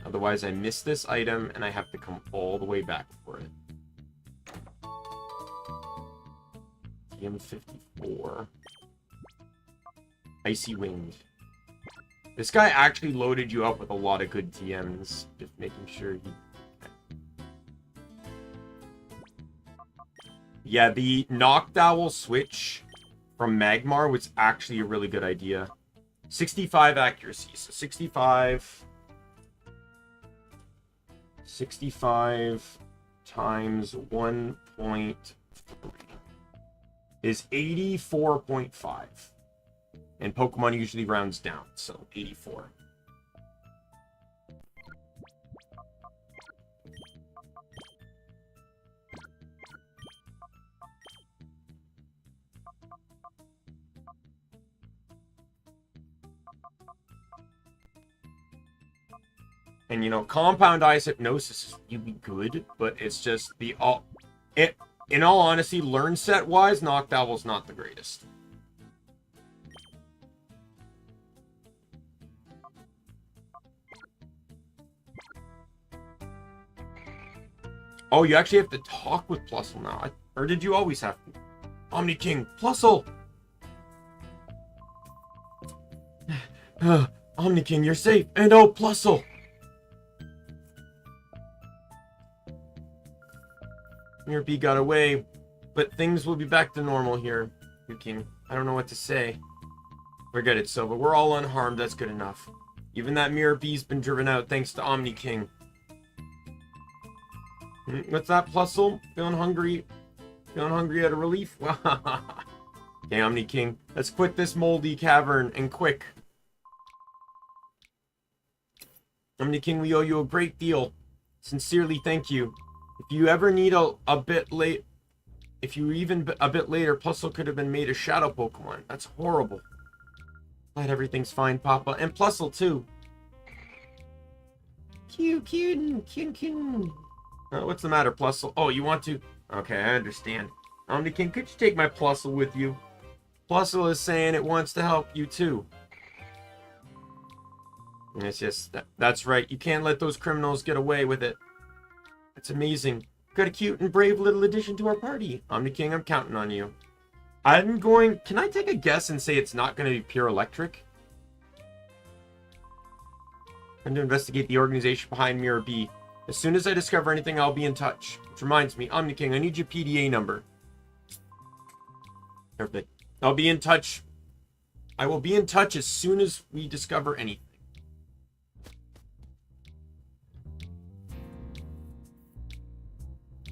Otherwise, I miss this item, and I have to come all the way back for it. TM54. Icy Wind. This guy actually loaded you up with a lot of good TMs. Just making sure he... Yeah, the Knockdown switch from Magmar was actually a really good idea. 65 accuracy, so 65 times 1.3 is 84.5. And Pokemon usually rounds down, so 84. And, you know, Compound Eyes Hypnosis is really good, but it's just in all honesty, learn set-wise, Knockdowl's not the greatest. Oh, you actually have to talk with Plusle now. Or did you always have to? Omni King, Plusle! Omni King, you're safe. And oh, Plusle! Your B got away, but things will be back to normal here, King. I don't know what to say. Forget it, Silva. We're all unharmed. That's good enough. Even that Mirror B's been driven out thanks to Omni King. What's that, Plusle? Feeling hungry? Feeling hungry at a relief? Okay, Omni King. Let's quit this moldy cavern, and quick. Omni King, we owe you a great deal. Sincerely, thank you. If you ever need a bit late... If you even a bit later, Plusle could have been made a shadow Pokemon. That's horrible. Glad everything's fine, Papa. And Plusle, too. Cute. What's the matter, Plusle? Oh, you want to... Okay, I understand. Omni King, could you take my Plusle with you? Plusle is saying it wants to help you, too. It's just... That's right. You can't let those criminals get away with it. It's amazing. Got a cute and brave little addition to our party. Omni King, I'm counting on you. I'm going... Can I take a guess and say it's not going to be pure electric? I'm going to investigate the organization behind Mirror B. As soon as I discover anything, I'll be in touch. Which reminds me, Omni King, I need your PDA number. Perfect. I'll be in touch. I will be in touch as soon as we discover anything.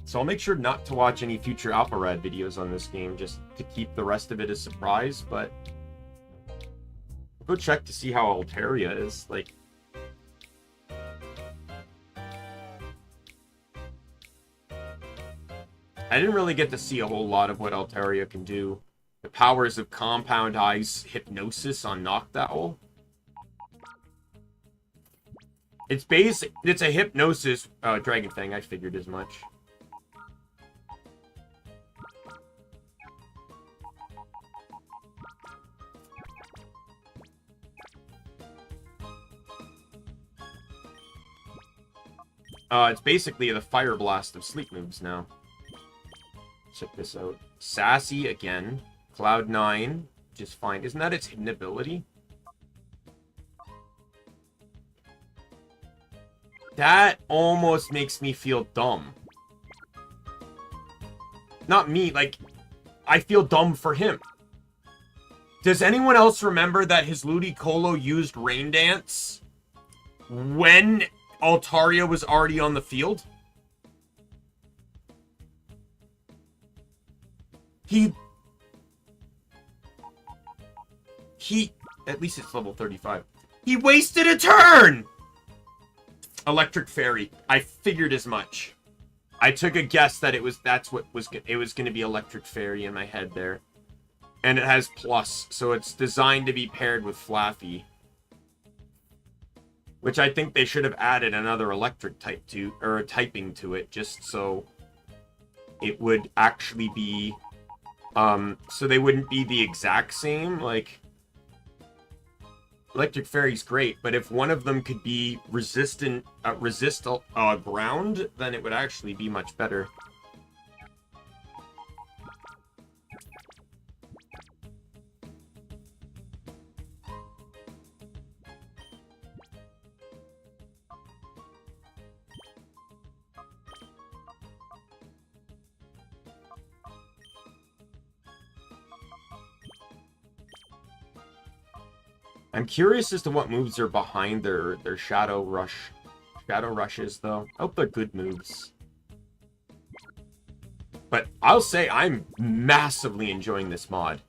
So I'll make sure not to watch any future Alpharad videos on this game, just to keep the rest of it a surprise, but... I'll go check to see how Altaria is, like... I didn't really get to see a whole lot of what Altaria can do. The powers of Compound Eyes Hypnosis on Noctowl. It's basic. It's a Hypnosis Dragon Fang. I figured as much. It's basically the Fire Blast of Sleep moves now. Check this out. Sassy again. Cloud9, just fine. Isn't that its hidden ability? That almost makes me feel dumb. Not me, like, I feel dumb for him. Does anyone else remember that his Ludicolo used Rain Dance when Altaria was already on the field? At least it's level 35. He wasted a turn! Electric Fairy. I figured as much. I took a guess that it was going to be Electric Fairy in my head there. And it has plus, so it's designed to be paired with Flaffy. Which I think they should have added another electric type to, or a typing to it, just so it would actually be, so they wouldn't be the exact same, like, Electric Fairy's great, but if one of them could be resist ground, then it would actually be much better. I'm curious as to what moves are behind their Shadow Rushes, though. I hope they're good moves. But I'll say I'm massively enjoying this mod.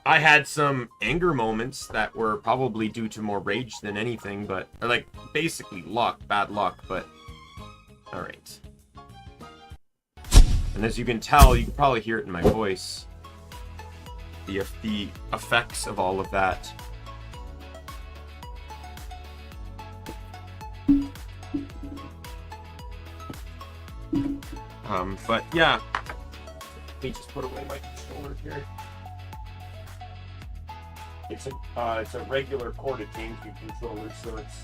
I had some anger moments that were probably due to more rage than anything, but, or like, basically luck, bad luck, but, alright. And as you can tell, you can probably hear it in my voice. The effects of all of that. But yeah. Let me just put away my controller here. It's a regular corded GameCube controller, so it's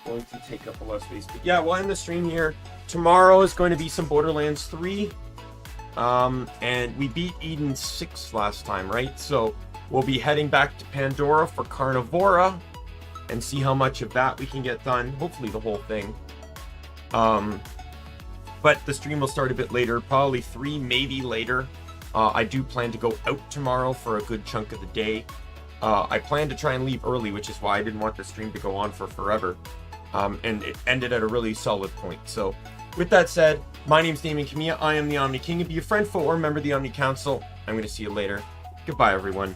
going to take up a lot of space. But yeah, we'll end the stream here. Tomorrow is going to be some Borderlands 3. And we beat Eden 6 last time, right? So we'll be heading back to Pandora for Carnivora and see how much of that we can get done. Hopefully the whole thing. But the stream will start a bit later, probably 3, maybe later. I do plan to go out tomorrow for a good chunk of the day. I plan to try and leave early, which is why I didn't want the stream to go on for forever. and it ended at a really solid point. So with that said, my name's Daimien Kamiya. I am the Omni King. Be a friend, foe, or member of the Omni Council. I'm going to see you later. Goodbye, everyone.